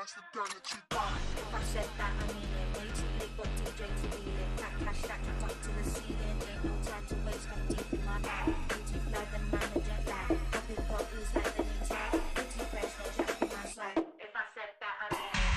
nice to turn the cheek on. If I said that, I mean it. Way too late, got DJ to wheel it. Fat cash stacked up to the ceiling. Ain't no time to waste, I'm deep in my bag. Way too fly, the man a jet lag. Popping bottles like the new tag. Way too fresh, no jack in my swag. If I said that, I mean it.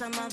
Time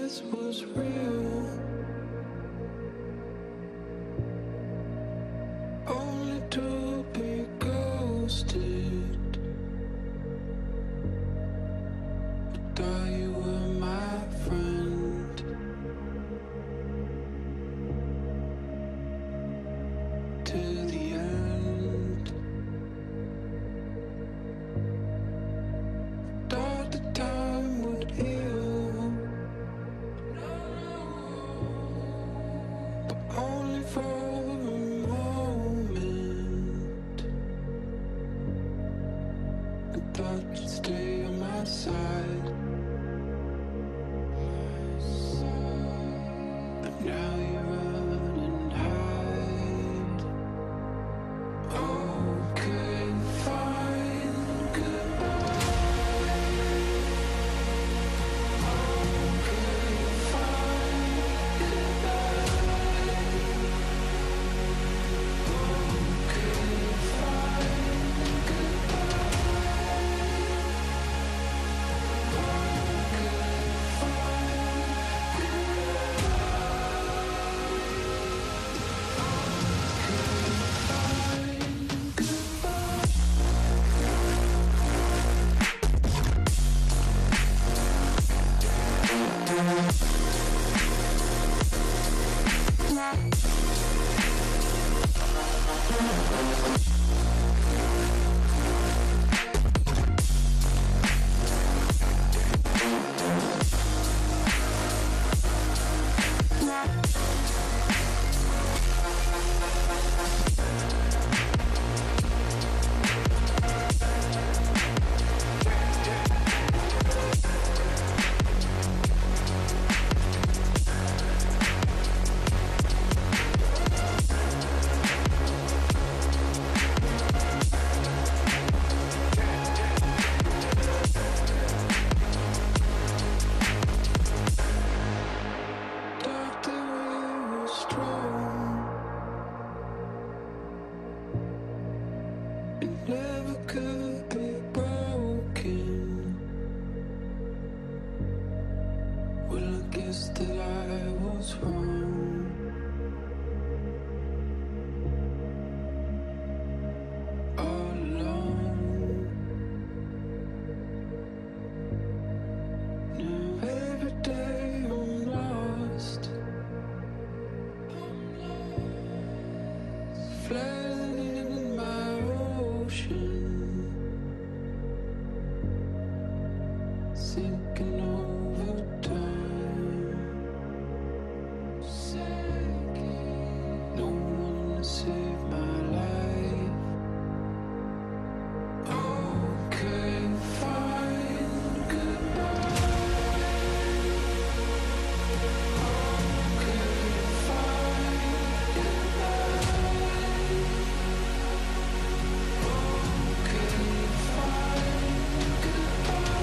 this was real, only to be ghosted. I thought you were my friend. To the end. Thought the time would heal, but only for a moment. I thought you'd stay on my side, but now you run and hide. Okay, fine, goodbye. Okay, fine, goodbye. Okay, fine, thought that we were strong. It never could be broken. Well, I guess that I was wrong. All along. Now every day I'm lost. Flooding in my ocean, sinking over time. No one to save my life. Okay, fine, goodbye. Okay, fine, goodbye. Okay, fine, goodbye.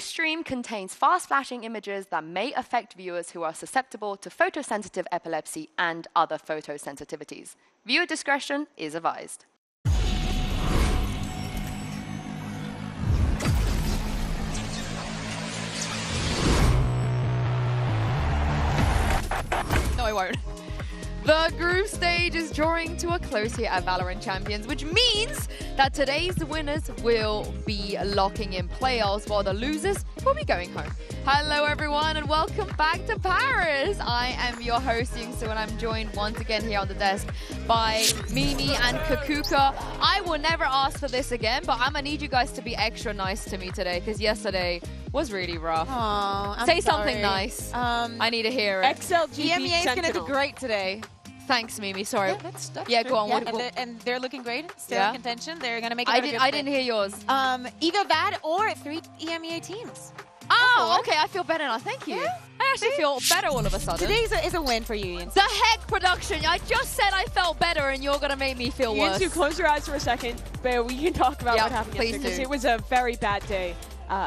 This stream contains fast flashing images that may affect viewers who are susceptible to photosensitive epilepsy and other photosensitivities. Viewer discretion is advised. No, I won't. The group stage is drawing to a close here at VALORANT Champions, which means that today's winners will be locking in playoffs, while the losers will be going home. Hello, everyone, and welcome back to Paris. I am your host, Yingsu, and I'm joined once again here on the desk by Mimi and Kakuka. I will never ask for this again, but I'm going to need you guys to be extra nice to me today, because yesterday was really rough. Aww, Say something nice. I need to hear it. EMEA is going to do great today. Thanks, Mimi. Sorry. Yeah, that's yeah, true. go on. Yeah, and they're looking great. Still in contention. They're going to make it I didn't hear yours. Either that or 3 EMEA teams. Oh, okay. I feel better now. Thank you. Yeah. I actually feel better all of a sudden. Today is a win for you, Ian. The heck, production. I just said I felt better, and you're going to make me feel worse. Ian, close your eyes for a second, but we can talk about what happened yesterday, because it was a very bad day.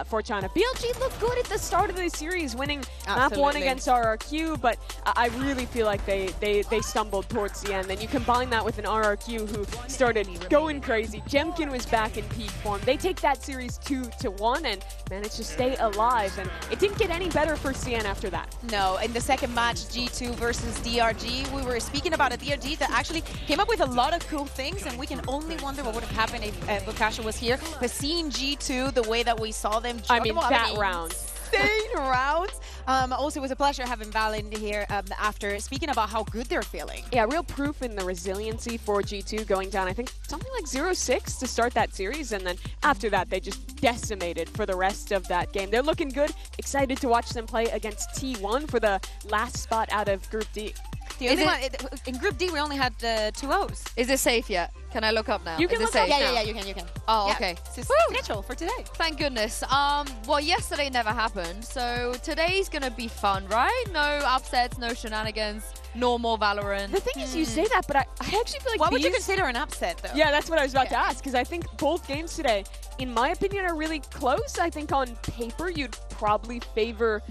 For China. BLG looked good at the start of the series, winning map 1 against RRQ, but I really feel like they stumbled towards the end. And you combine that with an RRQ who started going crazy. Jemkin was back in peak form. They take that series 2-1 and managed to stay alive. And it didn't get any better for CN after that. No, in the second match, G2 versus DRG, we were speaking about a DRG that actually came up with a lot of cool things, and we can only wonder what would have happened if Bukasha was here. But seeing G2 the way that we saw them, I mean, that round. Insane rounds. Also, it was a pleasure having Val in here after speaking about how good they're feeling. Yeah, real proof in the resiliency for G2 going down, I think, something like 0-6 to start that series, and then after that, they just decimated for the rest of that game. They're looking good. Excited to watch them play against T1 for the last spot out of Group D. The only one, in Group D, we only had 2 O's. Is it safe yet? Can I look up now? You can look safe up now. Yeah, you can. Oh, okay. It's scheduled for today. Thank goodness. Well, yesterday never happened, so today's gonna be fun, right? No upsets, no shenanigans, normal Valorant. The thing is, you say that, but I actually feel like what would you consider an upset, though? Yeah, that's what I was about to ask, because I think both games today, in my opinion, are really close. I think on paper, you'd probably favor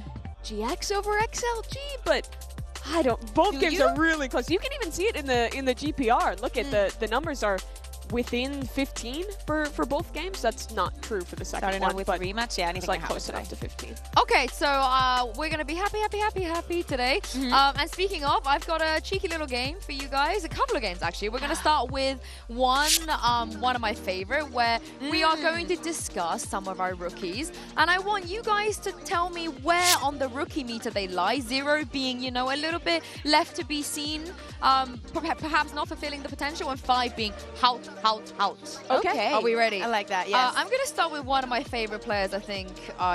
GX over XLG, but I don't. Both games are really close. You can even see it in the GPR. Look at the numbers are within 15 for both games. That's not true for the second Starting one. out with a rematch, yeah, it's like close enough to 15. Okay, so we're gonna be happy today. And speaking of, I've got a cheeky little game for you guys. A couple of games actually. We're gonna start with one of my favorite, where we are going to discuss some of our rookies, and I want you guys to tell me where on the rookie meter they lie. 0 being, you know, a little bit left to be seen, perhaps not fulfilling the potential, and 5 being out. Okay. Are we ready? I like that, yes. I'm going to start with one of my favorite players, I think,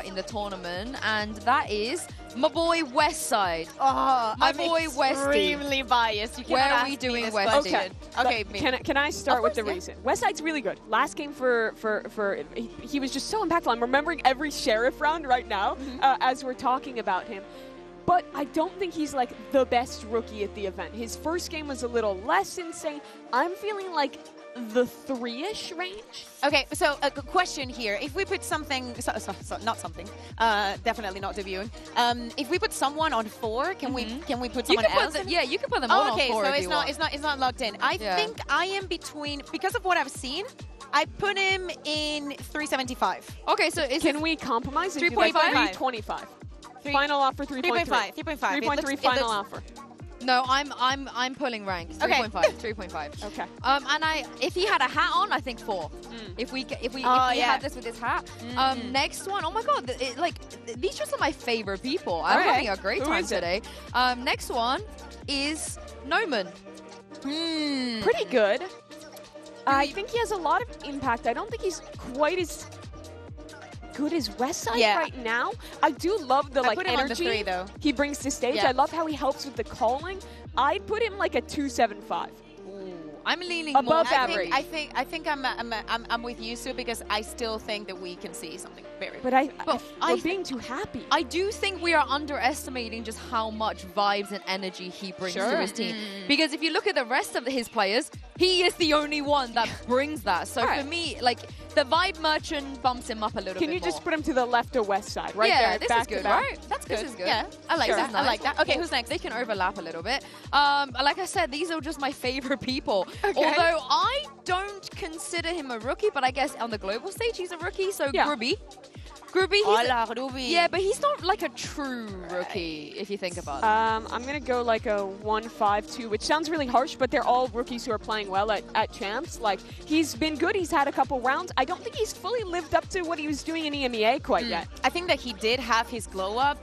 in the tournament, and that is my boy Westside. Oh, my boy Westy. Extremely biased. You Where cannot are we ask me doing this Westy? question. Okay, Can I start with the reason? Westside's really good. Last game for he was just so impactful. I'm remembering every Sheriff round right now as we're talking about him. But I don't think he's like the best rookie at the event. His first game was a little less insane. I'm feeling like the 3-ish range. Okay, so a question here. If we put something, not something, definitely not debuting. If we put someone on 4, can we put someone else? Yeah, you can put them all on 4. Okay, so if you want. it's not locked in. I think I am between, because of what I've seen, I put him in 375. Okay, so can we compromise? 3.5? 325. Final offer 3.3. 3.5. 3.3 final offer. No, I'm pulling ranks. 3.5. 3.5. Okay. And if he had a hat on, I think 4. If we had this with his hat. Next one. Oh my god! These just are my favorite people. I'm having a great time today. Next one is Noman. Pretty good. I think he has a lot of impact. I don't think he's quite as good as Westside right now. I do love the energy 3, though. he brings to stage. I love how he helps with the calling. I'd put him like a 275. I'm leaning above more. average. I think I'm with you, Sue, because I still think that we can see something very. But we're being too happy. I do think we are underestimating just how much vibes and energy he brings to his team. Because if you look at the rest of his players, he is the only one that brings that. So for me, like, the Vibe Merchant bumps him up a little bit Can you just put him to the left or west side? Right yeah, there, this back is good, to back. right? That's good. This is good. Yeah, I like that. Nice. I like that. Okay, who's next? They can overlap a little bit. Like I said, these are just my favorite people. Okay. Although I don't consider him a rookie, but I guess on the global stage he's a rookie. So Yeah. Grubby. Grubby, Hola, Ruby. yeah, but he's not like a true rookie if you think about it. I'm going to go like a 1-5-2, which sounds really harsh, but they're all rookies who are playing well at Champs. Like, he's been good. He's had a couple rounds. I don't think he's fully lived up to what he was doing in EMEA quite yet. I think that he did have his glow up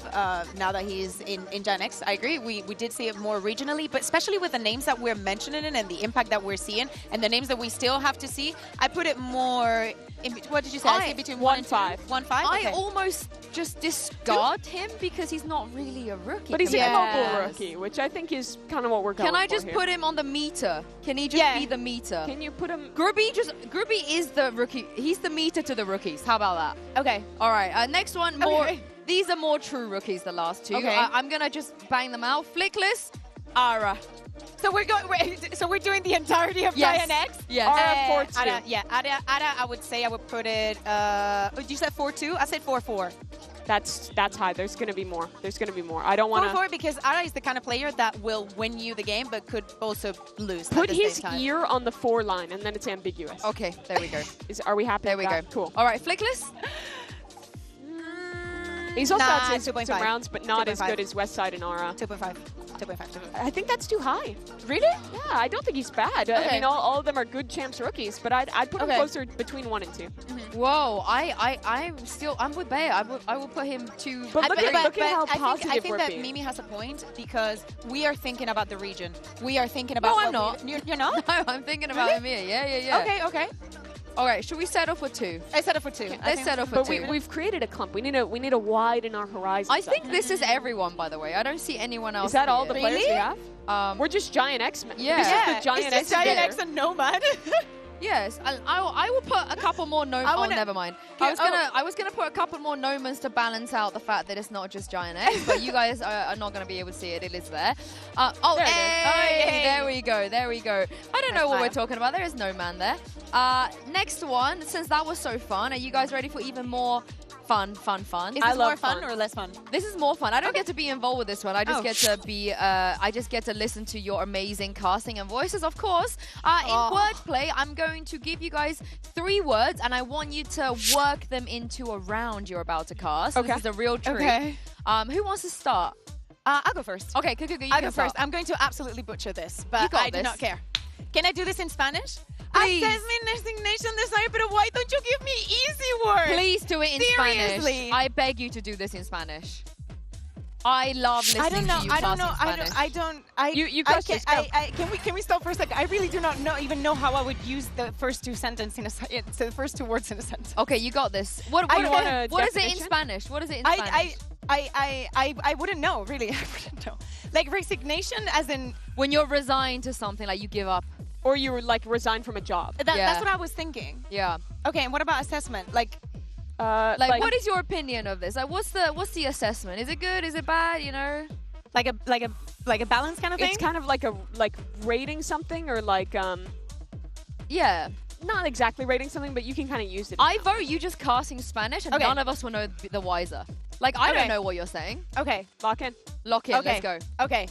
now that he's in Gen X. I agree. We did see it more regionally, but especially with the names that we're mentioning and the impact that we're seeing and the names that we still have to see, I put it more in, what did you say? I say between 1 and 5. 1-5? I Okay. almost just discard him because he's not really a rookie. But he's a compared to global us. rookie, which I think is kind of what we're going Can I for just here. put him on the meter? Can he just be the meter? Can you put him... Grubby is the rookie. He's the meter to the rookies. How about that? Okay. All right. Next one. More. Okay. These are more true rookies. The last two. Okay. I'm gonna just bang them out. Flickless, Ara. So we're doing the entirety of Yes. Giant X? Yes. Ara 4-2. Ara, yeah, Ara, I would say I would put it, you said 4-2? I said 4-4. That's high. There's going to be more. There's going to be more. I don't want to... 4-4 because Ara is the kind of player that will win you the game but could also lose Put at the his same time. ear on the 4 line, and then it's ambiguous. Okay. There we go. Are we happy There we with go. that? Cool. All right. Flickless. He's also Nah, had some 2.5. rounds, but not as 2.5. good as Westside and Aura. 2.5. I think that's too high. Really? Yeah, I don't think he's bad. I Okay. mean, all of them are good Champs rookies, but I'd put him Okay. closer between 1 and 2. Whoa. I'm with Bayer. I will put him to. But look at how I positive think we're that being. Mimi has a point because we are thinking about the region. We are thinking about. No, I'm what not. You're not? No, I'm thinking about him here. Yeah. Okay, okay. All right. Should we settle for 2? I said it for 2. Let's settle for But 2. we've created a clump. We need to widen our horizons. I think this is everyone, by the way. I don't see anyone else. Is that all the here. players we have? We're We're just Giant X men. Yeah. This is the Giant it's X just Giant player. X and Nomad. Yes, I will put a couple more Nomans. Oh, never mind. I was gonna put a couple more Nomans to balance out the fact that it's not just Giant X, but you guys are not gonna be able to see it. It is there. There it is. Hey, there we go. There we go. I don't know what we're talking about. There is no man there. Next one. Since that was so fun, are you guys ready for even more fun? Is I this more love fun fun. or less fun? This is more fun. I don't get to be involved with this one. I just Oh. get to be. I just get to listen to your amazing casting and voices, of course. In wordplay, I'm going to give you guys 3 words, and I want you to work them into a round you're about to cast. Okay. This is a real treat. Okay. Who wants to start? I'll go first. Okay, Kuku, you I'll can go start. first. I'm going to absolutely butcher this, but You got I do this. not care. Can I do this in Spanish? Please. Assessment designation design, but why don't you give me easy words? Please do it in Seriously. Spanish. I beg you to do this in Spanish. I love listening I don't know. to you I don't cast know. in Spanish. You cast it. Can we stop for a second? I really do not even know how I would use the first 2 sentences in a the first 2 words in a sentence. Okay, you got this. What want a is it in definition? Spanish? What is it in Spanish? I wouldn't know, really. I wouldn't know. Like resignation as in When you're resigned to something, like you give up. Or you were like resigned from a job. Yeah. that's what I was thinking. Yeah. Okay, and what about assessment? Like Like, what is your opinion of this? Like, what's the assessment? Is it good? Is it bad? You know? like a balance kind of thing? It's kind of like rating something or like Yeah. not exactly rating something, but you can kind of use it. I vote you just casting Spanish, and Okay. none of us will know the wiser. Like, I don't Okay. know what you're saying. Okay. Lock in. Lock in. Okay. Let's go. Okay.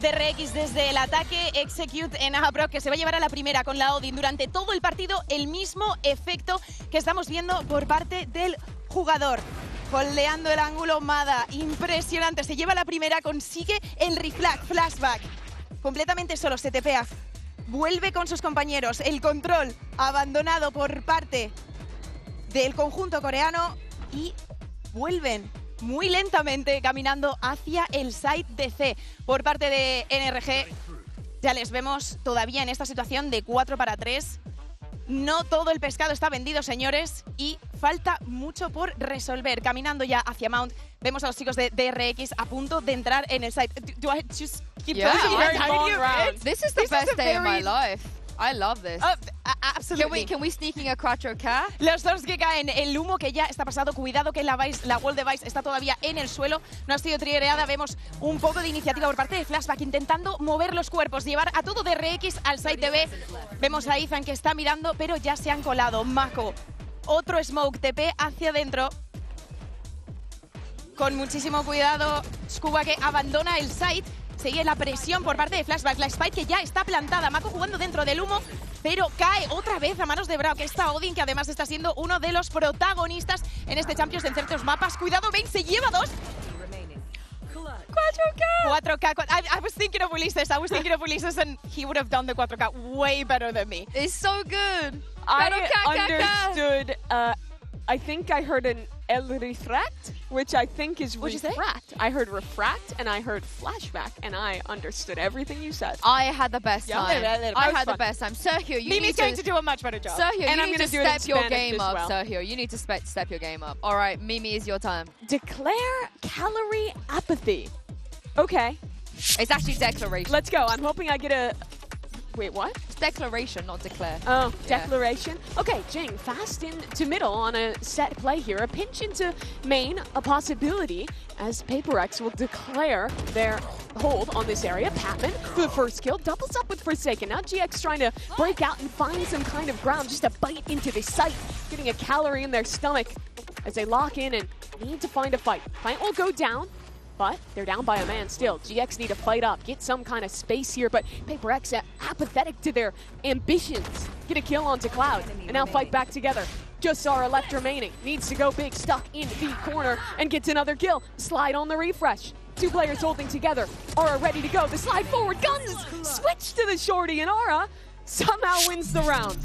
DRX desde el ataque, execute en Abro, que se va a llevar a la primera con la Odin. Durante todo el partido, el mismo efecto que estamos viendo por parte del jugador. Holdeando el ángulo, Mada. Impresionante. Se lleva la primera, consigue el reflag, flashback. Completamente solo, se tepea. Vuelve con sus compañeros. El control abandonado por parte del conjunto coreano y vuelven muy lentamente caminando hacia el site de C por parte de NRG. Ya les vemos todavía en esta situación de 4 para 3. No todo el pescado está vendido, señores, y falta mucho por resolver. Caminando ya hacia Mount, vemos a los chicos de DRX a punto de entrar en el site. Do I just keep Yeah, talking? very long round. This is the best day of my life. I love this. Absolutely. Can we sneak in a 4K? Los dos que caen, el humo que ya está pasado. Cuidado que la wall de Vice está todavía en el suelo. No ha sido triggerada. Vemos un poco de iniciativa por parte de Flashback intentando mover los cuerpos, llevar a todo de RX al side de B. Vemos a Ethan que está mirando, pero ya se han colado. Mako, otro smoke, TP hacia adentro. Con muchísimo cuidado, Scuba que abandona el site. Sigue la presión por parte de Flashback. La Spike que ya está plantada. Mako jugando dentro del humo, pero cae otra vez a manos de Brao, que está Odin, que además está siendo uno de los protagonistas en este Champions en ciertos mapas. Cuidado, Bane se lleva 2. 4K. I was thinking of Ulises. And he would have done the 4K way better than me. It's so good. I understood. I think I heard an El Refract, which I think is refract. I heard refract and I heard flashback, and I understood everything you said. I had the best time. I had the best time. Sergio, you Mimi's going to do a much better job. Sergio, you need to step your game up. Sergio, you need to step your game up. All right, Mimi, is your time. Declare calorie apathy. Okay. It's actually declaration. Let's go. I'm hoping I get a... Wait, what? It's declaration, not declare. Oh, declaration. Okay, Jing, fast into middle on a set play here. A pinch into main, a possibility, as PaperX will declare their hold on this area. Patman for the first kill, doubles up with Forsaken. Now GX trying to break out and find some kind of ground, just to bite into the site, getting a calorie in their stomach as they lock in and need to find a fight. Fight will go down, but they're down by a man still. GX need to fight up, get some kind of space here, but PaperX apathetic to their ambitions. Get a kill onto Cloud, and now fight back together. Just Zara left remaining. Needs to go big, stuck in the corner, and gets another kill. Slide on the refresh. Two players holding together. Aura ready to go. The slide forward, guns switch to the shorty, and Aura somehow wins the round.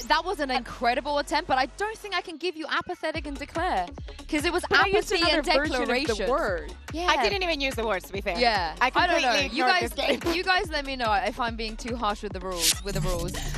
That was an incredible attempt, but I don't think I can give you apathetic and declare, because it was apathy and declaration. Of the word. Yeah. I didn't even use the words, to be fair. Yeah, I don't know. you you guys let me know if I'm being too harsh with the rules.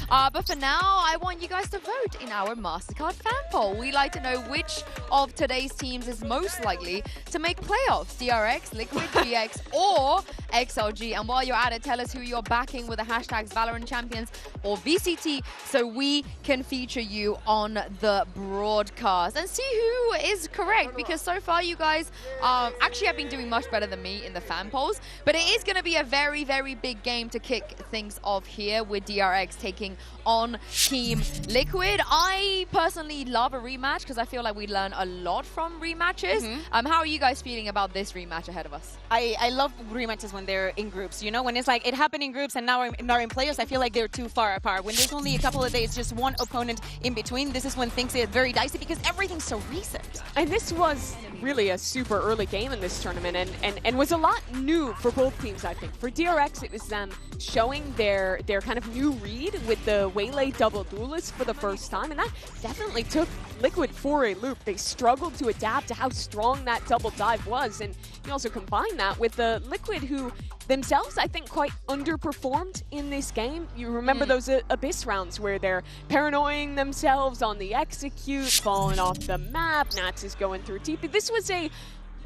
But for now, I want you guys to vote in our MasterCard fan poll. We like to know which of today's teams is most likely to make playoffs: DRX, Liquid, GX, or XLG. And while you're at it, tell us who you're backing with the hashtags VALORANT Champions or VCT, so we can feature you on the broadcast and see who is correct, because so far you guys actually have been doing much better than me in the fan polls. But it is going to be a very, very big game to kick things off here with DRX taking on Team Liquid. I personally love a rematch because I feel like we learn a lot from rematches. How are you guys feeling about this rematch ahead of us? I love rematches when they're in groups. You know, when it's like it happened in groups and now in players, I feel like they're too far apart. When there's only a couple of days, just one opponent in between, this is when things get very dicey because everything's so recent. And this was really a super early game in this tournament and was a lot new for both teams, I think. For DRX, it was them showing their kind of new read with the Waylay double duelist for the first time, and that definitely took Liquid for a loop. They struggled to adapt to how strong that double dive was, and you also combine that with the Liquid who themselves, I think, quite underperformed in this game. You remember those Abyss rounds where they're paranoying themselves on the execute, falling off the map, Nats is going through TP. This was a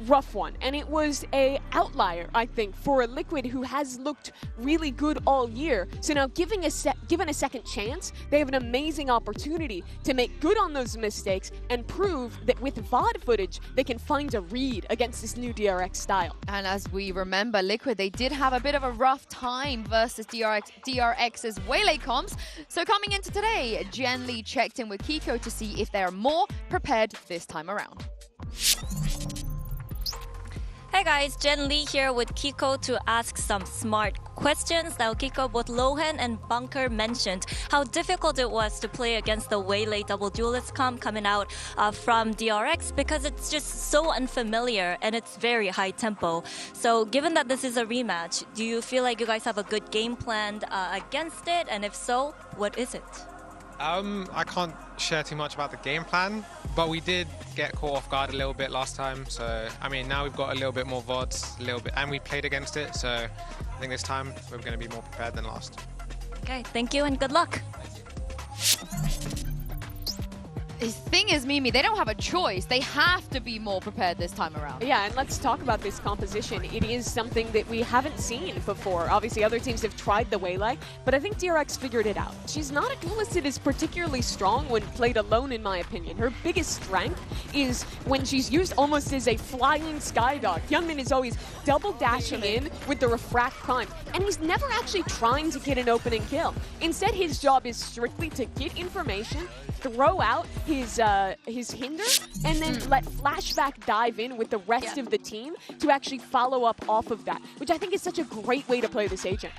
rough one, and it was a outlier, I think, for a Liquid who has looked really good all year. So now given a second chance, they have an amazing opportunity to make good on those mistakes and prove that with VOD footage, they can find a read against this new DRX style. And as we remember, Liquid, they did have a bit of a rough time versus DRX's Waylay comps. So coming into today, Jen Lee checked in with Kiko to see if they're more prepared this time around. Hey guys, Jen Lee here with Kiko to ask some smart questions. Now Kiko, both Lohan and Bunker mentioned how difficult it was to play against the Waylay double duelist comp coming out from DRX because it's just so unfamiliar and it's very high tempo. So given that this is a rematch, do you feel like you guys have a good game planned against it? And if so, what is it? I can't share too much about the game plan, but we did get caught off guard a little bit last time. So, I mean, now we've got a little bit more VODs, and we played against it. So, I think this time we're going to be more prepared than last. Okay, thank you and good luck. thing is, Mimi, they don't have a choice. They have to be more prepared this time around. Yeah, and let's talk about this composition. It is something that we haven't seen before. Obviously, other teams have tried the Waylay, but I think DRX figured it out. She's not a duelist that is particularly strong when played alone, in my opinion. Her biggest strength is when she's used almost as a flying skydog. Hyunmin is always double dashing in with the refract prime, and he's never actually trying to get an opening kill. Instead, his job is strictly to get information, throw out his hinder, and then let Flashback dive in with the rest of the team to actually follow up off of that, which I think is such a great way to play this agent.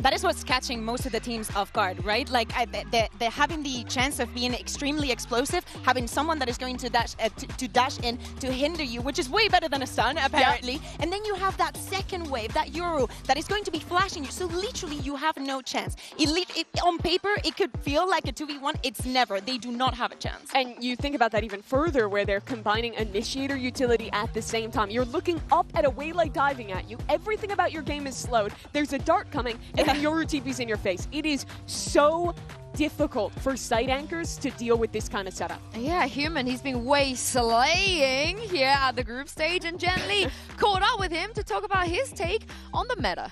That is what's catching most of the teams off guard, right? Like, they're having the chance of being extremely explosive, having someone that is going to dash in to hinder you, which is way better than a stun, apparently. Yep. And then you have that second wave, that Euro, that is going to be flashing you. So literally, you have no chance. On paper, it could feel like a 2v1. It's never. They do not have a chance. And you think about that even further, where they're combining Initiator utility at the same time. You're looking up at a Waylay diving at you. Everything about your game is slowed. There's a dart coming, and then Yoru TP's in your face. It is so difficult for site anchors to deal with this kind of setup. Yeah, Human, he's been way slaying here at the group stage, and Jen Lee caught up with him to talk about his take on the meta.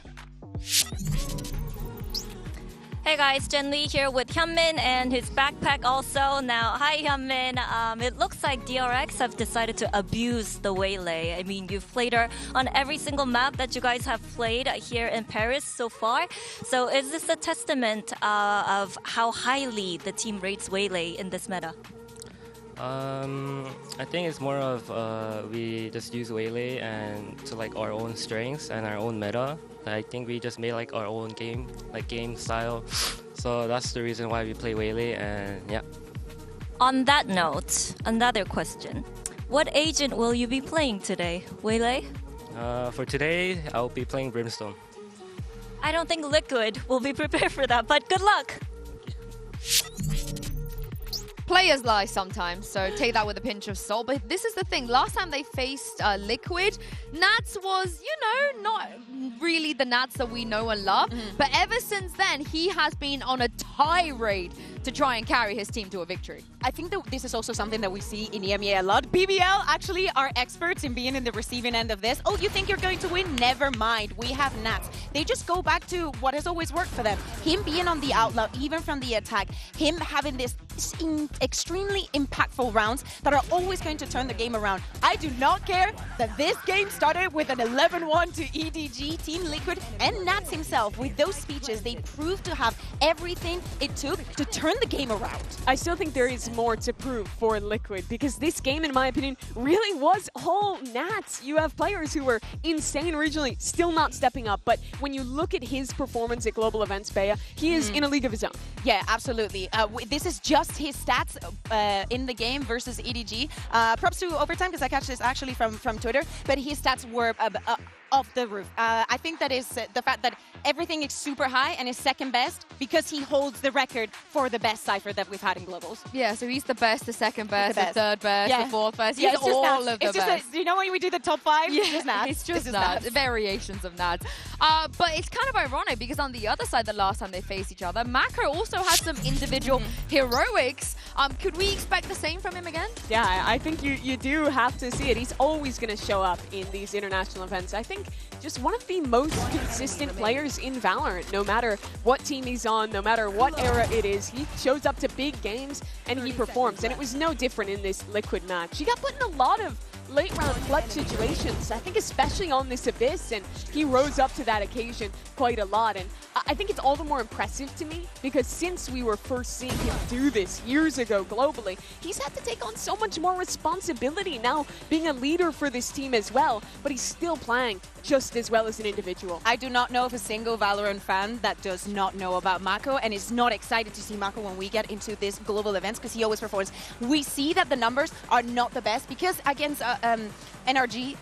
Hey guys, Jen Lee here with Hyunmin and his backpack also. Now, hi Hyunmin. It looks like DRX have decided to abuse the Waylay. I mean, you've played her on every single map that you guys have played here in Paris so far. So is this a testament of how highly the team rates Waylay in this meta? I think it's more of we just use Waylay and to like our own strengths and our own meta. I think we just made like our own game style. So that's the reason why we play Waylay, and yeah. On that note, another question. What agent will you be playing today? Waylay? For today, I'll be playing Brimstone. I don't think Liquid will be prepared for that, but good luck! Players lie sometimes, so take that with a pinch of salt. But this is the thing. Last time they faced Liquid, Nats was, you know, not really the Nats that we know and love. But ever since then, he has been on a tirade to try and carry his team to a victory. I think that this is also something that we see in EMEA a lot. BBL actually are experts in being in the receiving end of this. Oh, you think you're going to win? Never mind. We have Nats. They just go back to what has always worked for them. Him being on the outlaw, even from the attack. Him having this extremely impactful rounds that are always going to turn the game around. I do not care that this game started with an 11-1 to EDG, Team Liquid, and Nats himself. With those speeches, they proved to have everything it took to turn the game around. I still think there is more to prove for Liquid, because this game, in my opinion, really was all Nats. You have players who were insane regionally, still not stepping up, but when you look at his performance at global events, Bea, he is in a league of his own. Yeah, absolutely. This is just his stats in the game versus EDG. Props to Overtime, because I catch this actually from Twitter, but his stats were off the roof. I think that is the fact that everything is super high and is second best because he holds the record for the best Cypher that we've had in Globals. Yeah, so he's the best, the second best, the third best, the fourth best. He's all of the best. You know when we do the top 5? Yeah, it's just Nats. It's just Nats. Variations of Nats. But it's kind of ironic because on the other side, the last time they faced each other, Mako also had some individual heroics. Could we expect the same from him again? Yeah, I think you do have to see it. He's always going to show up in these international events. I think just one of the most consistent players in Valorant. No matter what team he's on, no matter what era it is, he shows up to big games and he performs. And it was no different in this Liquid match. He got put in a lot of late round clutch situations, I think especially on this Abyss, and he rose up to that occasion quite a lot. And I think it's all the more impressive to me because since we were first seeing him do this years ago globally, he's had to take on so much more responsibility now, being a leader for this team as well, but he's still playing just as well as an individual. I do not know of a single Valorant fan that does not know about Mako and is not excited to see Mako when we get into this global events, because he always performs. We see that the numbers are not the best because against NRG,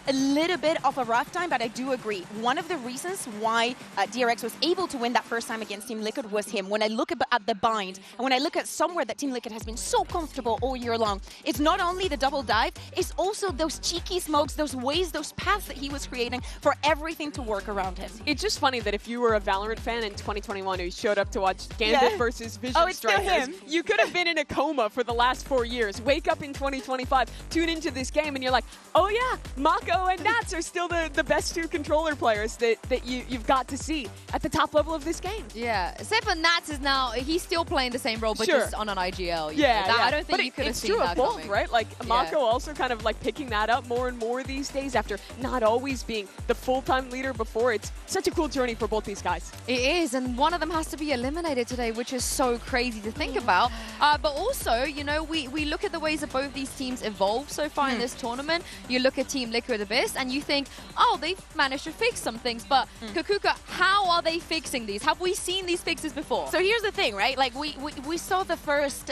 a little bit of a rough time, but I do agree. One of the reasons why DRX was able to win that first time against Team Liquid was him. When I look at the bind, and when I look at somewhere that Team Liquid has been so comfortable all year long, it's not only the double dive, it's also those cheeky smokes, those ways, those paths that he was creating for everything to work around him. It's just funny that if you were a Valorant fan in 2021 who showed up to watch Gambit versus Vision Strikers, you could have been in a coma for the last 4 years. Wake up in 2025, tune into this game, and you're like, oh yeah, Mako and Nats are still the best two controller players that you've got to see at the top level of this game. Yeah, except for Nats is now, he's still playing the same role, but just on an IGL. I don't think you could have seen that coming. It's true of both, right? Like, Mako also kind of like picking that up more and more these days after not always being the full-time leader before. It's such a cool journey for both these guys. It is, and one of them has to be eliminated today, which is so crazy to think about. But also, you know, we look at the ways that both these teams evolved so far in this tournament. You look at Team Liquid Abyss, and you think, oh, they've managed to fix some things. But Kakuka, how are they fixing these? Have we seen these fixes before? So here's the thing, right? Like, we saw the first,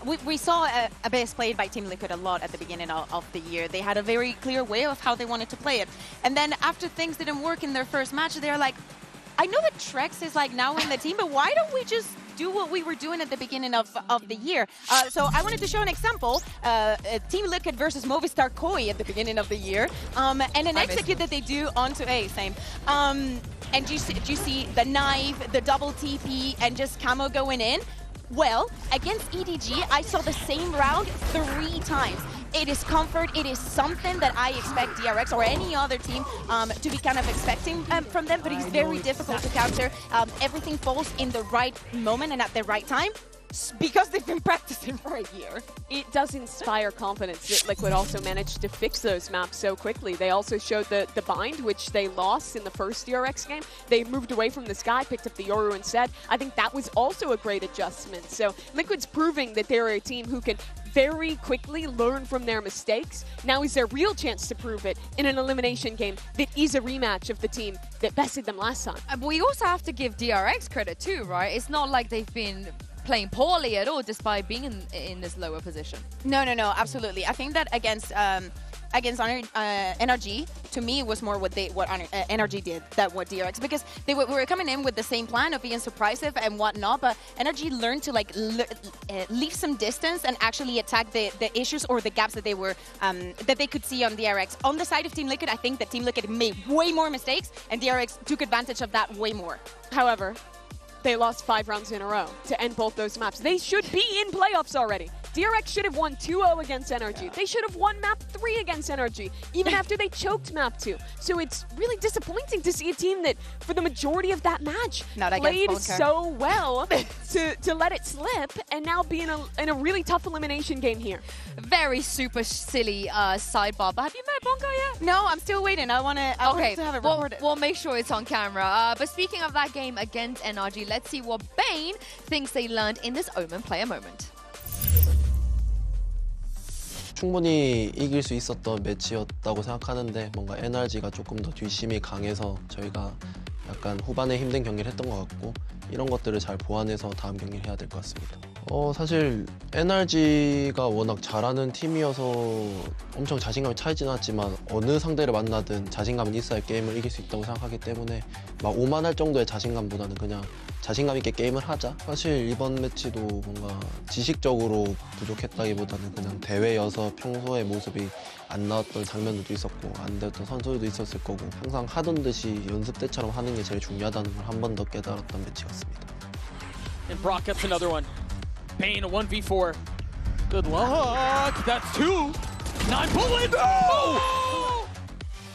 we saw Abyss played by Team Liquid a lot at the beginning of the year. They had a very clear way of how they wanted to play it. And then after things didn't work in their first match, they're like, I know that Trex is like now in the team, but why don't we just do what we were doing at the beginning of the year? So I wanted to show an example. Team Liquid versus Movistar Koi at the beginning of the year. And an execute that they do onto A, same. And do you see the knife, the double TP, and just Camo going in? Well, against EDG, I saw the same round 3 times. It is comfort, it is something that I expect DRX or any other team to be kind of expecting from them, but it's very difficult to counter. Everything falls in the right moment and at the right time, because they've been practicing for a year. It does inspire confidence that Liquid also managed to fix those maps so quickly. They also showed the bind, which they lost in the first DRX game. They moved away from the Sky, picked up the Yoru instead. I think that was also a great adjustment. So Liquid's proving that they're a team who can very quickly learn from their mistakes. Now is their real chance to prove it in an elimination game that is a rematch of the team that bested them last time. But we also have to give DRX credit too, right? It's not like they've been playing poorly at all despite being in this lower position. No, absolutely. I think that against NRG, to me, it was more what NRG did than what DRX, because we were coming in with the same plan of being surprising and whatnot, but NRG learned to like leave some distance and actually attack the issues or the gaps that they were that they could see on DRX. On the side of Team Liquid, I think that Team Liquid made way more mistakes and DRX took advantage of that way more. However, they lost 5 rounds in a row to end both those maps. They should be in playoffs already. DRX should have won 2-0 against NRG. They should have won map 3 against NRG, even after they choked map 2. So it's really disappointing to see a team that, for the majority of that match, played so well to let it slip and now be in a really tough elimination game here. Very super silly sidebar, but have you met Bonka yet? No, I'm still waiting. I want to have it recorded. We'll make sure it's on camera. But speaking of that game against NRG, let's see what Bane thinks they learned in this Omen player moment. 충분히 이길 수 있었던 매치였다고 생각하는데 뭔가 NRG가 조금 더 뒷심이 강해서 저희가 약간 후반에 힘든 경기를 했던 것 같고 이런 것들을 잘 보완해서 다음 경기를 해야 될 것 같습니다. 사실 NRG가 워낙 잘하는 팀이어서 엄청 자신감이 차이진 않았지만 어느 상대를 만나든 자신감은 있어야 게임을 이길 수 있다고 생각하기 때문에 막 오만할 정도의 자신감보다는 그냥 자신감 있게 게임을 하자. 사실 이번 매치도 뭔가 지식적으로 부족했다기보다는 그냥 대회여서 평소의 모습이 안 나왔던 장면들도 있었고 안 됐던 선수들도 있었을 거고 항상 하던 듯이 연습 때처럼 하는 게 제일 중요하다는 걸 한 번 더 깨달았던 매치였습니다. And Brock gets another one. Bane, a 1v4. Good luck. That's 2. 9 bullet. No!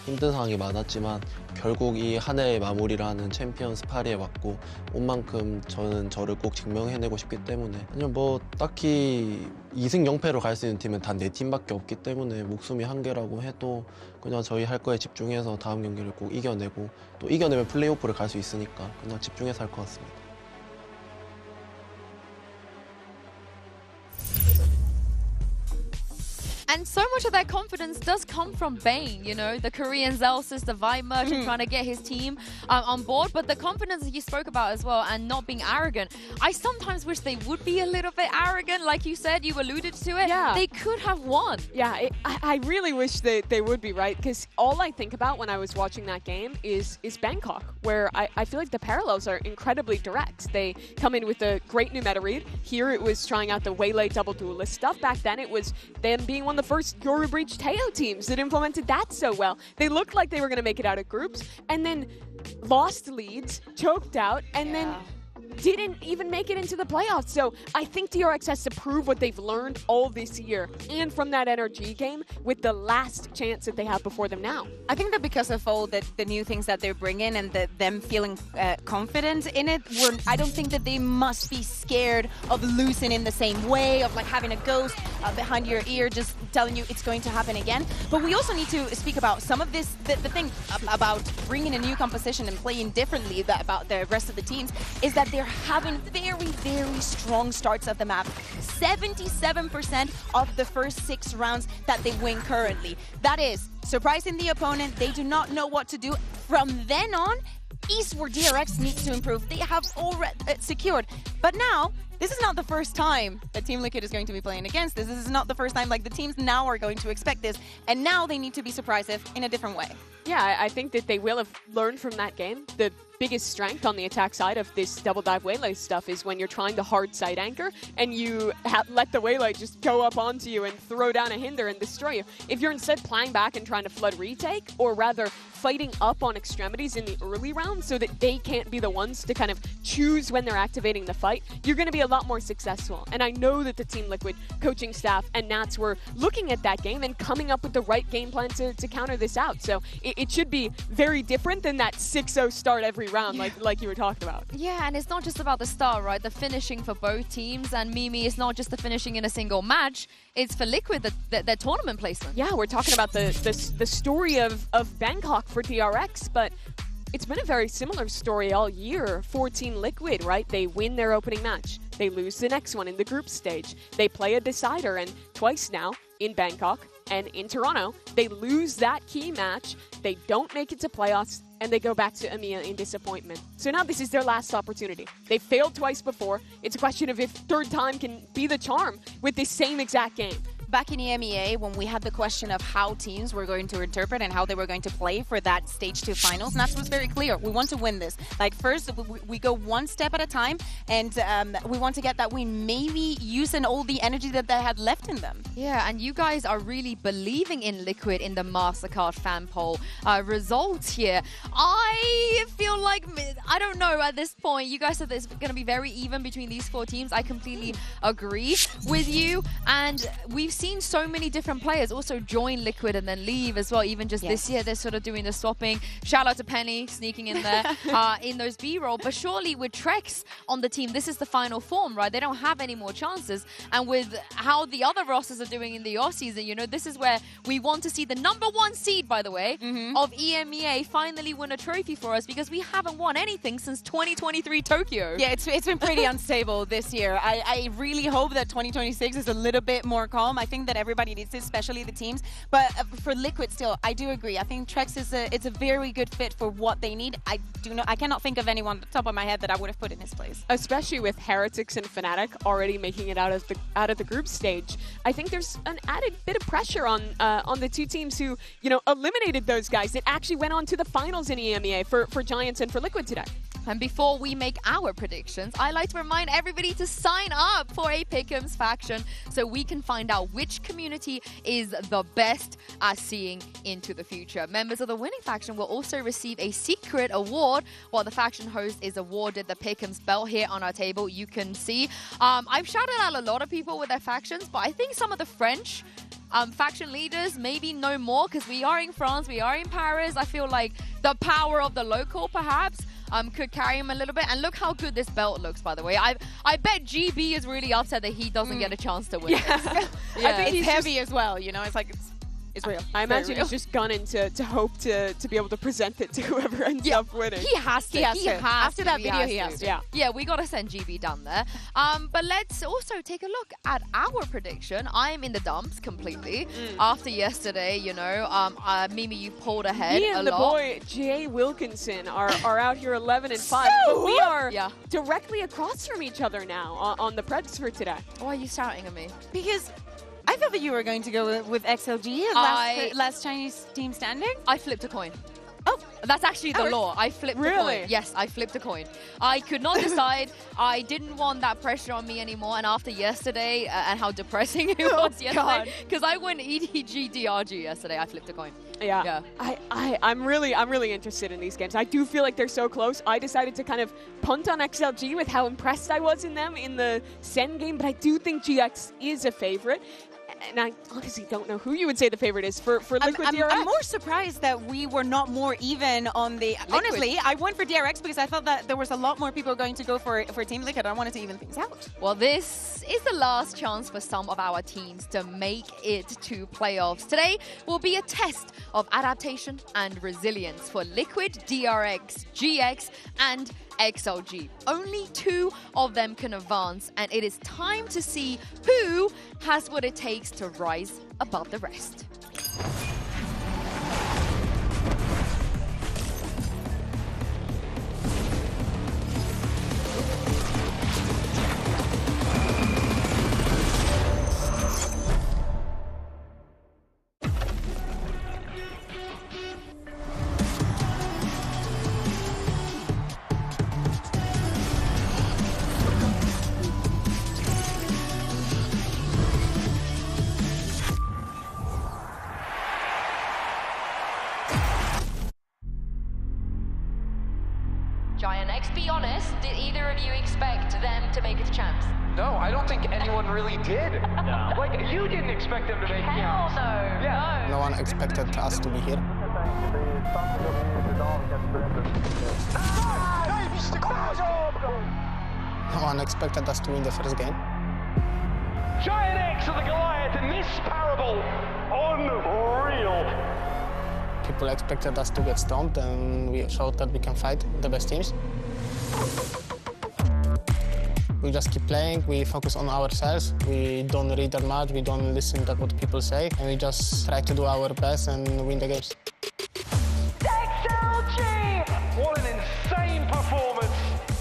힘든 상황이 많았지만 결국 이 한 해의 마무리를 하는 챔피언스 파리에 왔고 온 만큼 저는 저를 꼭 증명해내고 싶기 때문에 아니면 뭐 딱히 2승 0패로 갈 수 있는 팀은 단 4팀밖에 없기 때문에 목숨이 한 개라고 해도 그냥 저희 할 거에 집중해서 다음 경기를 꼭 이겨내고 또 이겨내면 플레이오프를 갈 수 있으니까 그냥 집중해서 할 것 같습니다. And so much of that confidence does come from Bane, you know, the Korean Zelsis, the Vibe Merchant trying to get his team on board, but the confidence that you spoke about as well and not being arrogant. I sometimes wish they would be a little bit arrogant, like you said, you alluded to it. Yeah. They could have won. Yeah, I really wish they would be, right? Because all I think about when I was watching that game is Bangkok, where I feel like the parallels are incredibly direct. They come in with a great new meta read. Here it was trying out the Waylay double duelist stuff. Back then it was them being one of the first Yoru Breach Teo teams that implemented that so well. They looked like they were going to make it out of groups and then lost leads, choked out, and then didn't even make it into the playoffs. So I think DRX has to prove what they've learned all this year and from that NRG game with the last chance that they have before them now. I think that because of all the new things that they're bringing and them feeling confident in it, I don't think that they must be scared of losing in the same way, of like having a ghost behind your ear just telling you it's going to happen again. But we also need to speak about some of this, the thing about bringing a new composition and playing differently about the rest of the teams is that they're having very, very strong starts at the map. 77% of the first 6 rounds that they win currently. That is surprising the opponent. They do not know what to do. From then on, is where DRX needs to improve. They have already secured. But now, this is not the first time that Team Liquid is going to be playing against this. This is not the first time, like the teams now are going to expect this. And now they need to be surprising in a different way. Yeah, I think that they will have learned from that game. The biggest strength on the attack side of this double dive Waylay stuff is when you're trying to hard side anchor and you let the Waylay just go up onto you and throw down a hinder and destroy you. If you're instead playing back and trying to flood retake, or rather fighting up on extremities in the early round so that they can't be the ones to kind of choose when they're activating the fight, you're going to be a lot more successful. And I know that the Team Liquid coaching staff and Nats were looking at that game and coming up with the right game plan to counter this out. So it should be very different than that 6-0 start every round, like you were talking about. Yeah, and it's not just about the start, right? The finishing for both teams, and Mimi, it's not just the finishing in a single match. It's for Liquid, their tournament placement. Yeah, we're talking about the story of Bangkok for DRX, but it's been a very similar story all year for Team Liquid, right? They win their opening match. They lose the next one in the group stage. They play a decider, and twice now in Bangkok and in Toronto, they lose that key match. They don't make it to playoffs, and they go back to EMEA in disappointment. So now this is their last opportunity. They failed twice before. It's a question of if third time can be the charm with this same exact game. Back in EMEA, when we had the question of how teams were going to interpret and how they were going to play for that Stage 2 finals, Nats was very clear. We want to win this. Like, first, we go one step at a time, and we want to get that win, maybe using all the energy that they had left in them. Yeah, and you guys are really believing in Liquid in the MasterCard fan poll results here. I feel like, I don't know at this point, you guys said that it's going to be very even between these 4 teams. I completely agree with you, and we've seen so many different players also join Liquid and then leave as well. Even just this year, they're sort of doing the swapping. Shout out to Penny sneaking in there in those B-roll. But surely with Trex on the team, this is the final form, right? They don't have any more chances. And with how the other rosters are doing in the off-season, you know, this is where we want to see the #1 seed, by the way, of EMEA finally win a trophy for us, because we haven't won anything since 2023 Tokyo. Yeah, it's been pretty unstable this year. I really hope that 2026 is a little bit more calm. I think that everybody needs this, especially the teams. But for Liquid, still, I do agree. I think Trex is a very good fit for what they need. I cannot think of anyone on the top of my head that I would have put in his place. Especially with Heretics and Fnatic already making it out of the group stage, I think there's an added bit of pressure on the 2 teams who, you know, eliminated those guys that actually went on to the finals in EMEA for Giants and for Liquid today. And before we make our predictions, I like to remind everybody to sign up for a Pick'ems faction so we can find out which community is the best at seeing into the future. Members of the winning faction will also receive a secret award, while the faction host is awarded the Pick'ems belt here on our table. You can see. I've shouted out a lot of people with their factions, but I think some of the French faction leaders maybe know more, because we are in France, we are in Paris. I feel like the power of the local perhaps could carry him a little bit. And look how good this belt looks, by the way. I bet GB is really upset that he doesn't get a chance to win this. I think it's heavy as well, you know. It's like It's real. I imagine he's just gunning to hope to be able to present it to whoever ends up winning. He has to. After that video, he has to. Yeah, we gotta send GB down there. But let's also take a look at our prediction. I'm in the dumps completely after yesterday. You know, Mimi, you pulled ahead me and a the lot. boy Jay Wilkinson are out here 11 and 5. But we are directly across from each other now on the Preds for today. Why are you shouting at me? Because I thought that you were going to go with XLG as last Chinese team standing. I flipped a coin. Oh, that's actually the law. I flipped a coin. Yes, I flipped a coin. I could not decide. I didn't want that pressure on me anymore. And after yesterday and how depressing it was yesterday, because I went EDG DRG yesterday, I flipped a coin. Yeah. I'm really interested in these games. I do feel like they're so close. I decided to kind of punt on XLG with how impressed I was in them in the Sen game, but I do think GX is a favorite. And I honestly don't know who you would say the favorite is for Liquid DRX. I'm more surprised that we were not more even on the... Liquid. Honestly, I went for DRX because I thought that there was a lot more people going to go for Team Liquid. I wanted to even things out. Well, this is the last chance for some of our teams to make it to playoffs. Today will be a test of adaptation and resilience for Liquid, DRX, GX, and XLG. Only 2 of them can advance, and it is time to see who has what it takes to rise above the rest. Giant X, be honest, did either of you expect them to make it to champs? No, I don't think anyone really did. No. Like, you didn't expect them to make it. Hell no. Yeah. No one expected us to be here. No one expected us to win the first game. Giant X of the Goliath in this parable. Unreal. People expected us to get stoned, and we showed that we can fight the best teams. We just keep playing, we focus on ourselves, we don't read that much, we don't listen to what people say, and we just try to do our best and win the games. XLG! What an insane performance!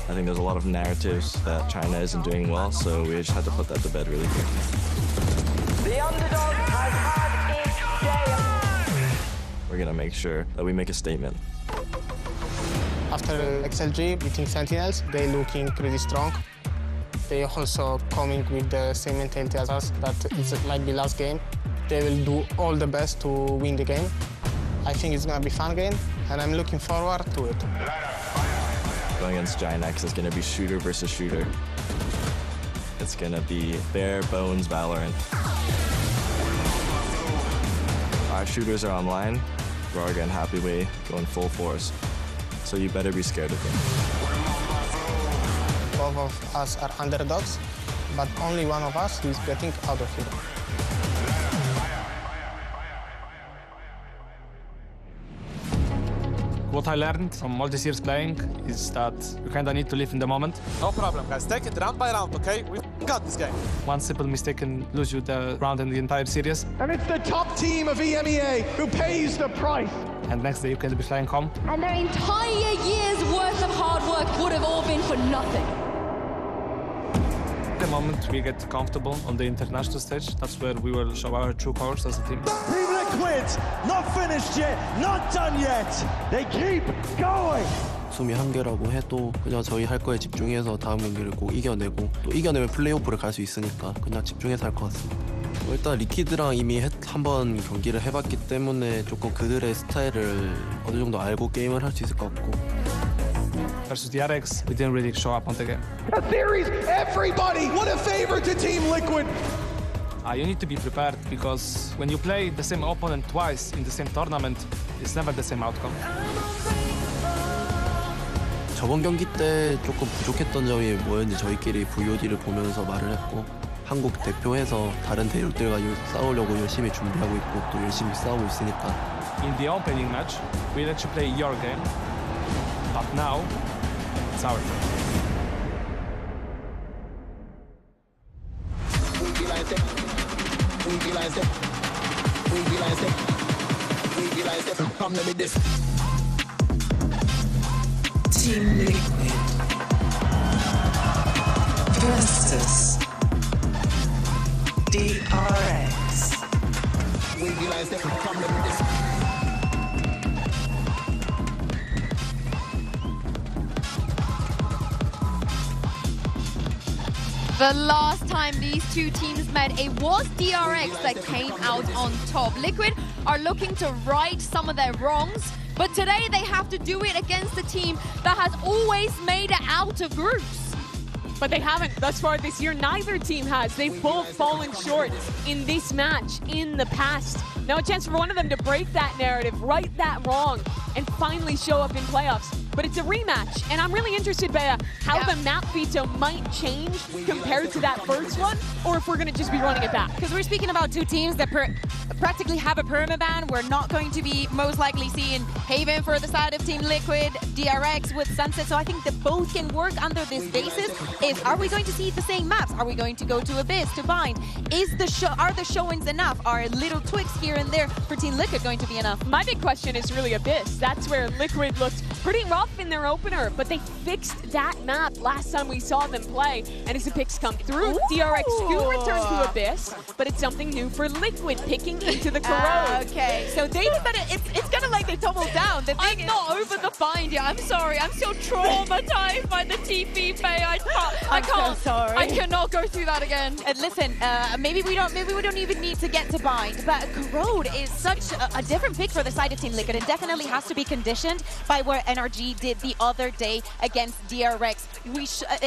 I think there's a lot of narratives that China isn't doing well, so we just had to put that to bed really quick. The underdog has had its day. We're gonna make sure that we make a statement. After XLG beating Sentinels, they're looking pretty strong. They also coming with the same mentality as us, that it might be last game. They will do all the best to win the game. I think it's gonna be a fun game, and I'm looking forward to it. Going against Giant X is gonna be shooter versus shooter. It's gonna be bare bones Valorant. Our shooters are online. We're all getting happy way, going full force. So you better be scared of them. Both of us are underdogs, but only one of us is getting out of here. What I learned from all these years playing is that you kind of need to live in the moment. No problem, guys. Take it round by round, okay? We've got this game. One simple mistake can lose you the round and the entire series. And it's the top team of EMEA who pays the price. And next day you can be flying home. And their entire year's worth of hard work would have all been for nothing. The moment we get comfortable on the international stage, that's where we will show our true colors as a team. Team Liquid, not finished yet, not done yet. They keep going. 숨이 한계라고 해도 그냥 저희 할 거에 집중해서 다음 경기를 꼭 이겨내고 또 이겨내면 플레이오프를 갈 수 있으니까 그냥 집중해서 할 것 같습니다. 일단 리퀴드랑 이미 한번 경기를 해봤기 때문에 조금 그들의 스타일을 어느 정도 알고 게임을 할 수 있을 것 같고. Versus the RX, we didn't really show up on the game. A series, everybody, what a favor to Team Liquid. You need to be prepared because when you play the same opponent twice in the same tournament, it's never the same outcome. 저번 경기 때 조금 부족했던 점이 뭐였는지 저희끼리 VOD를 보면서 말을 했고 한국 대표해서 다른 대륙들과 싸우려고 열심히 준비하고 있고 또 열심히 싸우고 있으니까. In the opening match, we let you play your game, but now it's our turn. Team Liquid versus DRX. The last time these two teams met, it was DRX that came out on top. Liquid are looking to right some of their wrongs, but today they have to do it against a team that has always made it out of groups. But they haven't thus far this year. Neither team has. They've both fallen short in this match in the past. Now a chance for one of them to break that narrative, right that wrong, and finally show up in playoffs. But it's a rematch, and I'm really interested, Bea, how the map veto might change compared to that first one, or if we're going to just be running it back. Because we're speaking about two teams that practically have a permaban. We're not going to be most likely seeing Haven for the side of Team Liquid, DRX with Sunset, so I think that both can work under this basis. Are we going to see the same maps? Are we going to go to Abyss, to Bind? Are the showings enough? Are little tweaks here and there for Team Liquid going to be enough? My big question is really Abyss. That's where Liquid looked pretty rough in their opener, but they fixed that map last time we saw them play, and as the picks come through, DRX do return to Abyss, but it's something new for Liquid, picking into the corrode. Okay, so they it's kind of like they tumbled down. I'm not over the bind yet. I'm sorry. I'm still traumatized by the TP Faye. I can't. So sorry. I cannot go through that again. Listen, maybe we don't even need to get to bind, but corrode is such a different pick for the side of Team Liquid. It definitely has to be conditioned by what NRG did the other day against DRX.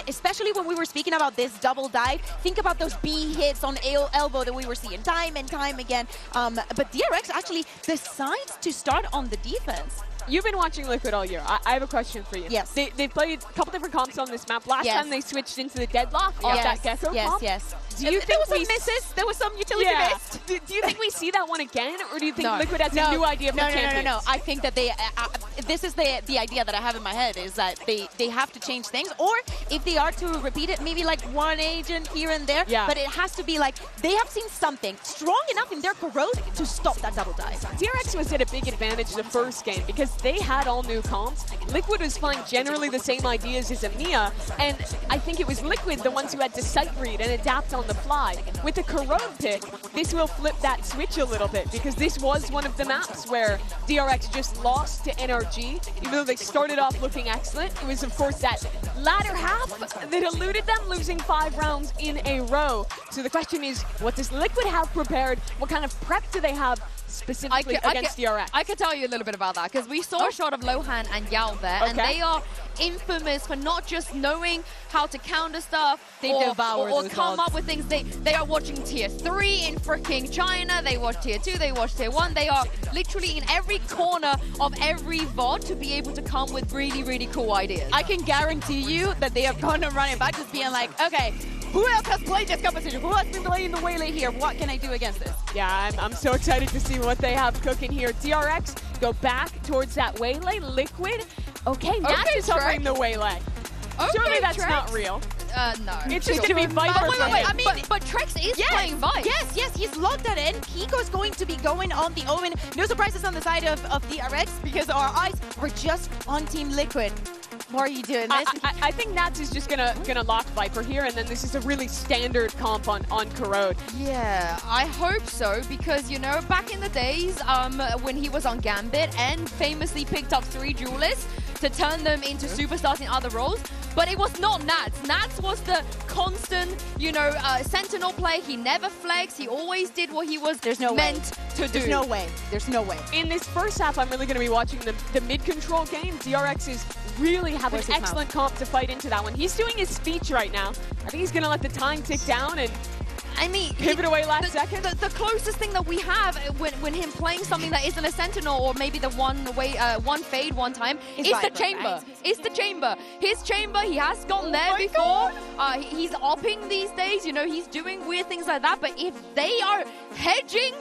Especially when we were speaking about this double dive, think about those B hits on elbow that we were seeing time and time again. But DRX actually decides to start on the defense. You've been watching Liquid all year. I have a question for you. Yes. They played a couple different comps on this map. Last time they switched into the deadlock off that Gecko comp. Yes. Do you there think was some misses? There was some utility miss. Do you think we see that one again, or do you think Liquid has a new idea for champions? No. I think that they. This is the idea that I have in my head, is that they have to change things, or if they are to repeat it, maybe like one agent here and there. Yeah. But it has to be like they have seen something strong enough in their corrode to stop that double dive. DRX was at a big advantage the first game because they had all new comps. Liquid was playing generally the same ideas as EMEA, and I think it was Liquid the ones who had to sight read and adapt on the fly. With the corrode pick, this will flip that switch a little bit because this was one of the maps where DRX just lost to NRG, even though they started off looking excellent. It was, of course, that latter half that eluded them, losing 5 rounds in a row. So the question is, what does Liquid have prepared? What kind of prep do they have specifically against DRX? I could tell you a little bit about that because we saw a shot of Lohan and Yao there, and they are infamous for not just knowing how to counter stuff or come up with things. They are watching tier 3 in freaking China, they watch tier 2, they watch tier 1. They are literally in every corner of every VOD to be able to come with really, really cool ideas. I can guarantee you that they are going to run it back, just being like, okay, who else has played this competition? Who has been playing the Waylay here? What can I do against this? Yeah, I'm so excited to see what they have cooking here. DRX go back towards that Waylay. Liquid, okay, Nats is hovering the Waylay. Surely that's not real. No. It's just going to be Viper. Wait. I mean, but Trex is playing Vice. Yes, he's locked that in. Kiko's going to be going on the Omen. No surprises on the side of DRX because our eyes were just on Team Liquid. Why are you doing this? I think Nats is just gonna lock Viper here, and then this is a really standard comp on corrode. Yeah, I hope so, because, you know, back in the days when he was on Gambit and famously picked up 3 duelists to turn them into superstars in other roles, but it was not Nats. Nats was the constant, you know, sentinel play. He never flexed. He always did what he was meant to do. There's no way. There's no way. In this first half, I'm really going to be watching the mid-control game. DRX is really having an excellent comp to fight into that one. He's doing his speech right now. I think he's going to let the time tick down, and I mean, pivot away last second. The closest thing that we have when him playing something that isn't a Sentinel or maybe the one fade one time is the chamber. Right? It's the chamber. His chamber, he has gone there before. He's opping these days, you know, he's doing weird things like that. But if they are hedging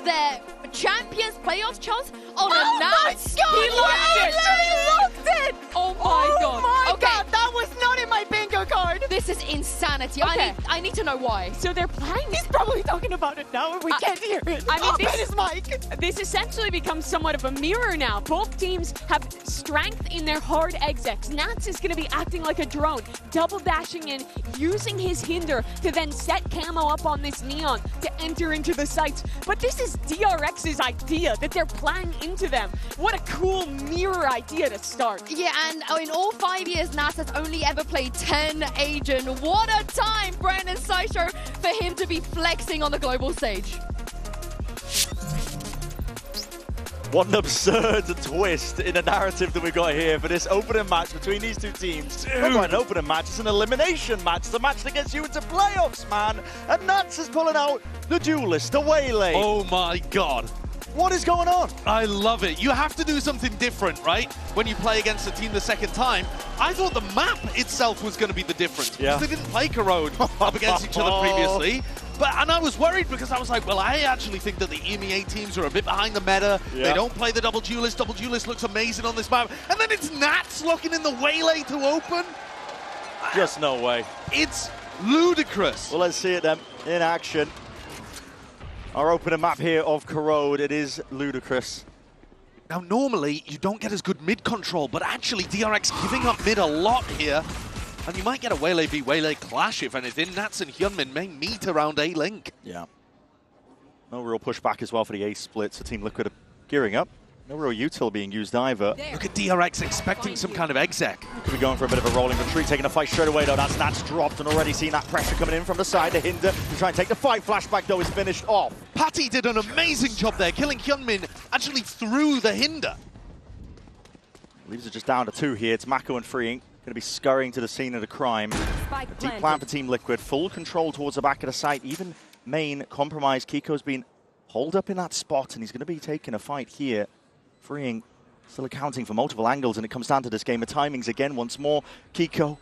their Champions playoffs chance on a Nats, he locked it! Oh my god. Oh my god, that was not in my bingo card. This is insanity. Okay. I need to know why. So they're playing. He's probably talking about it now and we can't hear it. I mean, this essentially becomes somewhat of a mirror now. Both teams have strength in their hard execs. Nats is going to be acting like a drone, double dashing in, using his hinder to then set camo up on this Neon to enter into the sites. But this is DRX's idea that they're playing into them. What a cool mirror idea to start. Yeah, and in all 5 years, Nats has only ever played 10 Agent. What a time, Brandon Sideshow, for him to be flexing on the global stage. What an absurd twist in the narrative that we've got here for this opening match between these two teams. Not quite an opening match, it's an elimination match. It's a match that gets you into playoffs, man. And Nats is pulling out the duelist, the Waylay. Oh my god. What is going on? I love it. You have to do something different, right? When you play against a team the second time. I thought the map itself was going to be the difference. Yeah. Because they didn't play Corrode up against each other previously. And I was worried because I was like, well, I actually think that the EMEA teams are a bit behind the meta. Yeah. They don't play the double duelist. Double duelist looks amazing on this map. And then it's Nats locking in the Waylay to open. Just no way. It's ludicrous. Well, let's see it then in action. Our opening map here of Corrode, it is ludicrous. Now, normally, you don't get as good mid control, but actually, DRX giving up mid a lot here. And you might get a Waylay v Waylay clash, if anything. Nats and Hyunmin may meet around A-Link. Yeah. No real pushback as well for the A split, so Team Liquid are gearing up. No real util being used either. Look at DRX expecting some kind of exec. Could be going for a bit of a rolling retreat, taking a fight straight away though. That's Nats dropped and already seen that pressure coming in from the side. The hinder to try and take the fight. Flashback though is finished off. Patty did an amazing job there, killing Hyunmin actually through the hinder. Leaves it just down to 2 here. It's Mako and Freeing. Going to be scurrying to the scene of the crime. Deep plan for Team Liquid. Full control towards the back of the site. Even main compromised. Kiko's been holed up in that spot and he's going to be taking a fight here. Freeing still accounting for multiple angles and it comes down to this game of timings again once more. Kiko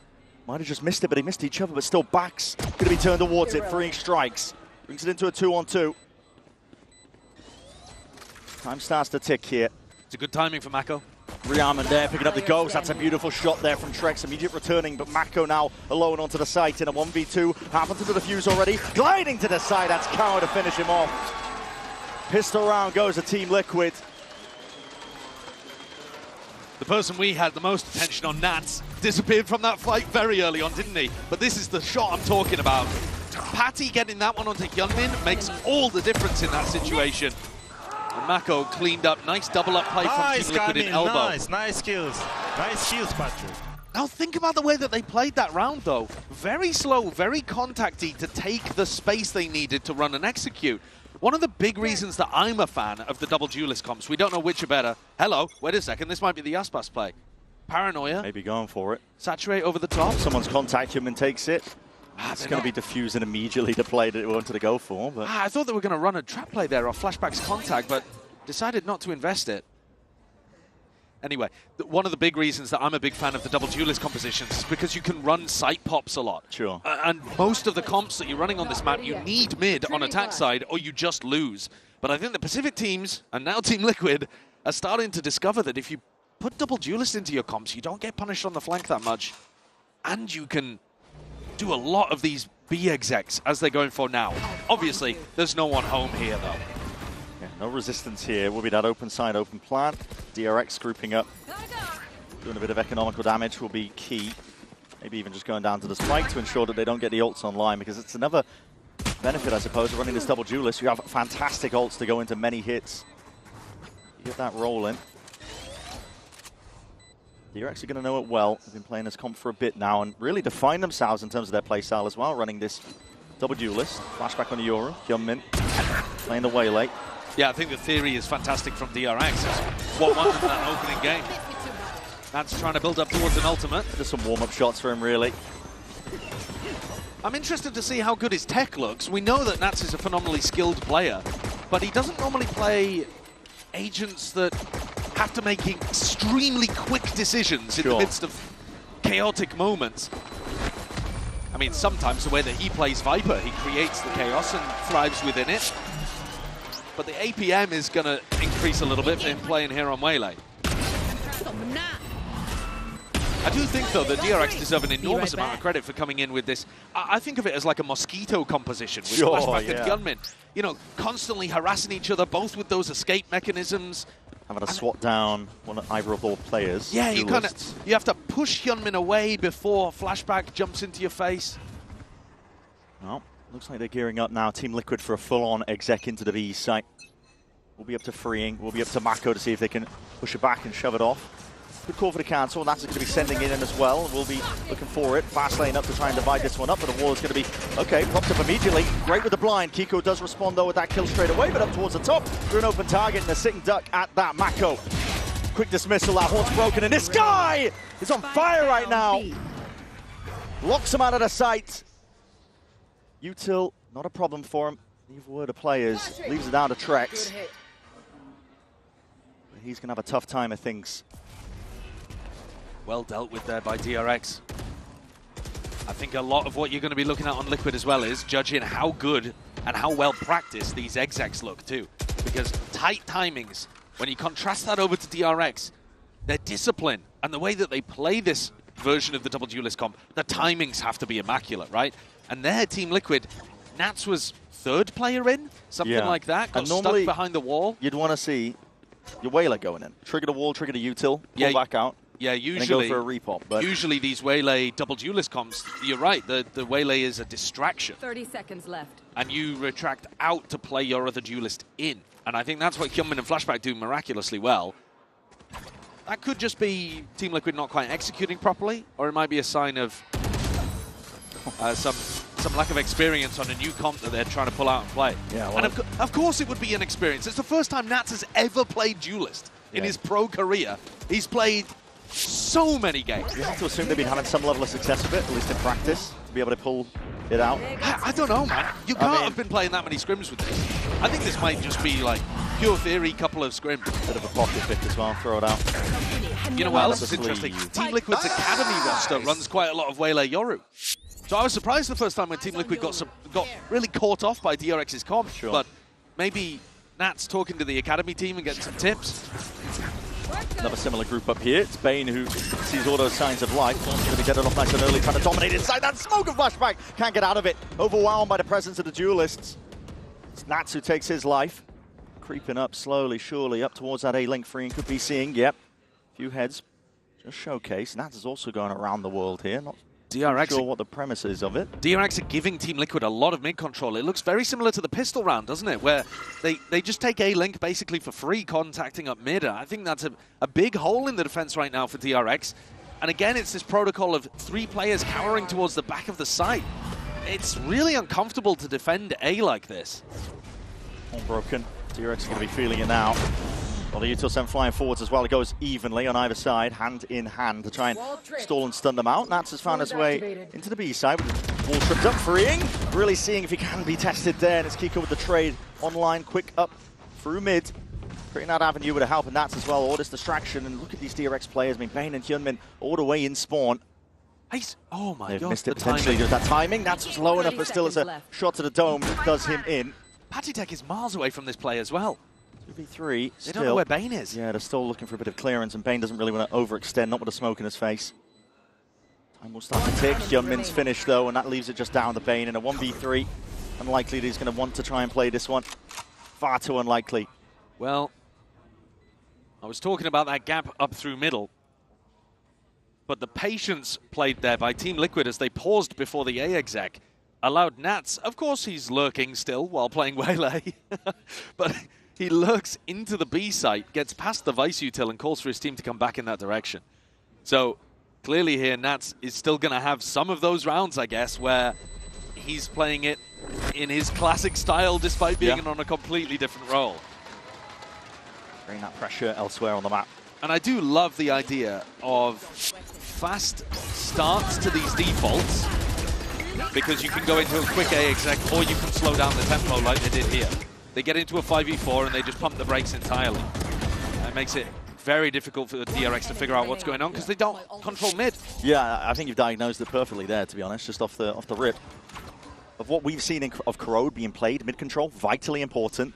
might have just missed it, but he missed each other, but still backs. Going to be turned towards it. Freeing strikes. Brings it into a 2-on-2. Time starts to tick here. It's a good timing for Mako. Riaman there picking up the ghost. That's a beautiful shot there from Trex. Immediate returning, but Mako now alone onto the site in a 1v2. Happened to the defuse already. Gliding to the side. That's Cow to finish him off. Pistol round goes to Team Liquid. The person we had the most attention on, Nats, disappeared from that fight very early on, didn't he? But this is the shot I'm talking about. Patty getting that one onto Hyunmin makes all the difference in that situation. And Mako cleaned up. Nice double up play from Team Liquid in elbow. Nice skills. Nice skills, Patrick. Now think about the way that they played that round, though. Very slow, very contacty to take the space they needed to run and execute. One of the big reasons that I'm a fan of the double duelist comps, we don't know which are better. Hello, wait a second, this might be the Yaspas play. Paranoia. Maybe going for it. Saturate over the top. Someone's contact him and takes it. It's going to be diffusing immediately the play that they wanted to go for. But I thought they were going to run a trap play there off Flashback's contact, but decided not to invest it. Anyway, one of the big reasons that I'm a big fan of the double duelist compositions is because you can run site pops a lot. Sure. And most of the comps that you're running on this map, you need mid on attack side or you just lose. But I think the Pacific teams, and now Team Liquid, are starting to discover that if you put double duelist into your comps, you don't get punished on the flank that much. And you can do a lot of these B execs as they're going for now. Obviously, there's no one home here, though. Yeah, no resistance here. Will be that open side, open plant. DRX grouping up. Doing a bit of economical damage will be key. Maybe even just going down to the spike to ensure that they don't get the ults online, because it's another benefit, I suppose, of running this double duelist. You have fantastic ults to go into many hits. You get that rolling. DRX are going to know it well. They've been playing this comp for a bit now and really define themselves in terms of their playstyle as well, running this double duelist. Flashback on the Yoru. Hyunmin playing the Waylay. Yeah, I think the theory is fantastic from DRX. It's what won them that opening game. That's trying to build up towards an ultimate. Just some warm-up shots for him, really. I'm interested to see how good his tech looks. We know that Nats is a phenomenally skilled player, but he doesn't normally play agents that have to make extremely quick decisions in the midst of chaotic moments. I mean, sometimes the way that he plays Viper, he creates the chaos and thrives within it. But the APM is going to increase a little bit for him playing here on Waylay. I do think, though, that DRX deserve an enormous amount of credit for coming in with this. I think of it as like a mosquito composition with Flashback and Gunmin. You know, constantly harassing each other, both with those escape mechanisms. Having to swat down either of the players. Yeah, you have to push Hyunmin away before Flashback jumps into your face. Well, looks like they're gearing up now. Team Liquid for a full-on exec into the B site. We'll be up to Freeing. We'll be up to Mako to see if they can push it back and shove it off. Good call for the cancel, and that's going to be sending in as well. We'll be looking for it. Fast lane up to try and divide this one up, but the wall is going to be, okay, popped up immediately. Great with the blind. Kiko does respond, though, with that kill straight away, but up towards the top through an open target, and the sitting duck at that. Mako. Quick dismissal, that horn's broken, and this guy is on fire right now. Locks him out of the sight. Util, not a problem for him. Neither were the players. Leaves it down to Trex. But he's going to have a tough time of things. Well dealt with there by DRX. I think a lot of what you're going to be looking at on Liquid as well is judging how good and how well practiced these execs look too. Because tight timings, when you contrast that over to DRX, their discipline and the way that they play this version of the double duelist comp, the timings have to be immaculate, right? And their Team Liquid, Nats was third player in, something like that, got stuck behind the wall. You'd want to see your Waylay going in. Trigger the wall, trigger the util, pull back out. Yeah, usually go for a repop. But usually these Waylay double duelist comps, you're right, the Waylay is a distraction. 30 seconds left. And you retract out to play your other duelist in. And I think that's what Hyunmin and Flashback do miraculously well. That could just be Team Liquid not quite executing properly, or it might be a sign of some lack of experience on a new comp that they're trying to pull out and play. Yeah, well, and of course it would be an experience. It's the first time Nats has ever played duelist in his pro career. He's played so many games. You have to assume they've been having some level of success with it, at least in practice, to be able to pull it out. I don't know, man. You can't have been playing that many scrims with this. I think this might just be like pure theory, couple of scrims. Bit of a pocket pick as well, throw it out. You know what else is interesting? Team Liquid's Academy roster runs quite a lot of Waylay Yoru. So I was surprised the first time when Team Liquid got really caught off by DRX's comp, but maybe Nat's talking to the Academy team and getting some tips. Another similar group up here. It's Bane who sees all those signs of life. Going to get it off nice and early, trying to dominate inside that smoke of Flashback. Can't get out of it. Overwhelmed by the presence of the duelists. It's Nats who takes his life. Creeping up slowly, surely, up towards that A-Link. Freeing could be seeing, yep. Few heads just showcase. Nats is also going around the world here. Not sure what the premise is of it. DRX are giving Team Liquid a lot of mid-control. It looks very similar to the pistol round, doesn't it? Where they just take A-Link basically for free, contacting up mid. I think that's a big hole in the defense right now for DRX. And again, it's this protocol of 3 players cowering towards the back of the site. It's really uncomfortable to defend A like this. All broken. DRX is going to be feeling it now. Well, the util sent flying forwards as well. It goes evenly on either side, hand in hand, to try and stall and stun them out. Nats has found his way into the B side with the ball tripped up, Freeing. Really seeing if he can be tested there. And it's Kiko with the trade online, quick up through mid. Creating that avenue with the help of Nats as well. All this distraction. And look at these DRX players. I mean, Bane and Hyunmin all the way in spawn. Oh my They've god. missed it potentially. There's that timing. Nats was low enough, but still as a shot to the dome does him in. Patty Tech is miles away from this play as well. 2v3. They don't know where Bane is. Yeah, they're still looking for a bit of clearance, and Bane doesn't really want to overextend, not with the smoke in his face. Time will start to tick. Hyunmin's finished, though, and that leaves it just down to Bane in a 1v3. Unlikely that he's going to want to try and play this one. Far too unlikely. Well, I was talking about that gap up through middle, but the patience played there by Team Liquid as they paused before the A exec allowed Nats, of course he's lurking still while playing Waylay, but he lurks into the B site, gets past the Vice util and calls for his team to come back in that direction. So clearly here Nats is still going to have some of those rounds, I guess, where he's playing it in his classic style despite being on a completely different role. Bring that pressure elsewhere on the map. And I do love the idea of fast starts to these defaults, because you can go into a quick A exec or you can slow down the tempo like they did here. They get into a 5v4 and they just pump the brakes entirely. It makes it very difficult for the DRX to figure out what's going on because they don't control mid. Yeah, I think you've diagnosed it perfectly there, to be honest, just off the rip. Of what we've seen of Corrode being played, mid control, vitally important.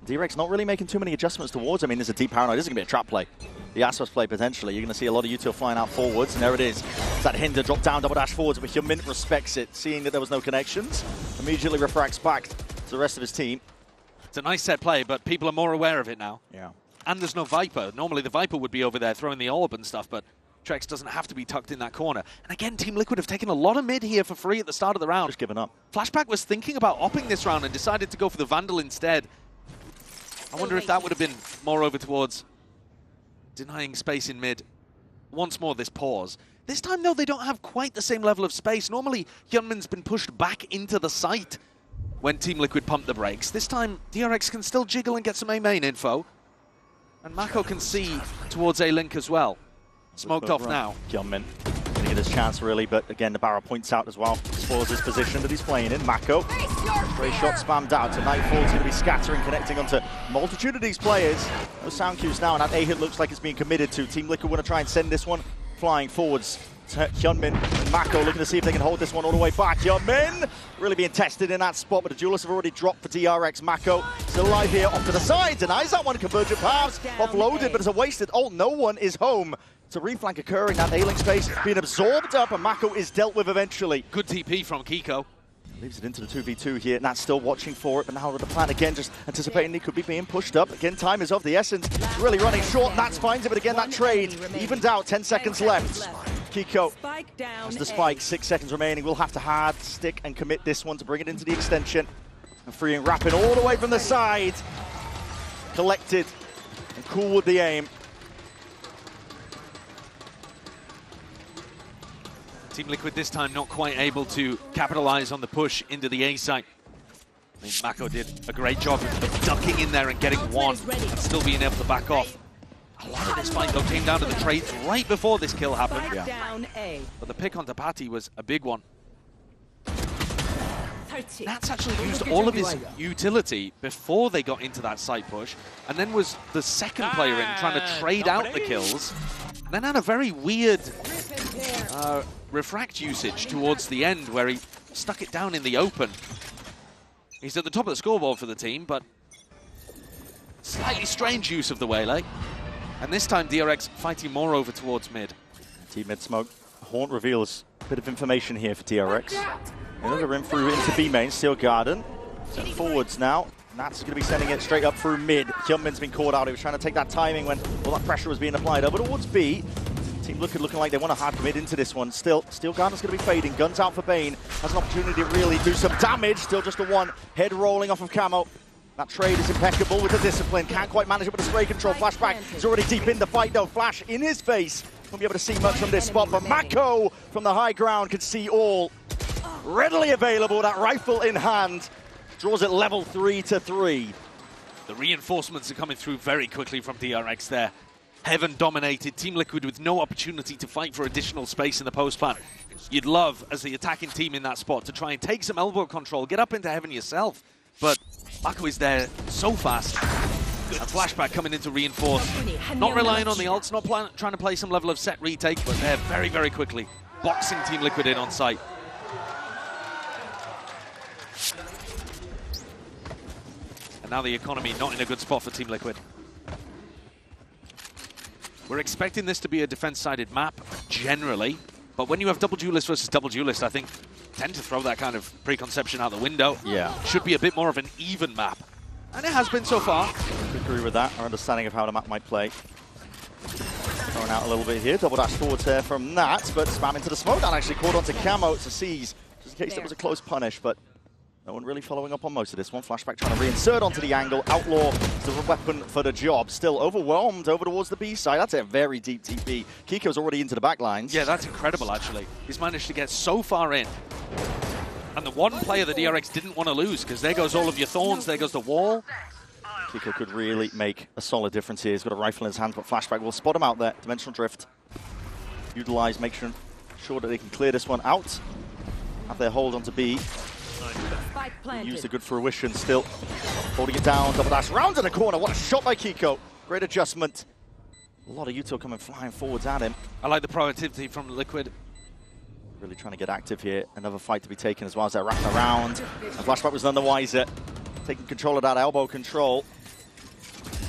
DRX not really making too many adjustments towards. I mean, there's a deep paranoid. This is going to be a trap play. The Aspas play, potentially. You're going to see a lot of util flying out forwards, and there it is. It's that hinder, drop down, double dash forwards, but Hyunmin respects it, seeing that there was no connections. Immediately refracts back to the rest of his team. It's a nice set play, but people are more aware of it now. Yeah. And there's no Viper. Normally the Viper would be over there throwing the orb and stuff, but Trex doesn't have to be tucked in that corner. And again, Team Liquid have taken a lot of mid here for free at the start of the round. Just given up. Flashback was thinking about opping this round and decided to go for the Vandal instead. I wonder if that would have been more over towards denying space in mid. Once more, this pause. This time, though, they don't have quite the same level of space. Normally, Hyunmin's been pushed back into the site when Team Liquid pump the brakes. This time, DRX can still jiggle and get some A main info. And Mako can see towards A-Link as well. Smoked off now. Hyunmin going to get his chance, really, but again, the barrel points out as well. Spoils his position that he's playing in. Mako, great shot spammed out. To Nightfall's going to be scattering, connecting onto a multitude of these players. No sound cues now, and that A-hit looks like it's being committed to. Team Liquid want to try and send this one flying forwards. Hyunmin and Mako looking to see if they can hold this one all the way back. Hyunmin really being tested in that spot, but the duelists have already dropped for DRX. Mako still alive here, off to the side, denies that one. Convergent paths offloaded, but it's a wasted ult. No one is home. It's a reflank occurring, that A-Link space being absorbed up, and Mako is dealt with eventually. Good TP from Kiko. Leaves it into the 2v2 here. Nat's still watching for it, but now with the plan again, just anticipating he could be being pushed up. Again, time is of the essence. Really running short. Nats finds it, but again, that trade evened out. 10 seconds left. Kiko has the spike. 6 seconds remaining. We'll have to hard stick and commit this one to bring it into the extension. And freeing Rappin all the way from the side. Collected and cool with the aim. Team Liquid this time not quite able to capitalize on the push into the A site. I mean, Mako did a great job of ducking in there and getting one and still being able to back off. A lot of this fight though came down to the trades right before this kill happened. Yeah. But the pick on Tapati was a big one. Nats actually used all of his utility before they got into that side push, and then was the second player in trying to trade out the kills. And then had a very weird refract usage towards the end where he stuck it down in the open. He's at the top of the scoreboard for the team, but slightly strange use of the Waylay. And this time DRX fighting more over towards mid. Team mid smoke. Haunt reveals a bit of information here for DRX. Another rim through into B main, Steel Garden. Sent forwards now. Nats is going to be sending it straight up through mid. Hyunmin's been caught out. He was trying to take that timing when all that pressure was being applied over towards B. Team looking like they want to hard commit into this one. Still, Steel Garden's going to be fading. Guns out for Bane. Has an opportunity to really do some damage. Still just a one. Head rolling off of Camo. That trade is impeccable with the discipline. Can't quite manage it with the spray control. Flashback is already deep in the fight though. Flash in his face. Won't be able to see much from this spot, but Mako from the high ground can see all. Readily available, that rifle in hand. Draws it level 3-3. The reinforcements are coming through very quickly from DRX there. Heaven dominated, Team Liquid with no opportunity to fight for additional space in the post plan. You'd love, as the attacking team in that spot, to try and take some elbow control, get up into Heaven yourself. But Mako is there so fast. A flashback coming in to reinforce. Not relying on the ults, not trying to play some level of set retake, but they're very, very quickly boxing Team Liquid in on site. And now the economy not in a good spot for Team Liquid. We're expecting this to be a defense-sided map, generally. But when you have double duelist versus double duelist, I think tend to throw that kind of preconception out the window. Yeah. Should be a bit more of an even map. And it has been so far. I agree with that. Our understanding of how the map might play. Throwing out a little bit here. Double dash forwards here from Nat, but spam into the smoke. That actually caught onto Camo to seize. Just in case it was a close punish, but no one really following up on most of this one. Flashback trying to reinsert onto the angle. Outlaw is the weapon for the job. Still overwhelmed over towards the B side. That's a very deep TP. Kiko's already into the back lines. Yeah, that's incredible, actually. He's managed to get so far in. And the one player the DRX didn't want to lose, because there goes all of your thorns, there goes the wall. Kiko could really make a solid difference here. He's got a rifle in his hand, but Flashback will spot him out there. Dimensional Drift. Utilize, make sure that they can clear this one out. have their hold onto B. Used a good fruition still. Holding it down, double dash, round in the corner. What a shot by Kiko. Great adjustment. A lot of Yuto coming flying forwards at him. I like the proactivity from Liquid. Really trying to get active here. Another fight to be taken as well as they're wrapping around. And Flashback was none the wiser. Taking control of that elbow control.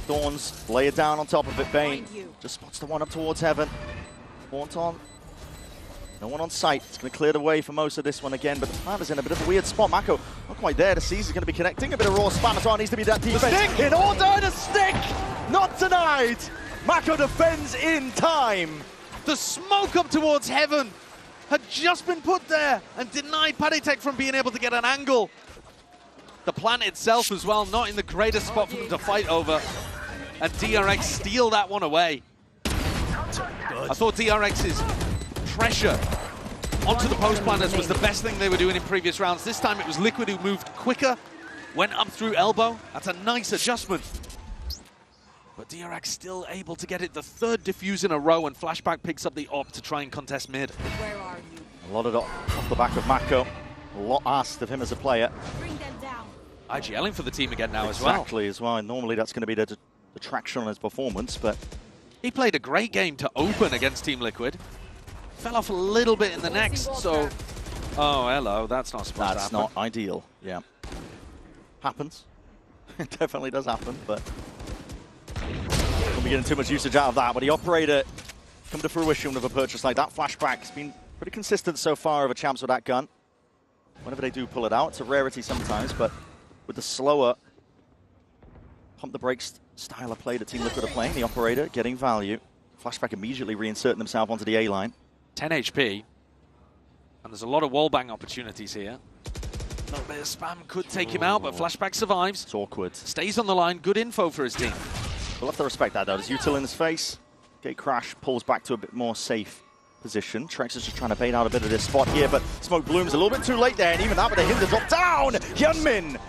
Thorns lay it down on top of it. Bane just spots the one up towards Heaven. Haunton. No one on site. It's going to clear the way for most of this one again, but the plan is in a bit of a weird spot. Mako not quite there. The C's is going to be connecting. A bit of raw spam as well. Needs to be that defense. In order, the stick! Not denied! Mako defends in time. The smoke up towards Heaven had just been put there and denied Paditek from being able to get an angle. The plant itself as well, not in the greatest spot for them to fight over. And DRX steal that one away. I thought DRX's pressure onto the post planners was the best thing they were doing in previous rounds. This time it was Liquid who moved quicker, went up through elbow. That's a nice adjustment. But DRX still able to get it the third defuse in a row, and Flashback picks up the op to try and contest mid. Where are you? A lot of it off the back of Mako. A lot asked of him as a player. Bring them down. IGLing for the team again now as well. Exactly as well. Normally that's going to be the traction on his performance, but he played a great game to open against Team Liquid. Fell off a little bit in the next, so... Oh, hello, that's not supposed to happen. That's not ideal, yeah. Happens. It definitely does happen, but... Won't be getting too much usage out of that, but the operator come to fruition with a purchase like that. Flashback's been pretty consistent so far over champs with that gun. Whenever they do pull it out, it's a rarity sometimes, but with the slower pump the brakes style of play that Team Liquid are playing, the operator getting value. Flashback immediately reinserting themselves onto the A line. 10 HP, and there's a lot of wallbang opportunities here. A little bit of spam could take him out, but Flashback survives. It's awkward. Stays on the line, good info for his team. We'll have to respect that though. There's Util in his face. Gate Crash pulls back to a bit more safe position. Trex is just trying to bait out a bit of this spot here, but Smoke Bloom's a little bit too late there, and even that with a hit to drop down! Hyunmin!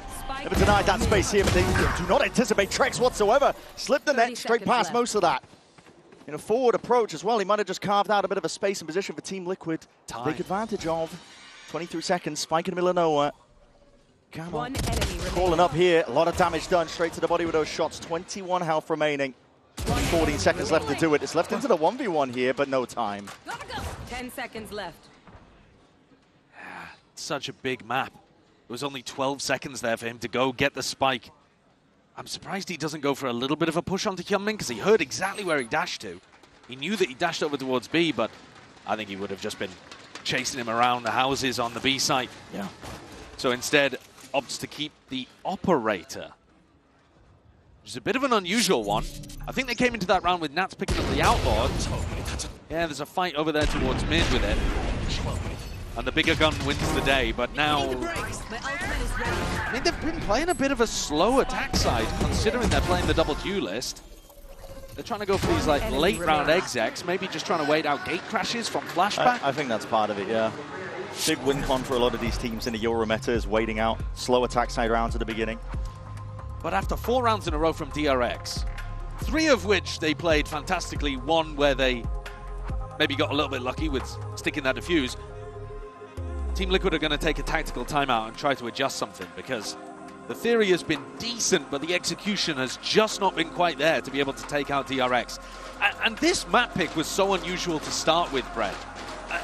Never denied that space here, but they do not anticipate Trex whatsoever. Slipped the net straight past most of that. In a forward approach as well, he might have just carved out a bit of a space and position for Team Liquid to take advantage of. 23 seconds, spike in the middle of nowhere. One enemy calling up here, a lot of damage done straight to the body with those shots. 21 health remaining. 14 seconds left to do it. It's left into the 1v1 here, but no time. 10 seconds left. Such a big map. There was only 12 seconds there for him to go get the spike. I'm surprised he doesn't go for a little bit of a push onto Hyunmin, because he heard exactly where he dashed to. He knew that he dashed over towards B, but I think he would have just been chasing him around the houses on the B site. Yeah. So instead, opts to keep the operator, which is a bit of an unusual one. I think they came into that round with Nats picking up the outlaw. Yeah, there's a fight over there towards mid with it. And the bigger gun wins the day, but now... I mean, they've been playing a bit of a slow attack side, considering they're playing the double duelist. They're trying to go for these like late round execs, maybe just trying to wait out gate crashes from Flashback. I think that's part of it, yeah. Big win con for a lot of these teams in the Euro meta is waiting out slow attack side rounds at the beginning. But after 4 rounds in a row from DRX, 3 of which they played fantastically, one where they maybe got a little bit lucky with sticking that defuse, Team Liquid are going to take a tactical timeout and try to adjust something, because the theory has been decent, but the execution has just not been quite there to be able to take out DRX. And this map pick was so unusual to start with, Brett,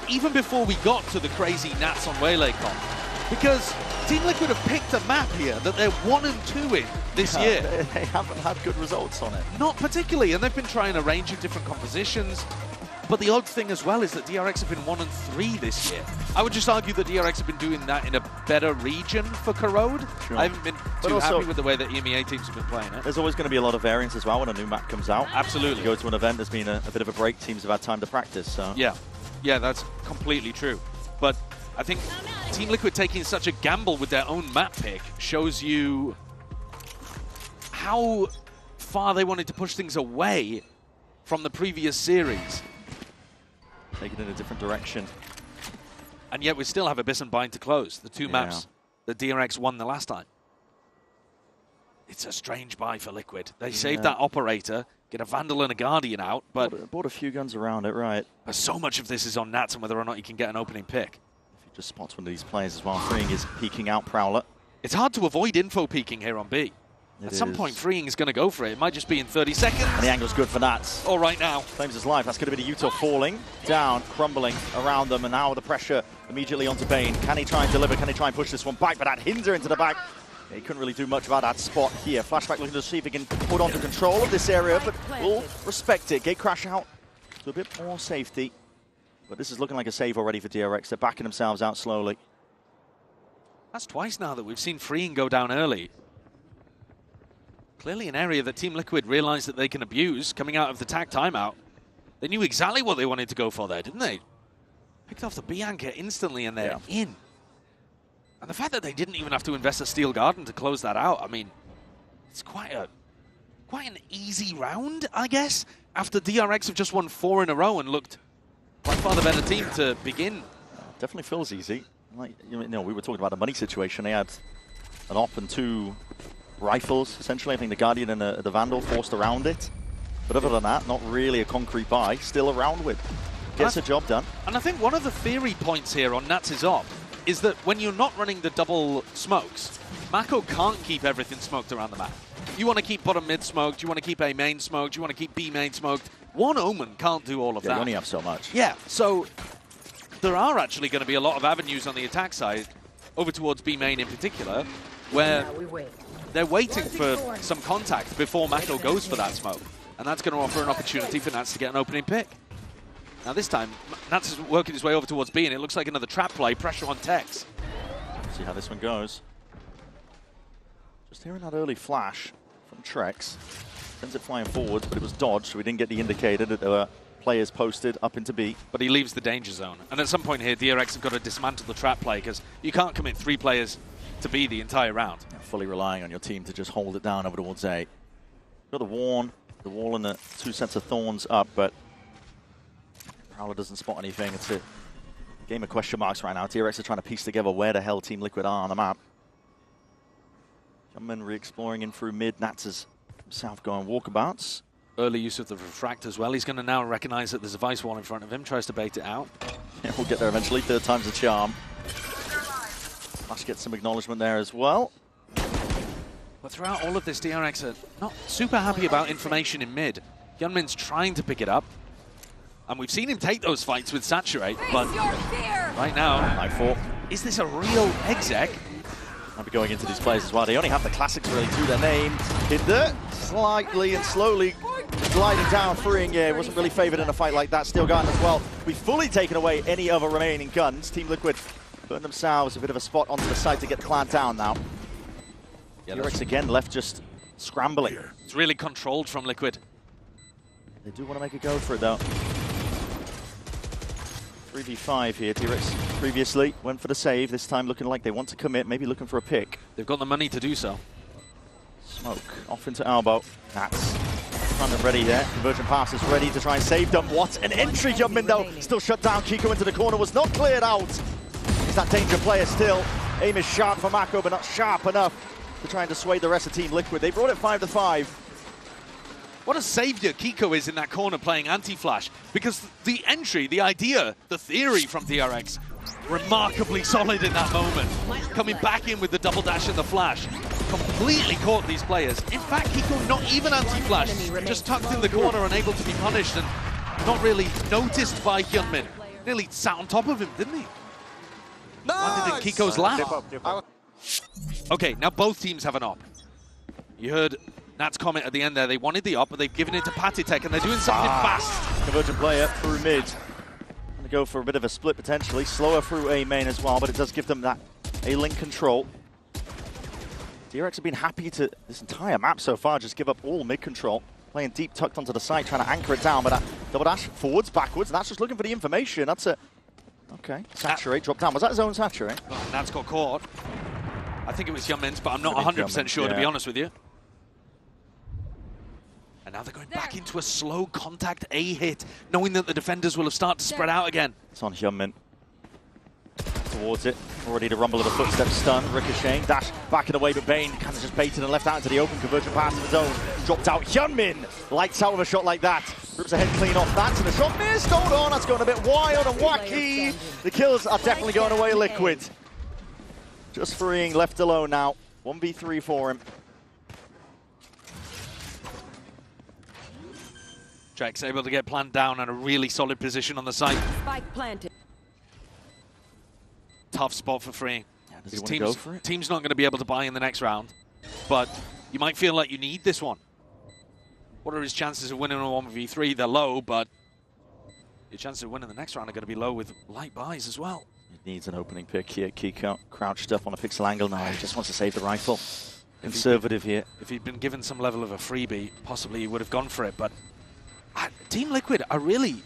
even before we got to the crazy Nats on WaylayCon, because Team Liquid have picked a map here that they're 1 and 2 in this year. They haven't had good results on it. Not particularly, and they've been trying a range of different compositions. But the odd thing as well is that DRX have been 1 and 3 this year. I would just argue that DRX have been doing that in a better region for Corrode. Sure. I haven't been too happy with the way that EMEA teams have been playing it. There's always going to be a lot of variance as well when a new map comes out. Absolutely. You go to an event, there's been a bit of a break, teams have had time to practice. So. Yeah, that's completely true. But I think Team Liquid taking such a gamble with their own map pick shows you how far they wanted to push things away from the previous series. Take it in a different direction. And yet we still have Abyss and Bind to close, the 2 maps that DRX won the last time. It's a strange buy for Liquid. They saved that operator, get a Vandal and a Guardian out, but... Bought a few guns around it, right. So much of this is on Nats and whether or not you can get an opening pick. If you Just spots one of these players as well. Freeing is peeking out Prowler. It's hard to avoid info peeking here on B. At some point, Freeing is going to go for it. It might just be in 30 seconds. And the angle's good for Nats. All right now. Claims his life. That's going to be the Utah falling down, crumbling around them, and now the pressure immediately onto Bane. Can he try and deliver? Can he try and push this one back? But that Hinder into the back. Yeah, he couldn't really do much about that spot here. Flashback looking to see if he can hold on to control of this area, but will respect it. Gate crash out to a bit more safety. But this is looking like a save already for DRX. They're backing themselves out slowly. That's twice now that we've seen Freeing go down early. Clearly an area that Team Liquid realized that they can abuse coming out of the tag timeout. They knew exactly what they wanted to go for there, didn't they? Picked off the B anchor instantly and they're in. And the fact that they didn't even have to invest a Steel Garden to close that out, I mean, it's quite an easy round, I guess, after DRX have just won 4 in a row and looked by far the better team to begin. Definitely feels easy. Like, you know, we were talking about the money situation. They had an op and 2 rifles, essentially. I think the Guardian and the Vandal forced around it. But other than that, not really a concrete buy. Still around with. Gets the job done. And I think one of the theory points here on Nats' op is that when you're not running the double smokes, Mako can't keep everything smoked around the map. You want to keep bottom mid smoked, you want to keep A main smoked, you want to keep B main smoked. One Omen can't do all of that. You only have so much. Yeah, so there are actually going to be a lot of avenues on the attack side, over towards B main in particular, where they're waiting for some contact before Mako goes for that smoke. And that's going to offer an opportunity for Nats to get an opening pick. Now this time, Nats is working his way over towards B, and it looks like another trap play, pressure on Tex. See how this one goes. Just hearing that early flash from Trex. Sends it flying forwards, but it was dodged, so we didn't get the indicator that there were players posted up into B. But he leaves the danger zone. And at some point here, DRX have got to dismantle the trap play, because you can't commit 3 players to B the entire round. Yeah, fully relying on your team to just hold it down over towards A. Got the Warn, the wall and the 2 sets of Thorns up, but Prowler doesn't spot anything. It's a game of question marks right now. DRX are trying to piece together where the hell Team Liquid are on the map. Jumpman re-exploring in through mid. Nats is south going walkabouts. Early use of the refract as well. He's going to now recognize that there's a Vice wall in front of him, tries to bait it out. Yeah, we'll get there eventually. 3rd time's a charm. Flash gets some acknowledgement there as well. But throughout all of this, DRX are not super happy about information in mid. Hyunmin's trying to pick it up. And we've seen him take those fights with Saturate, but right now, is this a real exec? I'll be going into these players as well. They only have the classics really to their name. Hinder, slightly and slowly gliding down, Freeing. Yeah, wasn't really favored in a fight like that. Steel Garden as well. We've fully taken away any other remaining guns. Team Liquid putting themselves a bit of a spot onto the side to get the clan down now. Yeah, DRX again left just scrambling. It's really controlled from Liquid. They do want to make a go for it though. 3v5 here. DRX previously went for the save. This time looking like they want to commit, maybe looking for a pick. They've got the money to do so. Smoke off into elbow. Nats random ready there. Convergent pass is ready to try and save them. What an entry, Jumpman though. Still shut down. Kiko into the corner, was not cleared out. He's that danger player still. Aim is sharp for Mako, but not sharp enough to try and dissuade the rest of Team Liquid. They brought it 5-5. What a savior Kiko is in that corner playing anti-flash, because the entry, the idea, the theory from DRX, remarkably solid in that moment. Coming back in with the double dash and the flash, completely caught these players. In fact, Kiko not even anti-flash, just tucked in the corner, unable to be punished and not really noticed by Hyunmin. Nearly sat on top of him, didn't he? Landed in Kiko's lap. Okay, now both teams have an op. You heard Nat's comment at the end there. They wanted the op, but they've given it to Patitek, and they're doing something fast. Convergent player through mid. Going to go for a bit of a split potentially. Slower through A main as well, but it does give them that A-link control. DRX have been happy to, this entire map so far, just give up all mid control. Playing deep, tucked onto the side, trying to anchor it down, but that double dash forwards, backwards, and that's just looking for the information. That's a, okay, Saturate, drop down. Was that his own Saturate? Oh, Nat's got caught. I think it was Hyunmin's, but I'm not 100% sure, to be honest with you. And now they're going back into a slow contact A hit, knowing that the defenders will have started to spread out again. It's on Hyunmin. towards it. Already the rumble of a footstep stun. Ricochet, dash back and away, but Bane kind of just baited and left out into the open. Conversion pass of his own. Dropped out. Hyunmin lights out with a shot like that. Rips a head clean off that, and the shot missed. Hold on, that's going a bit wild and wacky. The kills are definitely going away Liquid. Just freeing left alone now. 1v3 for him. Jack's able to get planned down in a really solid position on the site. Spike planted. Tough spot for freeing. Yeah, does he want to go for it? Team's not going to be able to buy in the next round, but you might feel like you need this one. What are his chances of winning a 1v3? They're low, but your chances of winning the next round are going to be low with light buys as well. He needs an opening pick here. Kiko crouched up on a pixel angle now. He just wants to save the rifle. Conservative here. If he'd been given some level of a freebie, possibly he would have gone for it, but Team Liquid are really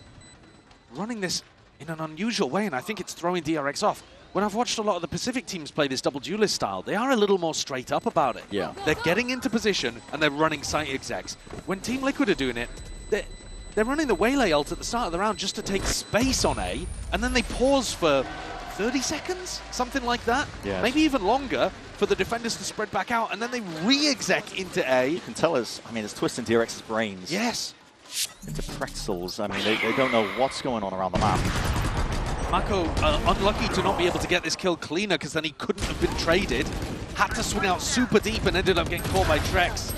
running this in an unusual way, and I think it's throwing DRX off. When I've watched a lot of the Pacific teams play this double duelist style, they are a little more straight up about it. Yeah. They're getting into position and they're running site execs. When Team Liquid are doing it, they're running the Waylay ult at the start of the round just to take space on A, and then they pause for 30 seconds, something like that. Yeah. Maybe even longer for the defenders to spread back out, and then they re-exec into A. You can tell us, I mean, it's twisting DRX's brains. Yes. Into pretzels. I mean, they don't know what's going on around the map. Mako unlucky to not be able to get this kill cleaner, because then he couldn't have been traded. Had to swing out super deep and ended up getting caught by Trex.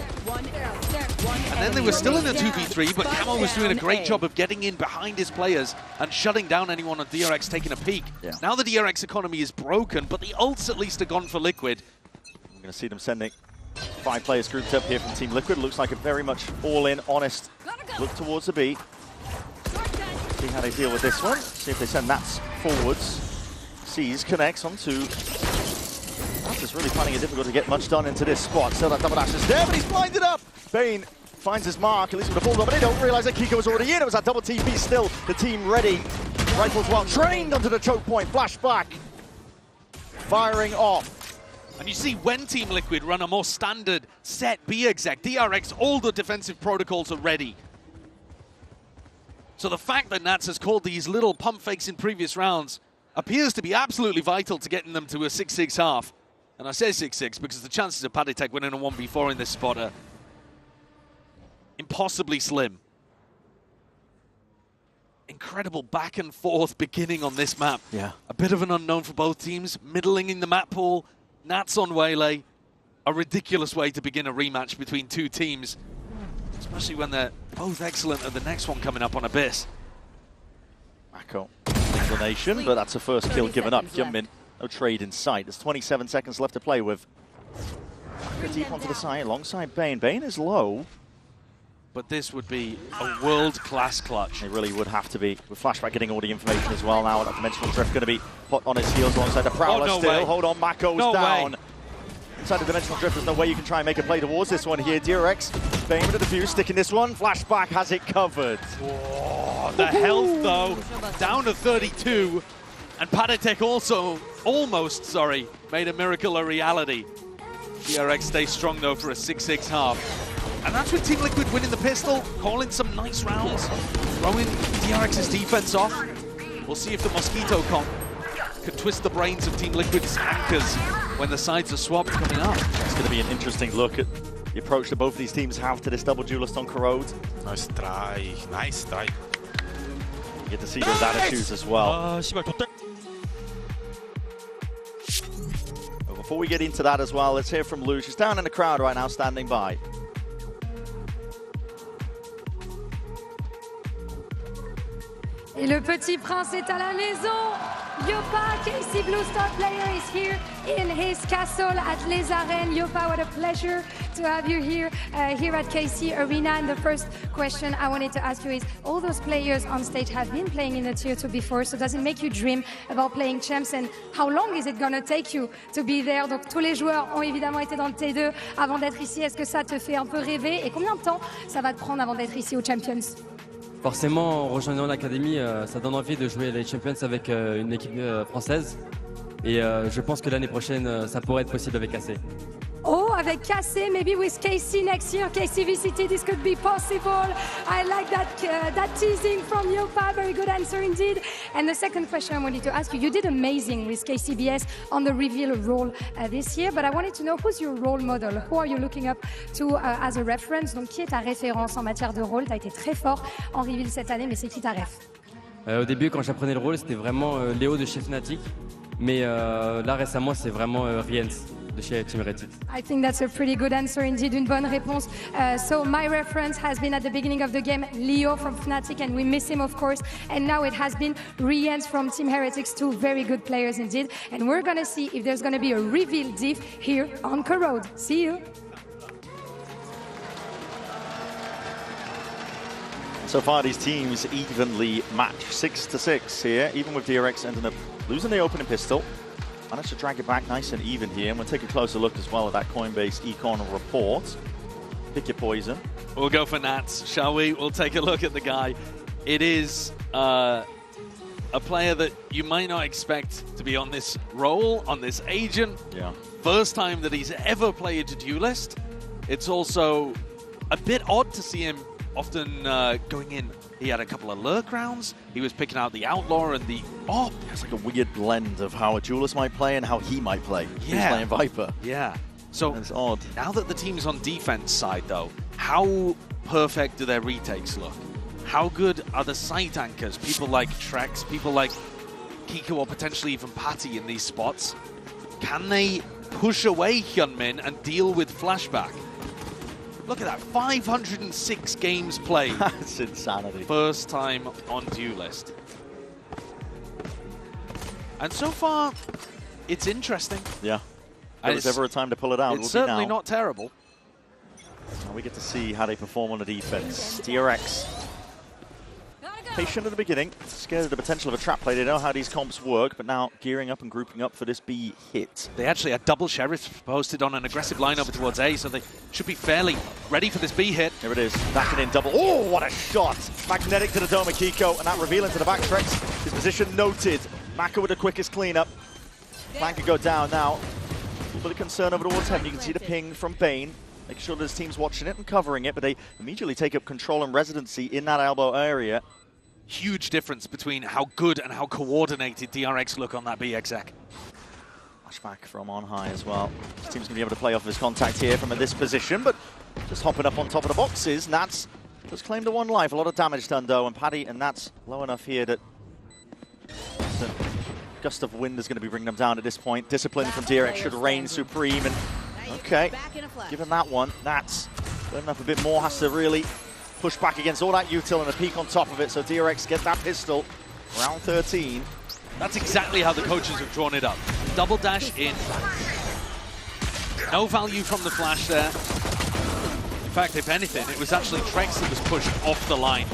And then they were still in the 2v3, but Camo was doing a great job of getting in behind his players and shutting down anyone on DRX taking a peek. Yeah. Now the DRX economy is broken, but the ults at least are gone for Liquid. We're going to see them sending 5 players grouped up here from Team Liquid. Looks like a very much all-in, honest look towards the B. See how they deal with this one. See if they send Nats forwards. Sees, connects onto... Nats is really finding it difficult to get much done into this spot. So that double dash is there, but he's blinded up! Bane finds his mark, at least with a bulldog, but they don't realize that Kiko was already in. It was that double TP still. The team ready. Rifles well trained onto the choke point. Flashback. Firing off. And you see when Team Liquid run a more standard set B exec, DRX, all the defensive protocols are ready. So the fact that Nats has called these little pump fakes in previous rounds appears to be absolutely vital to getting them to a 6-6 half. And I say 6-6 because the chances of Paddytech winning a 1v4 in this spot are impossibly slim. Incredible back and forth beginning on this map. Yeah. A bit of an unknown for both teams, middling in the map pool. Nats on Waylay, a ridiculous way to begin a rematch between two teams, especially when they're both excellent at the next one coming up on Abyss. Mako, explanation, but that's a first kill given up. Hyunmin, no trade in sight. There's 27 seconds left to play with. Mako deep onto the side alongside Bane. Bane is low. But this would be a world-class clutch. It really would have to be. With Flashback getting all the information as well now. That Dimensional Drift going to be put on its heels alongside the Prowler no still. Way. Hold on, Mako's down. Inside the Dimensional Drift, there's no way you can try and make a play towards this one here. DRX, Bane with the defuse, sticking this one. Flashback has it covered. Oh, the health, though, down to 32. And Paddytech also almost, made a miracle a reality. DRX stays strong, though, for a 6-6 half. And that's with Team Liquid winning the pistol, calling some nice rounds, throwing DRX's defense off. We'll see if the Mosquito comp can twist the brains of Team Liquid's anchors when the sides are swapped coming up. It's going to be an interesting look at the approach that both these teams have to this double duelist on Corrode. Nice try, nice try. You get to see those attitudes as well. But before we get into that as well, let's hear from Lou. She's down in the crowd right now, standing by. Et le petit prince est à la maison. Yopa, KC Blue Star player, is here in his castle at Les Arènes. Yopa, what a pleasure to have you here at KC Arena. And the first question I wanted to ask you is, all those players on stage have been playing in the Tier 2 before, so does it make you dream about playing Champs? And how long is it going to take you to be there? Donc tous les joueurs ont évidemment été dans le T2 avant d'être ici. Est-ce que ça te fait un peu rêver? Et combien de temps ça va te prendre avant d'être ici aux Champions? Forcément, en rejoignant l'académie, ça donne envie de jouer les Champions avec une équipe française. Et je pense que l'année prochaine, ça pourrait être possible avec AC. Oh, avec Cassé, maybe with KC next year. KC VCT, this could be possible. I like that teasing from Yopa. Very good answer indeed. And the second question I wanted to ask you, you did amazing with KCBS on the reveal role this year, but I wanted to know who's your role model? Who are you looking up to as a reference? Donc, qui est ta référence en matière de rôle? Tu as été très fort en reveal cette année, mais c'est qui ta ref? Au début, quand j'apprenais le rôle, c'était vraiment Léo de chez Fnatic. Mais là, récemment, c'est vraiment Riens de chez Team Red. I think that's a pretty good answer indeed, une bonne réponse. So my reference has been at the beginning of the game, Leo from Fnatic, and we miss him of course. And now it has been Riens from Team Heretics, two very good players indeed. And we're gonna see if there's gonna be a reveal diff here on Corrode. See you. So far, these teams evenly matched 6-6 here, even with DRX ending up losing the opening pistol. Managed to drag it back nice and even here, and we'll take a closer look as well at that Coinbase Econ report. Pick your poison. We'll go for Nats, shall we? We'll take a look at the guy. It is a player that you might not expect to be on this role, on this agent. Yeah. First time that he's ever played a duelist. It's also a bit odd to see him often going in. He had a couple of lurk rounds. He was picking out the outlaw and the op. It's like a weird blend of how a duelist might play and how he might play. Yeah. He's playing Viper. Yeah. So it's odd. Now that the team's on defense side though, how perfect do their retakes look? How good are the site anchors? People like Trex, people like Kiko, or potentially even Patty in these spots. Can they push away Hyunmin and deal with flashback? Look at that, 506 games played. That's insanity. First time on Duelist. And so far, it's interesting. Yeah. If there was ever a time to pull it out, it's certainly not terrible. Now we get to see how they perform on the defense. DRX. Patient at the beginning, scared of the potential of a trap play. They know how these comps work, but now gearing up and grouping up for this B hit. They actually had double Sheriff posted on an aggressive line over towards A, so they should be fairly ready for this B hit. Here it is, backing in double. Oh, what a shot! Magnetic to the dome of Kiko, and that reveal into the back. Trex, his position noted. Maka with the quickest cleanup. Plan could go down now. A little bit of concern over towards heaven. You can see the ping from Bane. Make sure there's teams watching it and covering it, but they immediately take up control and residency in that elbow area. Huge difference between how good and how coordinated DRX look on that B exec. Flashback from on high as well. This team's going to be able to play off his contact here from this position, but just hopping up on top of the boxes. Nats does claim the one life. A lot of damage done though, and Paddy and Nats low enough here that the gust of wind is going to be bringing them down at this point. Discipline from DRX should reign supreme, and okay, given that one, Nats going up a bit more, has to really push back against all that util and a peak on top of it, so DRX get that pistol. Round 13. That's exactly how the coaches have drawn it up. Double dash in. No value from the flash there. In fact, if anything, it was actually Trex that was pushed off the line.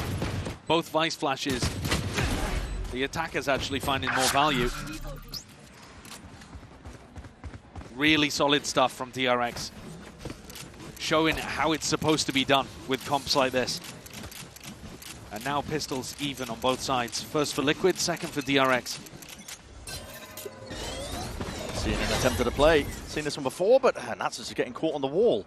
Both Vice flashes. The attackers actually finding more value. Really solid stuff from DRX. Showing how it's supposed to be done with comps like this. And now pistols even on both sides. First for Liquid, second for DRX. Seeing an attempt at a play. Seen this one before, but Nats just getting caught on the wall.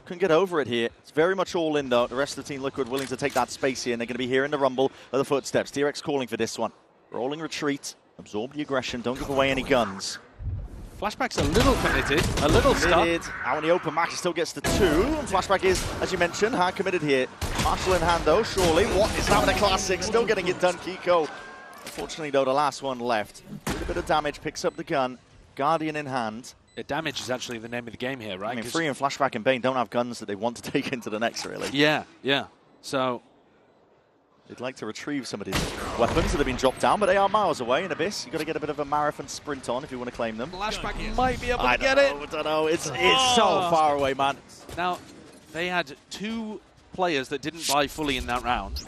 Couldn't get over it here. It's very much all in though. The rest of the team Liquid willing to take that space here, and they're going to be hearing the rumble of the footsteps. DRX calling for this one. Rolling retreat, absorb the aggression, don't give away any guns. Flashback's a little committed, a little stuck. Out in the open, Max still gets the 2. And Flashback is, as you mentioned, hard committed here. Marshall in hand though, surely. What is that with a classic? Still getting it done, Kiko. Unfortunately though, the last one left. A little bit of damage, picks up the gun. Guardian in hand. The damage is actually the name of the game here, right? I mean, Free and Flashback and Bane don't have guns that they want to take into the next, really. Yeah, yeah. So they'd like to retrieve some of these weapons that have been dropped down, but they are miles away in Abyss. You've got to get a bit of a marathon sprint on if you want to claim them. Flashback might be able to get it. I don't know. It's so far away, man. Now, they had 2 players that didn't buy fully in that round.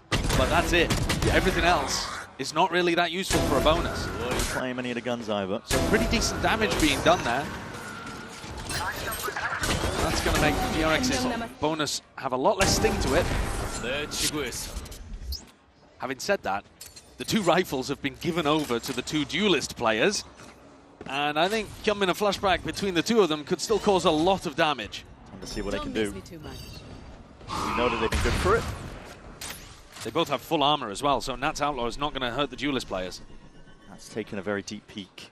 But that's it. Everything else is not really that useful for a bonus. Well, you claim any of the guns either. So pretty decent damage being done there. That's going to make DRX's bonus have a lot less sting to it. Having said that, the 2 rifles have been given over to the 2 duelist players. And I think coming a flashback between the two of them could still cause a lot of damage. Time to see what they can do. We know that they've been good for it. They both have full armor as well, so Nat's Outlaw is not going to hurt the Duelist players. That's taken a very deep peek.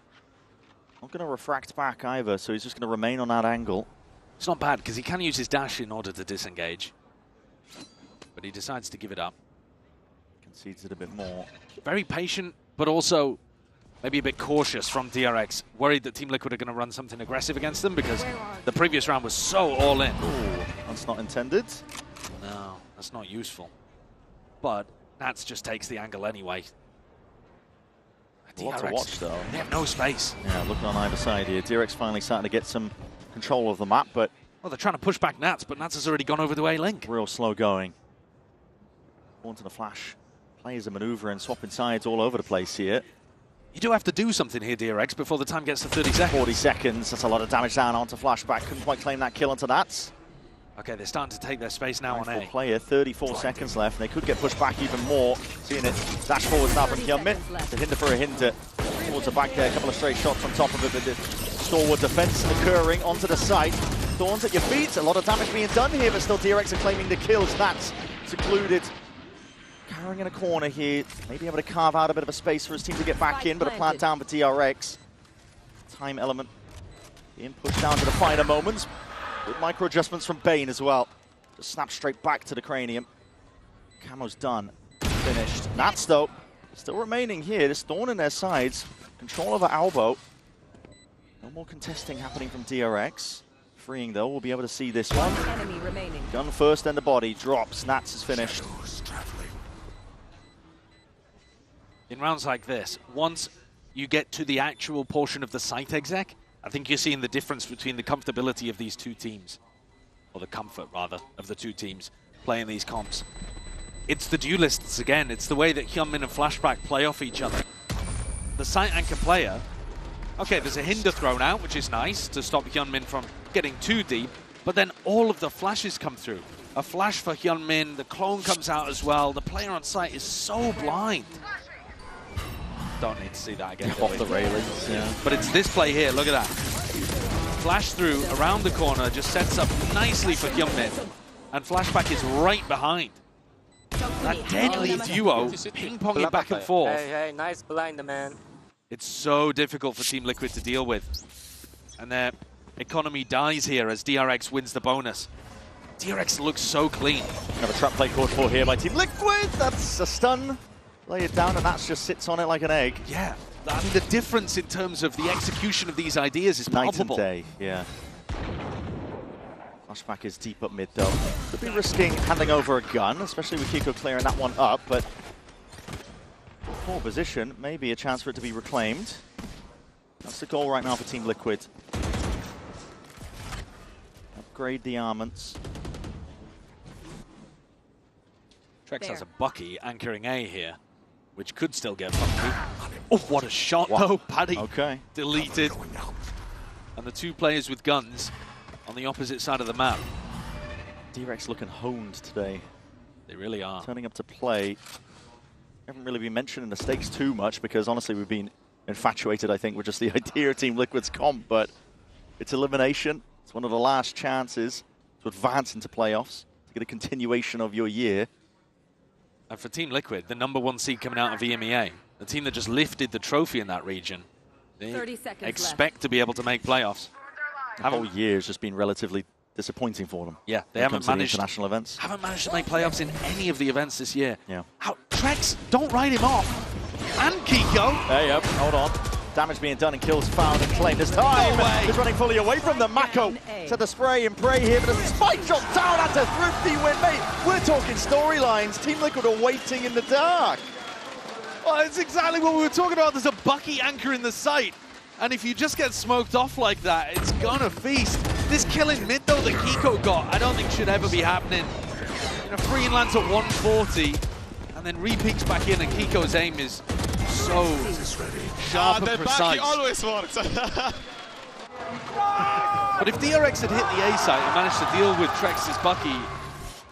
Not going to refract back either, so he's just going to remain on that angle. It's not bad, because he can use his dash in order to disengage. But he decides to give it up. Concedes it a bit more. Very patient, but also maybe a bit cautious from DRX. Worried that Team Liquid are going to run something aggressive against them, because the previous round was so all in. Ooh, that's not intended. No, that's not useful. But Nats just takes the angle anyway. A lot to watch, though. They have no space. Yeah, looking on either side here. DRX finally starting to get some control of the map, but... Well, they're trying to push back Nats, but Nats has already gone over to A-Link. Real slow going. Onto the flash. Players are maneuvering, swapping sides all over the place here. You do have to do something here, DRX, before the time gets to 30 seconds. 40 seconds. That's a lot of damage down onto Flashback. Couldn't quite claim that kill onto Nats. Okay, they're starting to take their space now on A. Player, 34 seconds left. They could get pushed back even more. Seeing it dash forwards now from Hyunmin. The hinder for a hinder. Towards the back there, a couple of straight shots on top of it, but the stalwart defense occurring onto the side. Thorns at your feet. A lot of damage being done here, but still DRX are claiming the kills. Nats secluded. Carrying in a corner here. Maybe able to carve out a bit of a space for his team to get back in, but a plant down for DRX. Time element being pushed down to the finer moments. With micro adjustments from Bane as well. Just snap straight back to the cranium. Camo's done. Finished. Nats, though, still remaining here. There's Thorn in their sides. Control over Albo. No more contesting happening from DRX. Freeing, though. We'll be able to see this one. Enemy remaining. Gun first, then the body. Drops. Nats is finished. In rounds like this, once you get to the actual portion of the site exec, I think you're seeing the difference between the comfortability of these two teams, or the comfort, rather, of the two teams playing these comps. It's the duelists again. It's the way that Hyunmin and Flashback play off each other. The site anchor player, okay, there's a hinder thrown out, which is nice to stop Hyunmin from getting too deep, but then all of the flashes come through. A flash for Hyunmin, the clone comes out as well. The player on site is so blind. Don't need to see that again. Off the railings, yeah. But it's this play here, look at that. Flash through, around the corner, just sets up nicely for Hyunmin. And Flashback is right behind. That deadly duo, ping-ponging back and forth. Hey, nice blind, man. It's so difficult for Team Liquid to deal with. And their economy dies here as DRX wins the bonus. DRX looks so clean. Another trap play called for here by Team Liquid. That's a stun. Lay it down and that just sits on it like an egg. Yeah, I mean the difference in terms of the execution of these ideas is palpable. Night and day, yeah. Flashback is deep up mid though. Could be risking handing over a gun, especially with Kiko clearing that one up, but poor position, maybe a chance for it to be reclaimed. That's the goal right now for Team Liquid. Upgrade the armaments. Trex has a Bucky anchoring A here, which could still get funky. Oh, what a shot though, Paddy. Okay. Deleted. And the two players with guns on the opposite side of the map. DRX looking honed today. They really are. Turning up to play. Haven't really been mentioning the stakes too much because honestly we've been infatuated, I think, with just the idea of Team Liquid's comp, but it's elimination. It's one of the last chances to advance into playoffs, to get a continuation of your year. And for Team Liquid, the #1 seed coming out of EMEA, the team that just lifted the trophy in that region, they expect to be able to make playoffs. The whole year has just been relatively disappointing for them. Yeah, they haven't managed international events. Haven't managed to make playoffs in any of the events this year. Yeah. Trex, don't write him off. And Kiko. Hey, yep, hold on. Damage being done and kills found and claimed this time. He's running fully away from them. Mako to the spray and pray here, but a spike shot down. That's a thrifty win, mate. We're talking storylines. Team Liquid are waiting in the dark. Well, it's exactly what we were talking about. There's a Bucky anchor in the site. And if you just get smoked off like that, it's gonna feast. This kill in mid, though, that Kiko got, I don't think should ever be happening. You know, free and lands at 140, and then re-peeks back in, and Kiko's aim is so sharp and precise. Always works. But if DRX had hit the A site and managed to deal with Trex's Bucky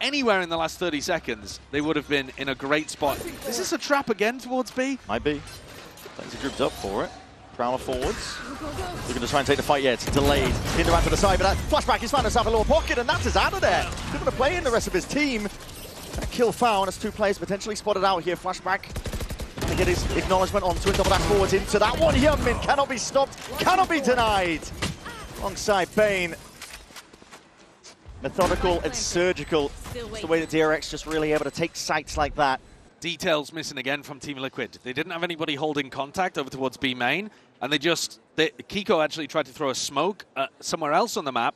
anywhere in the last 30 seconds, they would have been in a great spot. Is this a trap again towards B? Might be. Players are grouped up for it. Prowler forwards. Looking to try and take the fight. Yeah, it's delayed. In around to the side, but that flashback, he's found himself a little pocket, and that's his out of there. He's going to play in the rest of his team. That kill found as two players potentially spotted out here. Flashback to get his acknowledgement on twin double dash forwards into that one. Hyunmin cannot be stopped, cannot be denied. Alongside Bane. Methodical and surgical. It's the way that DRX just really able to take sites like that. Details missing again from Team Liquid. They didn't have anybody holding contact over towards B main, and Kiko actually tried to throw a smoke somewhere else on the map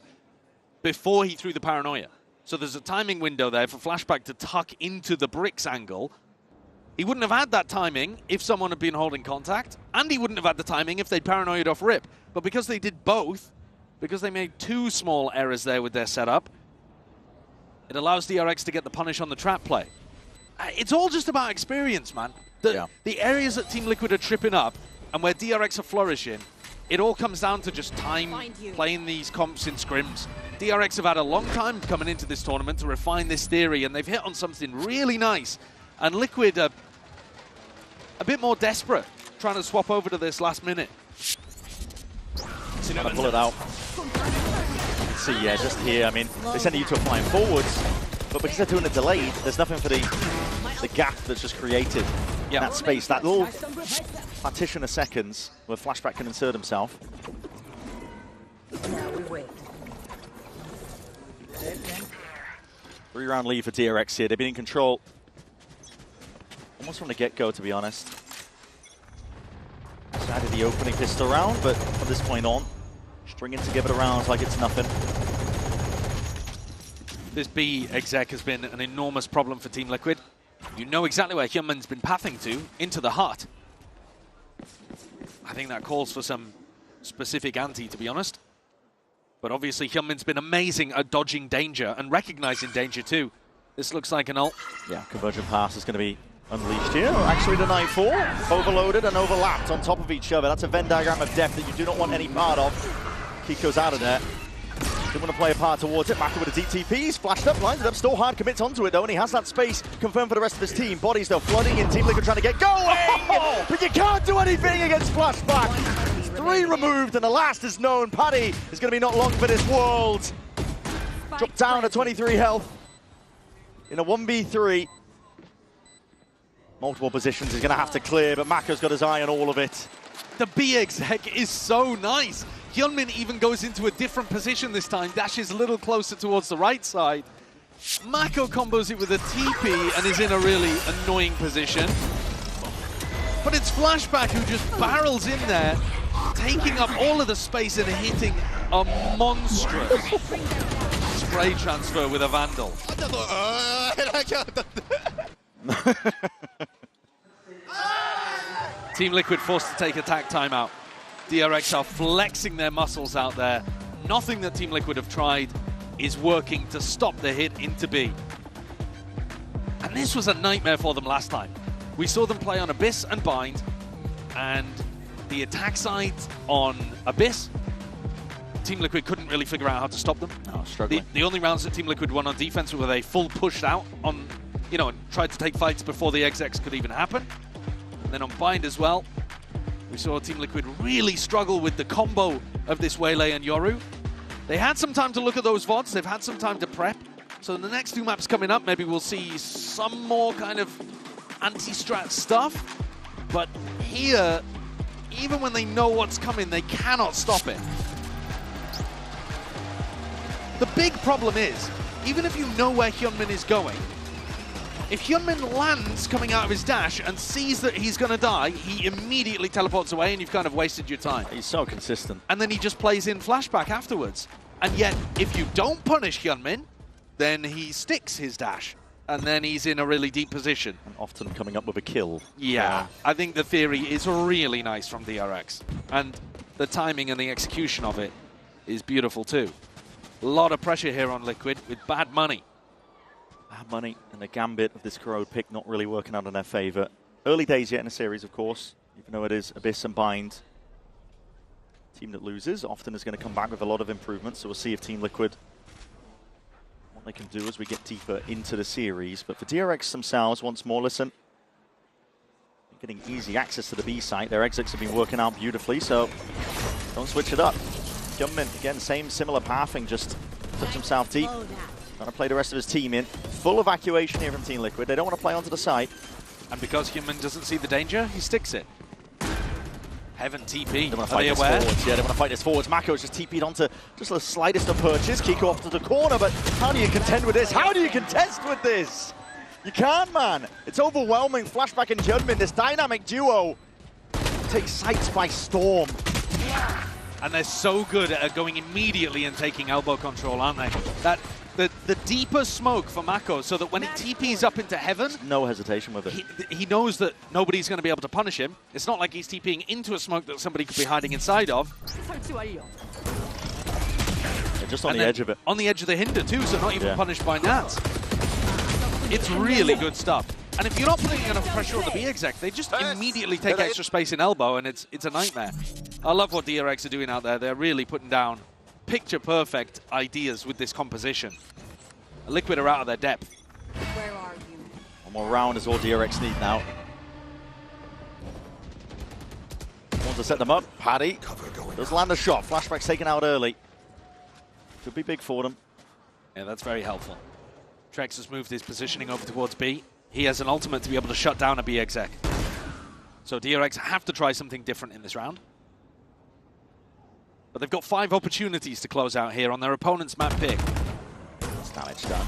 before he threw the paranoia. So there's a timing window there for Flashback to tuck into the bricks angle. He wouldn't have had that timing if someone had been holding contact, and he wouldn't have had the timing if they'd paranoid off rip. But because they did both, because they made two small errors there with their setup, it allows DRX to get the punish on the trap play. It's all just about experience, man. The areas that Team Liquid are tripping up and where DRX are flourishing, it all comes down to just time playing these comps in scrims. DRX have had a long time coming into this tournament to refine this theory, and they've hit on something really nice. And Liquid are a bit more desperate, trying to swap over to this last minute. Trying to pull it out. See, yeah, just here, I mean, they send you to flying forwards, but because they're doing it delayed, there's nothing for the gap that's just created in that space, that little partition of seconds where Flashback can insert himself. Three-round lead for DRX here. They've been in control almost from the get-go, to be honest. Decided the opening pistol round, but from this point on, stringing together the rounds like it's nothing. This B exec has been an enormous problem for Team Liquid. You know exactly where Hyunmin's been pathing to, into the hut. I think that calls for some specific ante, to be honest. But obviously Hyunmin's been amazing at dodging danger and recognizing danger too. This looks like an ult. Yeah, convergent pass is going to be unleashed here. Actually, the 9-4, overloaded and overlapped on top of each other. That's a Venn diagram of depth that you do not want any part of. Kiko's out of there. Didn't want to play a part towards it. Maka with a DTP. He's flashed up, lines it up. Still hard commits onto it though, and he has that space confirmed for the rest of his team. Bodies though flooding in. Team Liquid trying to get going! But you can't do anything against Flashback. 3 removed, and the last is known. Paddy is going to be not long for this world. Dropped down to 23 health in a 1v3. Multiple positions he's going to have to clear, but Maka's got his eye on all of it. The B exec is so nice. Hyunmin even goes into a different position this time, dashes a little closer towards the right side. Mako combos it with a TP and is in a really annoying position. But it's Flashback who just barrels in there, taking up all of the space and hitting a monstrous spray transfer with a Vandal. Team Liquid forced to take attack timeout. DRX are flexing their muscles out there. Nothing that Team Liquid have tried is working to stop the hit into B. And this was a nightmare for them last time. We saw them play on Abyss and Bind, and the attack side on Abyss, Team Liquid couldn't really figure out how to stop them. Oh, struggling. The only rounds that Team Liquid won on defense were they full pushed out on, and tried to take fights before the execs could even happen. And then on Bind as well, we saw Team Liquid really struggle with the combo of this Waylay and Yoru. They had some time to look at those VODs, they've had some time to prep. So in the next 2 maps coming up, maybe we'll see some more kind of anti-strat stuff. But here, even when they know what's coming, they cannot stop it. The big problem is, even if you know where Hyunmin is going, if Hyunmin lands coming out of his dash and sees that he's going to die, he immediately teleports away and you've kind of wasted your time. He's so consistent. And then he just plays in Flashback afterwards. And yet, if you don't punish Hyunmin, then he sticks his dash. And then he's in a really deep position. And often coming up with a kill. Yeah, I think the theory is really nice from DRX. And the timing and the execution of it is beautiful too. A lot of pressure here on Liquid with bad money. Bad money and the gambit of this Corrode pick not really working out in their favor. Early days yet in the series, of course, even though it is Abyss and Bind. Team that loses often is going to come back with a lot of improvements, so we'll see if Team Liquid, what they can do as we get deeper into the series. But for DRX themselves, once more, listen, getting easy access to the B site. Their exits have been working out beautifully, so don't switch it up. Government, again, similar pathing, just puts himself deep. Trying to play the rest of his team in. Full evacuation here from Team Liquid. They don't want to play onto the site. And because Human doesn't see the danger, he sticks it. Heaven TP. They want to fight this forwards. Yeah, they want to fight this forwards. Mako's just TP'd onto just the slightest of perches. Kiko off to the corner, but how do you contend with this? How do you contest with this? You can't, man. It's overwhelming. Flashback and Judgment, this dynamic duo takes sights by storm. And they're so good at going immediately and taking elbow control, aren't they? The deeper smoke for Mako, so that when he TPs up into Heaven... No hesitation with it. He knows that nobody's going to be able to punish him. It's not like he's TPing into a smoke that somebody could be hiding inside of. They're just on the edge of it. On the edge of the hinder too, so not even punished by Nats. It's really good stuff. And if you're not putting enough pressure on the B exec, they just immediately take extra space in elbow, and it's a nightmare. I love what DRX are doing out there. They're really putting down picture-perfect ideas with this composition. Liquid are out of their depth. Where are you? One more round is all DRX need now. Want to set them up. Paddy does land a shot. Flashback's taken out early. Could be big for them. Yeah, that's very helpful. Trex has moved his positioning over towards B. He has an ultimate to be able to shut down a B exec. So DRX have to try something different in this round. But they've got 5 opportunities to close out here on their opponent's map pick. That's damage done.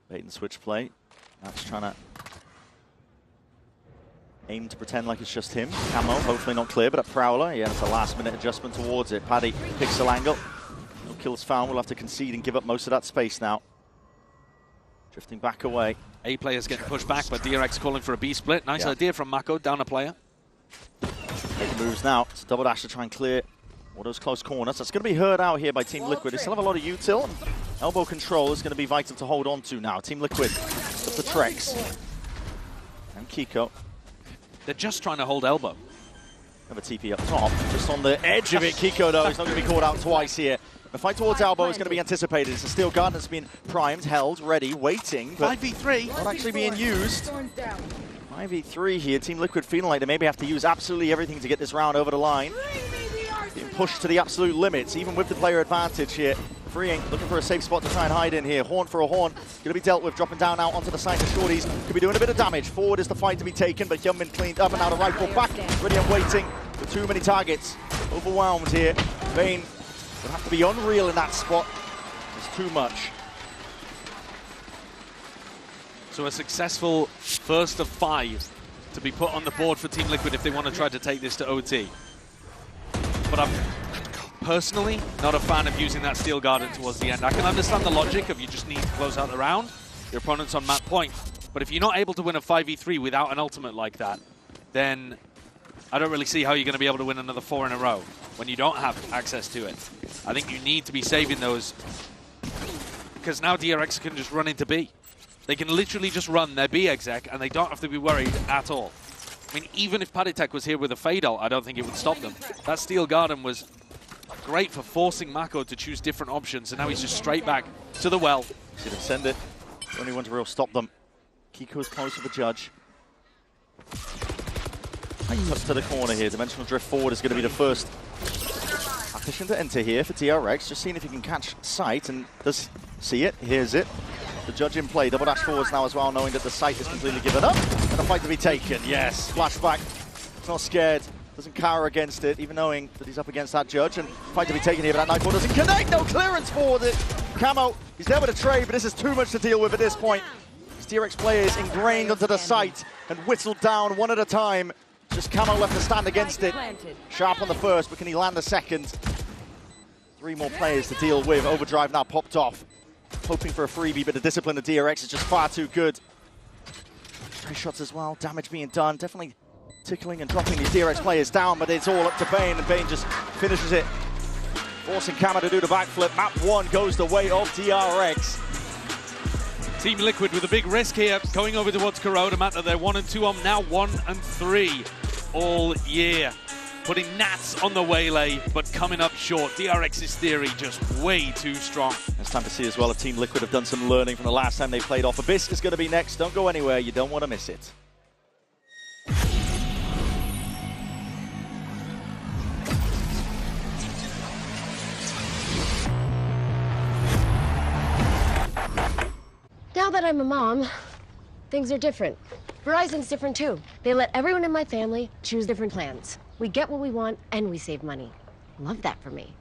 Bait and switch play. That's trying to aim to pretend like it's just him. Camo, hopefully not clear, but a Prowler. Yeah, it's a last-minute adjustment towards it. Paddy, pixel angle. No kills found. We'll have to concede and give up most of that space now. Drifting back away. A player's getting pushed back, but DRX calling for a B split. Nice idea from Mako, down a player. Making moves now. It's a double dash to try and clear all those close corners. That's going to be heard out here by Team Liquid. They still have a lot of util. Elbow control is going to be vital to hold on to now. Team Liquid, up the Trex. And Kiko. They're just trying to hold elbow. Have a TP up top, just on the edge of it. Kiko, though, is not going to be called out twice here. The fight towards elbow is going to be anticipated. It's a steel guard that's been primed, held, ready, waiting. 5v3. Not actually being used. 5v3 here. Team Liquid feeling like they maybe have to use absolutely everything to get this round over the line. Being pushed to the absolute limits, even with the player advantage here. Freeing, looking for a safe spot to try and hide in here. Horn for a horn. Going to be dealt with, dropping down out onto the side of Shorties. Could be doing a bit of damage. Forward is the fight to be taken, but Hyunmin cleaned up and out of rifle back. Ready and waiting for too many targets. Overwhelmed here. Vayne will have to be unreal in that spot. It's too much. So a successful first of 5 to be put on the board for Team Liquid if they want to try to take this to OT. But I'm personally not a fan of using that Steel Garden towards the end. I can understand the logic of you just need to close out the round. Your opponent's on map point. But if you're not able to win a 5v3 without an ultimate like that, then I don't really see how you're going to be able to win another 4 in a row when you don't have access to it. I think you need to be saving those, because now DRX can just run into B. They can literally just run their B exec and they don't have to be worried at all. I mean, even if Paditek was here with a fade ult, I don't think it would stop them. That Steel Garden was great for forcing Mako to choose different options, and now he's just straight back to the well. Should have sent it. The only one to real stop them. Kiko's close to the judge. Tight up to the corner here. Dimensional drift forward is going to be the first partition to enter here for DRX. Just seeing if he can catch sight, and does see it, hears it. The judge in play, double dash forwards now as well, knowing that the sight is completely given up. And a fight to be taken, yes. Flashback, he's not scared, doesn't cower against it, even knowing that he's up against that judge. And fight to be taken here, but that nightfall doesn't connect, no clearance forward it. Camo, he's there with a trade, but this is too much to deal with at this point. These DRX players ingrained onto the site and whittled down one at a time. Just Camo left to stand against it. Sharp on the first, but can he land the second? 3 more players to deal with. Overdrive now popped off. Hoping for a freebie, but the discipline of DRX is just far too good. 3 shots as well, damage being done. Definitely tickling and dropping these DRX players down, but it's all up to Vayne, and Vayne just finishes it. Forcing Kama to do the backflip. Map 1 goes the way of DRX. Team Liquid with a big risk here, going over towards Corona, map that they're 1 and 2 on, now 1 and 3 all year. Putting Nats on the waylay, but coming up short. DRX's theory just way too strong. It's time to see as well if Team Liquid have done some learning from the last time they played off. Abyss is going to be next. Don't go anywhere. You don't want to miss it. Now that I'm a mom, things are different. Verizon's different too. They let everyone in my family choose different plans. We get what we want and we save money. Love that for me.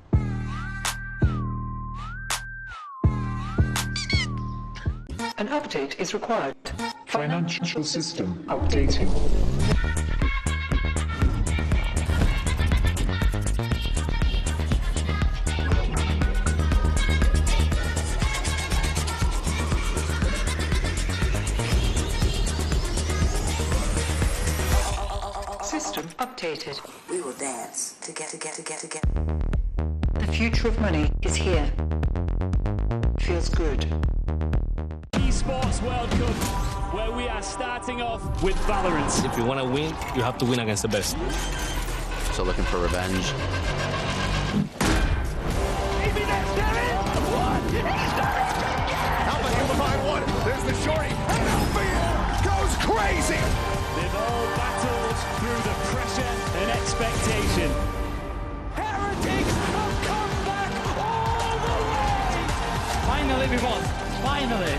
An update is required. Financial system updating. System updated. We will dance together. The future of money is here. Feels good. Esports World Cup, where we are starting off with Valorant. If you want to win, you have to win against the best. So looking for revenge. Alpha behind one. There's the shorty. And Alpha goes crazy. They've all battled through the pressure and expectation. Heretics have come back all the way. Finally, we won. Finally.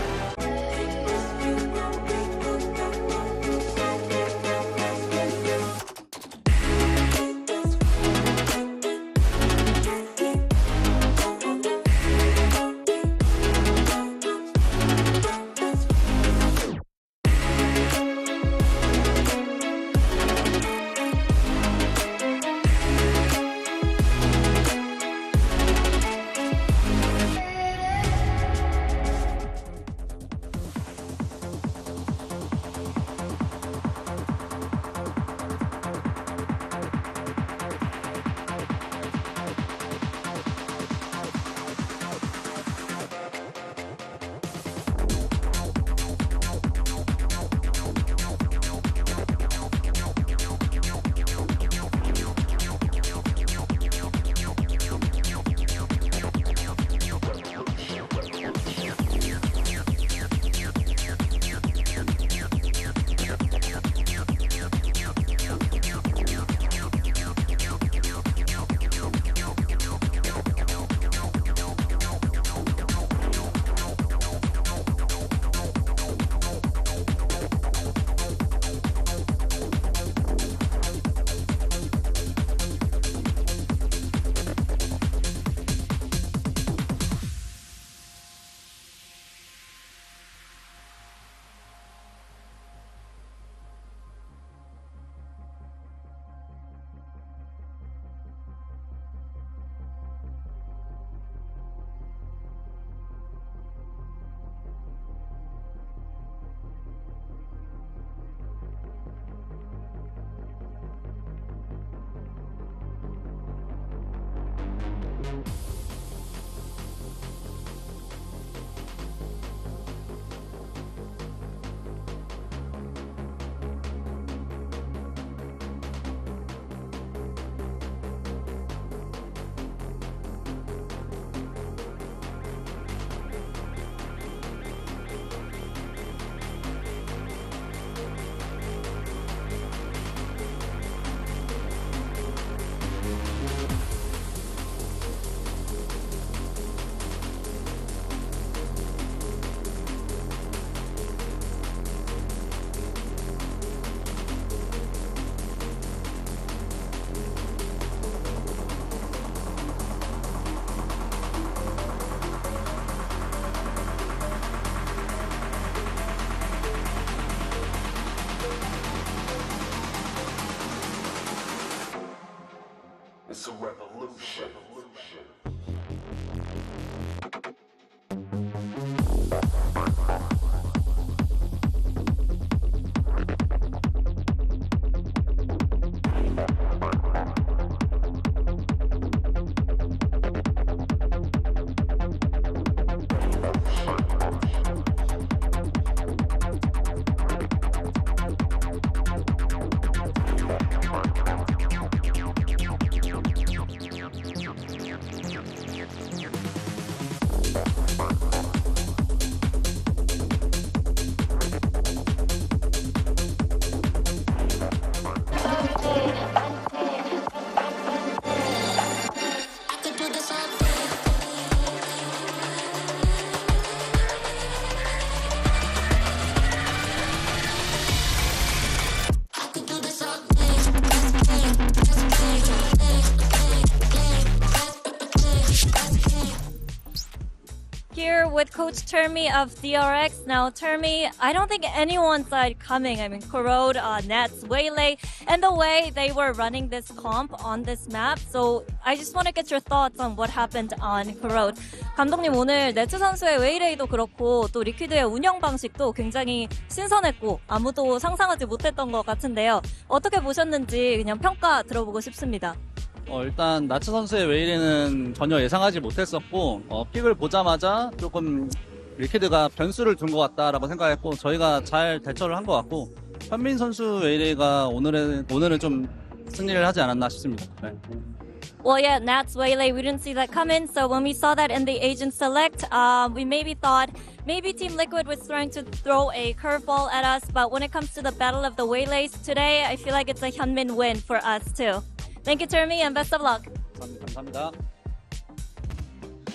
It's a revolution. with Coach Termi of DRX. Now, Termi, I don't think anyone saw it coming. I mean, Corrode, Nets, Waylay, and the way they were running this comp on this map. So I just want to get your thoughts on what happened on Corrode. 감독님, 오늘 네츠 선수의 웨이레이도 그렇고 또 리퀴드의 운영 방식도 굉장히 신선했고 아무도 상상하지 못했던 것 같은데요. 어떻게 보셨는지 그냥 평가 들어보고 싶습니다. 일단 나츠 선수의 웨이레는 전혀 예상하지 못했었고 픽을 보자마자 조금 리퀴드가 변수를 둔 것 같다라고 생각했고 저희가 잘 대처를 한 것 같고 현민 선수 웨이레가 오늘은 좀 승리를 하지 않았나 싶습니다. 네. Well, yeah, Nats, Waylay, we didn't see that coming. So when we saw that in the agent select, we maybe thought maybe Team Liquid was trying to throw a curveball at us. But when it comes to the battle of the Waylays today, I feel like it's a Hyunmin win for us too. Thank you, Termi, and best of luck. 감사합니다.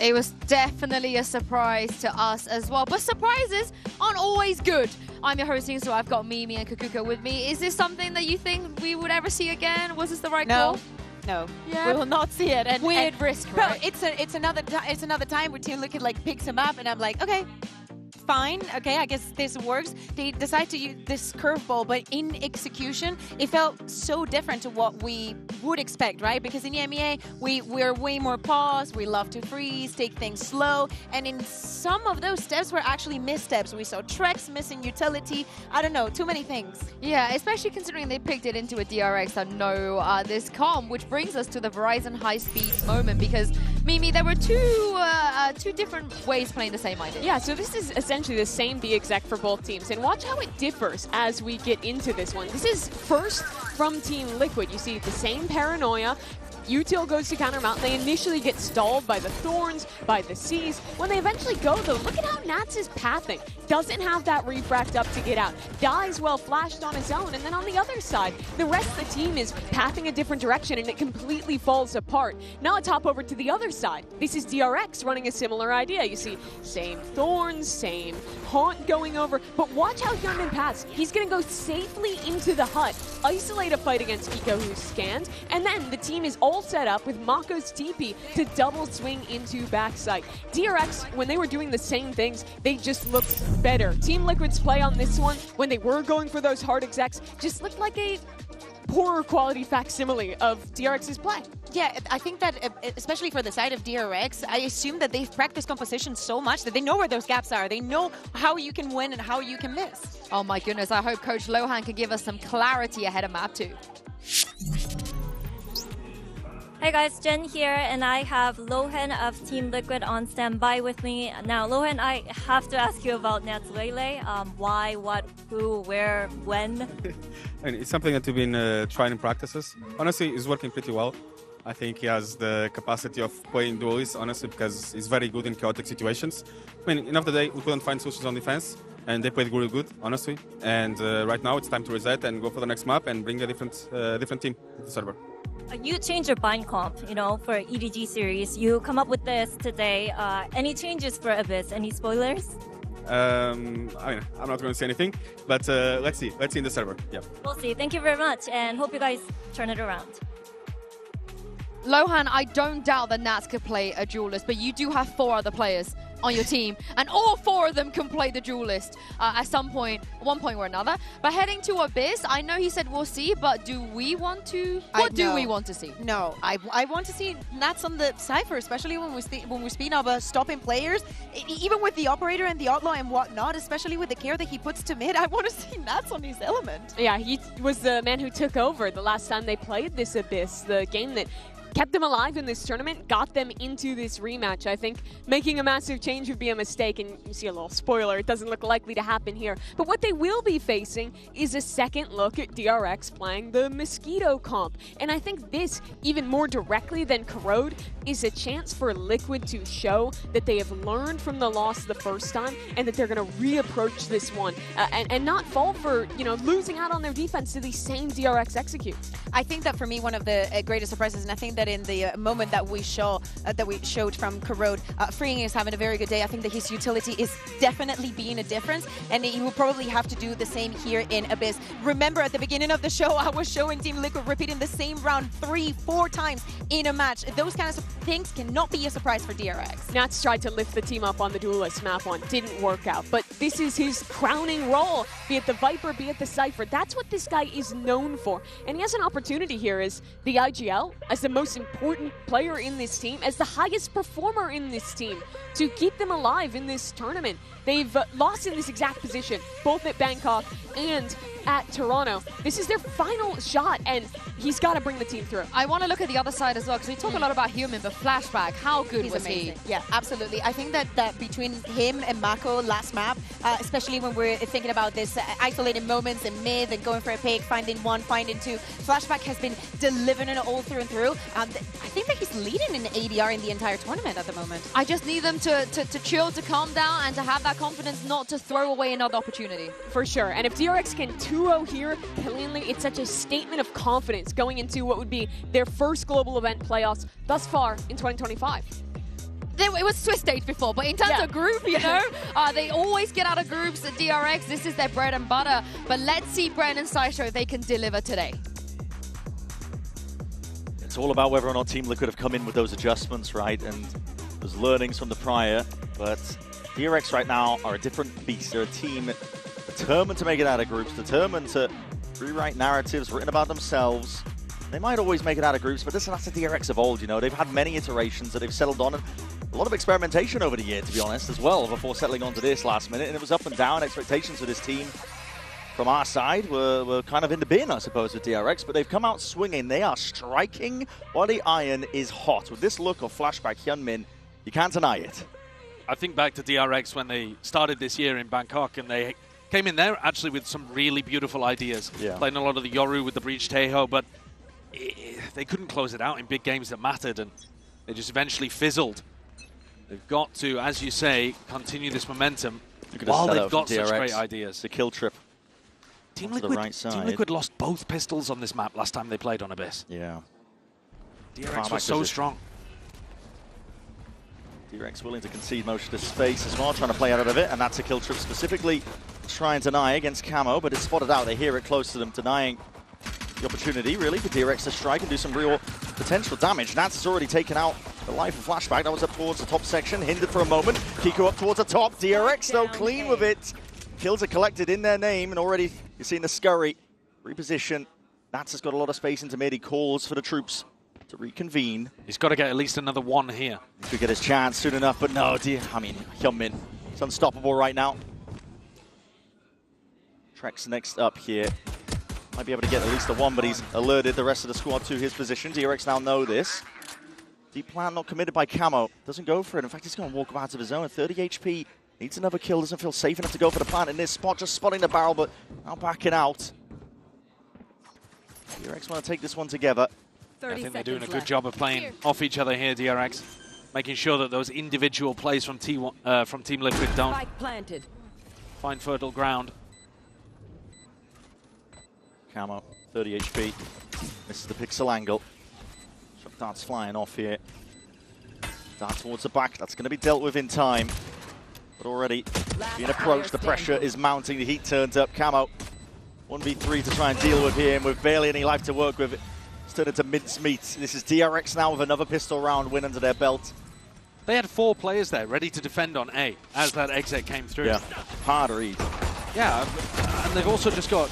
It was definitely a surprise to us as well. But surprises aren't always good. I'm your hosting, so I've got Mimi and Kakuka with me. Is this something that you think we would ever see again? Was this the right call? No, yeah. we will not see it. And, Weird risk, right? No, it's another time where Team Liquid like picks him up, and I'm like, okay, fine, okay, I guess this works. They decide to use this curveball, but in execution, it felt so different to what we would expect, right? Because in EMEA, we're way more paused, we love to freeze, take things slow, and in some of those steps were actually missteps. We saw Trex missing utility, I don't know, too many things. Yeah, especially considering they picked it into a DRX that know this comp, which brings us to the Verizon high-speed moment, because Mimi, there were two different ways playing the same idea. Yeah, so this is essentially the same B-exec for both teams, and watch how it differs as we get into this one. This is first from Team Liquid. You see the same paranoia. Util goes to counter mount. They initially get stalled by the Thorns, by the Seas. When they eventually go, though, look at how Nats is pathing. Doesn't have that refract up to get out. Dies well flashed on his own. And then on the other side, the rest of the team is pathing a different direction, and it completely falls apart. Now let's hop over to the other side. This is DRX running a similar idea. You see, same Thorns, same Haunt going over. But watch how Hyunmin paths. He's going to go safely into the hut, isolate a fight against Kiko, who's scanned, and then the team is all set up with Mako's TP to double swing into backside. DRX, when they were doing the same things, they just looked better. Team Liquid's play on this one, when they were going for those hard execs, just looked like a poorer quality facsimile of DRX's play. Yeah, I think that, especially for the side of DRX, I assume that they've practiced composition so much that they know where those gaps are. They know how you can win and how you can miss. Oh my goodness, I hope Coach Lohan can give us some clarity ahead of Map 2. Hey guys, Jen here, and I have Lohan of Team Liquid on standby with me. Now, Lohan, I have to ask you about Nats Waylay. Why, what, who, where, when? And it's something that we've been trying in practices. Honestly, it's working pretty well. I think he has the capacity of playing duelists, honestly, because he's very good in chaotic situations. I mean, end of the day, we couldn't find solutions on defense, and they played really good, honestly. And right now, it's time to reset and go for the next map and bring a different team to the server. You changed your bind comp, you know, for EDG series. You come up with this today. Any changes for Abyss? Any spoilers? I mean, I'm not going to say anything, but let's see. Let's see in the server. Yeah. We'll see. Thank you very much, and hope you guys turn it around. Lohan, I don't doubt that Nats could play a duelist, but you do have 4 other players on your team, and all 4 of them can play the duelist at one point or another. But heading to Abyss, I know he said we'll see, but do we want to? What do we want to see? No, I want to see Nats on the Cypher, especially when we speak about stopping players, even with the Operator and the Outlaw and whatnot, especially with the care that he puts to mid. I want to see Nats on his element. Yeah, he was the man who took over the last time they played this Abyss, the game that kept them alive in this tournament, got them into this rematch. I think making a massive change would be a mistake, and you see a little spoiler, it doesn't look likely to happen here. But what they will be facing is a second look at DRX playing the Mosquito comp. And I think this, even more directly than Corrode, is a chance for Liquid to show that they have learned from the loss the first time and that they're going to reapproach this one and not fall for, you know, losing out on their defense to the same DRX execute. I think that for me, one of the greatest surprises, and I think that said in the moment that we showed from Corrode, Freeing is having a very good day. I think that his utility is definitely being a difference, and he will probably have to do the same here in Abyss. Remember, at the beginning of the show, I was showing Team Liquid repeating the same round 3-4 times in a match. Those kinds of things cannot be a surprise for DRX. Nats tried to lift the team up on the Duelist map one, didn't work out, but this is his crowning role, be it the Viper, be it the Cypher. That's what this guy is known for, and he has an opportunity here as the IGL, as the most important player in this team, as the highest performer in this team, to keep them alive in this tournament. They've lost in this exact position, both at Bangkok and at Toronto. This is their final shot, and he's got to bring the team through. I want to look at the other side as well, because we talk a lot about Human, but Flashback, how good was he? Yeah, absolutely. I think that between him and Mako last map, especially when we're thinking about this isolated moments in mid and going for a pick, finding one, finding two, Flashback has been delivering it all through and through. I think that he's leading in ADR in the entire tournament at the moment. I just need them to chill, to calm down, and to have that confidence not to throw away another opportunity. For sure, and if DRX can 2-0 here cleanly, it's such a statement of confidence going into what would be their first global event playoffs thus far in 2025. It was Swiss stage before, but in terms of group, you know, they always get out of groups at DRX. This is their bread and butter. But let's see Bren and Sideshow if they can deliver today. It's all about whether or not Team Liquid have come in with those adjustments, right? And there's learnings from the prior, but DRX right now are a different beast. They're a team determined to make it out of groups, determined to rewrite narratives written about themselves. They might always make it out of groups, but that's the DRX of old, you know. They've had many iterations that they've settled on, and a lot of experimentation over the year, to be honest, as well, before settling onto this last minute. And it was up and down. Expectations for this team from our side were kind of in the bin, I suppose, with DRX, but they've come out swinging. They are striking while the iron is hot. With this look of Flashback Hyunmin, you can't deny it. I think back to DRX when they started this year in Bangkok, and they came in there actually with some really beautiful ideas. Yeah. Playing a lot of the Yoru with the Breach Teho, but they couldn't close it out in big games that mattered, and they just eventually fizzled. They've got to, as you say, continue this momentum while they've got such great ideas. The kill trip. Team Liquid lost both pistols on this map last time they played on Abyss. Yeah. DRX was so strong. DRX willing to concede most of the space as well, trying to play out of it, and that's a kill trip specifically try and deny against Camo, but it's spotted out. They hear it close to them, denying the opportunity, really, for DRX to strike and do some real potential damage. Nats has already taken out the life of Flashback. That was up towards the top section, hindered for a moment. Kiko up towards the top. DRX, though, clean with it. Kills are collected in their name, and already you're seeing the scurry. Reposition. Nats has got a lot of space into mid. He calls for the troops to reconvene. He's got to get at least another one here. He could get his chance soon enough, but no, Hyunmin. It's unstoppable right now. Trex next up here. Might be able to get at least the one, but he's alerted the rest of the squad to his position. DRX now know this. Deep plant not committed by Camo. Doesn't go for it. In fact, he's going to walk out of his own. 30 HP. Needs another kill. Doesn't feel safe enough to go for the plant in this spot. Just spotting the barrel, but now backing out. DRX want to take this one together. I think they're doing a good job of playing off each other here, DRX. Making sure that those individual plays from Team Liquid don't find fertile ground. Camo, 30 HP. Misses the pixel angle. Shot darts flying off here. Dart towards the back. That's going to be dealt with in time. But already being approached, the pressure is mounting. The heat turns up. Camo, 1v3 to try and deal with here. And with barely any life to work with, it's turned into mincemeat. This is DRX now with another pistol round win under their belt. They had 4 players there ready to defend on A as that exit came through. Yeah, hard to read. Yeah, and they've also just got...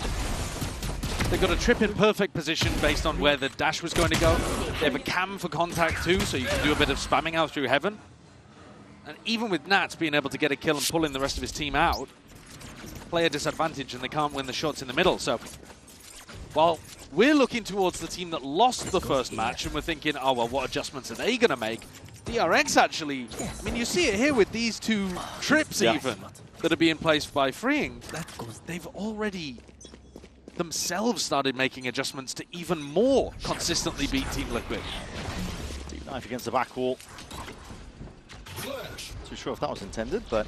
They've got a trip in perfect position based on where the dash was going to go. They have a cam for contact too, so you can do a bit of spamming out through heaven. And even with Nats being able to get a kill and pulling the rest of his team out, player disadvantage and they can't win the shots in the middle. So while we're looking towards the team that lost the first match and we're thinking, oh, well, what adjustments are they going to make? DRX actually, I mean, you see it here with these 2 trips even that are being placed by Freeing. They've already themselves started making adjustments to even more consistently beat Team Liquid. Deep knife against the back wall. Too sure if that was intended, but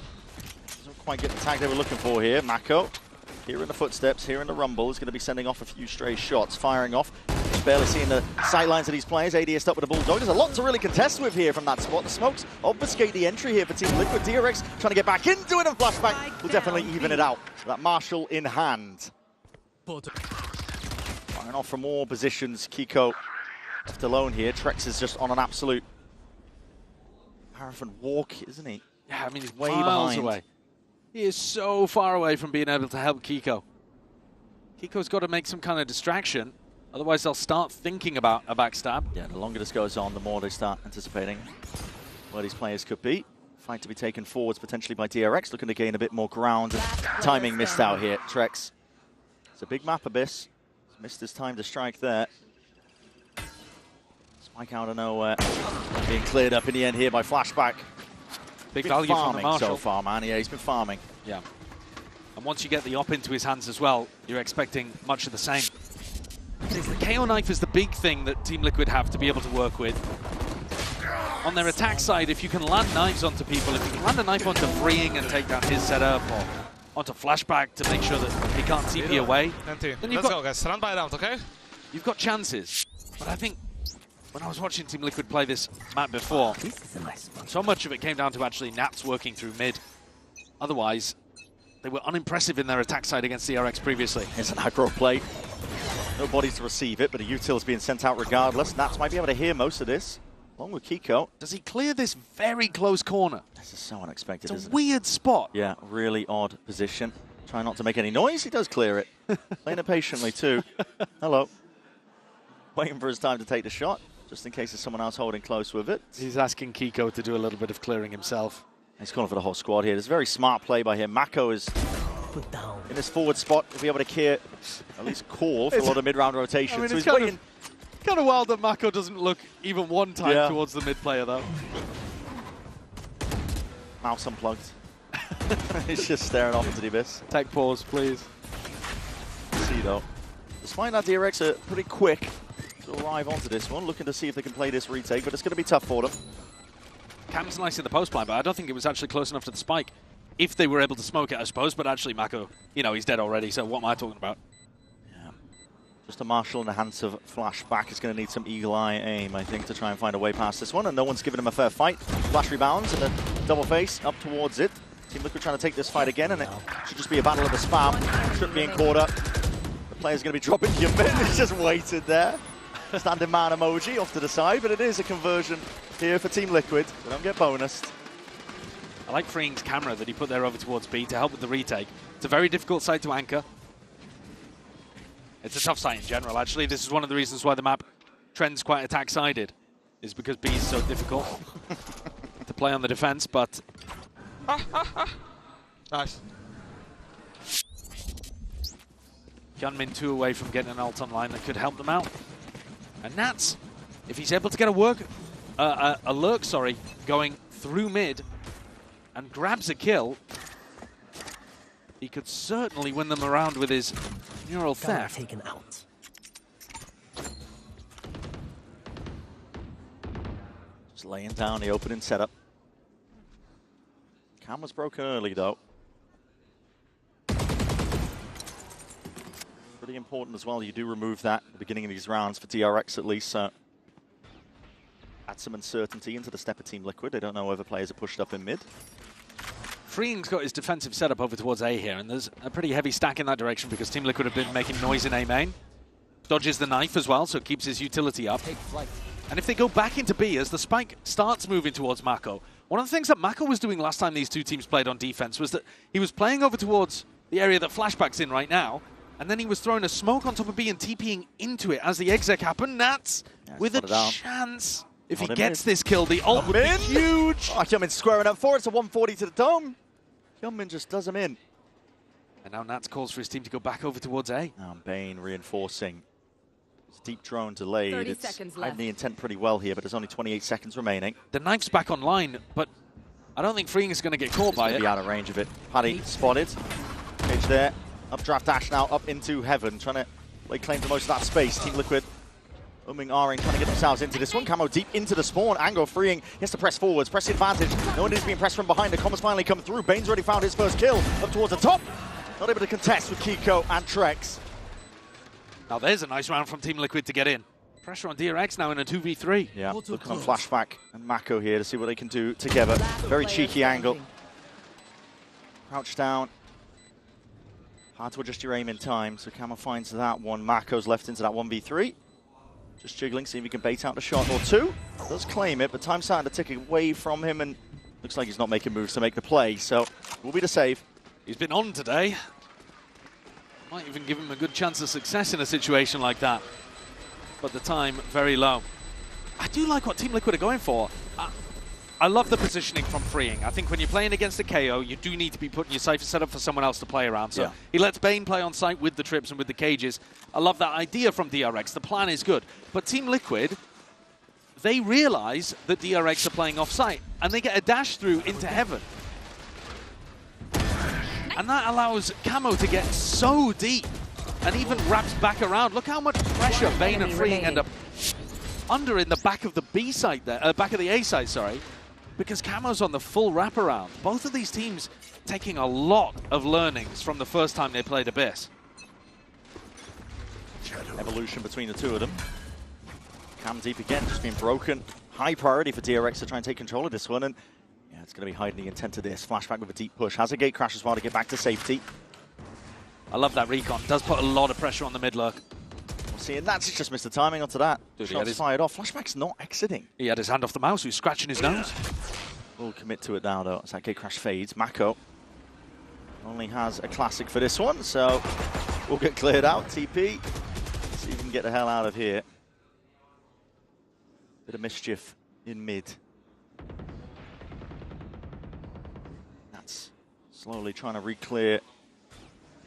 doesn't quite get the tag they were looking for here. Mako, here in the footsteps, here in the rumble, is going to be sending off a few stray shots, firing off. barely seeing the sightlines of these players. ADS up with a Bulldog. There's a lot to really contest with here from that spot. The smokes obfuscate the entry here for Team Liquid. DRX trying to get back into it, and Flashback will definitely even it out. That Marshall in hand. Firing off from all positions. Kiko left alone here. Trex is just on an absolute marathon walk, isn't he? Yeah, I mean, he's way miles behind. away. He is so far away from being able to help Kiko. Kiko's got to make some kind of distraction, otherwise they'll start thinking about a backstab. Yeah, the longer this goes on, the more they start anticipating where these players could be. Fight to be taken forwards potentially by DRX, looking to gain a bit more ground. And timing missed out here. Trex. It's a big map, Abyss. He's missed his time to strike there. Spike out of nowhere. Being cleared up in the end here by Flashback. Big value from the Marshall so far, man. Yeah, he's been farming. Yeah. And once you get the op into his hands as well, you're expecting much of the same. The KO knife is the big thing that Team Liquid have to be able to work with. On their attack side, if you can land knives onto people, if you can land a knife onto Freeing and take down his setup, or onto Flashback to make sure that he can't TP away, then Let's go, guys. Run by round, okay? You've got chances. But I think when I was watching Team Liquid play this map before, so much of it came down to actually Nats working through mid. Otherwise, they were unimpressive in their attack side against DRX previously. It's an aggro play. No bodies to receive it, but a util is being sent out regardless. Nats might be able to hear most of this, along with Kiko. Does he clear this very close corner? This is so unexpected, it's isn't a weird spot. Yeah, really odd position. Try not to make any noise. He does clear it. Playing it patiently, too. Hello. Waiting for his time to take the shot, just in case there's someone else holding close with it. He's asking Kiko to do a little bit of clearing himself. He's calling for the whole squad here. There's a very smart play by him. Mako is in this forward spot to be able to clear, at least call for a lot of mid-round rotation. I mean, so it's he's waiting. Kind of wild that Mako doesn't look even one time towards the mid player, though. Mouse unplugged. He's just staring off into the abyss. Take pause, please. See, though. Despite that, DRX are pretty quick to arrive onto this one, looking to see if they can play this retake, but it's going to be tough for them. Cam's nice in the post line, but I don't think it was actually close enough to the spike. If they were able to smoke it, I suppose, but actually Mako, you know, he's dead already, so what am I talking about? Yeah. Just a Marshall in the hands of Flashback is going to need some eagle-eye aim, I think, to try and find a way past this one, and no one's given him a fair fight. Flash rebounds and a double face up towards it. Team Liquid trying to take this fight again, and it should just be a battle of the spam. Trip being caught up. The player's going to be dropping Yumin. He's just waited there. Standing man emoji off to the side, but it is a conversion here for Team Liquid. They don't get bonused. I like Freeing's camera that he put there over towards B to help with the retake. It's a very difficult site to anchor. It's a tough site in general, actually. This is one of the reasons why the map trends quite attack-sided, is because B is so difficult to play on the defense, but... Nice. Hyunmin 2 away from getting an ult online that could help them out. And Nats, if he's able to get a lurk, going through mid and grabs a kill, he could certainly win them around with his neural theft. Taken out. Just laying down the opening setup. Cam was broken early, though. Pretty important as well. You do remove that at the beginning of these rounds for DRX at least. Add some uncertainty into the step of Team Liquid. They don't know whether players are pushed up in mid. Freeing's got his defensive setup over towards A here, and there's a pretty heavy stack in that direction because Team Liquid have been making noise in A main. Dodges the knife as well, so it keeps his utility up. And if they go back into B as the spike starts moving towards Mako, one of the things that Mako was doing last time these two teams played on defense was that he was playing over towards the area that Flashback's in right now, and then he was throwing a smoke on top of B and TPing into it as the exec happened. Nats with a chance. If he gets this kill, the ult would be huge. Oh, Hyunmin squaring up for it. It's a 140 to the dome. Hyunmin just does him in. And now Nats calls for his team to go back over towards A. Now Bane reinforcing. It's deep drone delayed. 30 it's seconds left. hiding the intent pretty well here, but there's only 28 seconds remaining. The knife's back online, but I don't think Freeing is going to get caught by it. Be out of range of it. Paddy spotted. Cage there. Updraft dash now up into heaven, trying to lay claim to most of that space. Team Liquid umming, ahhing, trying to get themselves into this one. Camo deep into the spawn. Ango Freeing. He has to press forwards, press the advantage. No one is being pressed from behind. The combo's finally come through. Bane's already found his first kill up towards the top. Not able to contest with Kiko and Trex. Now there's a nice round from Team Liquid to get in. Pressure on DRX now in a 2v3. Yeah, looking on Flashback and Mako here to see what they can do together. Very cheeky angle. Crouch down. Hard to adjust your aim in time, so Camo finds that one. Mako's left into that 1v3. Just jiggling, see if he can bait out a shot or two. Does claim it, but time's starting to tick away from him, and looks like he's not making moves to make the play, so will be the save. He's been on today. Might even give him a good chance of success in a situation like that. But the time, very low. I do like what Team Liquid are going for. I love the positioning from Freeing. I think when you're playing against a KO, you do need to be putting your Cypher set up for someone else to play around. So he lets Bane play on site with the trips and with the cages. I love that idea from DRX. The plan is good. But Team Liquid, they realize that DRX are playing off site, and they get a dash through into heaven. And that allows Camo to get so deep and even wraps back around. Look how much pressure Bane and Freeing end up under in the back of the B site there, back of the A site, sorry. Because Camo's on the full wraparound. Both of these teams taking a lot of learnings from the first time they played Abyss. Evolution between the two of them. Cam deep again, just being broken. High priority for DRX to try and take control of this one. And yeah, it's going to be hiding the intent of this. Flashback with a deep push. Has a gate crash as well to get back to safety. I love that recon. Does put a lot of pressure on the mid lurk. We'll see, and that's just missed the timing onto that. Dude, Shots fired off. Flashback's not exiting. He had his hand off the mouse. He was scratching his nose. We'll commit to it now, though, as that gate crash fades. Mako only has a classic for this one, so we'll get cleared out. TP. See if we can get the hell out of here. Bit of mischief in mid. That's slowly trying to re-clear,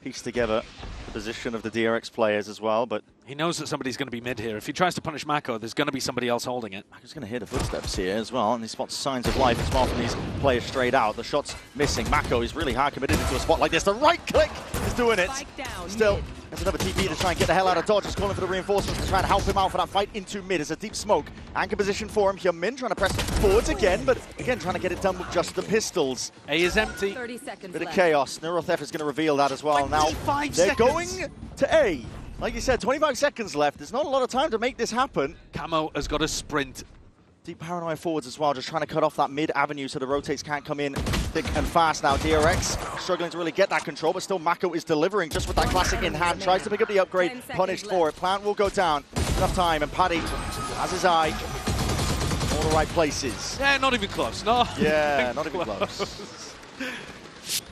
piece together the position of the DRX players as well, but he knows that somebody's going to be mid here. If he tries to punish Mako, there's going to be somebody else holding it. Mako's going to hear the footsteps here as well, and he spots signs of life as well from these players straight out. The shot's missing. Mako is really hard committed into a spot like this. The right click is doing it. Still, there's another TP to try and get the hell out of dodge. He's calling for the reinforcements to try and help him out for that fight into mid. It's a deep smoke. Anchor position for him. Hyunmin trying to press forwards again, but again trying to get it done with just the pistols. A is empty. 30 seconds Bit of left. chaos. Neurotheft is going to reveal that as well. Now they're going to A. Like you said, 25 seconds left. There's not a lot of time to make this happen. Camo has got a sprint. Deep paranoia forwards as well, just trying to cut off that mid avenue so the rotates can't come in thick and fast now. DRX struggling to really get that control, but still Mako is delivering just with that classic in hand. Tries to pick up the upgrade, punished for it. Plant will go down. Enough time, and Paddy has his eye all the right places. Yeah, not even close. No. Yeah, not even close.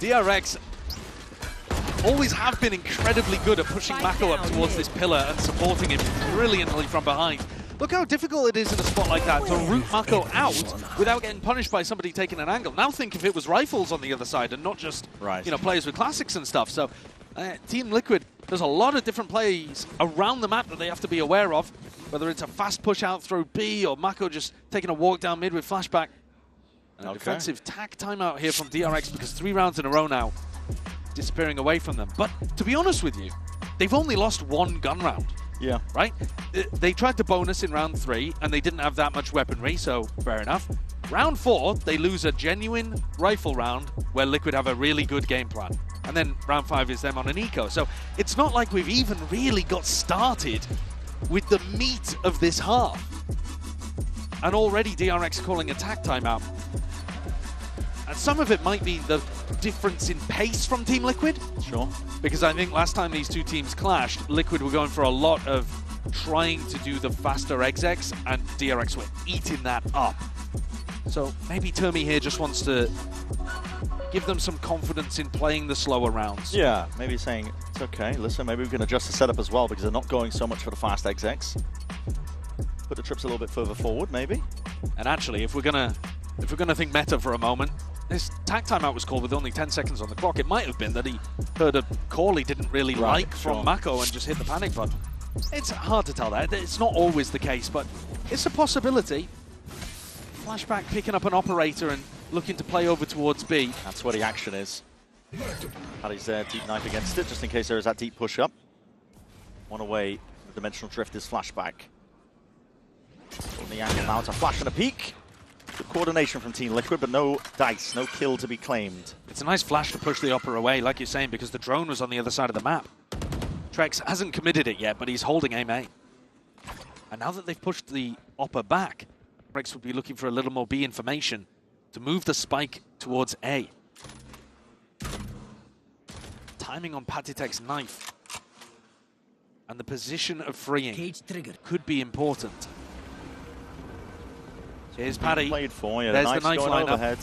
DRX always have been incredibly good at pushing Mako up towards this pillar and supporting him brilliantly from behind. Look how difficult it is in a spot like that to root Mako out without getting punished by somebody taking an angle. Now think if it was rifles on the other side and not just players with classics and stuff. So Team Liquid, there's a lot of different plays around the map that they have to be aware of, whether it's a fast push out through B or Mako just taking a walk down mid with Flashback. A defensive tack timeout here from DRX because 3 rounds in a row now disappearing away from them. But to be honest with you, they've only lost 1 gun round. Yeah. Right? They tried to bonus in round 3 and they didn't have that much weaponry, so fair enough. Round 4, they lose a genuine rifle round where Liquid have a really good game plan. And then round 5 is them on an eco. So it's not like we've even really got started with the meat of this half. And already DRX calling attack timeout. And some of it might be the difference in pace from Team Liquid. Sure. Because I think last time these two teams clashed, Liquid were going for a lot of trying to do the faster execs, and DRX were eating that up. So maybe Termi here just wants to give them some confidence in playing the slower rounds. Yeah, maybe saying, it's okay, listen, maybe we can adjust the setup as well because they're not going so much for the fast execs. Put the trips a little bit further forward, maybe. And actually, if we're gonna think meta for a moment, this tag timeout was called with only 10 seconds on the clock. It might have been that he heard a call he didn't really like from Mako and just hit the panic button. It's hard to tell that. It's not always the case, but it's a possibility. Flashback picking up an operator and looking to play over towards B. That's where the action is. Paddy's there, deep knife against it, just in case there is that deep push-up. One away, the dimensional drift is Flashback. On the angle now, it's a flash and a peek. Good coordination from Team Liquid, but no dice, no kill to be claimed. It's a nice flash to push the opera away, like you're saying, because the drone was on the other side of the map. Trex hasn't committed it yet, but he's holding aim A. And now that they've pushed the Opper back, Rex would be looking for a little more B information to move the spike towards A. Timing on Patitek's knife and the position of freeing could be important. Here's Paddy. Played for, yeah, There's the the knife going lineup. overhead.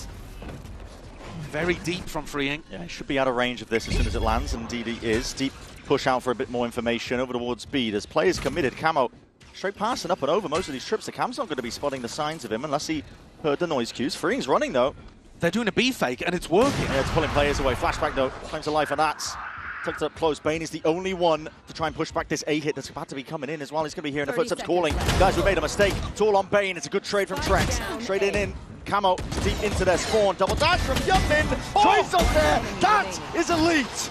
Very deep from freeing. Yeah, he should be out of range of this as soon as it lands, and indeed he is. Deep push out for a bit more information over towards B. There's players committed. Camo straight past and up and over most of these trips. The Cam's not going to be spotting the signs of him unless he heard the noise cues. Freeing's running though. They're doing a B fake and it's working. Yeah, it's pulling players away. Flashback though, claims a life and that's tucked up close. Bane is the only one to try and push back this A hit that's about to be coming in as well. He's going to be hearing the footsteps calling. Guys, we made a mistake. It's all on Bane. It's a good trade from Trent. Straight in. Camo deep into their spawn. Double dash from Yumin. Trace up there. That is elite.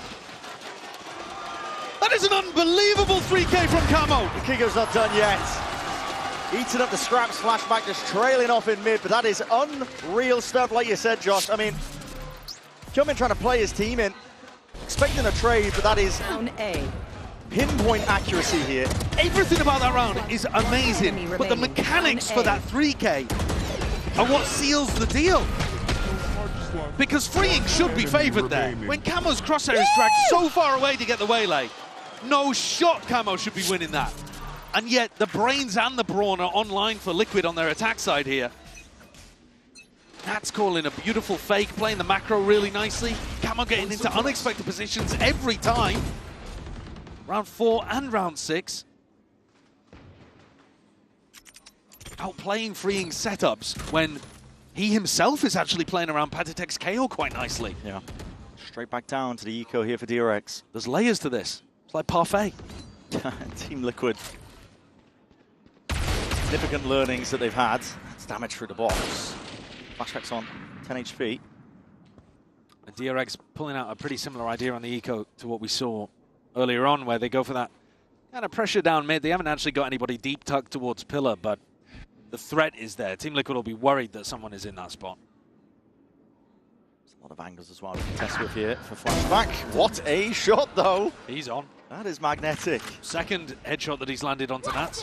That is an unbelievable 3K from Camo. The Kiko's not done yet. Eating up the scraps. Flashback just trailing off in mid, but that is unreal stuff, like you said, Josh. I mean, Yumin trying to play his team in, expecting a trade, but that is pinpoint accuracy here. Everything about that round is amazing, but the mechanics for that 3K are what seals the deal. Because freeing should be favored there. When Camo's crosshair is dragged so far away to get the waylay, no shot Camo should be winning that. And yet the brains and the brawn are online for Liquid on their attack side here. Nat's calling a beautiful fake, playing the macro really nicely. Camo getting into unexpected positions every time. Round 4 and round 6. Outplaying freeing setups when he himself is actually playing around Patitek's KO quite nicely. Yeah. Straight back down to the eco here for DRX. There's layers to this. It's like parfait. Team Liquid. Significant learnings that they've had. It's damage through the box. Flashback's on 10 HP. And DRX pulling out a pretty similar idea on the eco to what we saw earlier on, where they go for that kind of pressure down mid. They haven't actually got anybody deep tucked towards pillar, but the threat is there. Team Liquid will be worried that someone is in that spot. There's a lot of angles as well we can test with here for Flashback. What a shot, though. He's on. That is magnetic. Second headshot that he's landed onto Nats.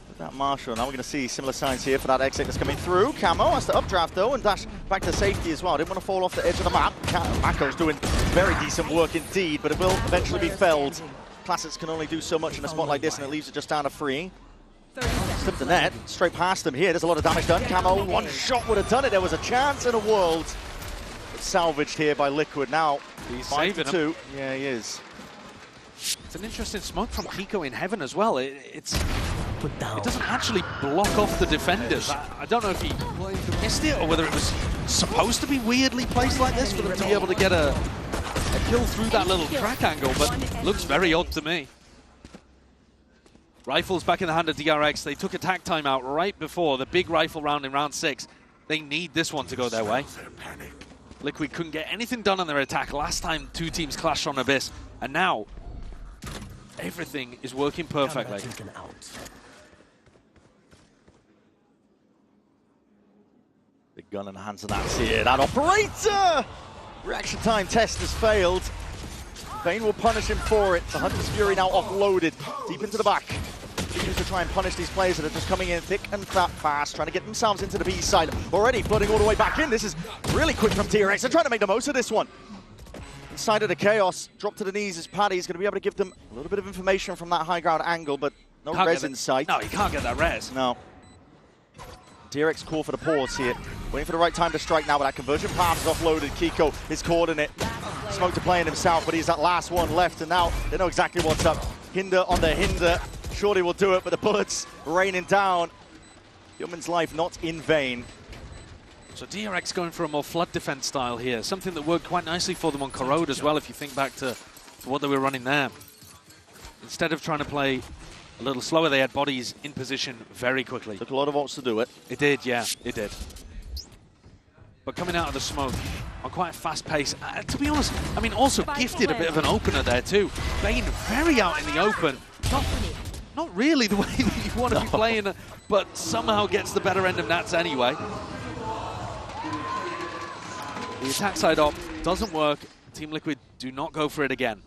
With that Marshall, now we're going to see similar signs here for that exit that's coming through. Camo has to updraft, though, and dash back to safety as well. Didn't want to fall off the edge of the map. Mako's doing very decent work indeed, but it will eventually be felled. Classics can only do so much in a spot like this, and it leaves it just down to freeing. Slipped the net, straight past him here. There's a lot of damage done. Camo, one shot would have done it. There was a chance in a world. It's salvaged here by Liquid now. He's saving him. Yeah, he is. It's an interesting smoke from Kiko in heaven as well. It doesn't actually block off the defenders. I don't know if he missed it or whether it was supposed to be weirdly placed like this for them to be able to get a kill through that little crack angle, but looks very odd to me. Rifles back in the hand of DRX. They took attack timeout right before the big rifle round in round 6. They need this one to go their way. Liquid couldn't get anything done on their attack last time two teams clashed on Abyss, and now everything is working perfectly. Big gun in the hands of Nats here. That operator! Reaction time test has failed. Bane will punish him for it. The Hunter's Fury now offloaded deep into the back. Continues to try and punish these players that are just coming in thick and fast, trying to get themselves into the B side. Already flooding all the way back in. This is really quick from TRX. They're trying to make the most of this one. Inside of the chaos, drop to the knees as Paddy's going to be able to give them a little bit of information from that high ground angle, but no res in sight. No, you can't get that res. No. DRX call for the pause here. Waiting for the right time to strike now, but that conversion path is offloaded. Kiko is caught in it. Smoke to play in himself, but he's that last one left, and now they know exactly what's up. Hinder on the hinder. Surely will do it, but the bullets raining down. Yumin's life not in vain. So DRX going for a more flood defense style here, something that worked quite nicely for them on Corrode as well, if you think back to what they were running there. Instead of trying to play a little slower, they had bodies in position very quickly. Took a lot of ults to do it. It did, yeah, it did. But coming out of the smoke on quite a fast pace, to be honest, I mean, also gifted a bit of an opener there too. Bane very out in the open. Not really the way that you want to be playing, but somehow gets the better end of Nats anyway. The attack side op doesn't work. Team Liquid do not go for it again.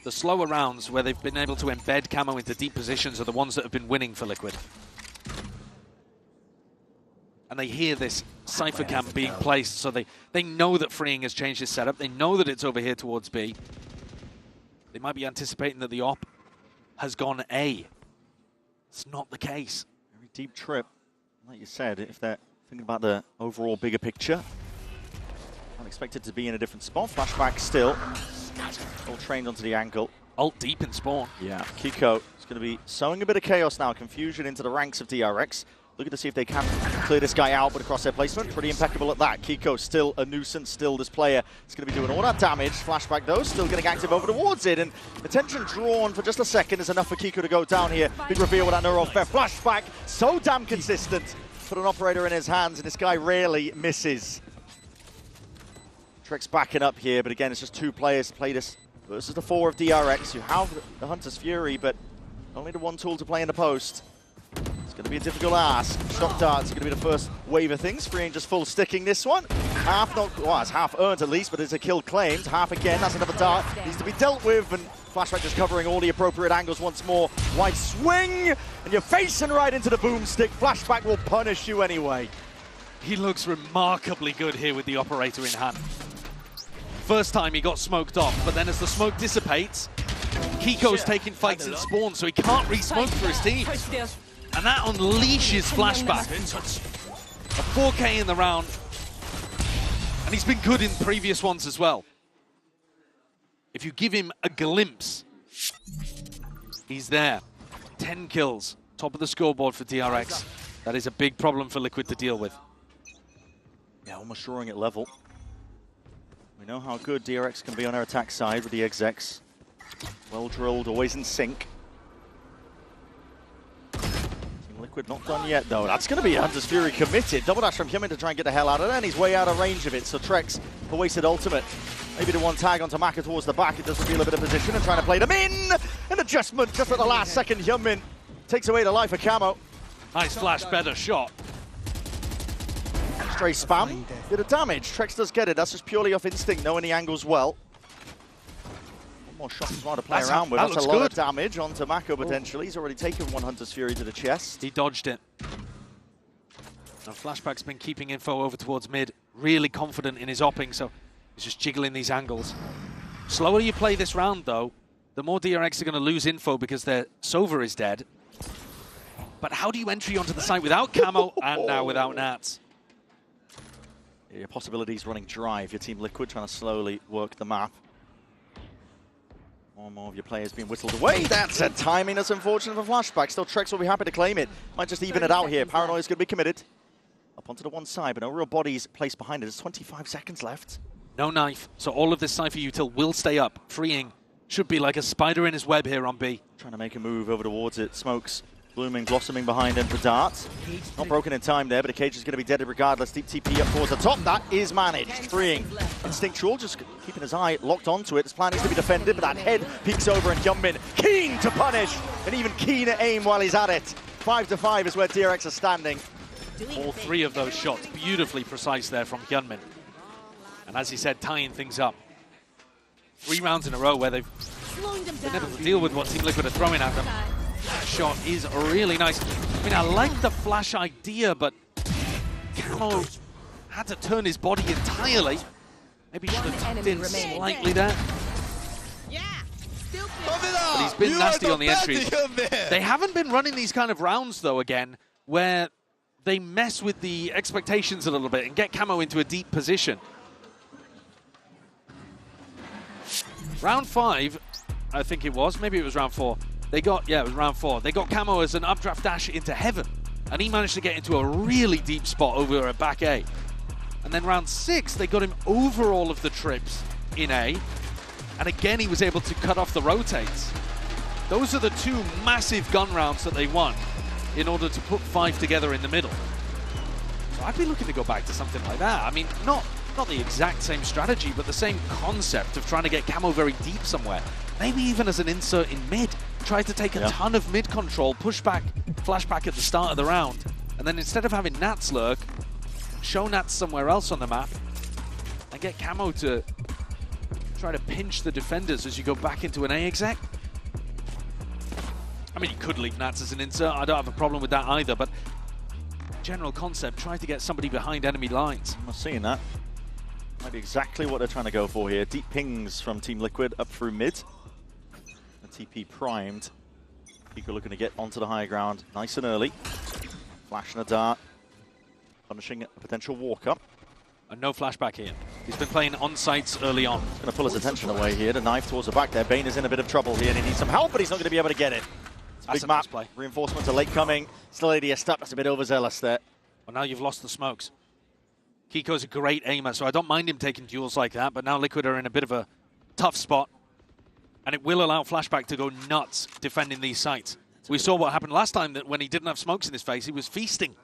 The slower rounds where they've been able to embed Camo into deep positions are the ones that have been winning for Liquid. And they hear this Cypher camp being placed, so they know that Freeing has changed his setup. They know that it's over here towards B. They might be anticipating that the op has gone A. It's not the case. Very deep trip. Like you said, if they're thinking about the overall bigger picture, I'm expected to be in a different spot. Flashback still. All trained onto the ankle. Ult deep in spawn. Yeah, Kiko is going to be sowing a bit of chaos now. Confusion into the ranks of DRX. Looking to see if they can clear this guy out, but across their placement, pretty impeccable at that. Kiko still a nuisance, still this player is going to be doing all that damage. Flashback though, still getting active over towards it, and attention drawn for just a second is enough for Kiko to go down here. Big reveal with that neuro fair. Flashback, so damn consistent. Put an operator in his hands, and this guy rarely misses. Trex backing up here, but again, it's just two players to play this versus the 4 of DRX. You have the Hunter's Fury, but only the one tool to play in the post. It's going to be a difficult ask. Shock darts are going to be the first wave of things. Freeing just full sticking this one. Half not, well, it's half earned at least, but it's a kill claimed. Half again, that's another dart. Needs to be dealt with, and Flashback just covering all the appropriate angles once more. Wide swing, and you're facing right into the boomstick. Flashback will punish you anyway. He looks remarkably good here with the operator in hand. First time he got smoked off, but then as the smoke dissipates, Kiko's taking fights in spawn, so he can't re-smoke for his team. And that unleashes Flashback. A 4K in the round. And he's been good in previous ones as well. If you give him a glimpse, he's there. 10 kills, top of the scoreboard for DRX. That is a big problem for Liquid to deal with. Yeah, almost drawing it level. We know how good DRX can be on their attack side with the execs. Well drilled, always in sync. Liquid not done yet, though. That's going to be Hunter's Fury committed. Double dash from Hyumin to try and get the hell out of there, and he's way out of range of it. So Trex, a wasted ultimate. Maybe the one tag onto Maka towards the back. It does reveal a bit of position and trying to play them in. An adjustment just at the last second. Hyumin takes away the life of Camo. Nice flash, better shot. Stray spam, bit of damage. Trex does get it. That's just purely off instinct, knowing the angles well. More shots as well to play around with. That's a lot of damage onto Mako potentially. He's already taken one Hunter's Fury to the chest. He dodged it. Now Flashback's been keeping info over towards mid. Really confident in his opping, so he's just jiggling these angles. Slower you play this round though, the more DRX are going to lose info because their Sova is dead. But how do you entry onto the site without Camo and now without Nats? Your possibilities running dry if your Team Liquid trying to slowly work the map. More and more of your players being whistled away. That's a timing that's unfortunate for Flashback. Still, Trex will be happy to claim it. Might just even it out here. Paranoia's going to be committed. Up onto the one side, but no real bodies placed behind it. There's 25 seconds left. No knife, so all of this Cypher util will stay up. Freeing should be like a spider in his web here on B. Trying to make a move over towards it. Smokes blooming, blossoming behind him for darts. Not broken in time there, but the cage is going to be dead regardless. Deep TP up towards the top. That is managed. Freeing. Instinctual, just keeping his eye locked onto it. His plan is to be defended, but that head peeks over and Hyumin keen to punish, and even keener aim while he's at it. 5-5 is where DRX are standing. All three of those shots beautifully precise there from Hyumin. And as he said, tying things up. 3 rounds in a row where they've been able to deal with what Team Liquid are throwing at them. That shot is really nice. I mean, I like the flash idea, but Camo had to turn his body entirely. Maybe should have tucked in slightly there. But he's been nasty on the entries. They haven't been running these kind of rounds, though, again, where they mess with the expectations a little bit and get Camo into a deep position. Round 5, I think it was. Maybe it was round 4. They got, yeah, it was round 4. They got Camo as an updraft dash into heaven, and he managed to get into a really deep spot over at back A. And then round 6, they got him over all of the trips in A, and again he was able to cut off the rotates. Those are the 2 massive gun rounds that they won in order to put 5 together in the middle. So I'd be looking to go back to something like that. I mean, not the exact same strategy, but the same concept of trying to get Camo very deep somewhere. Maybe even as an insert in mid. Try to take a ton of mid control, push back, flashback at the start of the round, and then instead of having Nats lurk, show Nats somewhere else on the map, and get Camo to try to pinch the defenders as you go back into an A exec. I mean, you could leave Nats as an insert. I don't have a problem with that either, but general concept, try to get somebody behind enemy lines. I'm not seeing that. Might be exactly what they're trying to go for here. Deep pings from Team Liquid up through mid. The TP primed. Kiko looking to get onto the high ground nice and early. Flash and a dart. Punishing a potential walk-up. And no flashback here. He's been playing on sites early on. He's going to pull his attention away here. The knife towards the back there. Bane is in a bit of trouble here and he needs some help, but he's not going to be able to get it. Big map. Play. Reinforcements are late coming. Still ADS stuck. That's a bit overzealous there. Well, now you've lost the smokes. Kiko's a great aimer, so I don't mind him taking duels like that, but now Liquid are in a bit of a tough spot. And it will allow Flashback to go nuts defending these sites. We saw what happened last time, that when he didn't have smokes in his face, he was feasting.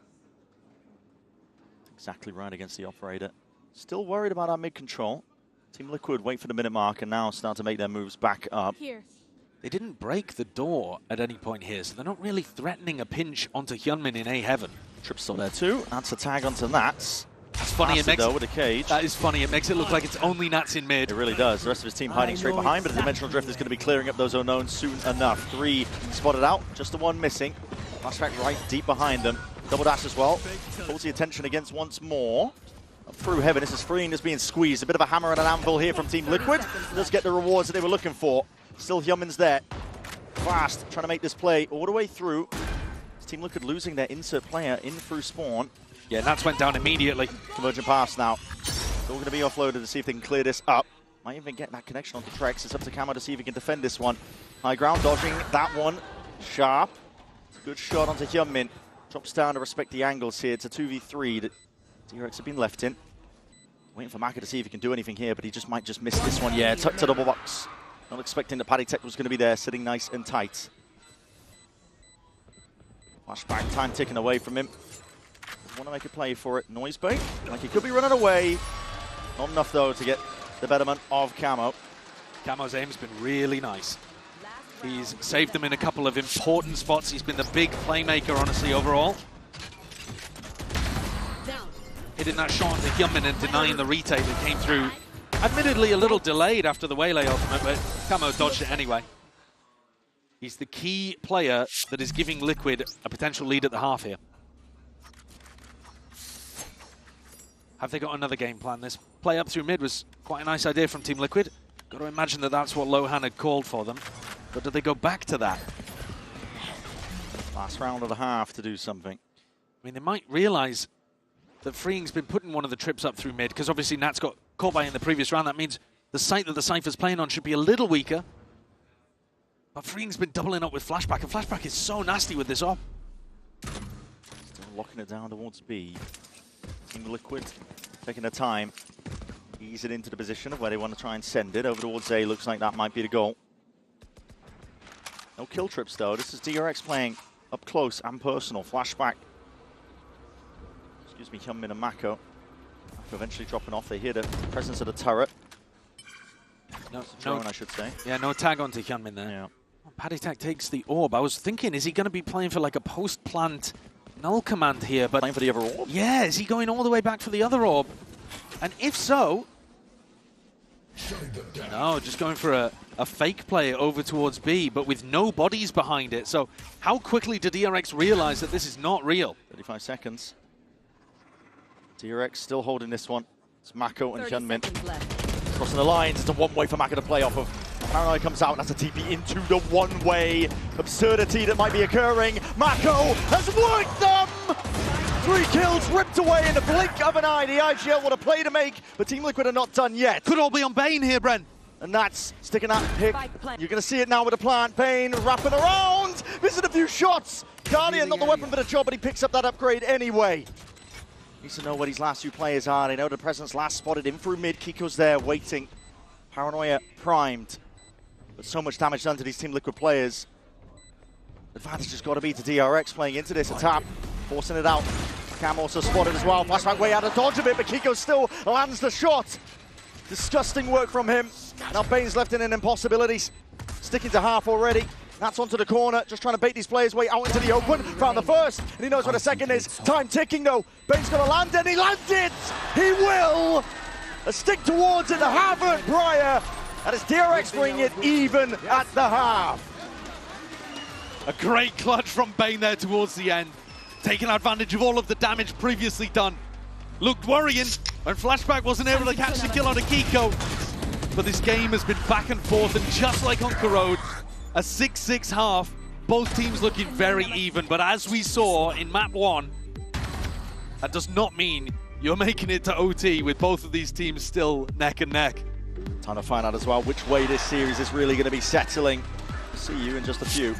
Exactly right against the operator. Still worried about our mid-control. Team Liquid wait for the minute mark and now start to make their moves back up. Here. They didn't break the door at any point here, so they're not really threatening a pinch onto Hyunmin in A heaven. Trip's still there too. That's a tag onto Nats. That's funny. It makes though with a cage. That is funny. It makes it look like it's only Nats in mid. It really does. The rest of his team hiding straight behind, but the Dimensional Drift is going to be clearing up those unknowns soon enough. 3 spotted out, just the 1 missing. Flashback right deep behind them. Double dash as well. Pulls the attention against once more. Up through heaven. This is Freeing is being squeezed. A bit of a hammer and an anvil here from Team Liquid. Does get the rewards that they were looking for. Still Hyunmin's there. Fast, trying to make this play all the way through. This Team Liquid losing their insert player in through spawn. Yeah, Nats went down immediately. Convergent pass now. Still going to be offloaded to see if they can clear this up. Might even get that connection onto Trex. It's up to Camo to see if he can defend this one. High ground, dodging that one. Sharp. Good shot onto Hyunmin. Drops down to respect the angles here. It's a 2v3 that DRX have been left in. Waiting for Maka to see if he can do anything here, but he might just miss this one. Yeah, tucked to double box. Not expecting that Paddy Tech was going to be there, sitting nice and tight. Flashback, time ticking away from him. Want to make a play for it. Noise bait, like he could be running away. Not enough though to get the betterment of Camo. Camo's aim's been really nice. He's saved them in a couple of important spots. He's been the big playmaker, honestly, overall. Hitting that shot onto Hyunmin and denying the retake that came through. Admittedly a little delayed after the Waylay ultimate, but Camo dodged it anyway. He's the key player that is giving Liquid a potential lead at the half here. Have they got another game plan? This play up through mid was quite a nice idea from Team Liquid. Got to imagine that that's what Lohan had called for them. But do they go back to that? Last round of the half to do something. I mean, they might realize that Freeing's been putting one of the trips up through mid, because obviously Nats got caught by in the previous round. That means the site that the Cypher's playing on should be a little weaker. But Freeing's been doubling up with Flashback, and Flashback is so nasty with this op. Still locking it down towards B. Team Liquid taking their time. Ease it into the position of where they want to try and send it. Over towards A, looks like that might be the goal. No kill trips though. This is DRX playing up close and personal. Flashback. Excuse me, Hyunmin and Mako. Mako eventually dropping off. They hear the presence of the turret. No, drone, I should say. Yeah, no tag onto Hyunmin there. Yeah. Oh, Paddy Tech takes the orb. I was thinking, is he going to be playing for like a post-plant null command here? But playing for the other orb? Yeah, is he going all the way back for the other orb? And if so, no, just going for a fake play over towards B, but with no bodies behind it. So how quickly did DRX realize that this is not real? 35 seconds. DRX still holding this one. It's Mako and Hyunmin. Crossing the lines, it's a one-way for Mako to play off of. Paranoia comes out and that's a TP into the one-way absurdity that might be occurring. Mako has worked them! 3 kills ripped away in the blink of an eye. The IGL want a play to make, but Team Liquid are not done yet. Could all be on Bane here, Bren. And that's sticking that pick. You're going to see it now with the plant. Bane wrapping around. Missing a few shots. Guardian, not the weapon for the job, but he picks up that upgrade anyway. Needs to know where these last 2 players are. They know the presence last spotted in through mid. Kiko's there waiting. Paranoia primed. But so much damage done to these Team Liquid players. Advantage has got to be to DRX playing into this attack. Forcing it out. Cam also spotted as well. Flashback way out of dodge of it, but Kiko still lands the shot. Disgusting work from him. Now Bane's left in an impossibility. Sticking to half already. That's onto the corner, just trying to bait these players way out into the open. Found the first, and he knows where the second is. Time ticking though. Bane's gonna land, and he lands it! He will! A stick towards it, the Harvard Briar. That is DRX bringing it even at the half. A great clutch from Bane there towards the end. Taking advantage of all of the damage previously done. Looked worrying when Flashback wasn't able to catch the kill on a Kiko. But this game has been back and forth, and just like on Corrode, a 6-6 half. Both teams looking very even, but as we saw in map 1, that does not mean you're making it to OT with both of these teams still neck and neck. Time to find out as well which way this series is really going to be settling. See you in just a few.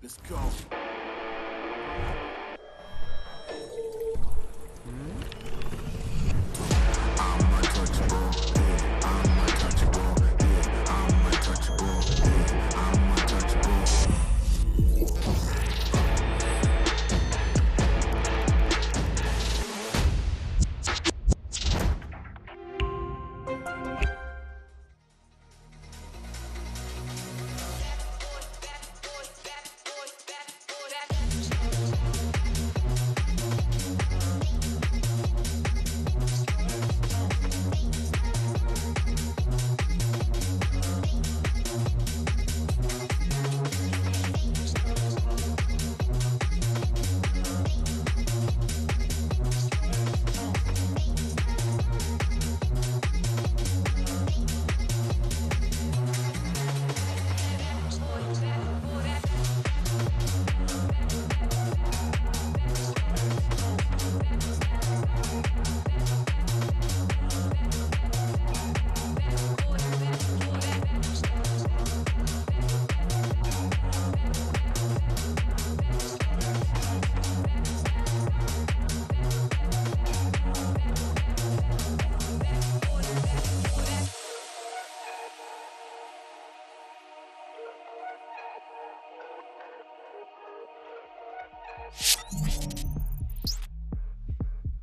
Let's go.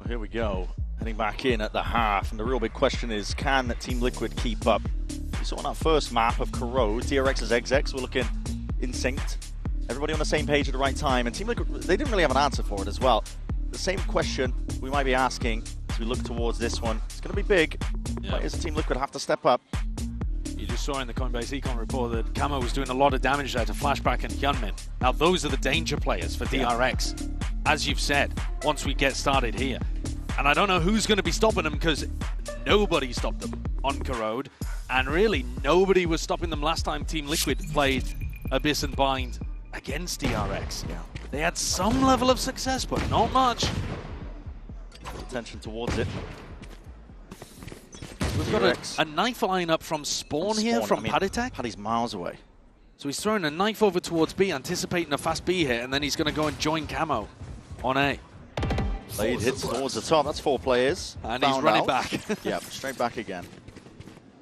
Well, here we go, heading back in at the half, and the real big question is, can Team Liquid keep up? We saw on that first map of Corrode, DRX's execs were looking in sync, everybody on the same page at the right time, and Team Liquid, they didn't really have an answer for it as well. The same question we might be asking as we look towards this one. It's going to be big. Why does Team Liquid have to step up? You just saw in the Coinbase Econ report that Camo was doing a lot of damage there to Flashback and Hyunmin. Now those are the danger players for DRX, as you've said, once we get started here. And I don't know who's going to be stopping them, because nobody stopped them on Corrode, and really nobody was stopping them last time Team Liquid played Abyss and Bind against DRX. Yeah. They had some level of success, but not much. Attention towards it. We've got a knife line up from Spawn here, from Paddytech. Paddy's miles away. So he's throwing a knife over towards B, anticipating a fast B hit, and then he's going to go and join Camo on A. Blade hits towards the top. That's 4 players. And he's running back. Yep, straight back again.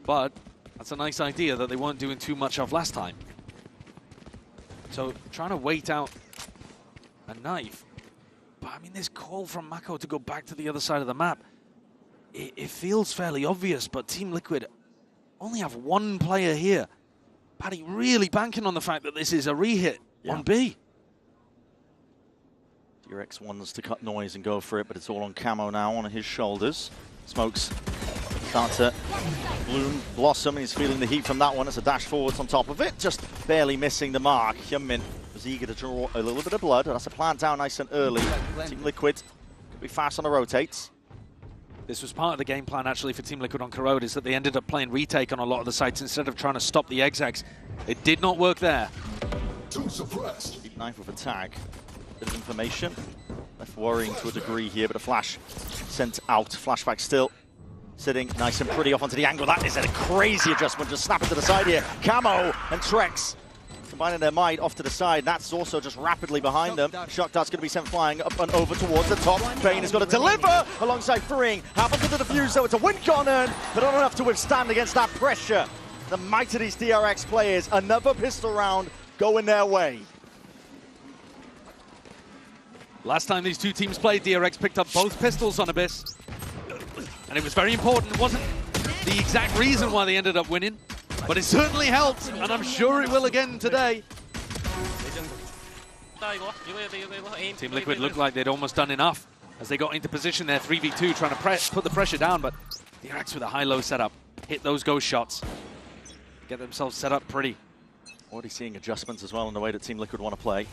But that's a nice idea that they weren't doing too much of last time. So trying to wait out a knife. But I mean, this call from Mako to go back to the other side of the map, it feels fairly obvious, but Team Liquid only have 1 player here. Paddy really banking on the fact that this is a re-hit on B. DRX wants to cut noise and go for it, but it's all on Camo now, on his shoulders. Smokes start to blossom, and he's feeling the heat from that one. It's a dash forwards on top of it, just barely missing the mark. Hyunmin was eager to draw a little bit of blood. That's a plant down nice and early. Team Liquid could be fast on the rotates. This was part of the game plan actually for Team Liquid on Corrode, is that they ended up playing retake on a lot of the sites instead of trying to stop the execs. It did not work there. Deep knife with a tag. Bit of information. Left worrying to a degree here, but a flash sent out. Flashback still sitting nice and pretty off onto the angle. That is a crazy adjustment. Just snap it to the side here. Camo and Trex combining their might off to the side. That's also just rapidly behind them. Shock Dart's going to be sent flying up and over towards the top. Bane has got to deliver alongside Freeing. Happens to the defuse, though. It's a win Conan, but not enough to withstand against that pressure. The might of these DRX players. Another pistol round going their way. Last time these two teams played, DRX picked up both pistols on Abyss. And it was very important. It wasn't the exact reason why they ended up winning, but it certainly helped, and I'm sure it will again today. Team Liquid looked like they'd almost done enough as they got into position there, 3v2, trying to put the pressure down, but DRX with a high-low setup, hit those ghost shots, get themselves set up pretty. Already seeing adjustments as well in the way that Team Liquid want to play.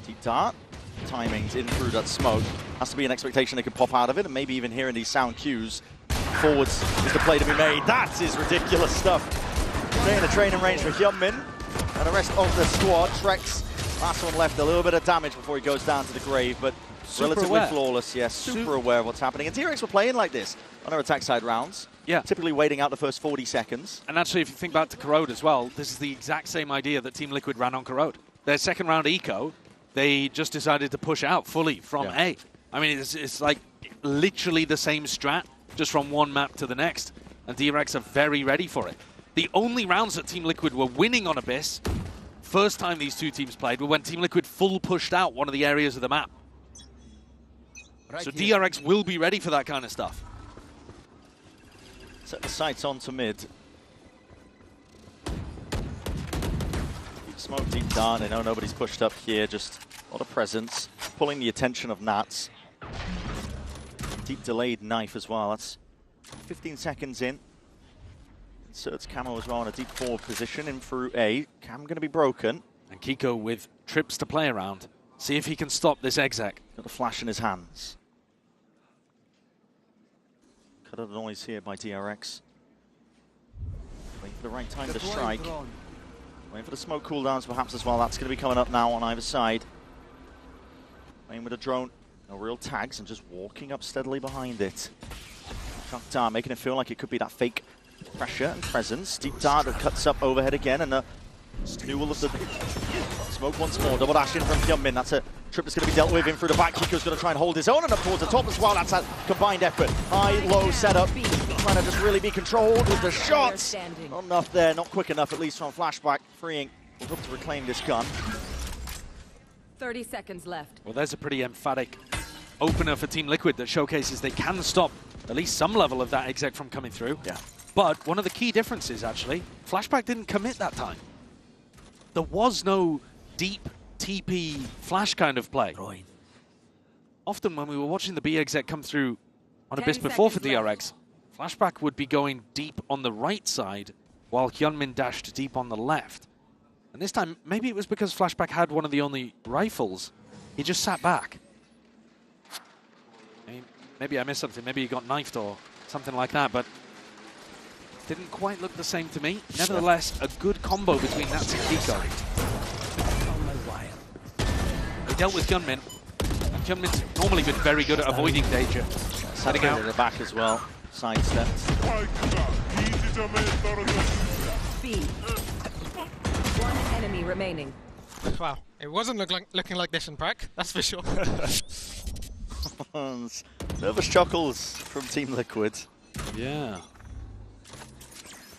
Deep dart, timings in through that smoke. Has to be an expectation they can pop out of it, and maybe even hearing these sound cues. Forwards is the play to be made. That is ridiculous stuff. Staying in the training range for Hyunmin and the rest of the squad. Trex, last one left, a little bit of damage before he goes down to the grave, but relatively flawless, yes, super aware of what's happening. And DRX were playing like this on our attack side rounds. Yeah. Typically waiting out the first 40 seconds. And actually, if you think back to Corrode as well, this is the exact same idea that Team Liquid ran on Corrode. Their second round eco, they just decided to push out fully from A. I mean, it's like literally the same strat, just from one map to the next. And DRX are very ready for it. The only rounds that Team Liquid were winning on Abyss, first time these two teams played, were when Team Liquid full pushed out one of the areas of the map. So DRX will be ready for that kind of stuff. Set the sights on to mid. Deep smoke, deep dart. They know nobody's pushed up here, just a lot of presence, pulling the attention of Nats. Deep delayed knife as well. That's 15 seconds in. Inserts Camo as well in a deep forward position in through A. Cam going to be broken. And Kiko with trips to play around. See if he can stop this exec. Got a flash in his hands. Cut out the noise here by DRX. Waiting for the right time to strike. Waiting for the smoke cooldowns perhaps as well. That's going to be coming up now on either side. Playing with a drone. No real tags and just walking up steadily behind it. Chuck down, making it feel like it could be that fake pressure and presence. Deep dart that cuts up overhead again, and the renewal of the smoke once more. Double dash in from Hyunmin. That's a trip that's going to be dealt with in through the back. Kiko's going to try and hold his own, and up towards the top as well. That's a combined effort. High-low setup. Trying to just really be controlled with the shots. Not enough there, not quick enough, at least from Flashback. Freeing. We'll hope to reclaim this gun. 30 seconds left. Well, there's a pretty emphatic opener for Team Liquid that showcases they can stop at least some level of that exec from coming through. Yeah. But one of the key differences, actually, Flashback didn't commit that time. There was no deep TP flash kind of play. Right. Often when we were watching the B exec come through on Abyss before for DRX, Flashback would be going deep on the right side while Hyunmin dashed deep on the left. And this time, maybe it was because Flashback had one of the only rifles. He just sat back. I mean, maybe I missed something. Maybe he got knifed or something like that, but didn't quite look the same to me. Nevertheless, a good combo between Nats and Kiko. They dealt with Hyunmin. And Hyunmin's normally been very good at avoiding danger. Setting out in the back as well. Sidestepped. One enemy remaining. Wow, it wasn't looking like this in prac, that's for sure. Nervous chuckles from Team Liquid. Yeah.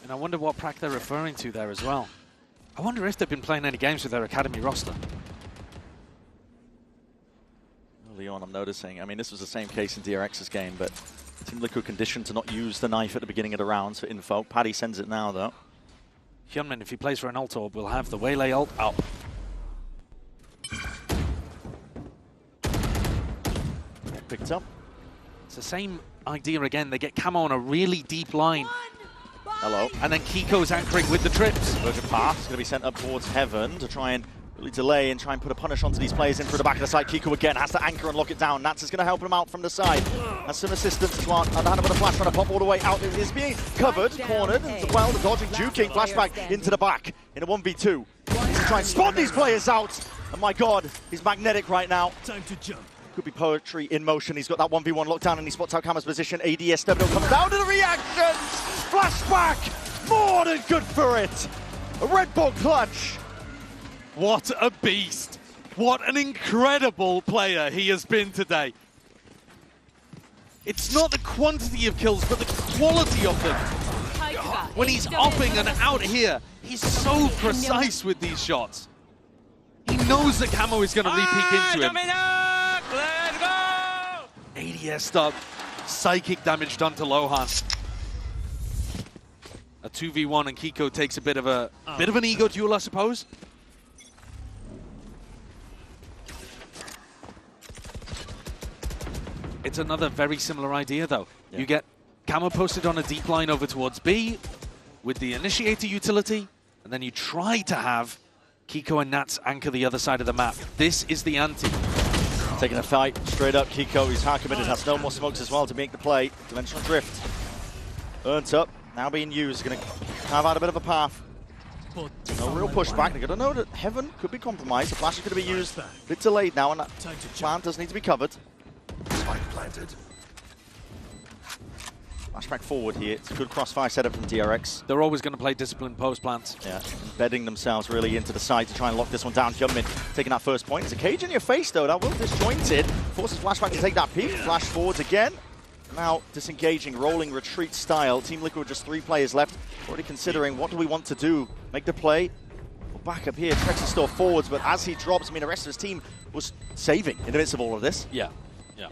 And I wonder what prac they're referring to there as well. I wonder if they've been playing any games with their academy roster. Early on, I'm noticing. I mean, this was the same case in DRX's game, but Team Liquid conditioned to not use the knife at the beginning of the rounds for info. Paddy sends it now, though. Hyunmin, if he plays for an ult orb, will have the Waylay ult up. Picked up. It's the same idea again. They get Camo on a really deep line. Hello. And then Kiko's anchoring with the trips. Virgin Path is going to be sent up towards Heaven to try and really delay and try and put a punish onto these players in through the back of the side. Kiko again has to anchor and lock it down. Nats is going to help him out from the side. Has some assistance as well. And a flash trying to pop all the way out. It is being covered, cornered, and well, the dodging juking flashback into the back in a 1v2. He's to try and spot these players out. And my God, he's magnetic right now. Time to jump. Could be poetry in motion. He's got that 1v1 lockdown and he spots out Cama's position. ADS Stebno comes down to the reactions. Flashback, more than good for it. A Red Bull clutch. What a beast. What an incredible player he has been today. It's not the quantity of kills, but the quality of them. When he's offing and out here, he's so precise with these shots. He knows that Camo is going to re-peek into him. Let's go! ADS stop. Psychic damage done to Lohan. A 2v1 and Kiko takes a bit of an ego duel, I suppose. it's another very similar idea, though. Yeah. You get Camo posted on a deep line over towards B with the Initiator utility, and then you try to have Kiko and Nats anchor the other side of the map. This is the ante. Taking a fight straight up. Kiko, he's hard committed, has no more smokes as well to make the play. Dimensional drift. Earned up, now being used. Going to carve out a bit of a path. No real pushback. They're going to know that Heaven could be compromised. The flash is going to be used. A bit delayed now, and that plan does need to be covered. Spike planted. Flashback forward here. It's a good crossfire setup from DRX. They're always going to play disciplined post plants. Yeah, embedding themselves really into the side to try and lock this one down. Hyunmin taking that first point. It's a cage in your face, though. That will disjointed. Forces Flashback to take that peek. Flash forwards again. Now disengaging, rolling retreat style. Team Liquid with just 3 players left. Already considering what do we want to do. Make the play. Back up here. Trex is still forwards, but as he drops, I mean, the rest of his team was saving in the midst of all of this. Yeah, yeah.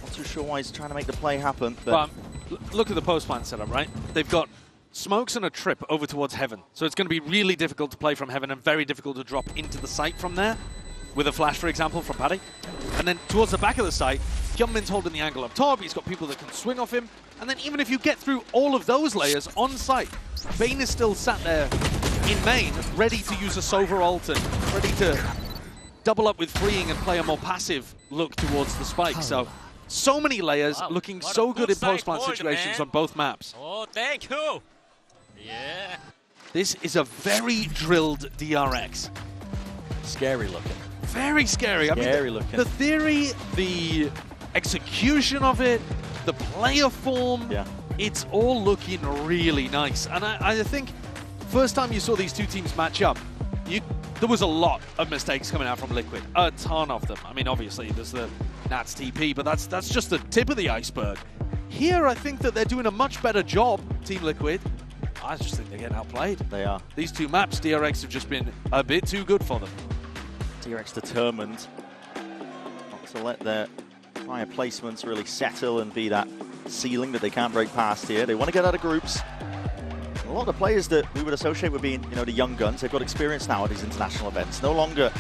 Not too sure why he's trying to make the play happen. But look at the post plant setup, right? They've got smokes and a trip over towards Heaven. So it's going to be really difficult to play from Heaven and very difficult to drop into the site from there. With a flash, for example, from Paddy. And then towards the back of the site, Hyunmin's holding the angle up top. He's got people that can swing off him. And then even if you get through all of those layers on site, Bane is still sat there in main, ready to use a Sova ult and ready to double up with freeing and play a more passive look towards the spike. So many layers, looking so good in post-plant situations on both maps. Oh, thank you! Yeah. This is a very drilled DRX. Scary looking. Very scary. Scary looking. The theory, the execution of it, the player form, it's all looking really nice. And I think first time you saw these two teams match up, there was a lot of mistakes coming out from Liquid. A ton of them. I mean, obviously, there's the Nats TP, but that's just the tip of the iceberg. Here, I think that they're doing a much better job, Team Liquid. I just think they're getting outplayed. They are. These two maps, DRX have just been a bit too good for them. DRX determined not to let their prior placements really settle and be that ceiling that they can't break past here. They want to get out of groups. A lot of the players that we would associate with being, the young guns, they've got experience now at these international events. No longer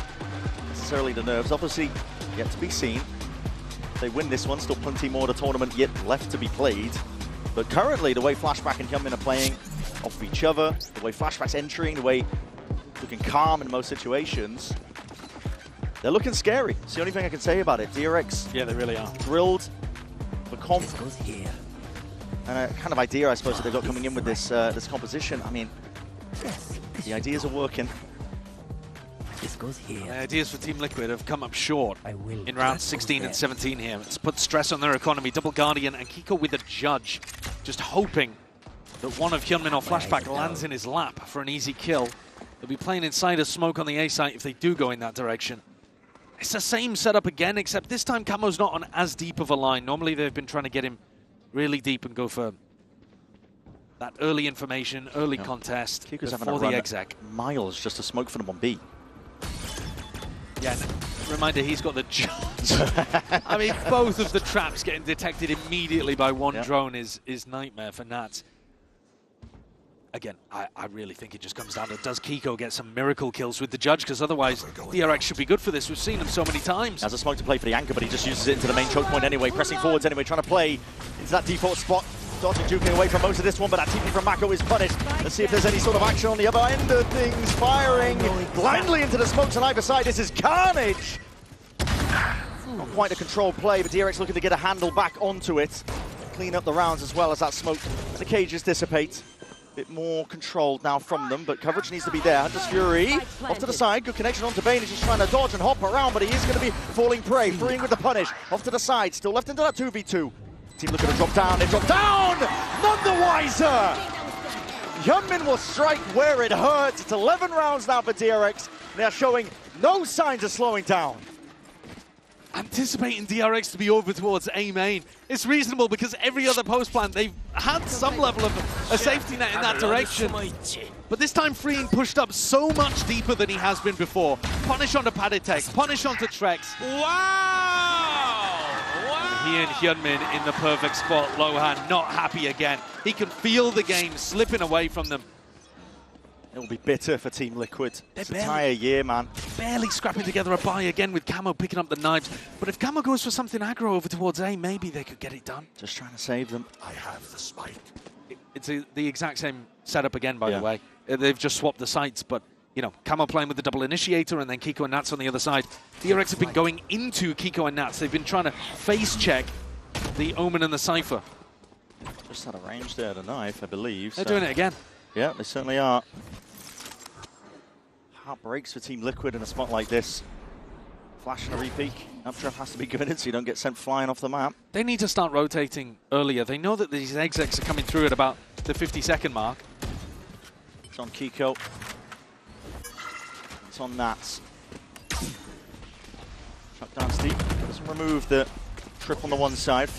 necessarily the nerves. Obviously, yet to be seen. If they win this one, still plenty more of the tournament yet left to be played. But currently, the way Flashback and Hyunmin are playing off of each other, the way Flashback's entering, the way looking calm in most situations, they're looking scary. It's the only thing I can say about it. DRX, yeah, they really are drilled for comp. And a kind of idea, I suppose, that they've got coming in with this this composition. I mean, the ideas are working. This goes here. The ideas for Team Liquid have come up short in rounds 16 and 17 here. It's put stress on their economy. Double Guardian and Kiko with a judge, just hoping that one of Hyunmin or Flashback lands in his lap for an easy kill. They'll be playing inside a smoke on the A site if they do go in that direction. It's the same setup again, except this time Camo's not on as deep of a line. Normally they've been trying to get him really deep and go for that early information, early contest Kiko's before the exec. Miles just to smoke for them on B. Yeah, reminder, he's got the judge. I mean, both of the traps getting detected immediately by one drone is nightmare for Nats. Again, I really think it just comes down to, does Kiko get some miracle kills with the judge? Because otherwise, DRX should be good for this. We've seen him so many times. Has a smoke to play for the anchor, but he just uses it into the main choke point anyway. Pressing forwards anyway, trying to play into that default spot. Dodging, juking away from most of this one, but that TP from Mako is punished. Let's see if there's any sort of action on the other end of things. Firing blindly into the smokes on either side. This is carnage. Not quite a controlled play, but DRX looking to get a handle back onto it. Clean up the rounds as well as that smoke. The cages dissipate. Bit more controlled now from them, but coverage needs to be there. Hunter's Fury off to the side. Good connection onto Bane. He's just trying to dodge and hop around, but he is going to be falling prey. Freeing with the punish. Off to the side. Still left into that 2v2. Team looking to drop down. They drop down! None the wiser! Hyunmin will strike where it hurts. It's 11 rounds now for DRX. They are showing no signs of slowing down. Anticipating DRX to be over towards A main. It's reasonable because every other post plan, they've had some level of a safety net in that direction. But this time Freeing pushed up so much deeper than he has been before. Punish onto Paditek, punish onto Trex. Wow! And he and Hyunmin in the perfect spot. Lohan not happy again. He can feel the game slipping away from them. It will be bitter for Team Liquid this entire year, man. Barely scrapping together a buy again with Camo picking up the knives. But if Camo goes for something aggro over towards A, maybe they could get it done. Just trying to save them. I have the spike. It's the exact same setup again, by the way. They've just swapped the sites, but, you know, Camo playing with the double initiator and then Kiko and Nats on the other side. DRX have been going into Kiko and Nats. They've been trying to face check the Omen and the Cypher. Just had a range there, the knife, I believe. They're doing it again. Yeah, they certainly are. Heart breaks for Team Liquid in a spot like this. Flash and a repeat. Uptrap has to be given in so you don't get sent flying off the map. They need to start rotating earlier. They know that these execs are coming through at about the 50-second mark. It's on Kiko. It's on Nats. Shut down Steve. Doesn't remove the trip on the one side.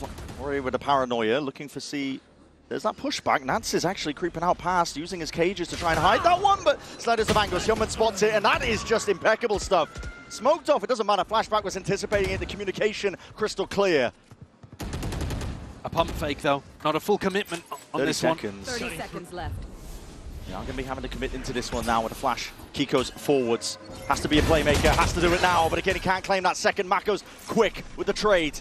Worry with the paranoia, looking for C. There's that pushback. Nats is actually creeping out past, using his cages to try and hide that one, but Sliders the Bangos. Yeoman spots it, and that is just impeccable stuff. Smoked off, it doesn't matter. Flashback was anticipating it, the communication crystal clear. A pump fake, though. Not a full commitment on this 30 seconds. 30 seconds left. Yeah, I'm going to be having to commit into this one now with a flash. Kiko's forwards. Has to be a playmaker, has to do it now, but again, he can't claim that second. Mako's quick with the trade.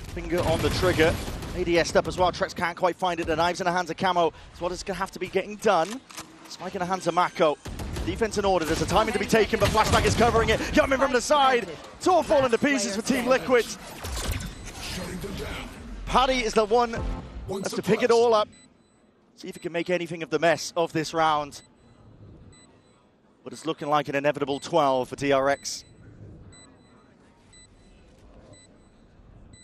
Finger on the trigger. ADS up as well. Trex can't quite find it. The knives in the hands of Camo. It's what is going to have to be getting done. Spike in the hands of Mako. Defense in order. There's a timing to be taken, but Flashback is covering it. Coming from the side. Tor falling to pieces for Team Liquid. Paddy is the one that's to pick it all up. See if he can make anything of the mess of this round. But it's looking like an inevitable 12 for DRX.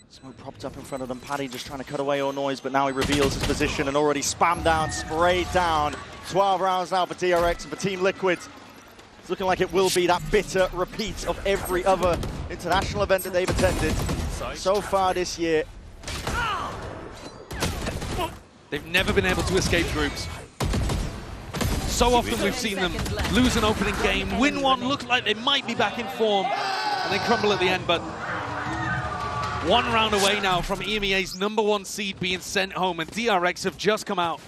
Smoke propped up in front of them. Paddy just trying to cut away all noise, but now he reveals his position and already spammed down, sprayed down. 12 rounds now for DRX and for Team Liquid. It's looking like it will be that bitter repeat of every other international event that they've attended so far this year. They've never been able to escape groups. So often we've seen them lose an opening game, win one, look like they might be back in form, and then crumble at the end, but one round away now from EMEA's #1 seed being sent home, and DRX have just come out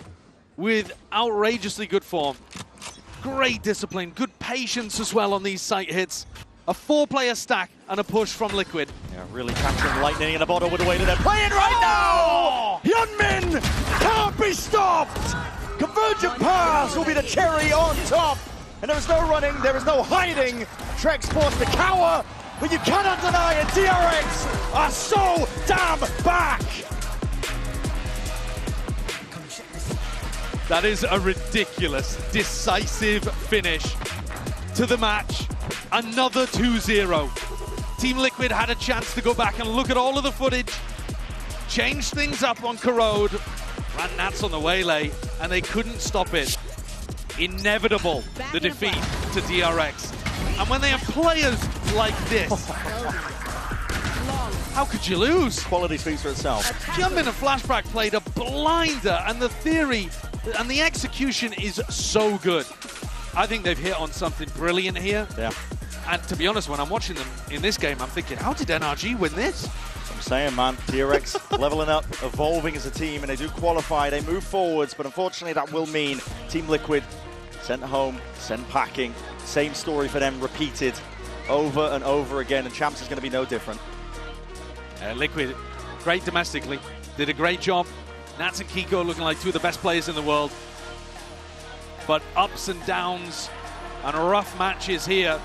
with outrageously good form. Great discipline, good patience as well on these site hits. A 4-player stack and a push from Liquid. Yeah, really catching lightning in a bottle with the way that they're playing right now! Hyunmin can't be stopped! Convergent pass will be the cherry on top! And there is no running, there is no hiding. Trex forced to cower, but you cannot deny it. DRX are so damn back! That is a ridiculous, decisive finish to the match. Another 2-0. Team Liquid had a chance to go back and look at all of the footage, change things up on Corrode, ran Nats on the waylay, and they couldn't stop it. Inevitable, the defeat to DRX. And when they have players like this, how could you lose? Quality speaks for itself. Hyunmin and Flashback played a blinder, and the theory and the execution is so good. I think they've hit on something brilliant here. Yeah. And to be honest, when I'm watching them in this game, I'm thinking, how did NRG win this? I'm saying, man, DRX leveling up, evolving as a team, and they do qualify, they move forwards, but unfortunately that will mean Team Liquid sent home, sent packing. Same story for them, repeated over and over again, and Champs is going to be no different. Liquid, great domestically, did a great job. Nats and Kiko looking like two of the best players in the world. But ups and downs and rough matches here.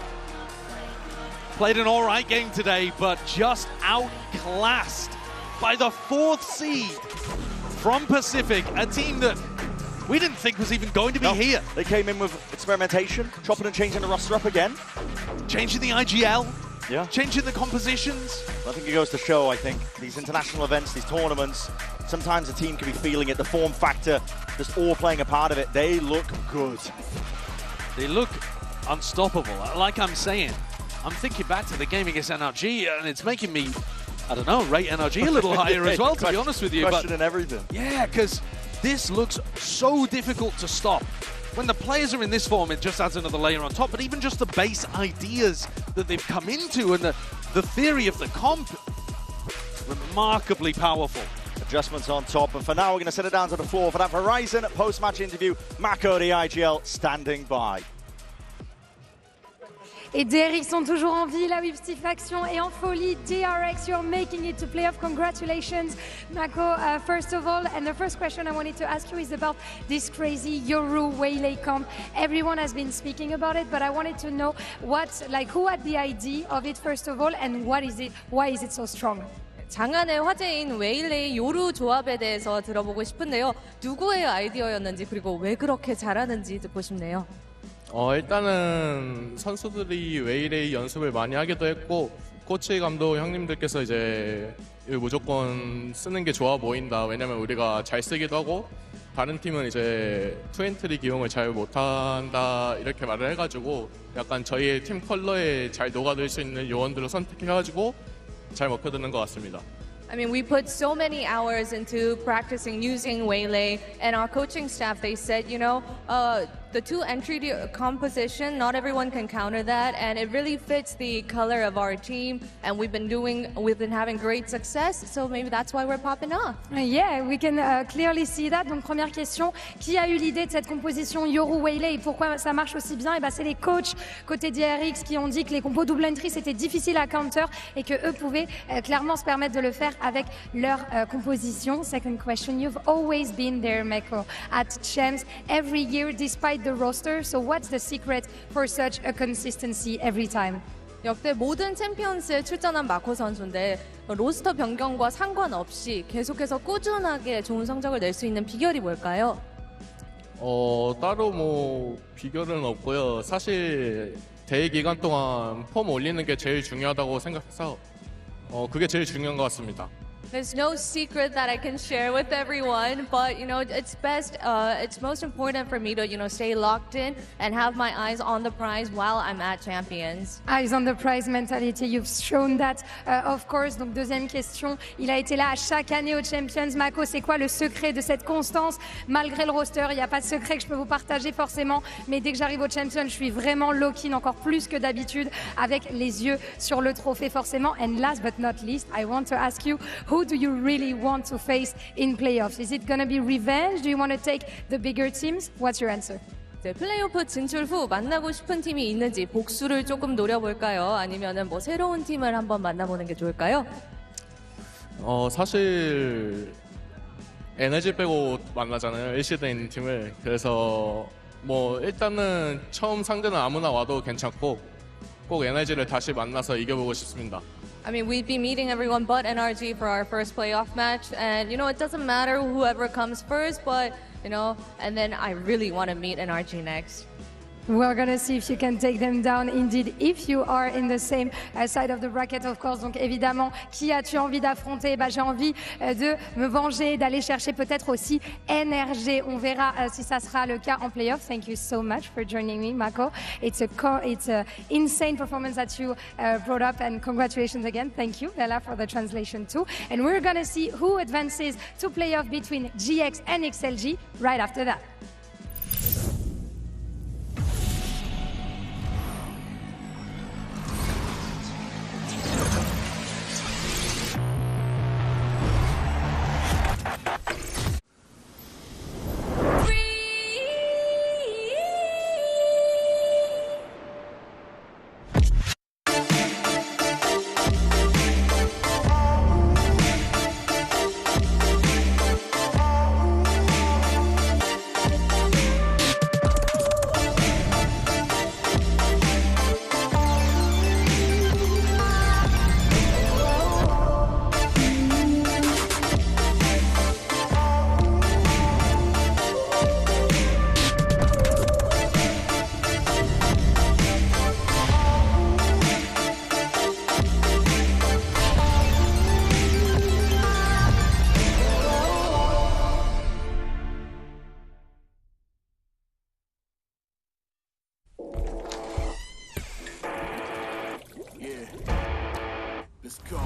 Played an all right game today, but just outclassed by the 4th seed from Pacific, a team that we didn't think was even going to be here. They came in with experimentation, chopping and changing the roster up again. Changing the IGL, yeah, changing the compositions. I think it goes to show, I think, these international events, these tournaments, sometimes a team can be feeling it, the form factor, just all playing a part of it. They look good. They look unstoppable. Like I'm saying, I'm thinking back to the game against NRG, and it's making me, I don't know, rate NRG a little higher as well, to be honest with you. Questioning everything. Yeah, because this looks so difficult to stop. When the players are in this form, it just adds another layer on top, but even just the base ideas that they've come into and the theory of the comp, remarkably powerful. The adjustments on top. But for now, we're going to set it down to the floor for that Verizon post-match interview. Mako, the IGL, standing by. Et DRX sont toujours en vie, la Whipstifaction est en folie. DRX, you're making it to playoff. Congratulations, Mako. First of all, and the first question I wanted to ask you is about this crazy Yoru Waylay comp. Everyone has been speaking about it, but I wanted to know who had the idea of it first of all, and what is it? Why is it so strong? 장안의 화제인 웨일레이 요루 조합에 대해서 들어보고 싶은데요. 누구의 아이디어였는지 그리고 왜 그렇게 잘하는지 듣고 싶네요. 일단은 선수들이 웨일레이 연습을 많이 하기도 했고 코치 감독 형님들께서 이제 무조건 쓰는 게 좋아 보인다. 왜냐면 우리가 잘 쓰기도 하고 다른 팀은 이제 투엔트리 기용을 잘 못한다 이렇게 말을 해가지고 약간 저희의 팀 컬러에 잘 녹아들 수 있는 요원들을 선택해가지고 잘 먹혀드는 것 같습니다. I mean, we put so many hours into practicing using Waylay, and our coaching staff, they said, you know, the two entry composition, not everyone can counter that, and it really fits the color of our team, and we've been having great success, so maybe that's why we're popping off. Yeah, we can clearly see that. Donc première question, qui a eu l'idée de cette composition Yoru Waylay et pourquoi ça marche aussi bien? Et ben c'est les coachs côté DRX qui ont dit que les compos double entry c'était difficile à counter et que eux pouvaient clairement se permettre de le faire avec leur composition. Second question, you've always been there, Mako, at Champs every year despite the roster. So what's the secret for such a consistency every time? 역대 모든 챔피언스에 출전한 마코 선수인데 로스터 변경과 상관없이 계속해서 꾸준하게 좋은 성적을 낼 수 있는 비결이 뭘까요? 따로 뭐 비결은 없고요. 사실 대회 기간 동안 폼 올리는 게 제일 중요하다고 생각해서 그게 제일 중요한 것 같습니다. There's no secret that I can share with everyone, but you know, it's most important for me to, you know, stay locked in and have my eyes on the prize while I'm at Champions. Eyes on the prize mentality, you've shown that, of course. Donc deuxième question, il a été là à chaque année aux Champions. Mako, c'est quoi le secret de cette constance? Malgré le roster, il n'y a pas de secret que je peux vous partager forcément, mais dès que j'arrive aux Champions, je suis vraiment lock-in encore plus que d'habitude, avec les yeux sur le trophée forcément. And last but not least, I want to ask you, who do you really want to face in playoffs? Is it going to be revenge? Do you want to take the bigger teams? What's your answer? 네, 플레이오프 진출 후 만나고 싶은 팀이 있는지 복수를 조금 노려볼까요? 아니면은 뭐 새로운 팀을 한번 만나보는 게 좋을까요? 사실 에너지 빼고 만나잖아요. 1시드인 팀을. 그래서 뭐 일단은 처음 상대는 아무나 와도 괜찮고 꼭 에너지를 다시 만나서 이겨보고 싶습니다. I mean, we'd be meeting everyone but NRG for our first playoff match, and you know, it doesn't matter whoever comes first, but you know, and then I really want to meet NRG next. We're going to see if you can take them down, indeed, if you are in the same side of the bracket, of course. Donc évidemment, qui as-tu envie d'affronter? J'ai envie de me venger, d'aller chercher peut-être aussi NRG. On verra si ça sera le cas en playoff. Thank you so much for joining me, Mako. It's a insane performance that you brought up, and congratulations again. Thank you, Bella, for the translation too. And we're going to see who advances to playoff between GX and XLG right after that. Let's go.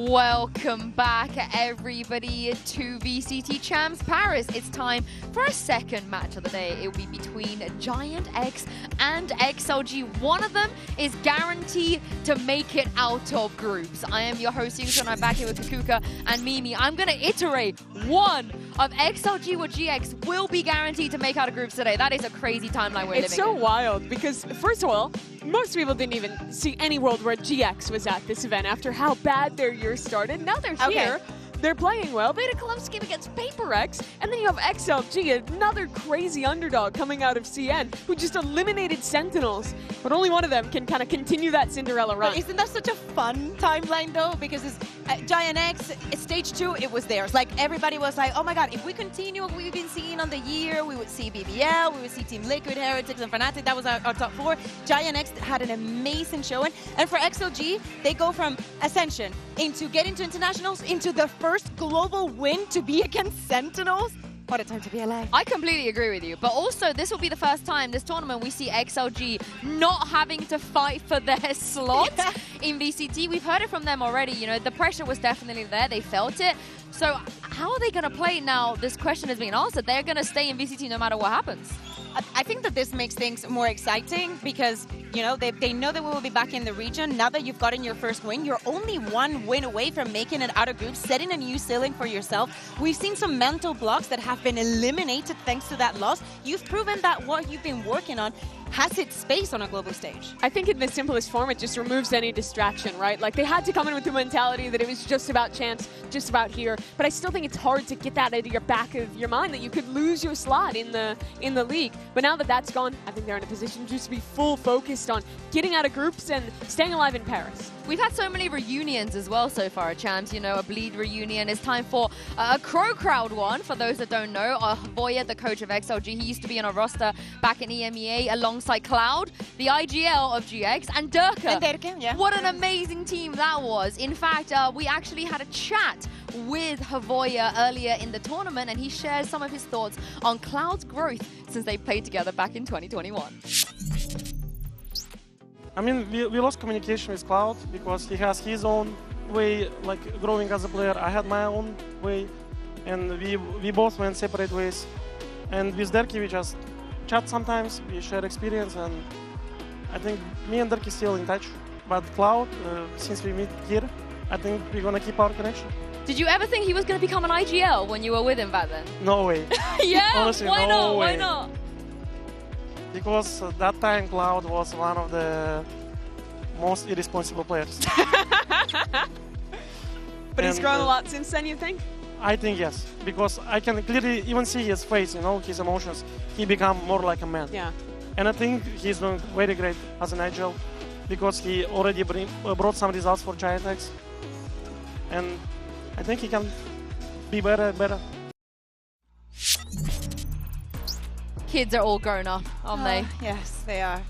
Welcome back, everybody, to VCT Champs Paris. It's time for a second match of the day. It will be between Giant X and XLG. One of them is guaranteed to make it out of groups. I am your host, Yingsun. I'm back here with Kakuka and Mimi. I'm going to iterate one of XLG or GX will be guaranteed to make out of groups today. That is a crazy timeline we're living in. It's so wild because, first of all, most people didn't even see any world where GX was at this event after how bad their year started. Now they're here. They're playing well. They had a close game against Paper X, and then you have XLG, another crazy underdog coming out of CN, who just eliminated Sentinels. But only one of them can kind of continue that Cinderella run. But isn't that such a fun timeline, though? Because it's, Giant X, stage 2, it was theirs. Like, everybody was like, oh my god, if we continue what we've been seeing on the year, we would see BBL, we would see Team Liquid, Heretics, and Fnatic. That was our top 4. Giant X had an amazing showing. And for XLG, they go from Ascension into getting to Internationals into the first global win to be against Sentinels. What a time to be alive. I completely agree with you, but also this will be the first time this tournament we see XLG not having to fight for their slot in VCT. We've heard it from them already, you know, the pressure was definitely there, they felt it. So how are they going to play now? This question has been answered. They're going to stay in VCT no matter what happens. I think that this makes things more exciting because, you know, they know that we will be back in the region. Now that you've gotten your first win, you're only one win away from making it out of groups, setting a new ceiling for yourself. We've seen some mental blocks that have been eliminated thanks to that loss. You've proven that what you've been working on has its space on a global stage. I think in the simplest form, it just removes any distraction, right? Like, they had to come in with the mentality that it was just about chance, just about here. But I still think it's hard to get that out of your back of your mind, that you could lose your slot in the league. But now that that's gone, I think they're in a position just to be full focused on getting out of groups and staying alive in Paris. We've had so many reunions as well so far, Champs. You know, a Bleed reunion. It's time for a Crow Crowd one. For those that don't know, Voya, the coach of XLG, he used to be on a roster back in EMEA alongside Cloud, the IGL of GX, and Durka. And Durka, yeah. What an amazing team that was. In fact, we actually had a chat with Havoya earlier in the tournament, and he shares some of his thoughts on Cloud's growth since they played together back in 2021. I mean, we lost communication with Cloud because he has his own way, like, growing as a player. I had my own way, and we both went separate ways. And with Derky, we just chat sometimes, we share experience, and I think me and Derky still in touch. But Cloud, since we meet here, I think we're gonna keep our connection. Did you ever think he was gonna become an IGL when you were with him back then? No way. Yeah? Honestly, Why no not? way. Why not? Because that time Cloud was one of the most irresponsible players. But he's grown a lot since then, you think? I think yes, because I can clearly even see his face, you know, his emotions. He become more like a man. Yeah. And I think he's doing very great as an IGL because he already brought some results for Giant X. And I think he can be better and better. Kids are all grown up, aren't they? Yes, they are.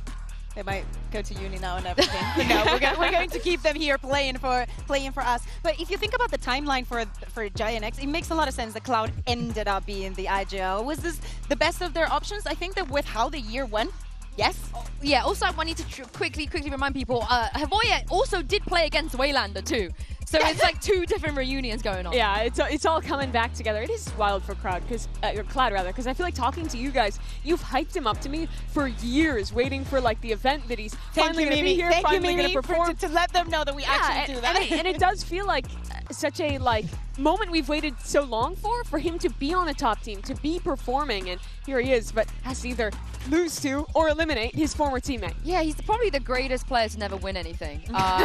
They might go to uni now and everything. But no, we're going to keep them here playing for us. But if you think about the timeline for Giant X, it makes a lot of sense that Cloud ended up being the IGL. Was this the best of their options? I think that with how the year went, yes. Yeah, also I need to quickly remind people, Havoya also did play against Waylander too. So it's like two different reunions going on. Yeah, it's all coming back together. It is wild for Cloud, because I feel like talking to you guys, you've hyped him up to me for years, waiting for like the event that he's finally going to be here, finally going to perform. To let them know that we actually do that. And it does feel like such a moment we've waited so long for him to be on a top team, to be performing, and here he is, but has to either lose to or eliminate his former teammate. Yeah, he's probably the greatest player to never win anything,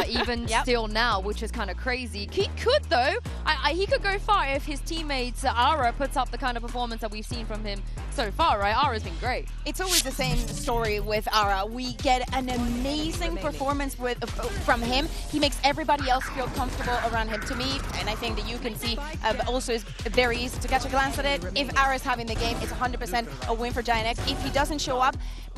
even still now, which is kind of crazy. He could, though. He could go far if his teammates, Ara, puts up the kind of performance that we've seen from him so far, right? Ara's been great. It's always the same story with Ara. We get an amazing performance from him. He makes everybody else feel comfortable around him. To me, and I think that you can see, also it's very easy to catch a glance at it. If Ara's having the game, it's 100% a win for Giant X. If he doesn't show up,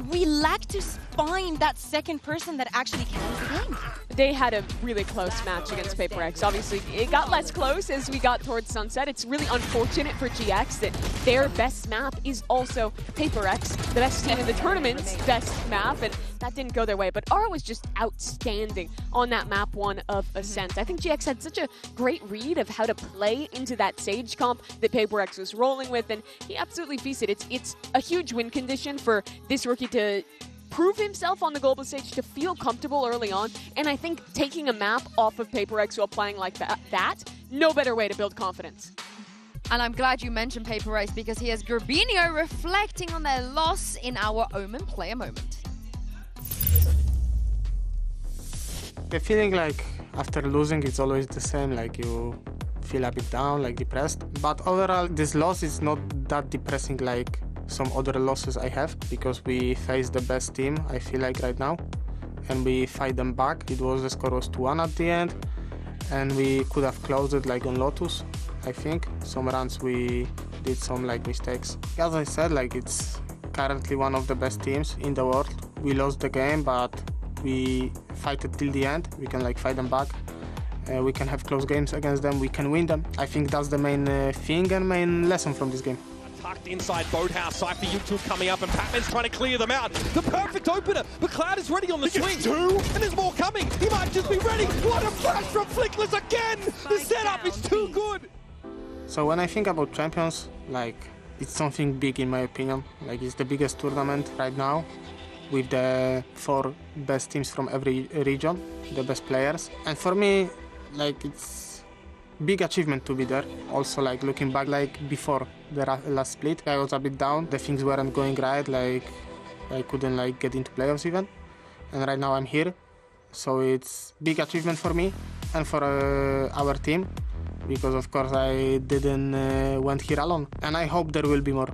we lack to find that second person that actually carries the game. They had a really close match against Paper X. Obviously, it got less close as we got towards sunset. It's really unfortunate for GX that their best map is also Paper X, the best team in the tournament's best map, and that didn't go their way. But Aura was just outstanding on that map 1 of Ascent. I think GX had such a great read of how to play into that Sage comp that Paper X was rolling with, and he absolutely feasted. It's a huge win condition for this rookie to prove himself on the global stage, to feel comfortable early on, and I think taking a map off of Paper X while playing like that, no better way to build confidence. And I'm glad you mentioned Paper X because here's Gerbinio reflecting on their loss in our Omen player moment. The feeling like after losing it's always the same, like you feel a bit down, like depressed. But overall, this loss is not that depressing like some other losses I have, because we faced the best team, I feel like right now, and we fight them back. The score was 2-1 at the end, and we could have closed it like on Lotus, I think. Some runs we did some like mistakes. As I said, like it's currently one of the best teams in the world. We lost the game, but we fight it till the end. We can like fight them back. We can have close games against them. We can win them. I think that's the main thing and main lesson from this game. Tucked inside Boathouse, Cypher YouTube coming up, and Patman's trying to clear them out. The perfect opener, but Cloud is ready on the swing. 2, and there's more coming. He might just be ready. What a flash from Flickless again! The setup is too good. So when I think about Champions, like it's something big in my opinion. Like it's the biggest tournament right now, with the 4 best teams from every region, the best players. And for me, like it's big achievement to be there. Also, like looking back, like before the last split, I was a bit down. The things weren't going right. Like I couldn't like get into playoffs even. And right now I'm here, so it's big achievement for me and for our team, because of course I didn't went here alone. And I hope there will be more.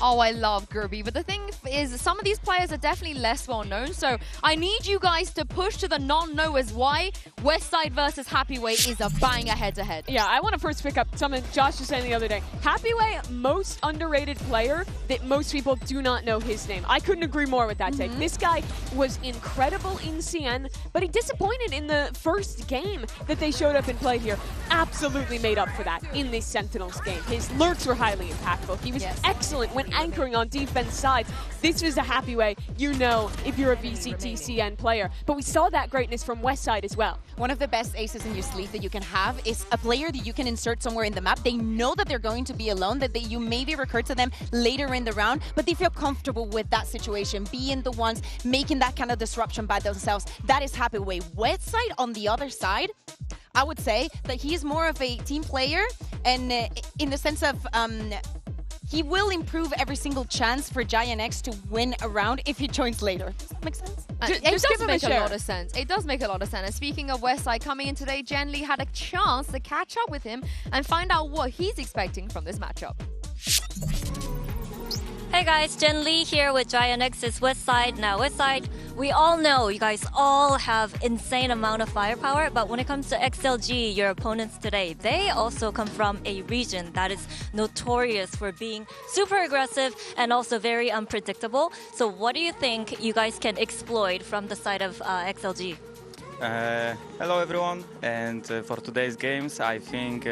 Oh, I love Gerby, but the thing is, some of these players are definitely less well known, so I need you guys to push to the non-knowers why Westside versus Happyway is a banger head-to-head. Yeah, I want to first pick up something Josh was saying the other day. Happyway, most underrated player that most people do not know his name. I couldn't agree more with that take. This guy was incredible in CN, but he disappointed in the first game that they showed up and played here. Absolutely made up for that in this Sentinels game. His lurks were highly impactful. He was excellent when anchoring on defense sides. This was a Happyway, you know, if you're a VCT CN player. But we saw that greatness from Westside as well. One of the best aces in your sleeve that you can have is a player that you can insert somewhere in the map. They know that they're going to be alone, that you maybe recur to them later in the round, but they feel comfortable with that situation, being the ones making that kind of disruption by themselves. That is Happyway. Westside, on the other side, I would say that he is more of a team player, and in the sense of he will improve every single chance for Giant X to win a round if he joins later. Does that make sense? It does make a lot of sense. It does make a lot of sense. And speaking of Westside, coming in today, Jen Lee had a chance to catch up with him and find out what he's expecting from this matchup. Hey guys, Jen Lee here with Giant X's Westside. Now Westside, we all know you guys all have insane amount of firepower, but when it comes to XLG, your opponents today, they also come from a region that is notorious for being super aggressive and also very unpredictable. So what do you think you guys can exploit from the side of XLG? Hello everyone, and for today's games, I think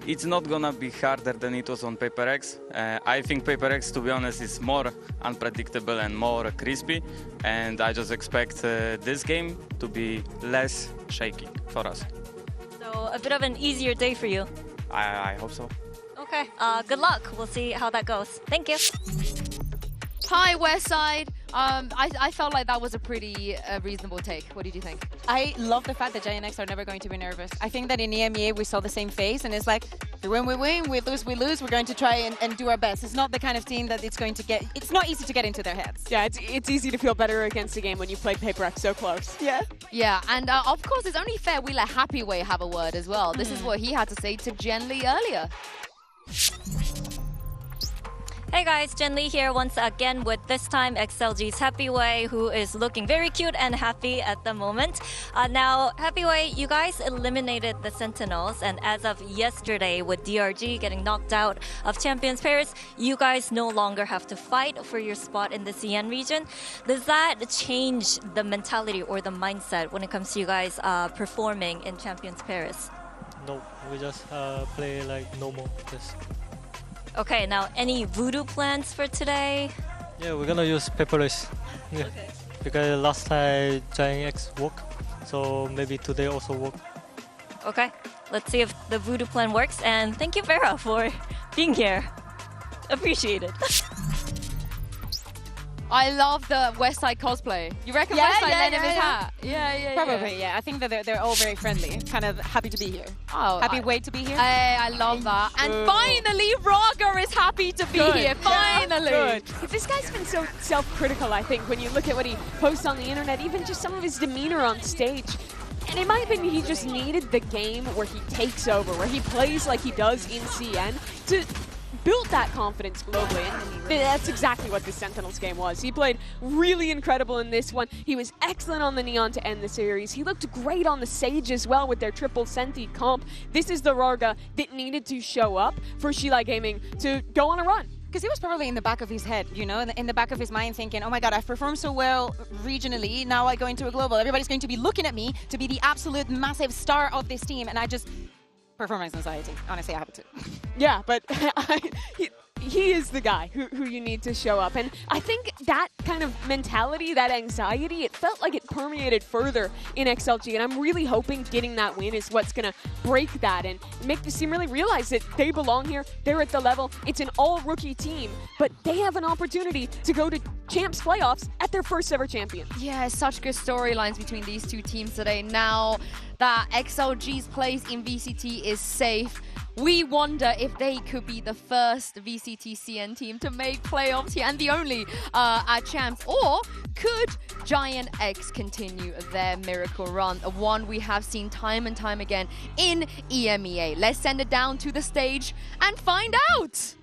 it's not gonna be harder than it was on Paper X. I think Paper X, to be honest, is more unpredictable and more crispy, and I just expect this game to be less shaky for us. So a bit of an easier day for you. I hope so. Okay, good luck. We'll see how that goes. Thank you. Hi, Westside. I felt like that was a pretty reasonable take. What did you think? I love the fact that Giant X are never going to be nervous. I think that in EMEA we saw the same phase, and it's like, we win, we lose, we're going to try and do our best. It's not the kind of team that it's going to get, it's not easy to get into their heads. Yeah, it's easy to feel better against the game when you played Paper X so close. Yeah. Yeah, and of course it's only fair we let Happyway have a word as well. This is what he had to say to Jen Lee earlier. Hey guys, Jen Lee here once again with this time XLG's Happyway, who is looking very cute and happy at the moment. Now, Happyway, you guys eliminated the Sentinels, and as of yesterday with DRG getting knocked out of Champions Paris, you guys no longer have to fight for your spot in the CN region. Does that change the mentality or the mindset when it comes to you guys performing in Champions Paris? No, we just play like normal. Yes. Okay, now any voodoo plans for today? Yeah, we're gonna use paper race. Yeah. Okay. Because last time Giant X worked, so maybe today also work. Okay, let's see if the voodoo plan works. And thank you, Vera, for being here. Appreciate it. I love the West Side cosplay. You reckon West Side lent him his hat? Yeah. Probably, yeah. I think that they're all very friendly. Kind of happy to be here. Oh, happy way to be here. I love that. And finally, Raga is happy to be here. Finally. Good. This guy's been so self-critical, I think, when you look at what he posts on the internet, even just some of his demeanor on stage. And in my opinion, he just needed the game where he takes over, where he plays like he does in CN to build that confidence globally, and that's exactly what this Sentinels game was. He played really incredible in this one. He was excellent on the Neon to end the series. He looked great on the Sage as well with their triple Senti comp. This is the Rarga that needed to show up for Shilai Gaming to go on a run. Because he was probably in the back of his head, you know, in the back of his mind thinking, oh my god, I've performed so well regionally, now I go into a global. Everybody's going to be looking at me to be the absolute massive star of this team, and I just... Performance anxiety. Honestly, I have it too. Yeah, but he is the guy who you need to show up. And I think that kind of mentality, that anxiety, it felt like it permeated further in XLG. And I'm really hoping getting that win is what's going to break that and make the team really realize that they belong here. They're at the level. It's an all-rookie team, but they have an opportunity to go to Champs playoffs at their first ever champion. Yeah, such good storylines between these two teams today. Now that XLG's place in VCT is safe, we wonder if they could be the first VCT CN team to make playoffs here and the only at Champs, or could Giant X continue their miracle run, one we have seen time and time again in EMEA. Let's send it down to the stage and find out.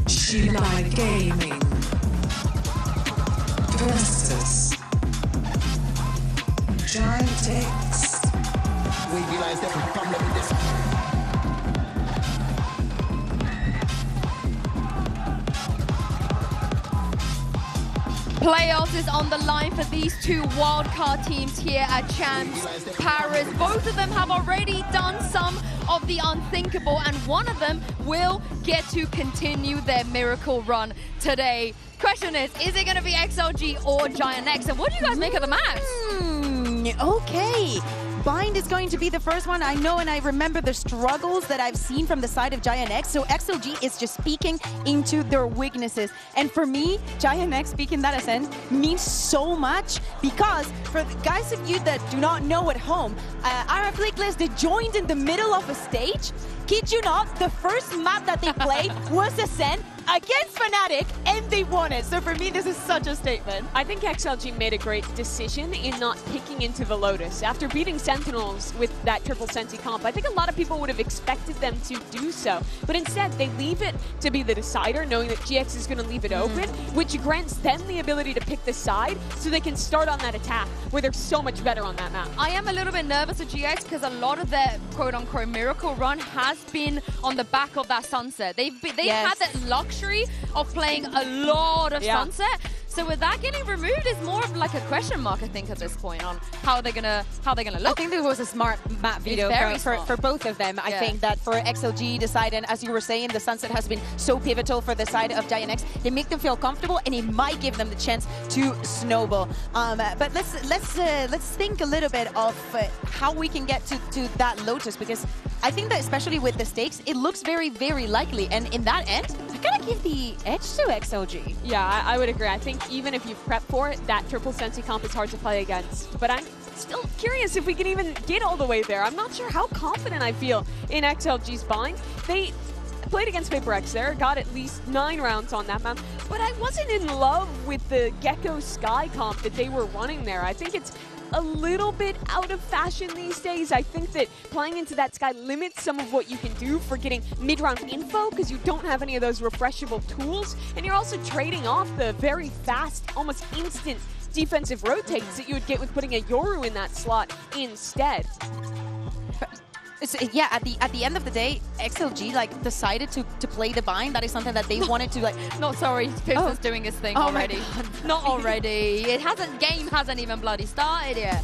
Shilai Gaming versus Giant X. We realize that come let me this. Playoffs is on the line for these two wildcard teams here at Champs Paris. Both of them have already done some of the unthinkable, and one of them will get to continue their miracle run today. Question is it going to be XLG or Giant X? And what do you guys make of the maps? Okay. Bind is going to be the first one. I know and I remember the struggles that I've seen from the side of Giant X. So XLG is just speaking into their weaknesses. And for me, Giant X speaking that ascent means so much, because for the guys of you that do not know at home, our Flickless, they joined in the middle of a stage. Kid you not, the first map that they played was Ascent against Fnatic, and they won it. So for me, this is such a statement. I think XLG made a great decision in not picking into the Lotus. After beating Sentinels with that triple Senti comp, I think a lot of people would have expected them to do so. But instead, they leave it to be the decider, knowing that GX is going to leave it open, which grants them the ability to pick the side so they can start on that attack, where they're so much better on that map. I am a little bit nervous of GX because a lot of their quote-unquote miracle run has been on the back of that Sunset. They've had that luxury of playing a lot of Sunset. So with that getting removed, it's more of like a question mark, I think, at this point on how they're gonna look. I think this was a smart map video for both of them. I think that for XLG deciding, as you were saying, the Sunset has been so pivotal for the side of Giant X. They make them feel comfortable, and it might give them the chance to snowball. But let's think a little bit of how we can get to that Lotus, because I think that especially with the stakes, it looks very, very likely. And in that end, I gotta give the edge to XLG. Yeah, I would agree. I think even if you prep for it, that triple Senti comp is hard to play against. But I'm still curious if we can even get all the way there. I'm not sure how confident I feel in XLG's bind. played against PaperX there, got at least 9 rounds on that map, but I wasn't in love with the Gecko Sky comp that they were running there. I think it's a little bit out of fashion these days. I think that playing into that Sky limits some of what you can do for getting mid-round info because you don't have any of those refreshable tools, and you're also trading off the very fast, almost instant defensive rotates that you would get with putting a Yoru in that slot instead. Yeah, at the end of the day, XLG like decided to play the bind. That is something that they wanted to like. Not sorry, Pips is doing his thing already. Not already. Game hasn't even bloody started yet.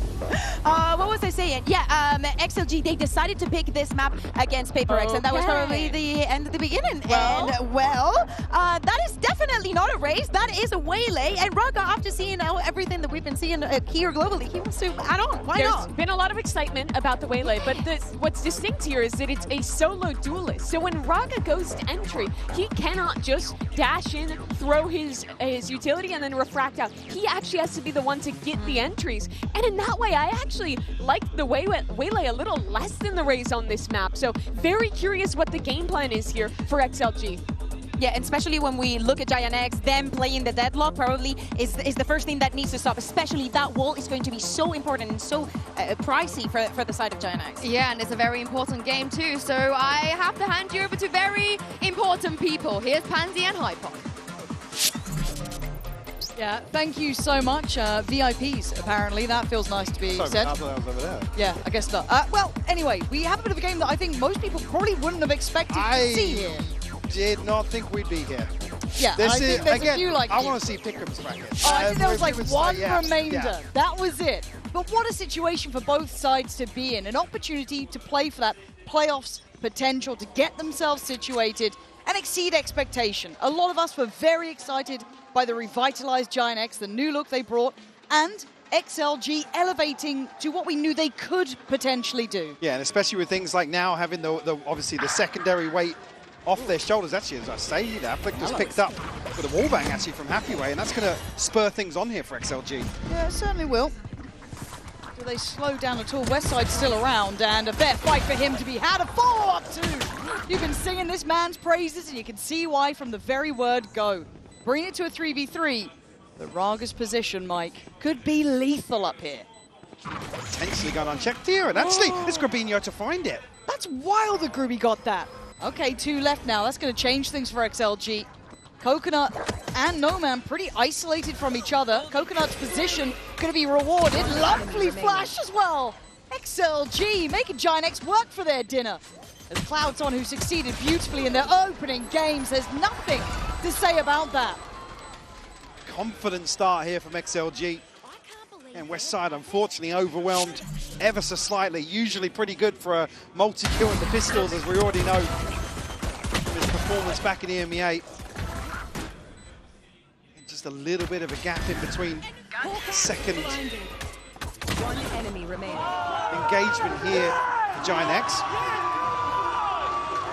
What was I saying? Yeah, XLG, they decided to pick this map against PaperX, and that was probably the end of the beginning. Well. And that is definitely not a race. That is a waylay. And Raga, after seeing everything that we've been seeing here globally, he wants to add on. Why not? There's been a lot of excitement about the waylay, but what's distinct here is that it's a solo duelist. So when Raga goes to entry, he cannot just dash in, throw his utility, and then refract out. He actually has to be the one to get the entries. And in that way, I actually like the waylay a little less than the raise on this map. So very curious what the game plan is here for XLG. Yeah, and especially when we look at Giant X, them playing the deadlock probably is the first thing that needs to stop. Especially that wall is going to be so important and so pricey for the side of Giant X. Yeah, and it's a very important game too. So I have to hand you over to very important people. Here's Pansy and Hyper. Yeah, thank you so much. VIPs, apparently. That feels nice to be said. I thought I was over there. Yeah, I guess not. Well, anyway, we have a bit of a game that I think most people probably wouldn't have expected to see here. Did not think we'd be here. Yeah, this I think there's again, a few like I you. want to see Pickham's bracket. I think there was like one remainder. Yeah. That was it. But what a situation for both sides to be in. An opportunity to play for that playoffs potential, to get themselves situated and exceed expectation. A lot of us were very excited by the revitalized Giant X, the new look they brought, and XLG elevating to what we knew they could potentially do. Yeah, and especially with things like now having the obviously the secondary weight off their shoulders. Actually, as I say that, Flick just picked up with a wallbang actually from Happyway, and that's going to spur things on here for XLG. Yeah, it certainly will. Do they slow down at all? Westside's still around, and a fair fight for him to be had. A follow-up too. You've been singing this man's praises, and you can see why from the very word go. Bring it to a 3v3. The Raga's position, Mike, could be lethal up here. Potentially got unchecked here, and actually it's Grabinho to find it. That's wild that Gruby got that. Okay, 2 left now. That's going to change things for XLG. Coconut and No Man pretty isolated from each other. Coconut's position going to be rewarded. Lovely flash as well. XLG making Giant X work for their dinner. As Cloud's on, who succeeded beautifully in their opening games. There's nothing to say about that. Confident start here from XLG. And Westside, unfortunately, overwhelmed ever so slightly. Usually pretty good for a multi-kill in the pistols, as we already know from his performance back in EMEA. And just a little bit of a gap in between second One enemy remaining. engagement here for Giant X.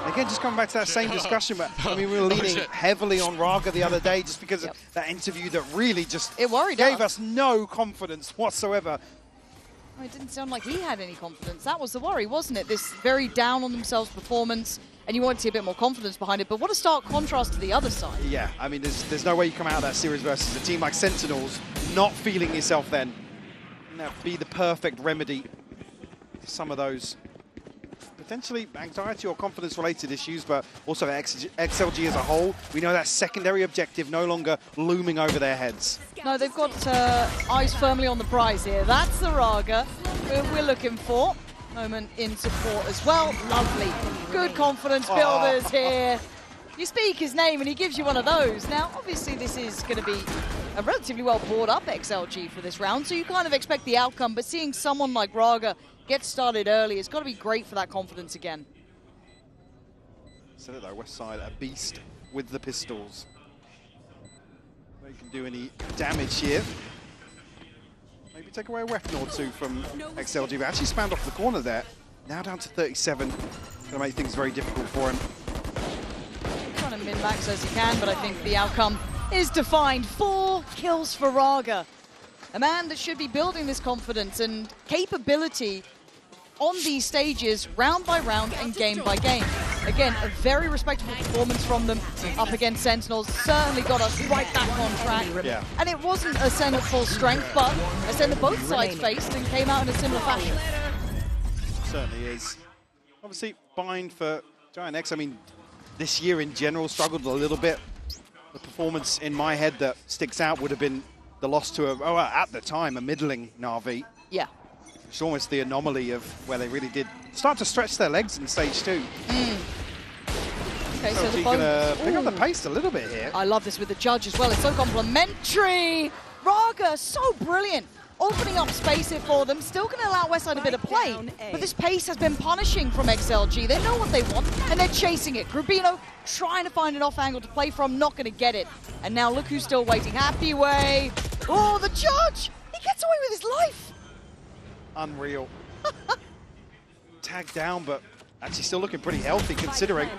Again, just coming back to that same discussion, but I mean, we were leaning heavily on Raga the other day just because of that interview that really just gave us no confidence whatsoever. Oh, it didn't sound like he had any confidence. That was the worry, wasn't it? This very down on themselves performance, and you want to see a bit more confidence behind it. But what a stark contrast to the other side. Yeah, I mean, there's no way you come out of that series versus a team like Sentinels not feeling yourself then. And that would be the perfect remedy for some of those potentially anxiety or confidence-related issues, but also XLG as a whole. We know that secondary objective no longer looming over their heads. No, they've got eyes firmly on the prize here. That's the Raga we're looking for. Moment in support as well. Lovely. Good confidence builders here. You speak his name and he gives you one of those. Now, obviously, this is going to be a relatively well brought up XLG for this round, so you kind of expect the outcome, but seeing someone like Raga get started early, it's got to be great for that confidence again. Said it though, Westside a beast with the pistols. They can do any damage here. Maybe take away a weapon or two from XLG, but actually spammed off the corner there. Now down to 37. Going to make things very difficult for him. Trying to min-max as he can, but I think the outcome is defined. 4 kills for Raga. A man that should be building this confidence and capability on these stages, round by round and game by game. Again, a very respectable performance from them up against Sentinels. Certainly got us right back on track. Yeah. And it wasn't a Sen at full strength, but a Sen that both sides faced and came out in a similar fashion. Certainly is. Obviously, bind for Giant X. I mean, this year in general struggled a little bit. The performance in my head that sticks out would have been the loss to at the time, a middling Na'Vi. Yeah. It's almost the anomaly of where they really did start to stretch their legs in stage 2. Okay, so the gonna pick up the pace a little bit here. I love this with the judge as well. It's so complimentary. Raga, so brilliant. Opening up space here for them. Still going to allow Westside a bit of play. But this pace has been punishing from XLG. They know what they want, and they're chasing it. Grubino trying to find an off angle to play from, not going to get it. And now look who's still waiting. Happy Way. Oh, the judge. He gets away with his life. Unreal. Tagged down, but actually still looking pretty healthy considering.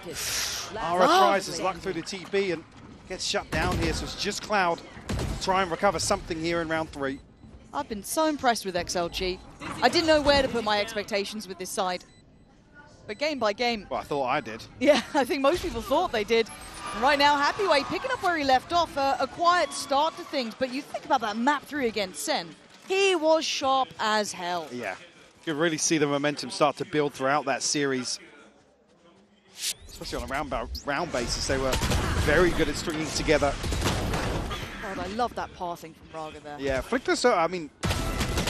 Ara tries his luck through the TB and gets shut down here, so it's just Cloud to try and recover something here in round 3. I've been so impressed with XLG. I didn't know where to put my expectations with this side. But game by game. Well, I thought I did. Yeah, I think most people thought they did. And right now, Happy Way picking up where he left off. A quiet start to things, but you think about that map 3 against Sen. He was sharp as hell. Yeah, you could really see the momentum start to build throughout that series. Especially on a round basis, they were very good at stringing together. God, I love that pathing from Raga there. Yeah, Flickr, I mean,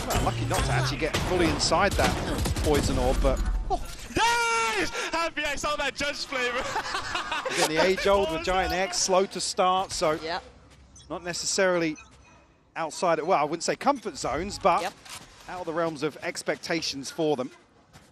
well, lucky not to actually get fully inside that poison orb, but... Yes! Happy I saw that judge flavor. Again, the age-old with Giant X, slow to start, so not necessarily outside of, well, I wouldn't say comfort zones, but out of the realms of expectations for them.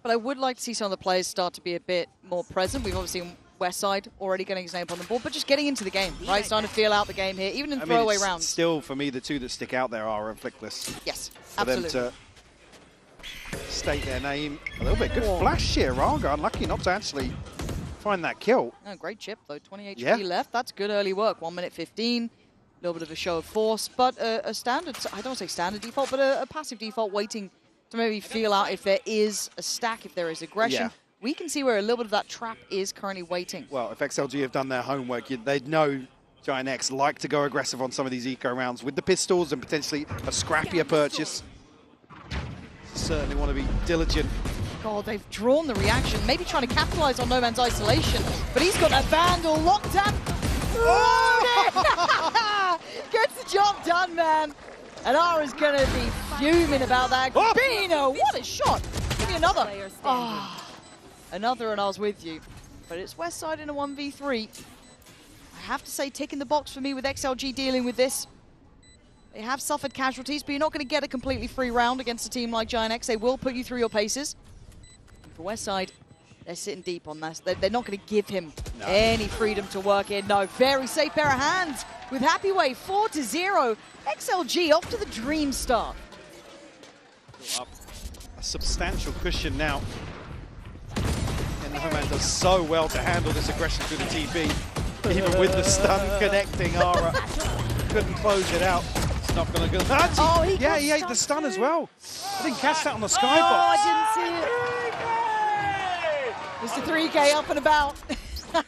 But I would like to see some of the players start to be a bit more present. We've obviously seen Westside already getting his name on the board, but just getting into the game, right? Starting to feel out the game here, even in throwaway rounds. Still, for me, the two that stick out there are Flickless. Yes, for absolutely. them to state their name a little bit. Good flash here, Raga. Unlucky not to actually find that kill. Oh, great chip, though. 20 HP left. That's good early work. 1 minute 15. A little bit of a show of force, but a standard, I don't want to say standard default, but a passive default waiting to maybe feel out if there is a stack, if there is aggression. Yeah. We can see where a little bit of that trap is currently waiting. Well, if XLG have done their homework, they'd know Giant X like to go aggressive on some of these eco rounds with the pistols and potentially a scrappier purchase. Certainly want to be diligent. God, they've drawn the reaction, maybe trying to capitalize on No Man's isolation, but he's got a Vandal locked down. Oh! Gets the job done, man. And Ara's going to be fuming about that. Bino, what a shot. Give me another. Another and I was with you. But it's Westside in a 1v3. I have to say, ticking the box for me with XLG dealing with this. They have suffered casualties, but you're not going to get a completely free round against a team like Giant X. They will put you through your paces. And for Westside, they're sitting deep on this. They're not going to give him any freedom to work in. No, very safe pair of hands with Happy Way, 4-0. XLG off to the dream start. Up a substantial cushion now. And the Homeman does so well to handle this aggression through the TB. Even with the stun connecting, Ara couldn't close it out. It's not going to go. He ate the stun as well. I didn't catch that on the skybox. Oh, I didn't see it. Mr. 3K up and about,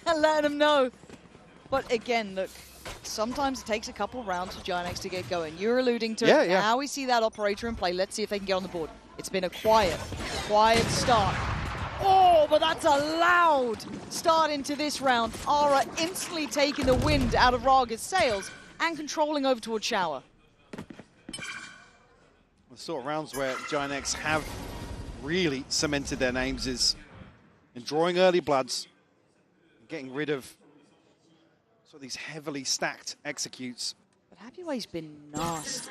letting him know. But again, look, sometimes it takes a couple rounds for Giant X to get going. You're alluding to it. Now we see that operator in play. Let's see if they can get on the board. It's been a quiet start. Oh, but that's a loud start into this round. Ara instantly taking the wind out of Raga's sails and controlling over towards Shower. The sort of rounds where Giant X have really cemented their names is in drawing early bloods, and getting rid of sort of these heavily stacked executes. But Happy Way's been nasty.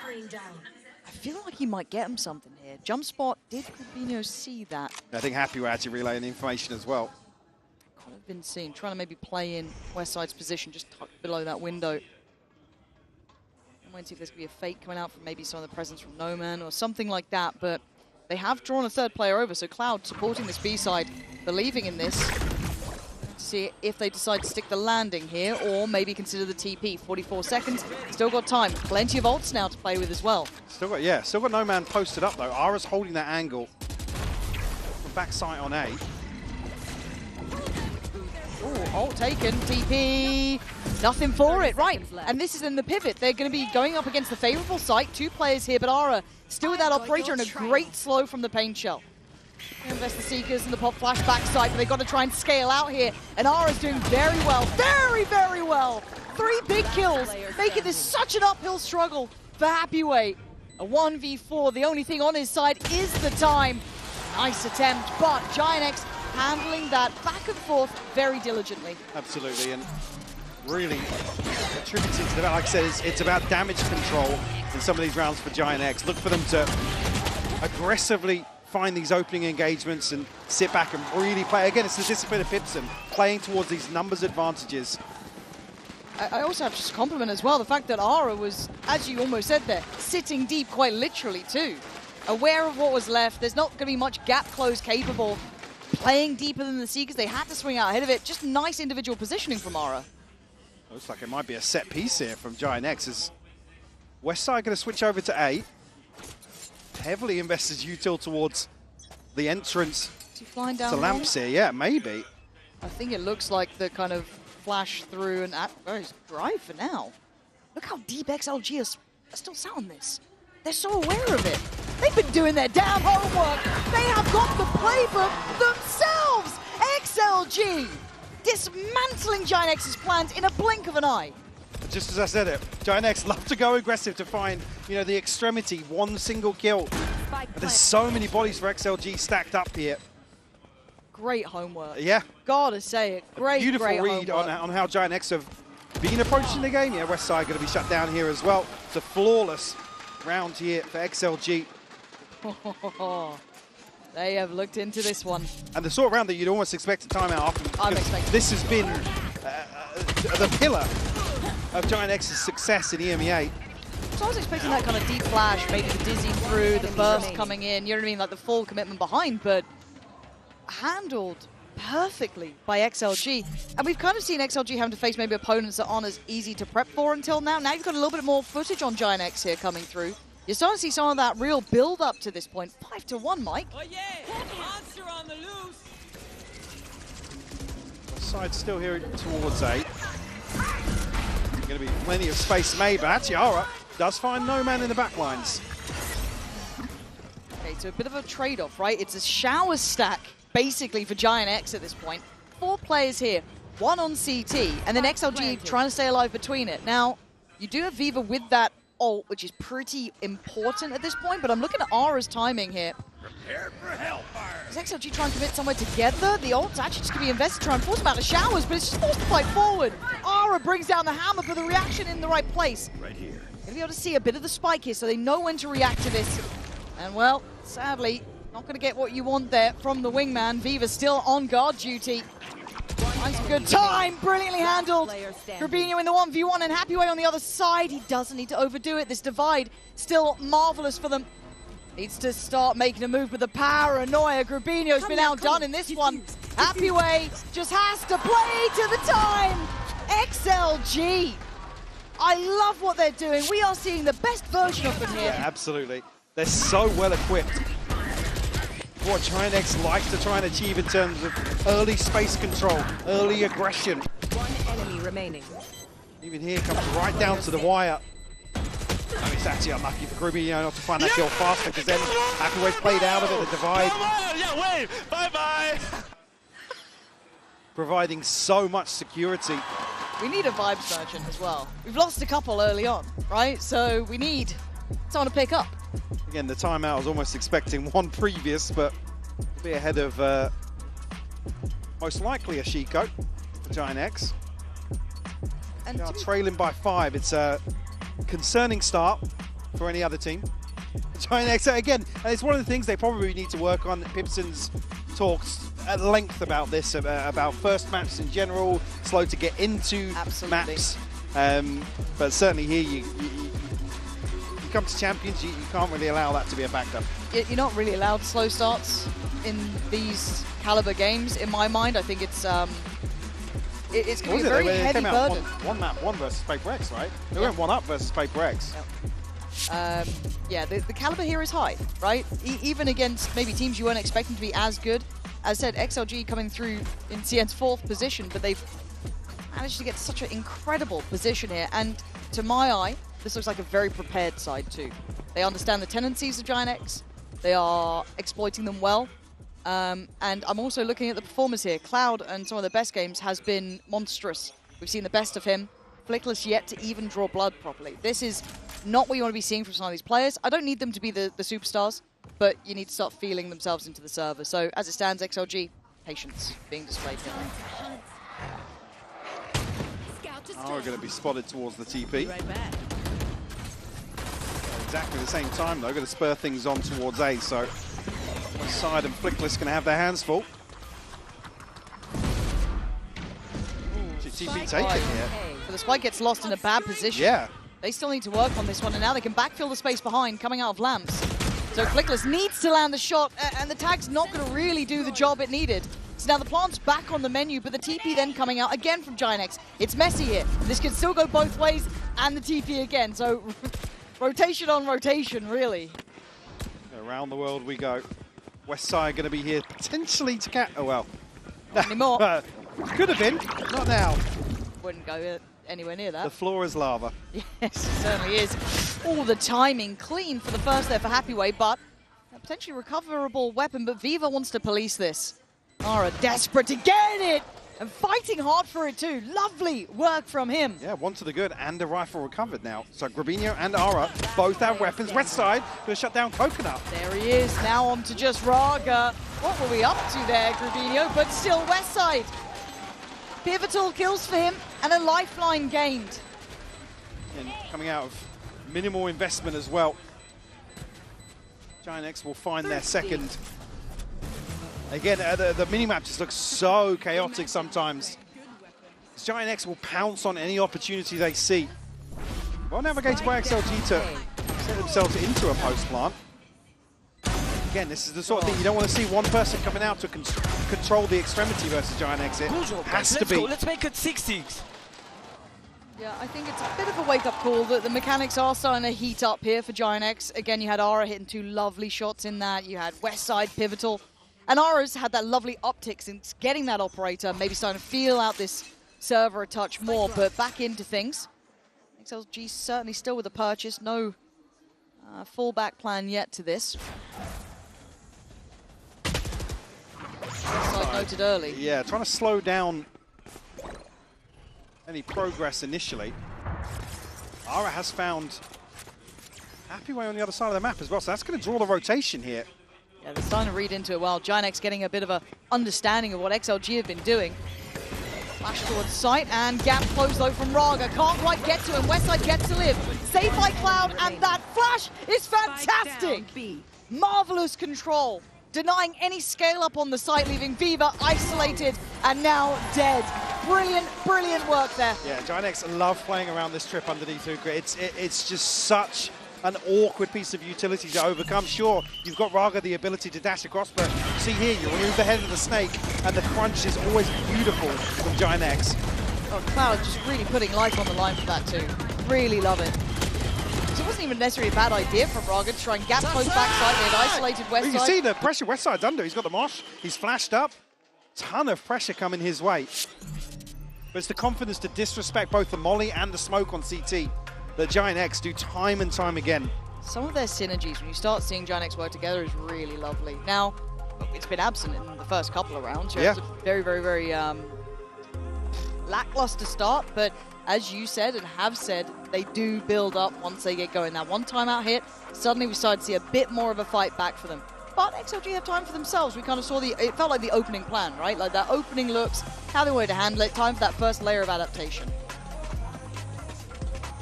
I feel like he might get him something here. Jump spot, did Rubinho see that? I think Happy Way actually relaying the information as well. Could have been seen, trying to maybe play in Westside's position, just tucked below that window. I'm waiting to see if there's going to be a fake coming out from maybe some of the presence from No Man or something like that, but they have drawn a third player over, so Cloud supporting this B side, believing in this. Let's see if they decide to stick the landing here or maybe consider the TP. 44 seconds, still got time. Plenty of ults now to play with as well. Still got No Man posted up though. Ara's holding that angle from backside on A. Oh, ult taken, TP, nothing for it, right. And this is in the pivot. They're going to be going up against the favorable site. 2 players here, but Ara still with that operator and a great slow from the paint shell. Invest the Seekers and the pop flash backside, but they've got to try and scale out here. And Ara's doing very well, very, very well. 3 big kills, making this such an uphill struggle for Happyway. A 1v4, the only thing on his side is the time. Nice attempt, but GIANTx handling that back and forth very diligently. Absolutely, and really attributing to that, like I said, it's about damage control in some of these rounds for GIANTx. Look for them to aggressively find these opening engagements and sit back and really play. Again, it's the discipline of Pipson, playing towards these numbers advantages. I also have to just compliment as well the fact that Ara was, as you almost said there, sitting deep quite literally too. Aware of what was left, there's not going to be much gap close capable. Playing deeper than the Seekers, they had to swing out ahead of it. Just nice individual positioning from Ara. Looks like it might be a set piece here from GIANTx. Is Westside going to switch over to A? Heavily invested util towards the entrance flying down to Lamps here. Yeah, maybe. I think it looks like the kind of flash through and drive for now. Look how deep XLG is still sat on this. They're so aware of it. They've been doing their damn homework. They have got the playbook themselves. XLG dismantling GIANTx's plans in a blink of an eye. Just as I said it, GIANTx love to go aggressive to find, you know, the extremity, 1 single kill. But there's so many bodies for XLG stacked up here. Great homework. Yeah. Gotta say it. Great, beautiful great read on how GIANTx have been approaching the game. Yeah, Westside going to be shut down here as well. It's a flawless round here for XLG. They have looked into this one. And the sort of round that you'd almost expect a timeout after. I'm expecting. This has been the pillar of GIANTx's success in EMEA. So I was expecting that kind of deep flash, maybe the dizzy through, the burst coming in, you know what I mean, like the full commitment behind, but handled perfectly by XLG. And we've kind of seen XLG having to face maybe opponents that aren't as easy to prep for until now. Now you've got a little bit more footage on GIANTx here coming through. You're starting to see some of that real build up to this point. 5-1, Mike. Oh yeah, monster on the loose. Side still here towards A. Going to be plenty of space made, but actually Ara does find no man in the back lines. Okay, so a bit of a trade-off, right? It's a shower stack, basically, for GIANTx at this point. 4 players here, 1 on CT, and then XLG trying to stay alive between it. Now, you do have Viva with that ult, which is pretty important at this point, but I'm looking at Ara's timing here. Prepare for hellfire. Is XLG trying to commit somewhere together? The ult's actually just going to be invested to try and force them out of showers, but it's just forced to fight forward. Ara brings down the hammer for the reaction in the right place. Right here. Going to be able to see a bit of the spike here, so they know when to react to this. And well, sadly, not going to get what you want there from the wingman. Viva still on guard duty. Nice, good time, brilliantly handled. Rubinho in the 1v1 and Happyway on the other side. He doesn't need to overdo it. This divide still marvelous for them. Needs to start making a move with the paranoia. Grubinho's been outdone in this one. Happyway just has to play to the time. XLG. I love what they're doing. We are seeing the best version of them here. Yeah, absolutely. They're so well equipped. What GIANTx likes to try and achieve in terms of early space control, early aggression. 1 enemy remaining. Even here comes right down to the wire. And it's actually unlucky for Grubinho not to find that kill faster, because then Happyway's played out of it, the divide. Come on, yeah, wave, bye-bye. Providing so much security. We need a vibes merchant as well. We've lost a couple early on, right? So we need someone to pick up. Again, the timeout, I was almost expecting one previous, but a bit ahead of most likely a Shiko for GIANTx. And now trailing by 5. It's a concerning start for any other team. GIANTx, again, and it's one of the things they probably need to work on. Pipson's talked at length about this, about first maps in general, slow to get into maps. But certainly here, you come to Champions, you can't really allow that to be a factor. You're not really allowed slow starts in these caliber games, in my mind. I think it's going to be a very heavy burden. One map, 1 versus Paper X, right? They went 1 up versus Paper X. Yeah, the caliber here is high, right? Even against maybe teams you weren't expecting to be as good. as I said, XLG coming through in CN's 4th position, but they've managed to get such an incredible position here. And to my eye, this looks like a very prepared side too. They understand the tendencies of Giant X. They are exploiting them well. And I'm also looking at the performers here. Cloud and some of the best games has been monstrous. We've seen the best of him. Flickless yet to even draw blood properly. This is not what you want to be seeing from some of these players. I don't need them to be the superstars, but you need to start feeling themselves into the server. So as it stands, XLG, patience being displayed here. Oh, we're going to be spotted towards the TP. Exactly the same time, though. Going to spur things on towards A, so Side and Flickless going to have their hands full. TP taken here. So the spike gets lost in a bad position. Yeah. They still need to work on this one, and now they can backfill the space behind, coming out of lamps. So Flickless needs to land the shot, and the tag's not going to really do the job it needed. So now the plant's back on the menu, but the TP then coming out again from Giant X. It's messy here. This can still go both ways, and the TP again. So rotation on rotation, really. Around the world we go. West Side going to be here potentially to catch. Oh, well. Not anymore. Could have been. Not now. Wouldn't go anywhere near that. The floor is lava. Yes, it certainly is. All the timing clean for the first there for Happyway, but a potentially recoverable weapon, but Viva wants to police this. Ara desperate to get it and fighting hard for it too. Lovely work from him. Yeah, one to the good and a rifle recovered now. So Grabinho and Ara both have weapons. West Side going to shut down Coconut. There he is, now on to just Raga. What were we up to there, Grabinho? But still West Side. Pivotal kills for him and a lifeline gained. And coming out of minimal investment as well. Giant X will find their second. Again, the minimap just looks so chaotic sometimes. Giant X will pounce on any opportunity they see. Well navigated by XLG to set themselves into a post plant. Again, this is the sort of thing you don't want to see one person coming out to control the extremity versus Giant X. It has to be. Let's make it 6-6. Yeah, I think it's a bit of a wake-up call that the mechanics are starting to heat up here for Giant X. Again, you had Ara hitting 2 lovely shots in that. You had West Side pivotal. And Ara's had that lovely uptick since getting that operator, maybe starting to feel out this server a touch more, but back into things. XLG certainly still with the purchase. No fallback plan yet to this. Side noted early. Yeah, trying to slow down any progress initially. Ara has found Happyway on the other side of the map as well, so that's going to draw the rotation here. Yeah, they're starting to read into it well. Giant X getting a bit of a understanding of what XLG have been doing. Flash towards sight, and gap closed though from Raga. Can't quite get to him. Westside gets to live. Saved by Cloud, and that flash is fantastic! Marvelous control. Denying any scale up on the site, leaving Viva isolated and now dead. Brilliant, brilliant work there. Yeah, Giant X love playing around this trip underneath Hookah. It's just such an awkward piece of utility to overcome. Sure, you've got Raga the ability to dash across, but see here, you remove the head of the snake, and the crunch is always beautiful from Giant X. Oh, Cloud just really putting life on the line for that too. Really love it. So it wasn't even necessarily a bad idea from Raga to try and gap close backside. They had isolated Westside. You can see the pressure Westside's under. He's got the mosh. He's flashed up. Ton of pressure coming his way. But it's the confidence to disrespect both the molly and the smoke on CT that Giant X do time and time again. Some of their synergies, when you start seeing Giant X work together, is really lovely. Now, it's been absent in the first couple of rounds. So yeah. It was a very, very, very lackluster start, but as you said and have said, they do build up once they get going. That one timeout hit, suddenly we started to see a bit more of a fight back for them. But XLG have time for themselves. We kind of saw it felt like the opening plan, right? Like that opening looks, how they wanted to handle it, time for that first layer of adaptation.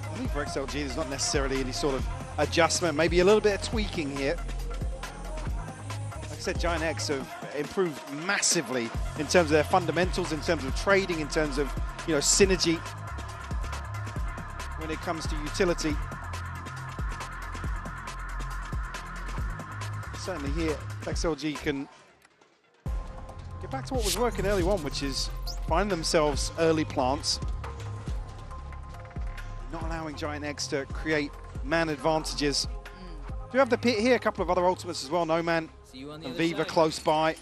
I think for XLG, there's not necessarily any sort of adjustment, maybe a little bit of tweaking here. Like I said, Giant X have improved massively in terms of their fundamentals, in terms of trading, in terms of, you know, synergy when it comes to utility. Certainly here, XLG can get back to what was working early on, which is find themselves early plants, not allowing Giant X to create man advantages. Do you have the pit here? A couple of other ultimates as well. No Man and Viva close by.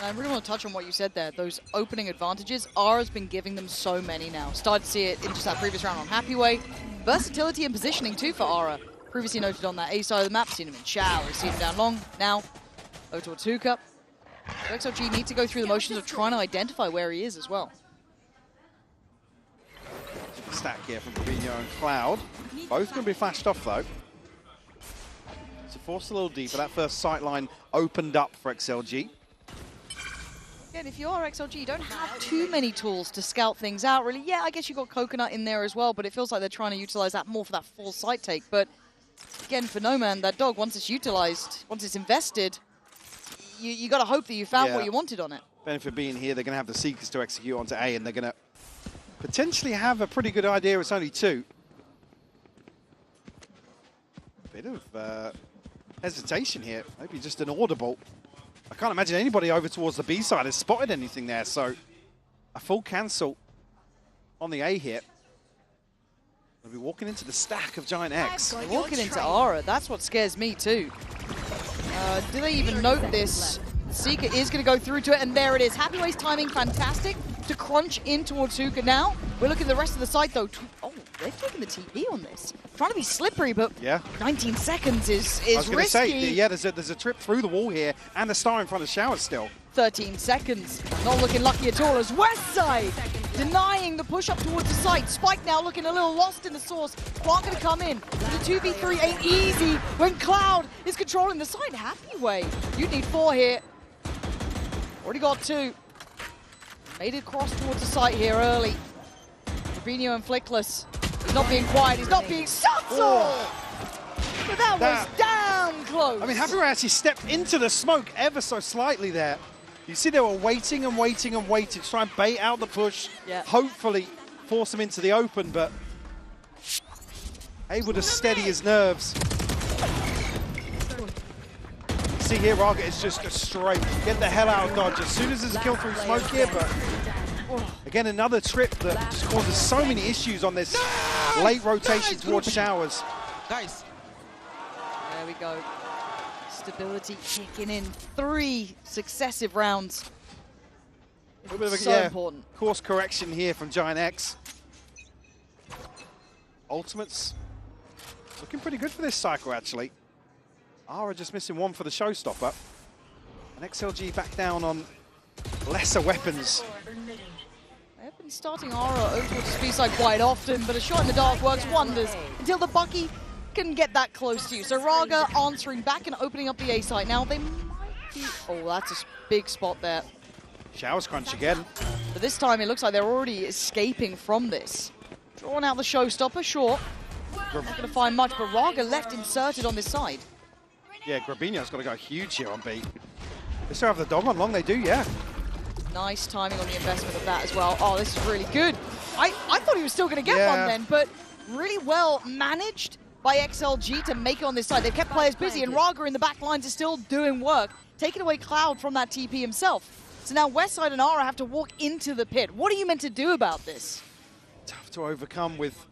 I really want to touch on what you said there. Those opening advantages, Ara's been giving them so many now. Started to see it in just that previous round on Happy Way. Versatility and positioning too for Ara. Previously noted on that A side of the map, seen him in showers, seen him down long. Now, over towards Hookah. XLG need to go through the motions of trying to identify where he is as well. Stack here from Fabinho and Cloud. Both going to be flashed off though. So forced a little deeper. That first sight line opened up for XLG. Again, if you are XLG, you don't have too many tools to scout things out, really. Yeah, I guess you got Coconut in there as well, but it feels like they're trying to utilize that more for that full sight take. But again, for Noman, that dog, once it's utilized, once it's invested, you got to hope that you found what you wanted on it. Benefit being here, they're going to have the Seekers to execute onto A, and they're going to potentially have a pretty good idea. It's only 2. Bit of hesitation here, maybe just an audible. I can't imagine anybody over towards the B side has spotted anything there, so a full cancel on the A hit. They'll be walking into the stack of Giant X. They're walking into Ara, that's what scares me too. Do they even note this? Seeker is going to go through to it, and there it is. Happy Way's timing fantastic to crunch in towards Hookah now. We're looking at the rest of the side though. Oh, they're taking the TP on this. Trying to be slippery, but 19 seconds is risky. I was going to say, yeah, there's a trip through the wall here, and the star in front of Shower still. 13 seconds. Not looking lucky at all as Westside denying the push up towards the site. Spike now looking a little lost in the source. Clark going to come in. The 2v3 ain't easy when Cloud is controlling the site. Happy Way. You need 4 here. Already got 2. Made it across towards the site here early. Fabinho and Flickless. He's not being quiet. He's not being subtle. But that was damn close. I mean, Happy Way actually stepped into the smoke ever so slightly there. You see they were waiting and waiting and waiting to try and bait out the push, hopefully force him into the open, but able to steady his nerves. See here, Raga is just a straight, get the hell out of dodge as soon as there's a kill through smoke here, but again, another trip that just causes so many issues on this late rotation towards Showers. Nice. There we go. Stability kicking in 3 successive rounds. A bit of so important. Course correction here from Giant X. Ultimates looking pretty good for this cycle, actually. Ara just missing 1 for the showstopper. And XLG back down on lesser weapons. They've been starting Ara over towards the speed side quite often, but a shot in the dark works wonders until the Bucky can get that close to you. So Raga answering back and opening up the A site. Now they might be... Oh, that's a big spot there. Showers crunch again. But this time it looks like they're already escaping from this. Drawing out the showstopper, sure. Not going to find much, but Raga left inserted on this side. Yeah, Grabinho's got to go huge here on B. They still have the dog on long, they do, yeah. Nice timing on the investment of that as well. Oh, this is really good. I thought he was still going to get one then, but really well managed by XLG to make it on this side. They've kept players busy, and Raga in the back lines is still doing work, taking away Cloud from that TP himself. So now Westside and Ara have to walk into the pit. What are you meant to do about this? Tough to overcome with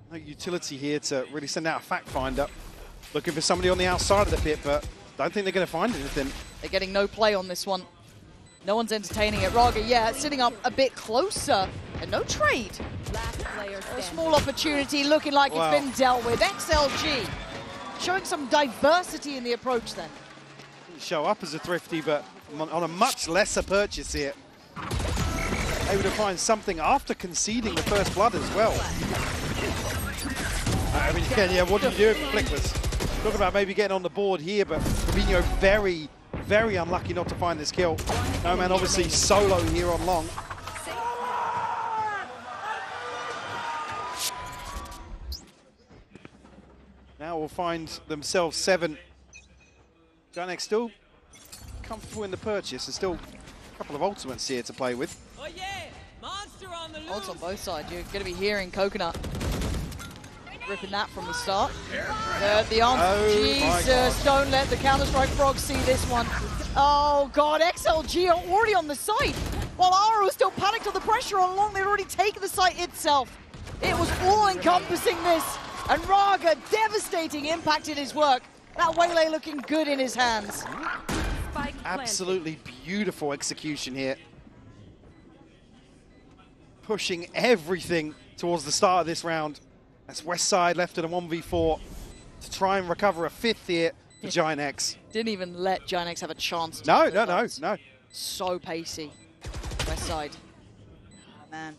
no utility here to really send out a fact finder. Looking for somebody on the outside of the pit, but don't think they're going to find anything. They're getting no play on this one. No one's entertaining it. Raga, yeah, sitting up a bit closer, and no trade. A small opportunity looking like it's been dealt with. XLG showing some diversity in the approach then. Didn't show up as a thrifty, but on a much lesser purchase here. Able to find something after conceding the first blood as well. I mean, again, yeah, what do you do if Flickless? Talking about maybe getting on the board here, but Fabinho very, very unlucky not to find this kill. No man obviously solo here on long. Now will find themselves 7. Giant X still comfortable in the purchase. There's still a couple of ultimates here to play with. Oh yeah, monster on the loose. Ults on both sides. You're going to be hearing Coconut ripping that from the start. The answer, Jesus, don't let the Counter-Strike Frog see this one. Oh God, XLG are already on the site. While Ara was still panicked on the pressure on long, they'd already taken the site itself. It was all-encompassing this. And Raga, devastating impact in his work. That Waylay looking good in his hands. Absolutely beautiful execution here. Pushing everything towards the start of this round. That's West Side left in a 1v4 to try and recover a 5th here for Giant X. Didn't even let Giant X have a chance to No. So pacey. West Side. Oh, man,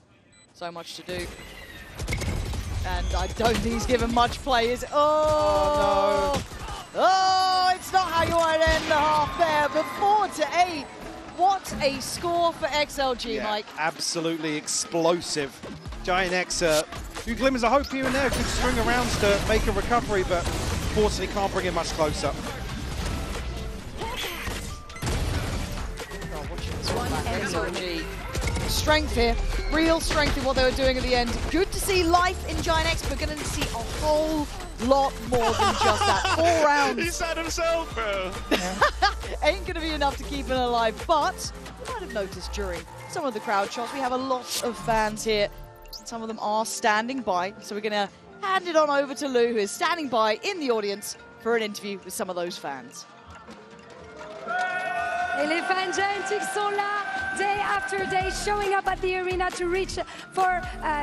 so much to do. And I don't think he's given much play, is it? Oh, no. Oh, it's not how you want to end the half there, but 4-8. What a score for XLG, Mike. Absolutely explosive. Giant X, a few glimmers of hope here and there. Good string of rounds to make a recovery, but unfortunately can't bring it much closer. XLG. Strength here, real strength in what they were doing at the end. Good to see life in Giant X, but going to see a whole lot more than just that. 4 rounds. He said himself, bro. Ain't going to be enough to keep him alive, but you might have noticed during some of the crowd shots, we have a lot of fans here. Some of them are standing by, so we're going to hand it on over to Lou, who is standing by in the audience for an interview with some of those fans. Et les fans Giant X sont là day after day, showing up at the arena to reach for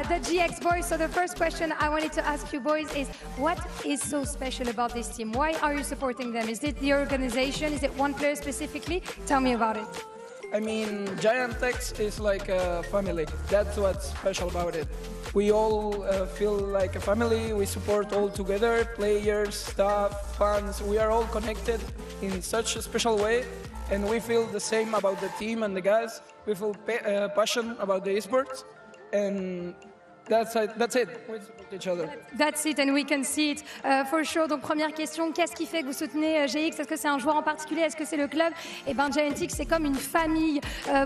the GX boys. So the first question I wanted to ask you boys is, what is so special about this team? Why are you supporting them? Is it the organization? Is it one player specifically? Tell me about it. I mean, Giant X is like a family. That's what's special about it. We all feel like a family. We support all together, players, staff, fans. We are all connected in such a special way. And we feel the same about the team and the guys. We feel passion about the esports. And that's it. We support each other. That's it, and we can see it for sure. Donc première question, qu'est-ce qui fait que vous soutenez GX? Est-ce que c'est un joueur en particulier? Est-ce que c'est le club? Eh ben Giant X, c'est comme une famille.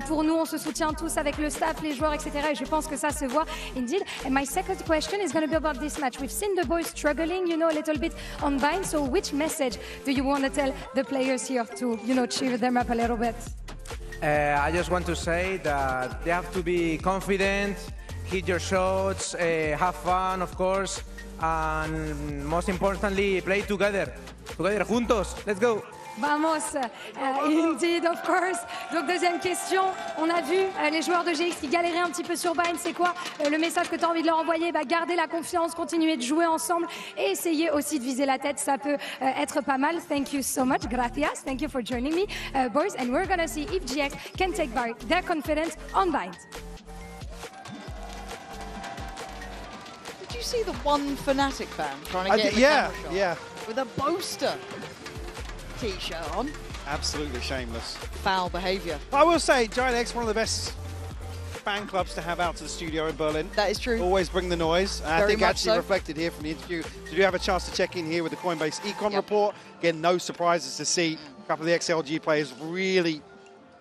Pour nous, on se soutient tous avec le staff, les joueurs, etc. Et je pense que ça se voit. Indeed. And my second question is going to be about this match. We've seen the boys struggling, a little bit on bind. So which message do you want to tell the players here to, cheer them up a little bit? I just want to say that they have to be confident, hit your shots, have fun, of course, and most importantly, play together. Together, juntos. Let's go. Vamos, indeed, of course. Donc deuxième question, on a vu les joueurs de GX qui galéraient un petit peu sur Bind. C'est quoi le message que tu as envie de leur envoyer? Garder la confiance, continuer de jouer ensemble et essayer aussi de viser la tête. Ça peut être pas mal. Thank you so much. Gracias. Thank you for joining me, boys. And we're going to see if GX can take back their confidence on Bind. Did you see the one Fnatic fan trying to get the camera shot? Yeah. With a Boaster T-shirt on. Absolutely shameless. Foul behaviour. I will say, Giant X, one of the best fan clubs to have out to the studio in Berlin. That is true. Always bring the noise. And I think actually so. reflected here from the interview. Did you have a chance to check in here with the Coinbase Econ report? Again, no surprises to see a couple of the XLG players really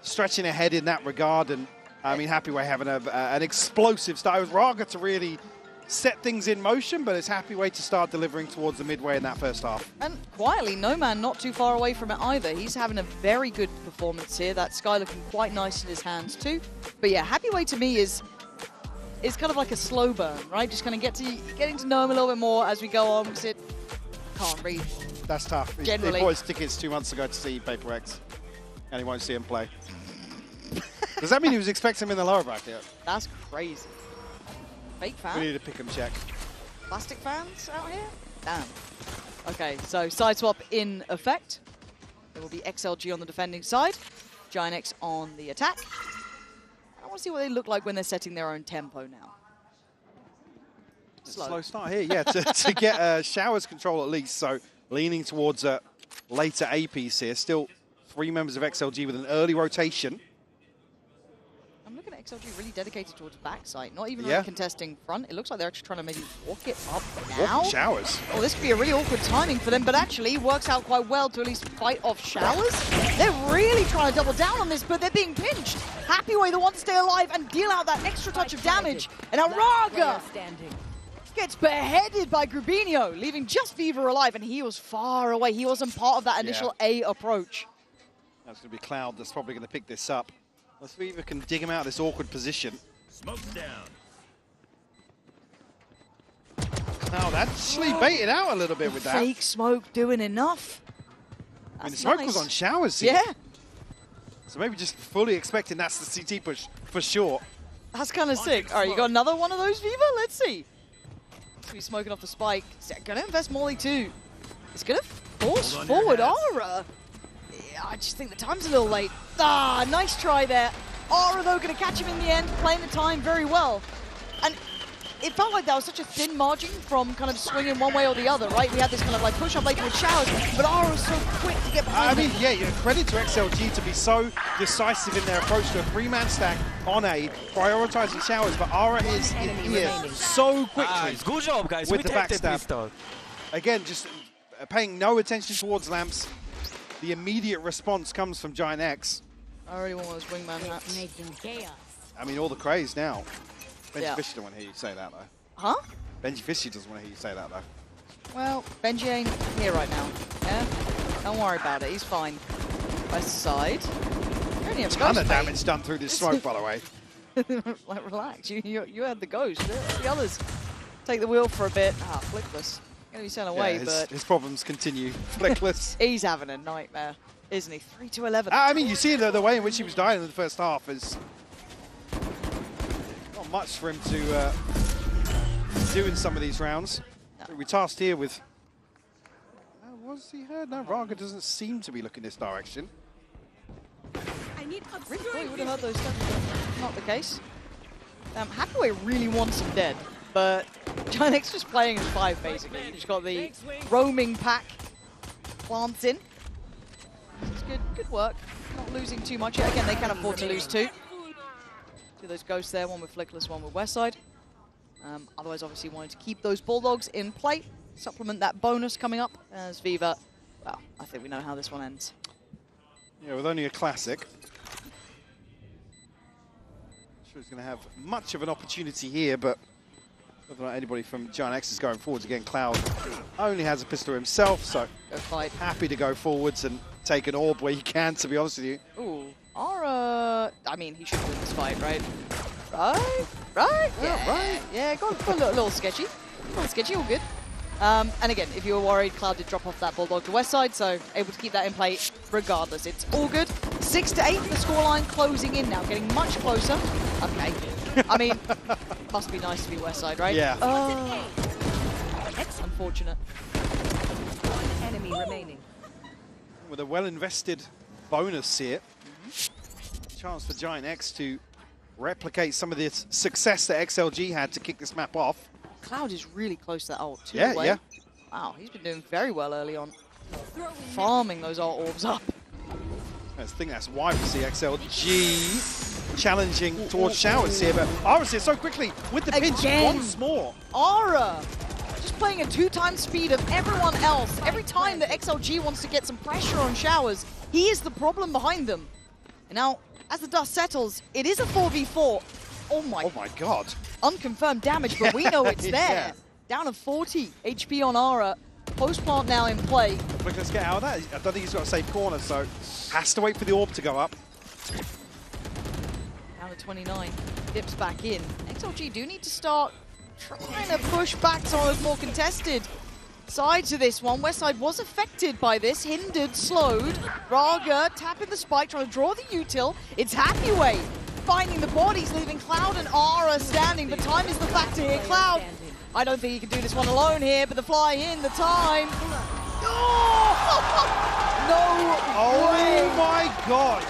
stretching ahead in that regard. And I mean, happy way having an explosive start. It was Raga to really set things in motion, but it's happy way to start delivering towards the midway in that first half. And quietly, No Man not too far away from it either. He's having a very good performance here. That Sky looking quite nice in his hands too. But yeah, happy way to me is kind of like a slow burn, right? Just kind of getting to know him a little bit more as we go on, because it can't read. That's tough. Generally. He bought his tickets 2 months ago to see Paper X, and he won't see him play. Does that mean he was expecting him in the lower bracket? That's crazy. Fake fan? We need a pick and check. Plastic fans out here? Damn. Okay, so side swap in effect. There will be XLG on the defending side, Giant X on the attack. I want to see what they look like when they're setting their own tempo now. Slow start here, yeah, to get Showers control at least, so leaning towards a later A piece here. Still 3 members of XLG with an early rotation. I'm looking at XLG really dedicated towards backside, not even really contesting front. It looks like they're actually trying to maybe walk it up now. Showers. Oh, this could be a really awkward timing for them, but actually works out quite well to at least fight off Showers. They're really trying to double down on this, but they're being pinched. Happy way they want to stay alive and deal out that extra touch of damage. And Araga gets beheaded by Grubinho, leaving just Fever alive, and he was far away. He wasn't part of that initial A approach. That's going to be Cloud that's probably going to pick this up. Let's see if we can dig him out of this awkward position. Smoke's down. Cloud actually baited out a little bit with that. Fake smoke doing enough. I mean, the smoke was on Showers here. Yeah. So maybe just fully expecting that's the CT push for sure. That's kind of sick. All right, you got another one of those, Viva? Let's see. He's smoking off the spike. Is going to invest Molly too. It's going to force forward Aura. Yeah, I just think the time's a little late. Ah, nice try there. Aura, though, going to catch him in the end, playing the time very well. And it felt like that was such a thin margin from kind of swinging one way or the other, right? We had this kind of like push up late with Showers, but Aura was so quick to get behind him. Yeah, credit to XLG to be so decisive in their approach to a 3-man stack on A, prioritizing Showers, but Aura is in here so quickly. Good job, guys. With we the backstab. Again, just paying no attention towards Lamps. The immediate response comes from Giant X. I already want those wingman hats. I mean, all the craze now. Benji Fisher doesn't want to hear you say that, though. Huh? Benji Fisher doesn't want to hear you say that, though. Well, Benji ain't here right now. Yeah? Don't worry about it. He's fine. West side. A ton of damage done through this smoke, by the way. Like, relax. You had the ghost. The others take the wheel for a bit. Ah, Flickless. Going to be sent away, but his problems continue. Flickless. He's having a nightmare, isn't he? 3-11. I mean, you see the way in which he was dying in the first half is not much for him to do in some of these rounds. No. We tasked here with... was he heard? No, Raga doesn't seem to be looking this direction. Really thought he would have heard those steps, but not the case. Hathaway really wants him dead, but Giant X just playing as 5 basically. He's got the roaming pack plants in. It's good work. Not losing too much yet. Again, they can afford to lose 2. 2 of those ghosts there, one with Flickless, one with Westside. Otherwise, obviously, wanting to keep those Bulldogs in play, supplement that bonus coming up as Viva. Well, I think we know how this one ends. Yeah, with only a classic. Not sure he's going to have much of an opportunity here, but whether or not anybody from Giant X is going forwards again, Cloud only has a pistol himself, so happy to go forwards and take an orb where he can, to be honest with you. Ooh, Aura, I mean, he should win this fight, right? Right? Yeah, right. Yeah, got a little sketchy. A little sketchy, all good. And again, if you were worried, Cloud did drop off that Bulldog to West Side, so able to keep that in play regardless. It's all good. 6-8, the scoreline closing in now, getting much closer. Okay. I mean, must be nice to be West Side, right? Yeah. Unfortunate. One enemy remaining. With a well-invested bonus here. Chance for Giant X to replicate some of the success that XLG had to kick this map off. Cloud is really close to that ult too. Yeah. Wow, he's been doing very well early on. Farming those ult orbs up. I think that's why we see XLG challenging towards Showers here, but Aura's here so quickly with the pinch once more. Aura just playing a 2x speed of everyone else. Every time that XLG wants to get some pressure on Showers, he is the problem behind them. And now, as the dust settles, it is a 4v4. Oh my god. Unconfirmed damage, but we know it's there. Yeah. Down to 40 HP on Aura. Post plant now in play. Look, let's get out of that. I don't think he's got a safe corner, so has to wait for the orb to go up. Down to 29. Dips back in. XLG do need to start trying to push back some of those more contested sides of this one. Westside was affected by this, hindered, slowed. Raga tapping the spike, trying to draw the util. It's Hathaway finding the bodies, leaving Cloud and Aura standing, but time is the factor here. Cloud, I don't think he can do this one alone here, but the fly in, the time. No way. Oh my god.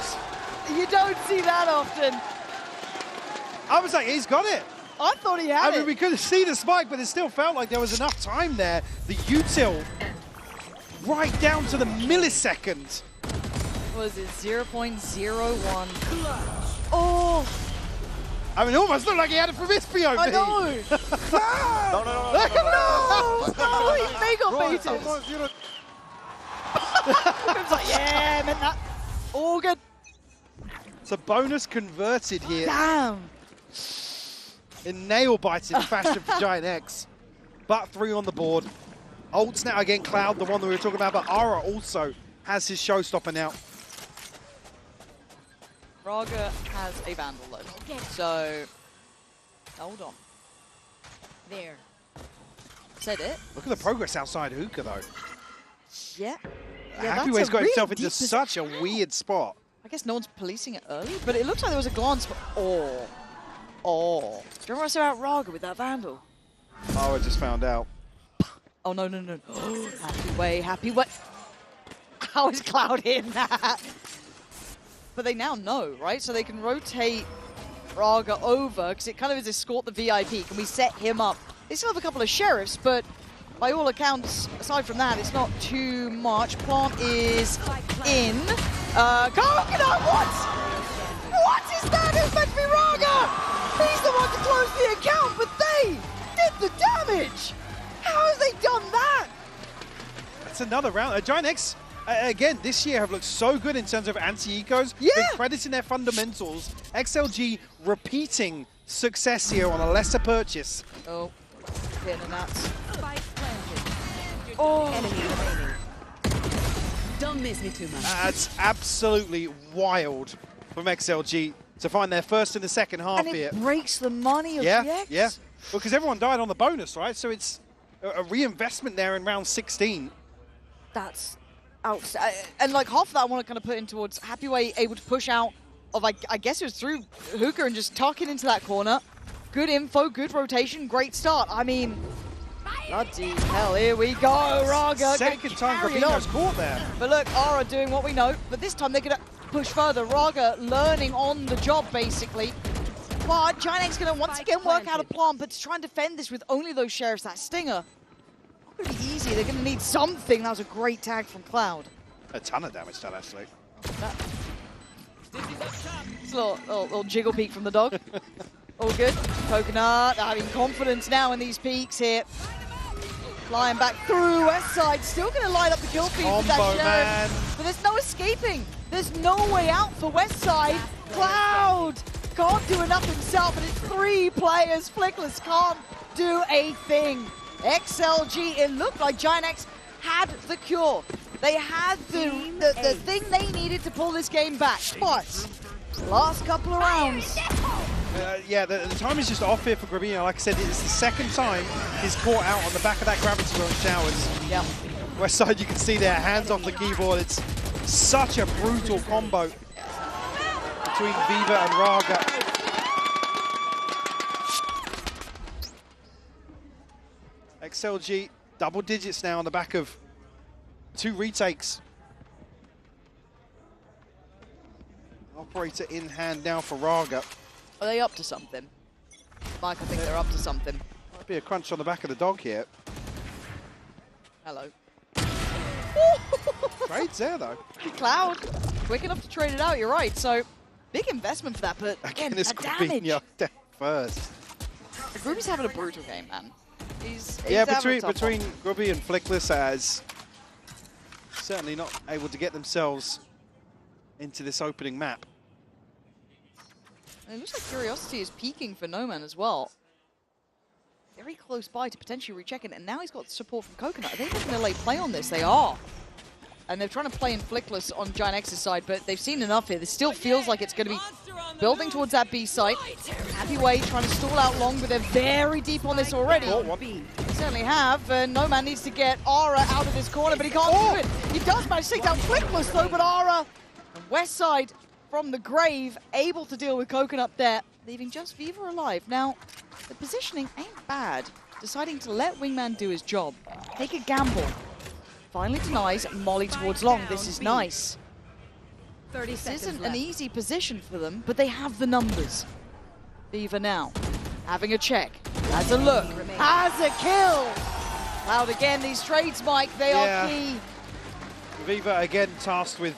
You don't see that often. I was like, he's got it. I thought he had it. I mean, we couldn't see the spike, but it still felt like there was enough time there. The util right down to the millisecond. Was it 0.01? Oh! I mean, it almost looked like he had it from his POV. I know! No! They got baited. It's like, yeah, meant that. All good. It's a bonus converted here. Damn! In nail-biting fashion for Giant X. But 3 on the board. Ults now again, Cloud, the one that we were talking about, but Aura also has his showstopper now. Raga has a Vandal though, so hold on. There. Said it. Look at the progress outside Hookah though. Yeah. Hathaway's got himself into such a weird spot. I guess no one's policing it early, but it looks like there was a glance. Oh. Do you remember I said about Raga with that Vandal? Oh, I just found out. Oh, no. Happy way. How is Cloud in that? But they now know, right? So they can rotate Raga over, because it kind of is escort the VIP. Can we set him up? They still have a couple of sheriffs, but by all accounts, aside from that, it's not too much. Plant is in. Coconut, what? What is that? It's meant to be Raga! He's the one to close the account, but they did the damage! How have they done that? That's another round. Giant X, again, this year have looked so good in terms of anti-ecos. Yeah! They're crediting their fundamentals. XLG repeating success here on a lesser purchase. Oh, hitting the nuts. Oh. Enemy remaining. Don't miss me too much. That's absolutely wild from XLG to find their first in the second half and it here. breaks the money of GX. Yeah. Well, because everyone died on the bonus, right? So it's a reinvestment there in round 16. That's outstanding. And like half of that I want to kind of put in towards Happyway able to push out of, I guess it was through Hookah and just tuck it into that corner. Good info, good rotation, great start. I mean, bloody hell, here we go, Raga. Second time Gravino's caught there. But look, Ara doing what we know, but this time they're going to push further. Raga learning on the job, basically. But Giant's going to once again work out a plan, but to try and defend this with only those sheriffs, that Stinger, not going to be easy. They're going to need something. That was a great tag from Cloud. A ton of damage done, actually. It's a little jiggle peek from the dog. All good. Coconut having confidence now in these peaks here. Flying back through West Side, still going to light up the kill feed with that sheriff. Man. But there's no escaping. There's no way out for West Side. Cloud can't do enough himself, and it's 3 players. Flickless can't do a thing. XLG, it looked like Giant X had the cure. They had the thing they needed to pull this game back. But last couple of rounds. The time is just off here for Gravino. Like I said, it's the second time he's caught out on the back of that gravity well in showers. Yeah. West Side, you can see there, hands off the keyboard. It's such a brutal combo between Viva and Raga. XLG, double digits now on the back of 2 retakes. Operator in hand now for Raga. Are they up to something? Mike, I think they're up to something. Might be a crunch on the back of the dog here. Hello. Trades there, though. Cloud, quick enough to trade it out, you're right. So, big investment for that, but again, it's that damage. down first. Grubby's having a brutal game, man. He's between Grubby and Flickless as certainly not able to get themselves into this opening map. And it looks like Curiosity is peaking for No Man as well. Very close by to potentially recheck it, and now he's got support from Coconut. Are they going to lay play on this? They are. And they're trying to play in Flickless on Giant X's side, but they've seen enough here. This still feels like it's going to be building towards that B site. Happyway trying to stall out long, but they're very deep on this already. They certainly have. No Man needs to get Ara out of this corner, but he can't do it. He does manage to take down Flickless, though, but Ara and West Side from the grave, able to deal with Coconut there, leaving just Viva alive. Now, the positioning ain't bad. Deciding to let Wingman do his job. Take a gamble. Finally denies Molly towards long. This is nice. This isn't an easy position for them, but they have the numbers. Viva now, having a check, has a look, has a kill. Cloud again, these trades, Mike, they are key. Viva again tasked with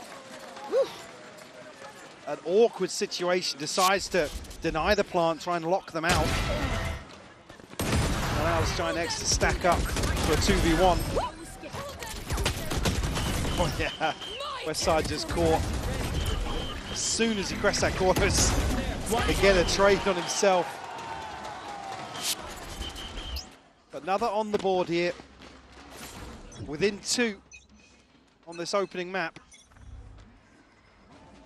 an awkward situation, decides to deny the plant, try and lock them out. Allows Giant X to stack up for a 2v1. Oh yeah, West Side just caught. As soon as he crests that corner, again a trade on himself. Another on the board here. Within 2 on this opening map.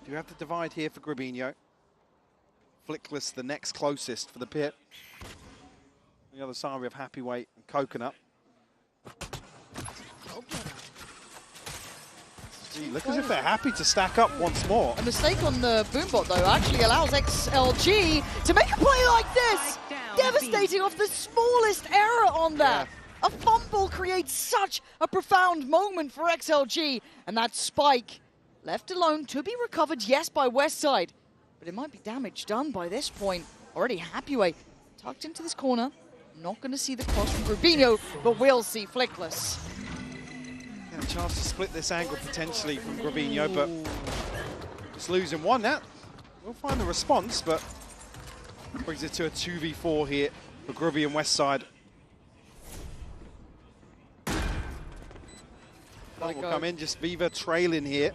Do you have the divide here for Grabinho? Flickless, the next closest for the pit. On the other side, we have Happyway and Coconut. Look as if they're happy to stack up once more. A mistake on the Boombot, though, actually allows XLG to make a play like this. Devastating off the smallest error on that. Yeah. A fumble creates such a profound moment for XLG. And that spike, left alone, to be recovered, yes, by Westside. But it might be damage done by this point. Already Happyway tucked into this corner. Not going to see the cross from Grubino, but we'll see Flickless. A chance to split this angle potentially from Grubino, but just losing one now. We'll find the response, but brings it to a 2v4 here for Grubby and Westside. Will come in, just Viva trailing here.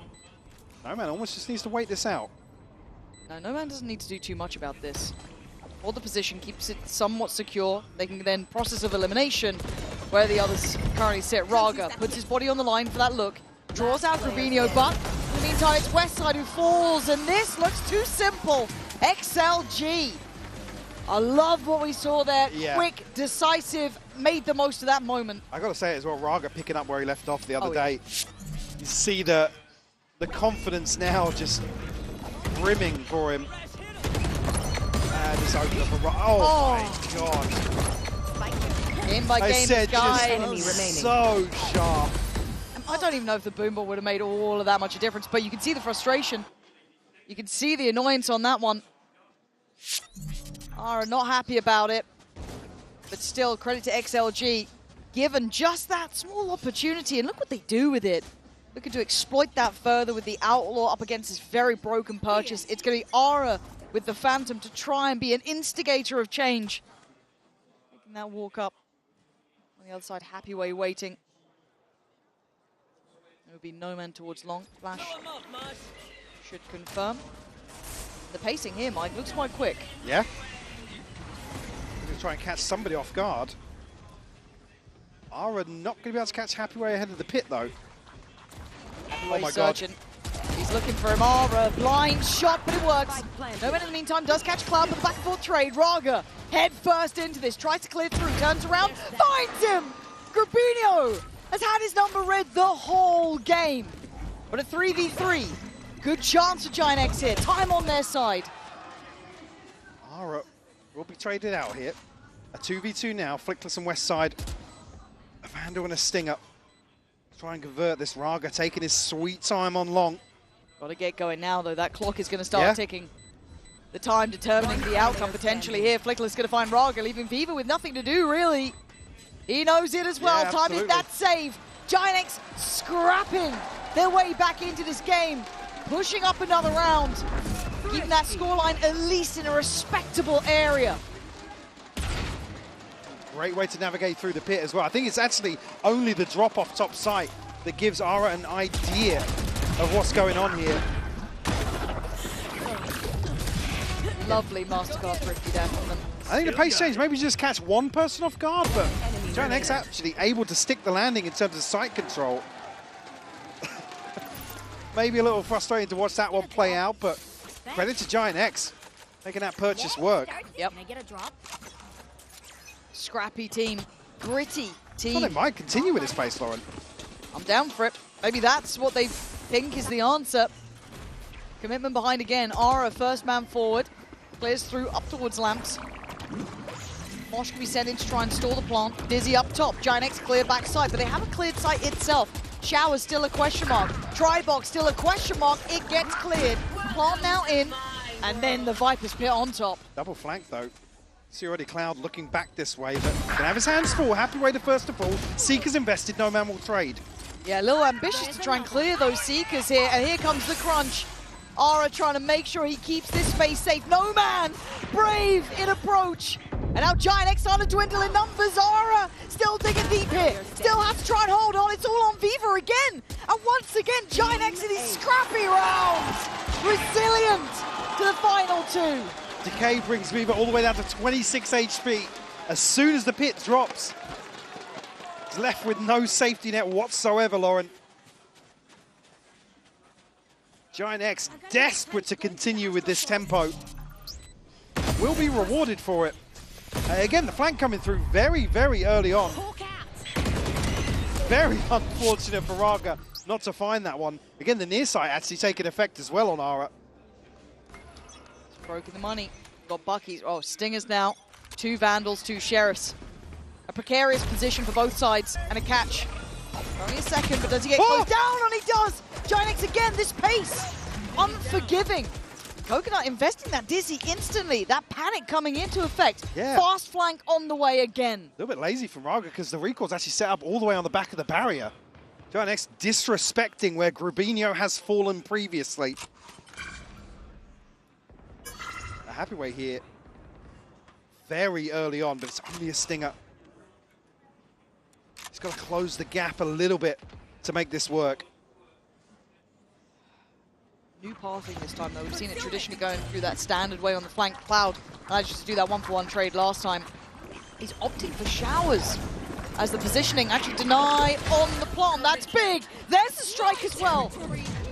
No man almost just needs to wait this out. No man doesn't need to do too much about this. Hold the position, keeps it somewhat secure. They can then process of elimination where the others currently sit. Raga puts his body on the line for that look, draws out Grubino, but in the meantime it's Westside who falls, and this looks too simple. XLG. I love what we saw there. Yeah. Quick, decisive, made the most of that moment. I gotta say as well, Raga picking up where he left off the other day. You see the confidence now just brimming for him. And it's open up a my god. Game by game, said just so sharp. I don't even know if the Boombot would have made all of that much a difference, but you can see the frustration. You can see the annoyance on that one. Are not happy about it, but still credit to XLG, given just that small opportunity, and look what they do with it. Looking to exploit that further with the Outlaw up against this very broken purchase. It's going to be Ara with the Phantom to try and be an instigator of change. Making that walk up. On the other side, Happyway waiting. There will be no man towards long. Flash should confirm. The pacing here, Mike, looks quite quick. Yeah. Going to try and catch somebody off guard. Ara not going to be able to catch Happyway ahead of the pit, though. Oh my god. He's looking for him. Ara, blind shot, but it works. No man in the meantime does catch Cloud with the back and forth trade. Raga, head first into this, tries to clear through, turns around, finds him! Grubino has had his number read the whole game. But a 3v3. Good chance for Giant X here. Time on their side. Ara will be traded out here. A 2v2 now. Flickless and Westside. A Vandal and a Stinger. Try and convert this. Raga taking his sweet time on long. Got to get going now, though. That clock is going to start ticking. The time determining the outcome potentially here. Flickless going to find Raga, leaving Viva with nothing to do, really. He knows it as well. Timing that save. Giant X scrapping their way back into this game. Pushing up another round, keeping that scoreline at least in a respectable area. Great way to navigate through the pit as well. I think it's actually only the drop off top site that gives Ara an idea of what's going on here. Lovely mastercard thrifty there from them. I think the pace change, maybe just catch one person off guard, but Giant X actually able to stick the landing in terms of site control. Maybe a little frustrating to watch that one play out, but credit to Giant X making that purchase work. Yep. Can I get a drop? Scrappy team, gritty team. Well, they might continue with this pace, Lauren. I'm down for it. Maybe that's what they think is the answer. Commitment behind again. Ara, first man forward. Clears through up towards Lamps. Mosh can be sent in to try and stall the plant. Dizzy up top. Giant X clear backside, but they haven't cleared site itself. Shower's still a question mark. Drybox still a question mark. It gets cleared. Plant now in, and then the Viper's pit on top. Double flank though. See already Cloud looking back this way, but can have his hands full. Happyway the first to fall. Seeker's invested, no man will trade. Yeah, a little ambitious to try and clear those Seekers here, and here comes the crunch. Ara trying to make sure he keeps this space safe. No man, brave in approach. And now Giant X starting to dwindle in numbers. Ara still digging deep here. Still has to try and hold on. It's all on Viva again. And once again, Giant X in these scrappy rounds. Resilient to the final two. Decay brings Viva all the way down to 26 HP. As soon as the pit drops, he's left with no safety net whatsoever, Lauren. Giant X desperate to continue with this tempo. Will be rewarded for it. Again, the flank coming through very, very early on. Very unfortunate for Raga. not to find that one. Again, the near sight actually taking effect as well on Ara. Broken the money. Got Bucky's. Oh, Stingers now. 2 Vandals, 2 Sheriffs. A precarious position for both sides and a catch. Only a second, but does he get close down? And he does! Ginex again, this pace. Unforgiving. Coconut investing that Dizzy instantly. That panic coming into effect. Yeah. Fast flank on the way again. A little bit lazy from Raga because the recall's actually set up all the way on the back of the barrier. Ginex disrespecting where Grubinho has fallen previously. A happy way here. Very early on, but it's only a stinger. He's got to close the gap a little bit to make this work. New pathing this time, though. We've seen it traditionally going through that standard way on the flank. Cloud managed to do that 1-for-1 trade last time. He's opting for showers as the positioning actually deny on the plant. That's big. There's the strike as well.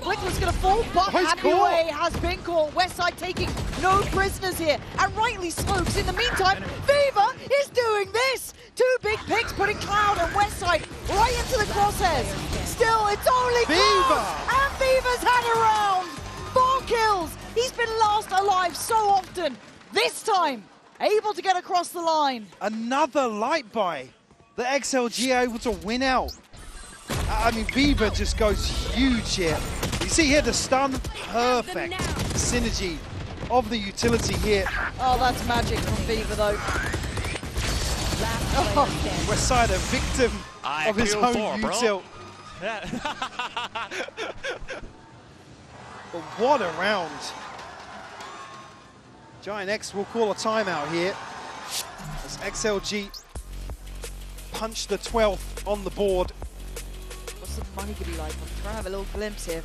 Flickler's going to fall, but Happy Way has been caught. Westside taking no prisoners here, and rightly so, because in the meantime, Viva is doing this. 2 big picks, putting Cloud and Westside right into the crosshairs. Still, it's only Viva! And Viva's had a round. 4 kills. He's been last alive so often. This time, able to get across the line. Another light buy. The XLG are able to win out. I mean, Viva just goes huge here. You see here the stun, perfect synergy of the utility here. Oh, that's magic from Viva, though. Westside a victim of his own util. But what a round. Giant X will call a timeout here as XLG punch the 12th on the board. What's the money going to be like? I'm trying to have a little glimpse here.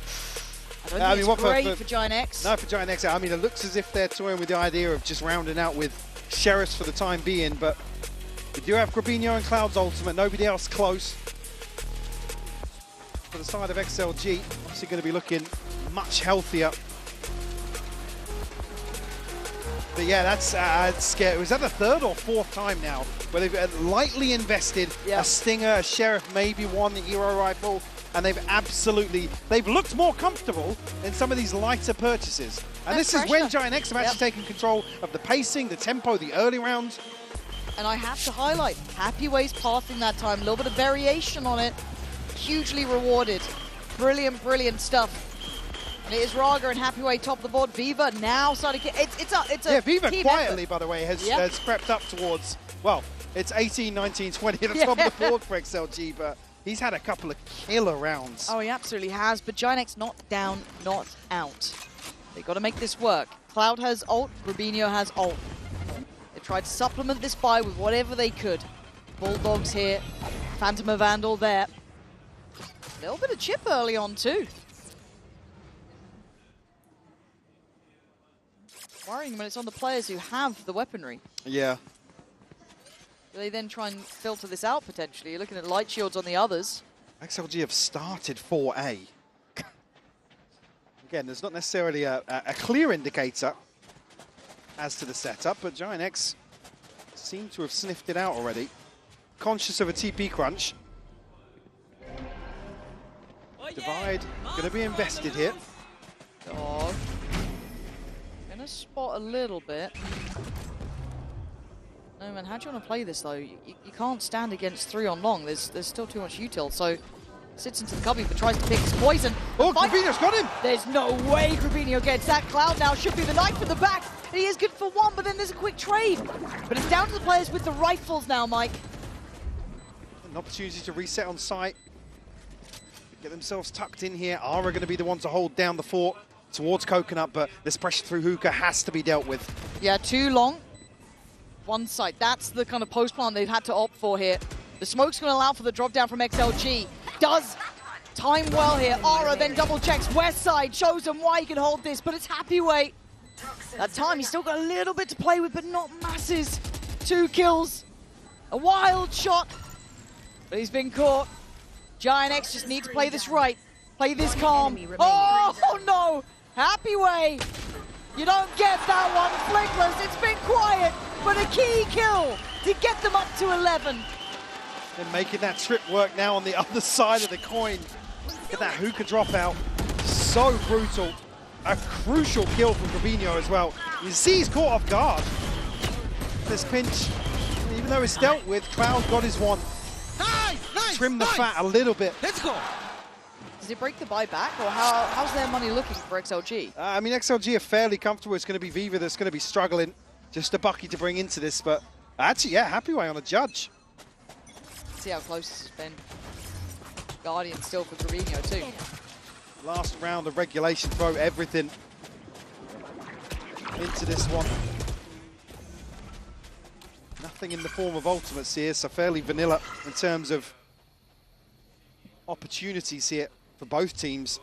I don't think it's great for Giant X. No, for Giant X. I mean, it looks as if they're toying with the idea of just rounding out with Sheriffs for the time being, but we do have Grubinho and Cloud's ultimate. Nobody else close. For the side of XLG, obviously going to be looking much healthier. But yeah, that's scary. Was that the 3rd or 4th time now where they've lightly invested a Stinger, a Sheriff, maybe one, the Hero Rifle, and they've looked more comfortable in some of these lighter purchases. And this is when Giant X have actually taken control of the pacing, the tempo, the early rounds. And I have to highlight, Happy Way's pathing that time, a little bit of variation on it, hugely rewarded. Brilliant, brilliant stuff. And it is Raga and Happy Way top of the board. Viva now starting to get, it's a Viva team quietly, effort. by the way, has crept up towards, well, it's 18, 19, 20 at the top of the board for XLG, but he's had a couple of killer rounds. Oh, he absolutely has, but Giant X not down, not out. They've got to make this work. Cloud has ult, Rubinho has ult. They tried to supplement this buy with whatever they could. Bulldogs here, Phantom of Vandal there. A little bit of chip early on too. Worrying when it's on the players who have the weaponry. Yeah. They then try and filter this out potentially. You're looking at light shields on the others. XLG have started 4A. Again, there's not necessarily a clear indicator as to the setup, but Giant X seem to have sniffed it out already. Conscious of a TP crunch. Divide, going to be invested here. Dog. Gonna spot a little bit. No, man, how do you want to play this, though? You can't stand against 3 on long. There's still too much util, so sits into the cubby but tries to pick his poison. Oh, Grubinho's got him! There's no way Grubinho gets that. Cloud now should be the knife in the back. And he is good for 1, but then there's a quick trade. But it's down to the players with the rifles now, Mike. An opportunity to reset on site. Get themselves tucked in here. Ara going to be the one to hold down the fort towards Coconut, but this pressure through Hookah has to be dealt with. Yeah, too long. One side. That's the kind of post plan they've had to opt for here. The smoke's going to allow for the drop down from XLG. Does time well here. Ara then double checks Westside, shows him why he can hold this, but it's Happy Way. That time he's still got a little bit to play with, but not masses. 2 kills. A wild shot, but he's been caught. Giant X just need to play this right. Play this calm. Oh no! Happy Way. You don't get that one, Flickless. It's been quiet, but a key kill to get them up to 11. They're making that trip work now on the other side of the coin. Get that hookah dropout. So brutal. A crucial kill from Rubinho as well. You see he's caught off guard. This pinch, even though it's dealt with, Cloud got his one. Trim the fat a little bit. Let's go. Does it break the buy back, or how's their money looking for XLG? I mean, XLG are fairly comfortable. It's going to be Viva that's going to be struggling. Just a Bucky to bring into this, but actually, yeah, happy way on a judge. See how close this has been. Guardian still for Rubinho too. Last round of regulation, throw everything into this one. Nothing in the form of ultimates here, so fairly vanilla in terms of opportunities here for both teams.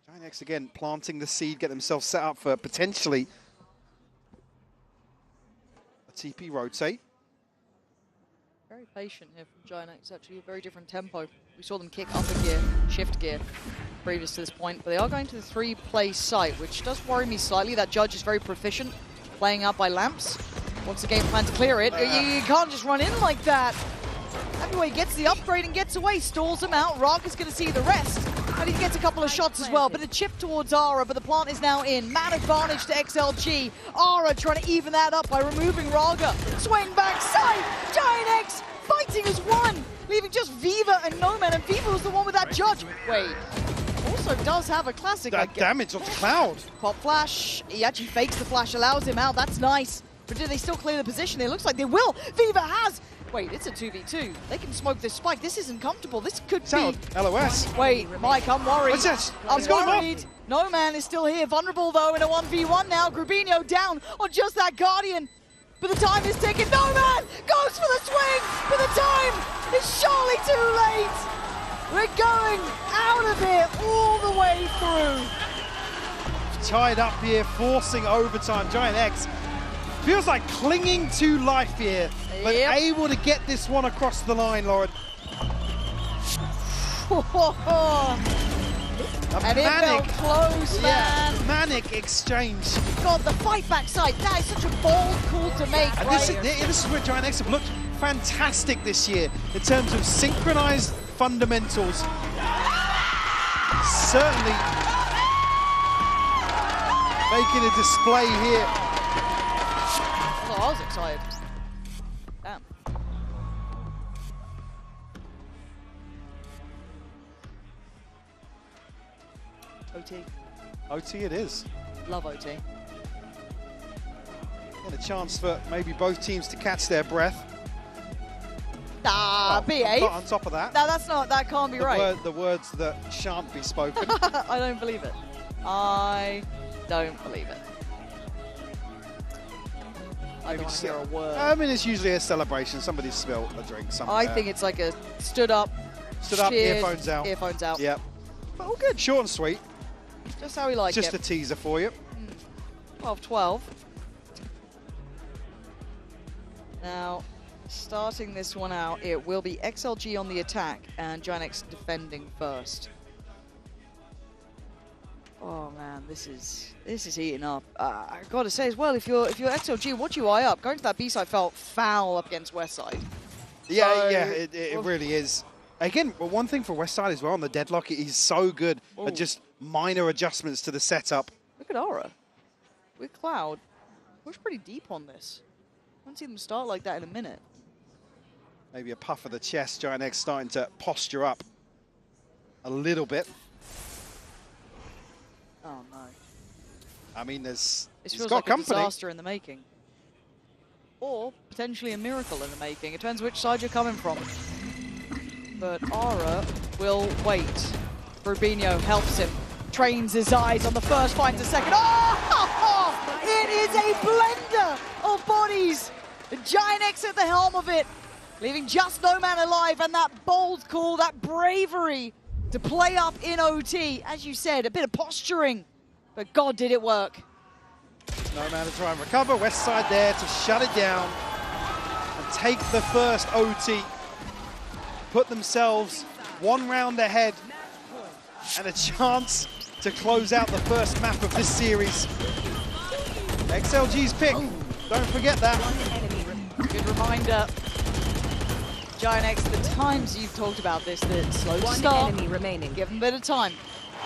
Giant X again planting the seed, get themselves set up for potentially a TP rotate. Very patient here from Giant X, actually a very different tempo. We saw them kick up a gear, shift gear previous to this point, but they are going to the 3-play site, which does worry me slightly. That judge is very proficient, playing out by lamps. Wants the game plan to clear it. You can't just run in like that. Heavyweight gets the upgrade and gets away, stalls him out. Raga's going to see the rest, and he gets a couple of shots as well. But a chip towards Ara, but the plant is now in. Man advantage to XLG. Ara trying to even that up by removing Raga. Swing back side. Giant X fighting as one, leaving just Viva and Nomad, and Viva was the one with that judge. Wait, also does have a classic. That damage onto Cloud. Pop flash, he actually fakes the flash, allows him out, that's nice. But do they still clear the position? It looks like they will. Viva has. Wait, it's a 2v2. They can smoke this spike. This isn't comfortable. This could be... LOS. Wait, Mike, I'm worried. What's this? I'm worried. No man is still here. Vulnerable, though, in a 1v1 now. Grubinho down on just that Guardian. But the time is ticking. No man goes for the swing, but the time is surely too late. We're going out of it all the way through. Tied up here, forcing overtime. Giant X feels like clinging to life here, but able to get this one across the line, Lauren. And it felt close, man. Manic exchange. God, the fight backside, that is such a bold call to make, And right? this is where Giant X have looked fantastic this year in terms of synchronized fundamentals. Certainly making a display here. Oh, I was excited. Damn. OT. OT it is. Love OT. And a chance for maybe both teams to catch their breath. BA. On top of that. No, that's not, that can't be right. The words that shan't be spoken. I don't believe it. I don't believe it. I don't want to hear a word. I mean, it's usually a celebration. Somebody spilled a drink somewhere. I think it's like a stood up, cheered, earphones out. Earphones out. Yep. But all good. Short and sweet. Just how we like Just it. a teaser for you. 12-12. Now, starting this one out, it will be XLG on the attack and Giant X defending first. Oh man, this is heating up. I gotta say as well, if you're XLG, what do you eye up? Going to that B side felt foul up against West side. Yeah, So, yeah, it really is. Again, but one thing for West side as well on the deadlock, he's so good at just minor adjustments to the setup. Look at Aura. With Cloud, push pretty deep on this. I haven't seen them start like that in a minute. Maybe a puff of the chest. Giant X starting to posture up a little bit. Oh no. I mean, This he's feels got like company. a disaster in the making. Or potentially a miracle in the making. It depends which side you're coming from. But Aura will wait. Rubinho helps him. Trains his eyes on the first, finds a second. Oh! It is a blender of bodies. The Giant X at the helm of it. Leaving just no man alive, and that bold call, that bravery to play up in OT. As you said, a bit of posturing, but God, did it work. No man to try and recover. West side there to shut it down and take the first OT. Put themselves one round ahead and a chance to close out the first map of this series. XLG's pick, don't forget that. Good reminder. Giant X, the times you've talked about this, the slow start, enemy remaining. Give them a bit of time.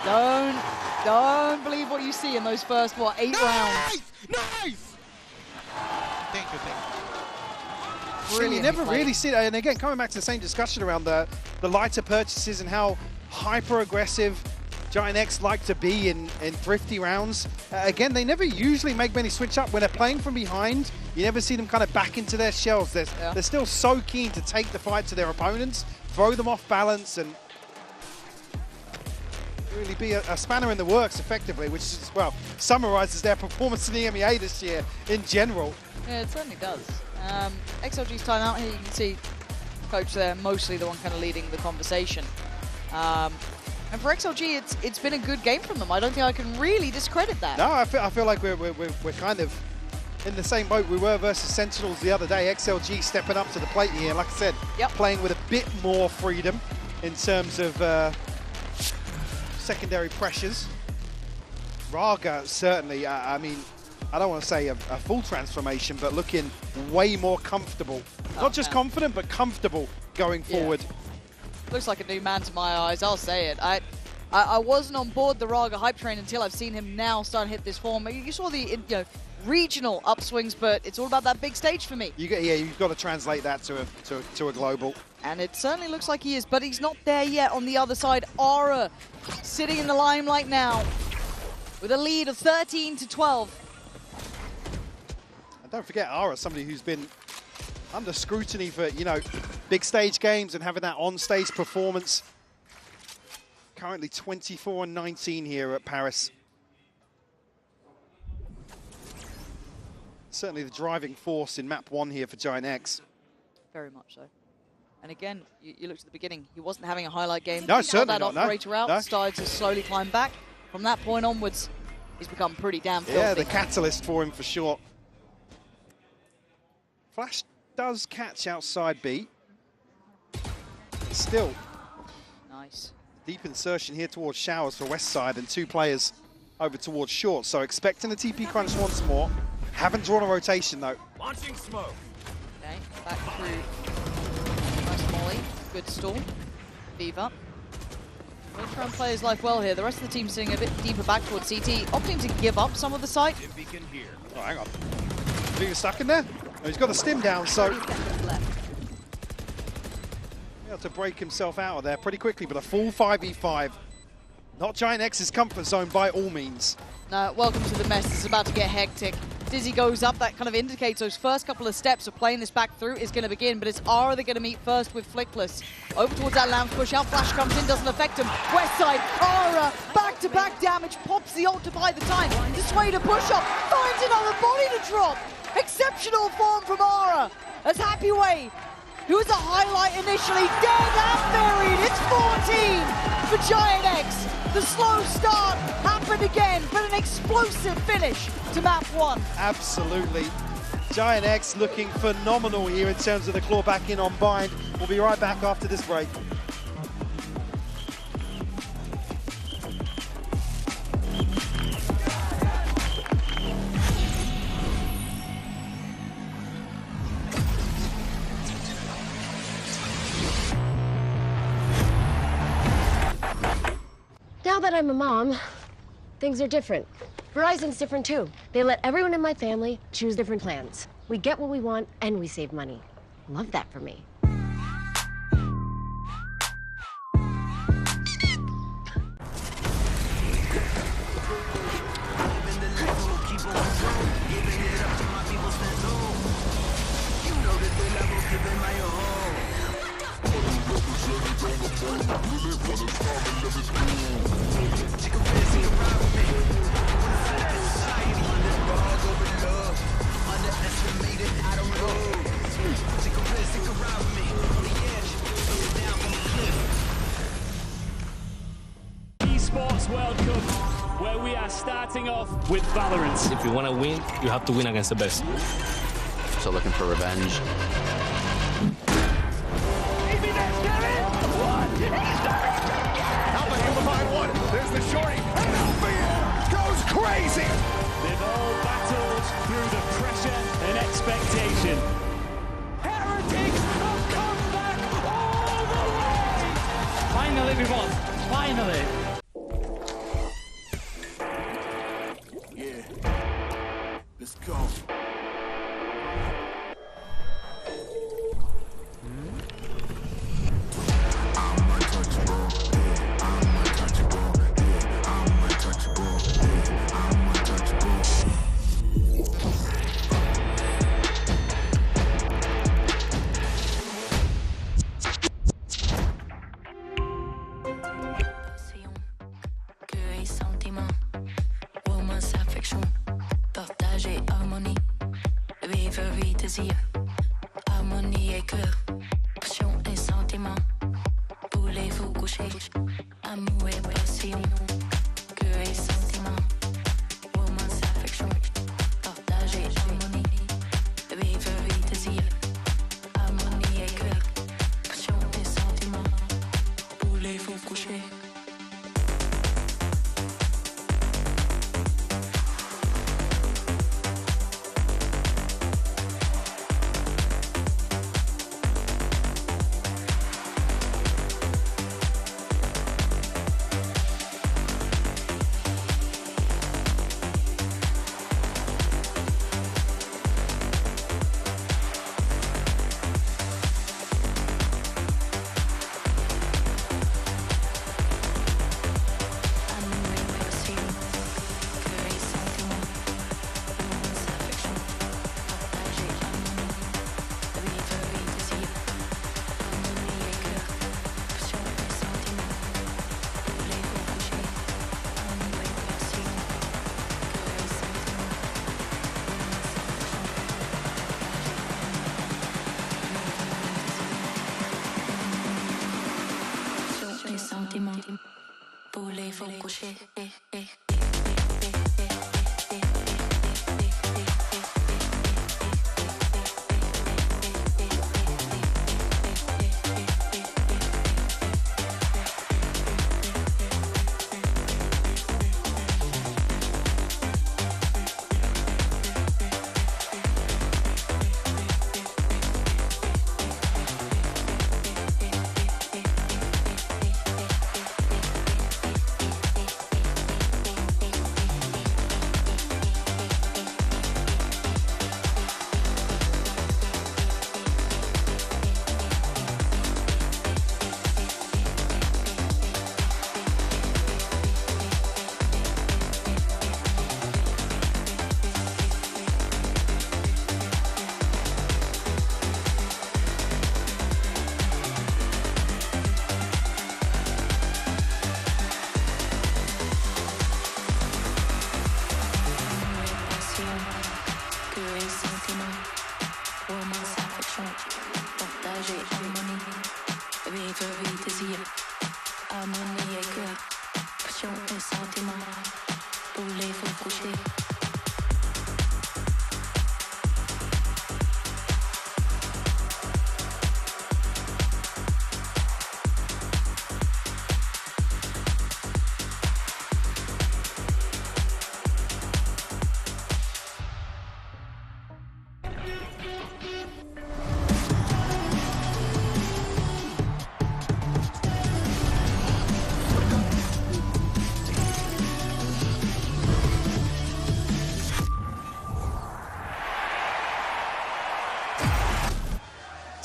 Don't believe what you see in those first, what, 8 rounds. Nice! Thank you. Brilliant. You never really see that. And again, coming back to the same discussion around the lighter purchases and how hyper-aggressive Giant X like to be in thrifty rounds. Again, they never usually make many switch up. When they're playing from behind, you never see them kind of back into their shells. They're still so keen to take the fight to their opponents, throw them off balance, and really be a spanner in the works effectively, which is, well, summarizes their performance in the EMEA this year in general. Yeah, it certainly does. XLG's timeout here, you can see coach there, mostly the one kind of leading the conversation. And for XLG, it's been a good game from them. I don't think I can really discredit that. No, I feel like we're kind of in the same boat we were versus Sentinels the other day. XLG stepping up to the plate here, like I said, playing with a bit more freedom in terms of secondary pressures. Raga, certainly, I mean, I don't want to say a full transformation, but looking way more comfortable. Not just confident, but comfortable going forward. Looks like a new man to my eyes, I'll say it. I wasn't on board the Raga hype train until I've seen him now start to hit this form. You saw the regional upswings, but it's all about that big stage for me. You've got to translate that to a global. And it certainly looks like he is, but he's not there yet on the other side. Aura sitting in the limelight now with a lead of 13-12. And don't forget, Aura, somebody who's been under scrutiny for, big stage games and having that on-stage performance. Currently 24-19 here at Paris. Certainly the driving force in map 1 here for Giant X. Very much so. And again, you looked at the beginning, he wasn't having a highlight game. No, certainly that not. Operator out, No. started to slowly climb back. From that point onwards, he's become pretty damn filthy. Yeah, the catalyst for him for sure. Flash does catch outside B. Still. Nice. Deep insertion here towards Showers for West Side and 2 players over towards Short. So expecting the TP crunch once more. Haven't drawn a rotation though. Launching smoke. Okay, back through. Nice Molly. Good stall. Viva. We'll try and play his life well here. The rest of the team sitting a bit deeper back towards CT, opting to give up some of the site. Oh, hang on. Being stuck in there? Oh, he's got the stim down, so able to break himself out of there pretty quickly, but a full 5v5. Not Giant X's comfort zone by all means. No, welcome to the mess. It's about to get hectic. Dizzy goes up. That kind of indicates those first couple of steps of playing this back through is going to begin, but it's Aura they're going to meet first with Flickless. Over towards that lounge push out. Flash comes in, doesn't affect him. West side, Aura, back-to-back damage, pops the ult to buy the time. Dissuade a push-up, finds another body to drop. Exceptional form from Aura. As Happy Way, who was a highlight initially, dead and buried. It's 14 for Giant X. The slow start happened again, but an explosive finish to map 1. Absolutely. Giant X looking phenomenal here in terms of the claw back in on Bind. We'll be right back after this break. Now that I'm a mom, things are different. Verizon's different too. They let everyone in my family choose different plans. We get what we want and we save money. Love that for me. Esports World Cup, where we are starting off with Valorant. If you want to win, you have to win against the best. So looking for revenge. There's the shorty, and Alpha goes crazy! They've all battled through the pressure and expectation. Heretics have come back Finally, everyone! Finally! Yeah. Let's go. Harmonie et cœur, passion et sentiment. Voulez-vous coucher? Amour et passion, cœur et sentiment. Romance, affection, partage et harmonie. Rêverie, désir. Harmonie et cœur, passion et sentiment. Voulez-vous coucher? Voulez-vous coucher?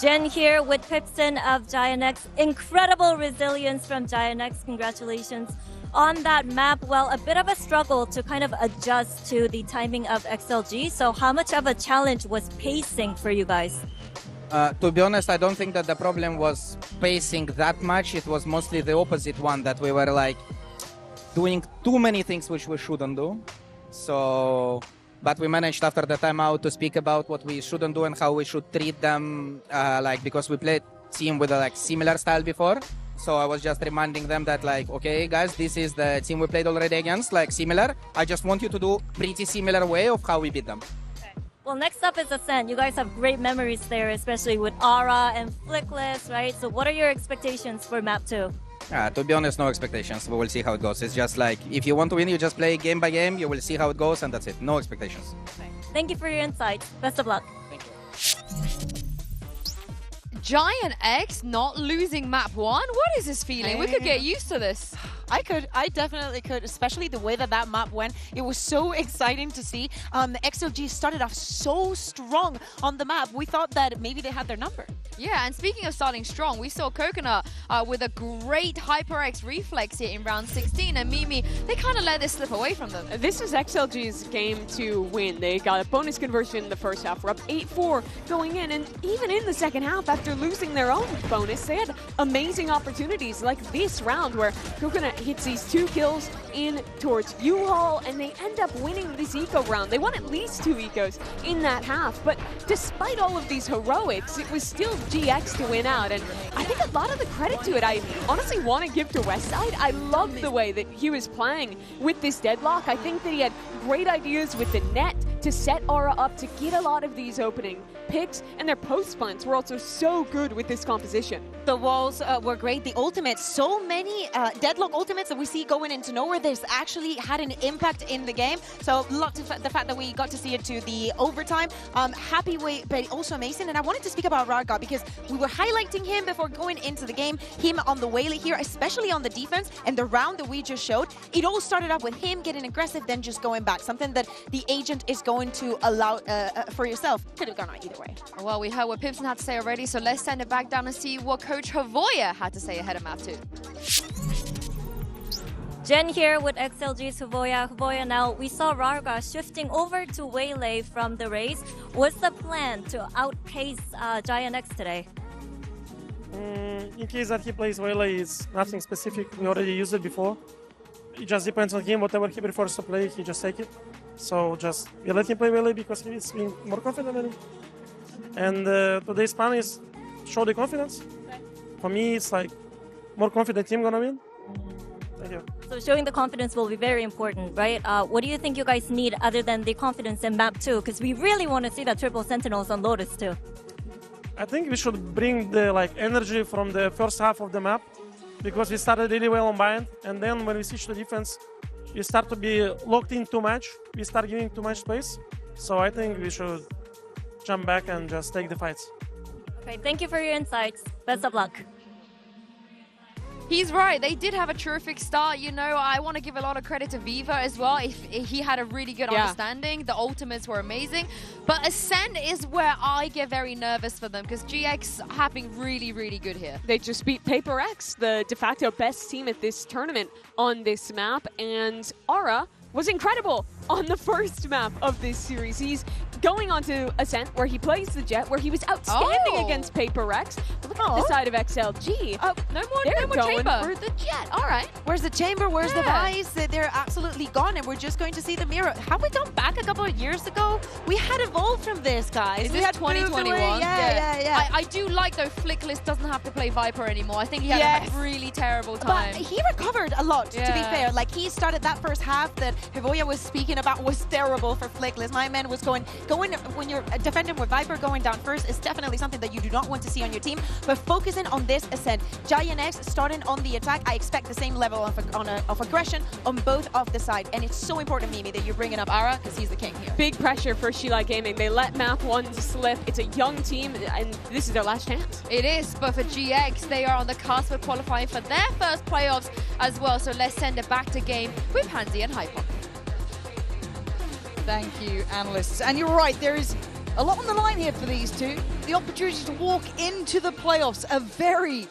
Jen here with Pipston of GiantX. Incredible resilience from GiantX. Congratulations on that map. Well, a bit of a struggle to kind of adjust to the timing of XLG. So how much of a challenge was pacing for you guys? To be honest, I don't think that the problem was pacing that much. It was mostly the opposite one, that we were like doing too many things which we shouldn't do. So, but we managed after the timeout to speak about what we shouldn't do and how we should treat them, like, because we played team with a like similar style before. So I was just reminding them that, like, okay, guys, this is the team we played already against, like similar. I just want you to do pretty similar way of how we beat them. Well, next up is Ascent. You guys have great memories there, especially with Aura and Flickless, right? So what are your expectations for map 2? To be honest, no expectations. We will see how it goes. It's just like, if you want to win, you just play game by game. You will see how it goes, and that's it. No expectations. Thank you for your insights. Best of luck. Giant X not losing map 1? What is this feeling? We could get used to this. I definitely could, especially the way that map went. It was so exciting to see. XLG started off so strong on the map. We thought that maybe they had their number. Yeah, and speaking of starting strong, we saw Coconut with a great HyperX reflex here in round 16, and Mimi, they kind of let this slip away from them. This is XLG's game to win. They got a bonus conversion in the first half. We're up 8-4 going in, and even in the second half, after losing their own bonus, they had amazing opportunities like this round where Coconut hits these 2 kills in towards U-Haul, and they end up winning this eco round. They won at least 2 ecos in that half, but despite all of these heroics, it was still GX to win out, and I think a lot of the credit to it, I honestly want to give to Westside. I love the way that he was playing with this deadlock. I think that he had great ideas with the net to set Aura up to get a lot of these opening picks, and their post plants were also so good with this composition. The walls were great. The ultimates, so many deadlock ultimates that we see going into nowhere. This actually had an impact in the game. So lots of the fact that we got to see it to the overtime. Happy way, but also Mason. And I wanted to speak about Raga because we were highlighting him before going into the game. Him on the Whaley here, especially on the defense, and the round that we just showed. It all started off with him getting aggressive, then just going back. Something that the agent is going to allow for yourself. Could have gone out either way. Well, we heard what Pipson had to say already, so let's send it back down and see what Coach Havoya had to say ahead of map 2. Jen here with XLG's Havoya. Havoya, now we saw Raga shifting over to Waylay from the race. What's the plan to outpace Giant X today? In case that he plays Waylay, it's nothing specific. We already used it before. It just depends on him. Whatever he prefers to play, he just take it. So just we let him play Waylay because he's being more confident in it. And today's plan is show the confidence. For me, it's like more confident team gonna win. Thank you. So showing the confidence will be very important, right? What do you think you guys need other than the confidence in map 2? Because we really want to see that triple sentinels on Lotus too. I think we should bring the energy from the first half of the map because we started really well on bind, and then when we switch to defense, we start to be locked in too much. We start giving too much space. So I think we should jump back and just take the fights. Okay, thank you for your insights. Best of luck. He's right. They did have a terrific start. You know, I want to give a lot of credit to Viva as well. If he had a really good understanding. The ultimates were amazing. But Ascent is where I get very nervous for them because GX have been really, really good here. They just beat Paper X, the de facto best team at this tournament on this map. And Aura was incredible on the first map of this series. He's going on to Ascent, where he plays the Jet, where he was outstanding against Paper Rex. Look at the side of XLG. Oh, no more chamber. For the Jet. All right. Where's the chamber? Where's the Vice? They're absolutely gone, and we're just going to see the mirror. Have we gone back a couple of years ago? We had evolved from this, guys. Is this 2021? Yeah. I do like, though, Flickless doesn't have to play Viper anymore. I think he had a really terrible time. But he recovered a lot, to be fair. Like, he started that first half that Havoya was speaking about was terrible for Flickless. My man was going when you're defending with Viper going down first is definitely something that you do not want to see on your team. But focusing on this Ascent, Giant X starting on the attack, I expect the same level of aggression on both of the side. And it's so important, Mimi, that you're bringing up Ara because he's the king here. Big pressure for Shilai Gaming. They let map 1 slip. It's a young team, and this is their last chance. It is, but for GX, they are on the cusp of qualifying for their first playoffs as well. So let's send it back to game with Hansi and Hyper. Thank you, analysts. And you're right, there is a lot on the line here for these two. The opportunity to walk into the playoffs. A very,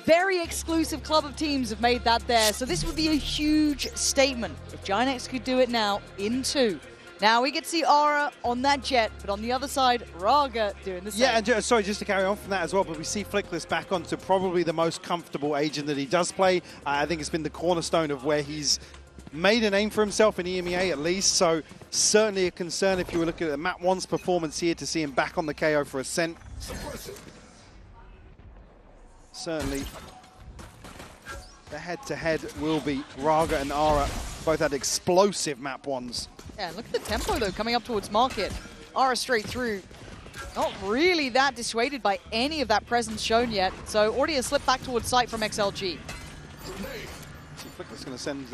very exclusive club of teams have made that there. So this would be a huge statement if Giant X could do it now in 2. Now we get to see Aura on that Jet, but on the other side, Raga doing the same. Yeah, and sorry, just to carry on from that as well, but we see Flickless back onto probably the most comfortable agent that he does play. I think it's been the cornerstone of where he's made a name for himself in EMEA at least, so certainly a concern if you were looking at Map 1's performance here to see him back on the KO for Ascent. Certainly the head-to-head will be Raga and Aura. Both had explosive Map 1s. Yeah, look at the tempo though coming up towards Market. Aura straight through. Not really that dissuaded by any of that presence shown yet, so already a slip back towards site from XLG. Flickless going to send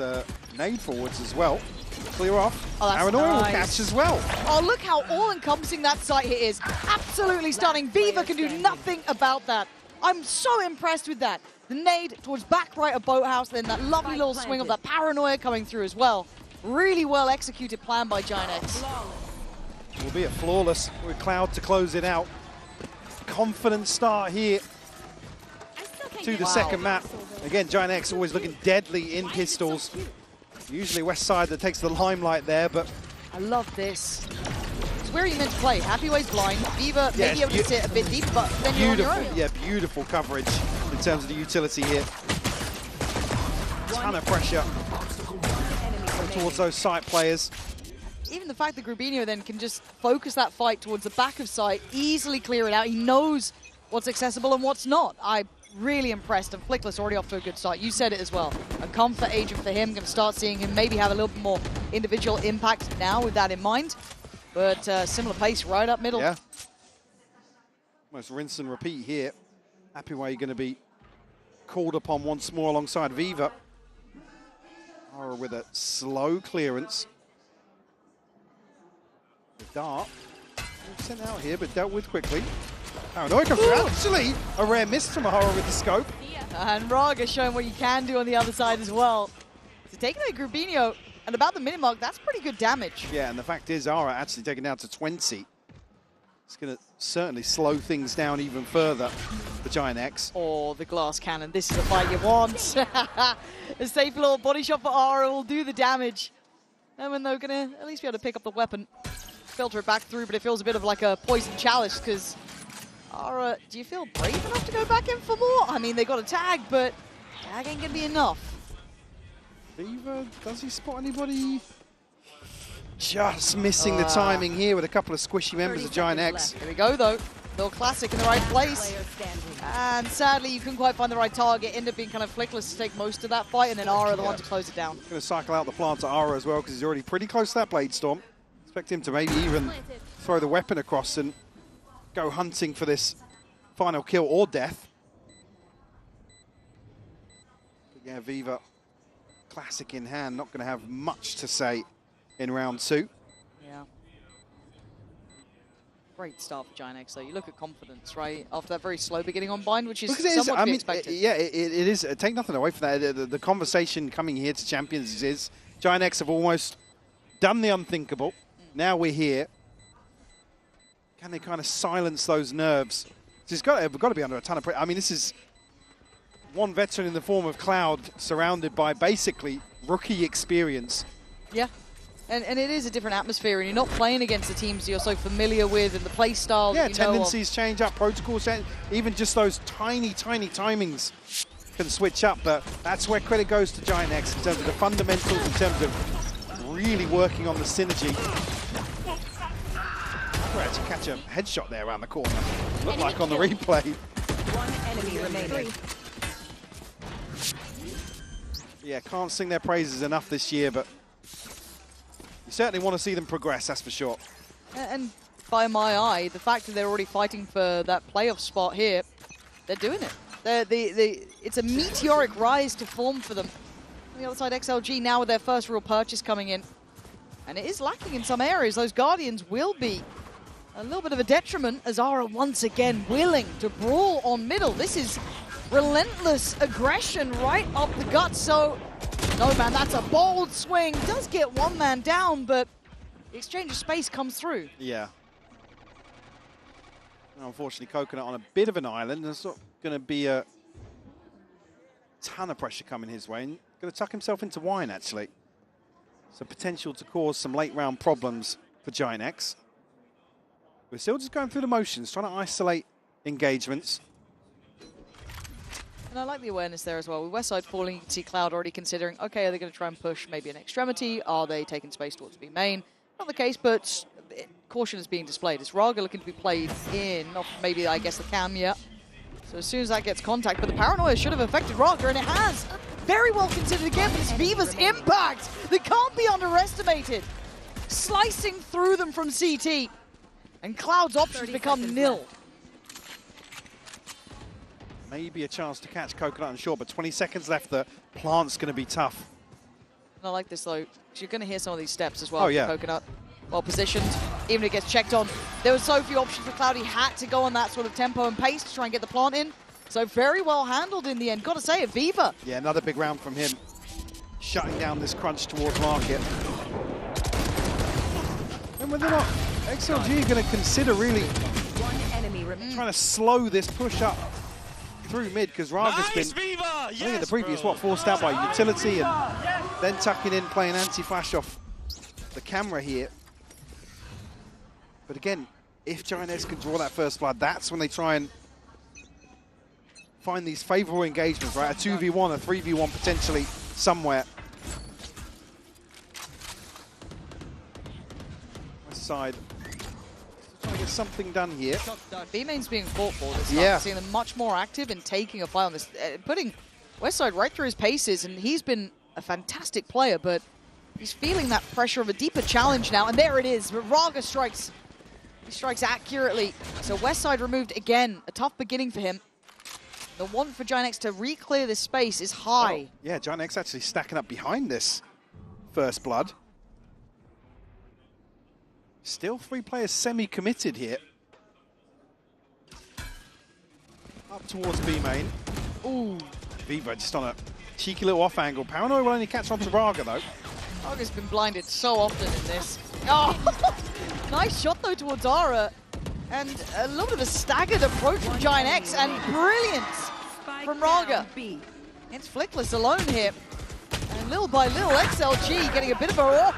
Nade forwards as well. Clear off. Oh, that's Paranoia will nice. catch as well. Oh, look how all-encompassing that site hit is. Absolutely stunning. Viva can do nothing about that. I'm so impressed with that. The nade towards back right of Boathouse, then that lovely little swing of that Paranoia coming through as well. Really well executed plan by GiantX. Will be a flawless with Cloud to close it out. Confident start here to the second map. Again, GiantX always looking deadly in pistols. Usually West Side that takes the limelight there, but... I love this. It's where you meant to play. Happy Way's blind. Viva may be able to sit a bit deep, but then you're on your own. Yeah, beautiful coverage in terms of the utility here. Ton of pressure towards those site players. Even the fact that Grubinho then can just focus that fight towards the back of site, easily clear it out. He knows what's accessible and what's not. I'm really impressed, and Flickless already off to a good start. You said it as well. A comfort agent for him. Going to start seeing him maybe have a little bit more individual impact now with that in mind. But similar pace right up middle. Yeah. Almost rinse and repeat here. Happy Way going to be called upon once more alongside Viva. Aura with a slow clearance. The dart sent out here, but dealt with quickly. Paranoia comes through. Actually, a rare miss from Ahara with the scope. And Raga showing what you can do on the other side as well. So taking away Grubinho at about the minute mark, that's pretty good damage. Yeah, and the fact is, Ahara actually taken down to 20. It's going to certainly slow things down even further for GiantX. Oh, the glass cannon. This is the fight you want. A safe little body shot for Ahara will do the damage. And when they're going to at least be able to pick up the weapon, filter it back through, but it feels a bit of like a poison chalice because Ahara, do you feel brave enough to go back in for more? I mean, they got a tag, but tag ain't going to be enough. Viva, does he spot anybody? Just missing the timing here with a couple of squishy members of GiantX. Here we go, though. Little classic in the right place. And sadly, you couldn't quite find the right target. Ended up being kind of Flickless to take most of that fight, and then Ahara the one to close it down. Going to cycle out the plant to Ahara as well because he's already pretty close to that Blade Storm. Expect him to maybe even throw the weapon across and go hunting for this final kill or death. But yeah, Viva, classic in hand, not going to have much to say in round two. Yeah. Great start for GiantX, though. You look at confidence, right? After that very slow beginning on Bind, which is somewhat to be expected. Yeah, it is. Take nothing away from that. The conversation coming here to Champions is GiantX have almost done the unthinkable. Now we're here. Can they kind of silence those nerves? It's got to be under a ton of pressure. I mean, this is one veteran in the form of Cloud surrounded by basically rookie experience. Yeah. And it is a different atmosphere, and you're not playing against the teams you're so familiar with and the play style. Yeah, that you know tendencies change up, protocols change. Even just those tiny, tiny timings can switch up. But that's where credit goes to GiantX in terms of the fundamentals, in terms of really working on the synergy. I actually catch a headshot there around the corner. Looked like on the replay. One enemy remaining. Yeah, can't sing their praises enough this year, but you certainly want to see them progress, that's for sure. And by my eye, the fact that they're already fighting for that playoff spot here, they're doing it. It's a meteoric rise to form for them. On the other side, XLG now with their first real purchase coming in. And it is lacking in some areas. Those Guardians will be a little bit of a detriment as Ahara once again willing to brawl on middle. This is relentless aggression right up the gut. So, no man, that's a bold swing. Does get one man down, but the exchange of space comes through. Yeah. Unfortunately, Coconut on a bit of an island. There's not going to be a ton of pressure coming his way. And going to tuck himself into wine, actually. So potential to cause some late round problems for GiantX. We're still just going through the motions, trying to isolate engagements. And I like the awareness there as well. With Westside falling, you can see Cloud already considering, okay, are they going to try and push maybe an extremity? Are they taking space towards B main? Not the case, but caution is being displayed. It's Raga looking to be played in, not maybe, I guess, the cam yet. So as soon as that gets contact, but the Paranoia should have affected Raga, and it has. Very well considered again, but it's Viva's impact that can't be underestimated. Slicing through them from CT. And Cloud's options become nil. Maybe a chance to catch Coconut on shore, but 20 seconds left. The plant's going to be tough. I like this though, 'cause you're going to hear some of these steps as well. Oh, yeah. Coconut, well positioned, even if it gets checked on. There were so few options for Cloud. He had to go on that sort of tempo and pace to try and get the plant in. So very well handled in the end. Got to say it, Viva. Yeah, another big round from him. Shutting down this crunch towards market. And whether or not XLG are going to consider really trying to slow this push up through mid, because Raga's been, Viva! I think in the previous, forced out by utility and then tucking in, playing anti-flash off the camera here. But again, if Giant X can draw that first blood, that's when they try and find these favorable engagements, right? A 2v1, a 3v1 potentially somewhere. West side. Trying to get something done here. B-main's being fought for this time. Yeah. Seeing them much more active in taking a fight on this, putting Westside right through his paces, and he's been a fantastic player, but he's feeling that pressure of a deeper challenge now, and there it is. Raga strikes. He strikes accurately. So Westside removed again. A tough beginning for him. The want for Giant X to re-clear this space is high. Oh, yeah, Giant X actually stacking up behind this first blood. Still 3 players semi-committed here. Up towards B main. Ooh, Viva just on a cheeky little off angle. Paranoid will only catch on to Raga though. Raga's been blinded so often in this. Oh, nice shot though towards Ara. And a little bit of a staggered approach from Giant X, and brilliance from Raga. It's Flickless alone here. And little by little, XLG getting a bit of a...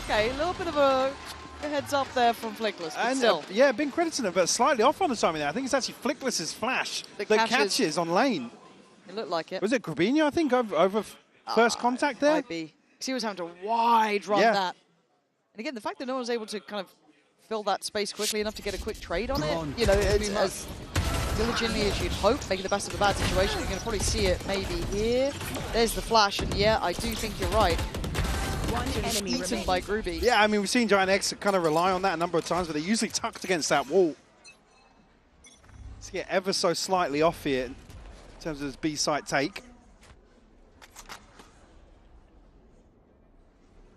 Okay, a little bit of a heads up there from Flickless, but And still. yeah, been credited him, but slightly off on the timing there. I think it's actually Flickless's flash that catches on lane. It looked like it. Was it Grabinho, I think, over first contact there? Might be. He was having to wide run Yeah. that. And again, the fact that no one was able to kind of fill that space quickly enough to get a quick trade on it, you know, it's as diligently as you'd hope, making the best of a bad situation. You're going to probably see it maybe here. There's the flash, and yeah, I do think you're right. Beaten by Groovy. Yeah, I mean, we've seen Giant X kind of rely on that a number of times, but they're usually tucked against that wall. Let's get ever so slightly off here in terms of this B-site take.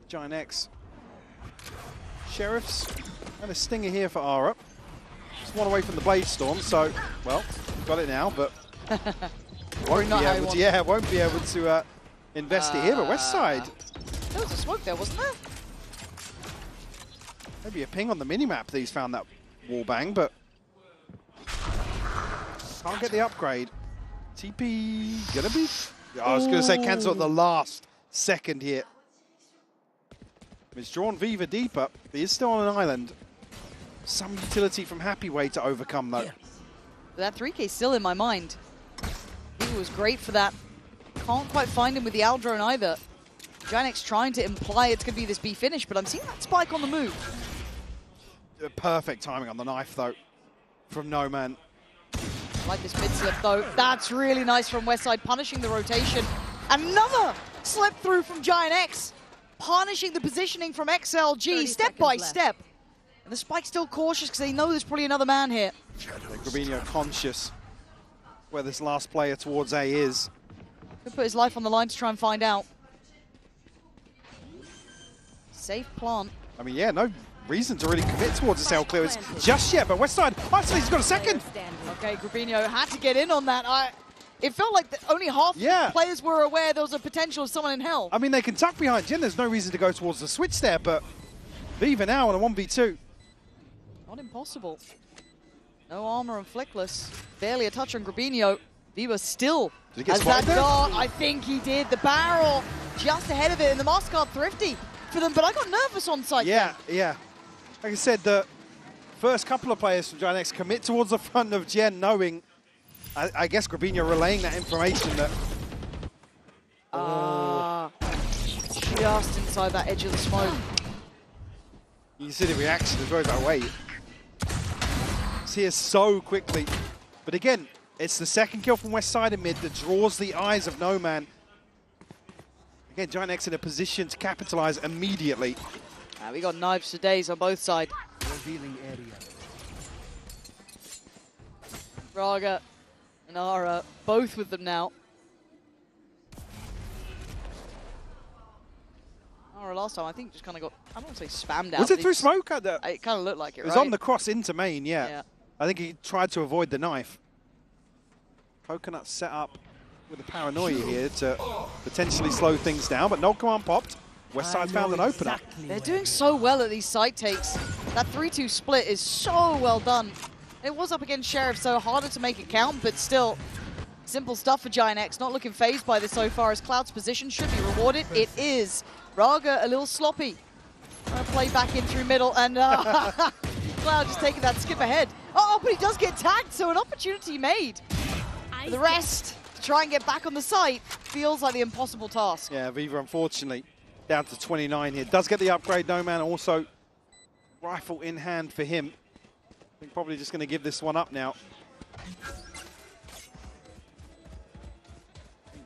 Giant X. Sheriffs and a stinger here for Ara. Just one away from the Blade Storm, so, well, got it now, but won't be able to invest it here, but West Side. There was a smoke there, wasn't there? Maybe a ping on the minimap that he's found that wall bang, but can't get the upgrade. TP gonna be... I was gonna say cancel at the last second here. It's drawn Viva deeper. He is still on an island. Some utility from Happyway to overcome though. That 3K is still in my mind. He was great for that. Can't quite find him with the Aldrone either. Giant X trying to imply it's going to be this B finish, but I'm seeing that spike on the move. Perfect timing on the knife though from No Man. I like this mid slip though. That's really nice from Westside, punishing the rotation. Another slip through from Giant X, punishing the positioning from XLG step by step. And the spike's still cautious because they know there's probably another man here. Grabinho conscious where this last player towards A is. Could put his life on the line to try and find out. Safe plant. I mean, yeah, no reason to really commit towards this L clearance just yet, but Westside, actually, he's got a second. Okay, Grabinho had to get in on that. It felt like only half the players were aware there was a potential of someone in hell. I mean, they can tuck behind Jin. There's no reason to go towards the switch there, but Viva now on a 1v2. Not impossible. No armor and Flickless. Barely a touch on Grabinho. Viva still has that dart. I think he did. The barrel just ahead of it, and the mask guard thrifty for them, but I got nervous on site. Yeah. Like I said, the first couple of players from Giant X commit towards the front of Jen, knowing, I guess Grabinho relaying that information that... Just inside that edge of the smoke. You see the reaction as well, like, wait. It's here so quickly. But again, it's the second kill from West Side in mid that draws the eyes of No Man. Again, Giant X in a position to capitalize immediately. We got knives for days on both sides. Revealing area. Raga and Ara, both with them now. Aura last time, I think, just kind of got, I don't want to say spammed out. Was it through smoke? It kind of looked like it, It was right? on the cross into main, yeah. I think he tried to avoid the knife. Coconut set up with a paranoia here to potentially slow things down, but no command popped. Westside found an opener. They're doing so well at these side takes. That 3-2 split is so well done. It was up against Sheriff, so harder to make it count, but still simple stuff for Giant X. Not looking phased by this so far, as Cloud's position should be rewarded. It is. Raga a little sloppy. Trying to play back in through middle, and Cloud just taking that skip ahead. Oh, but he does get tagged, so an opportunity made. For the rest, to try and get back on the site, feels like the impossible task. Yeah, Viva, unfortunately, down to 29 here. Does get the upgrade, No Man also rifle in hand for him. I think probably just going to give this one up now.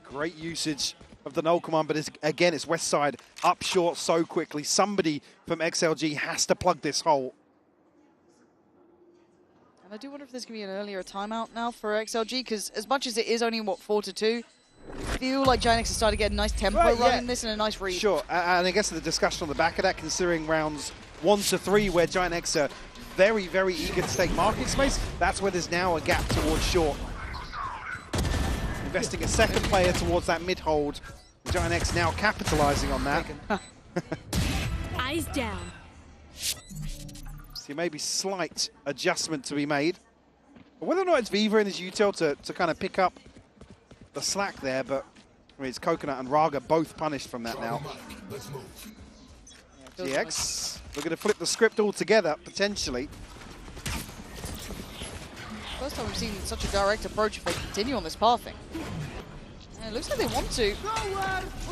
Great usage of the null command, but again, it's Westside up short so quickly. Somebody from XLG has to plug this hole. And I do wonder if there's going to be an earlier timeout now for XLG, because as much as it is only, what, 4-2, I feel like Giant X is starting to get a nice tempo running this and a nice read. Sure, and I guess the discussion on the back of that, considering rounds 1 to 3, where Giant X are very, very eager to take market space, that's where there's now a gap towards short. Investing a second player towards that mid-hold. Giant X now capitalizing on that. Eyes down. So maybe slight adjustment to be made. But whether or not it's Viva and his util to kind of pick up the slack there, but I mean, it's Coconut and Raga both punished from that now. GX, we're going to flip the script altogether, potentially. First time we've seen such a direct approach if they continue on this pathing. And it looks like they want to.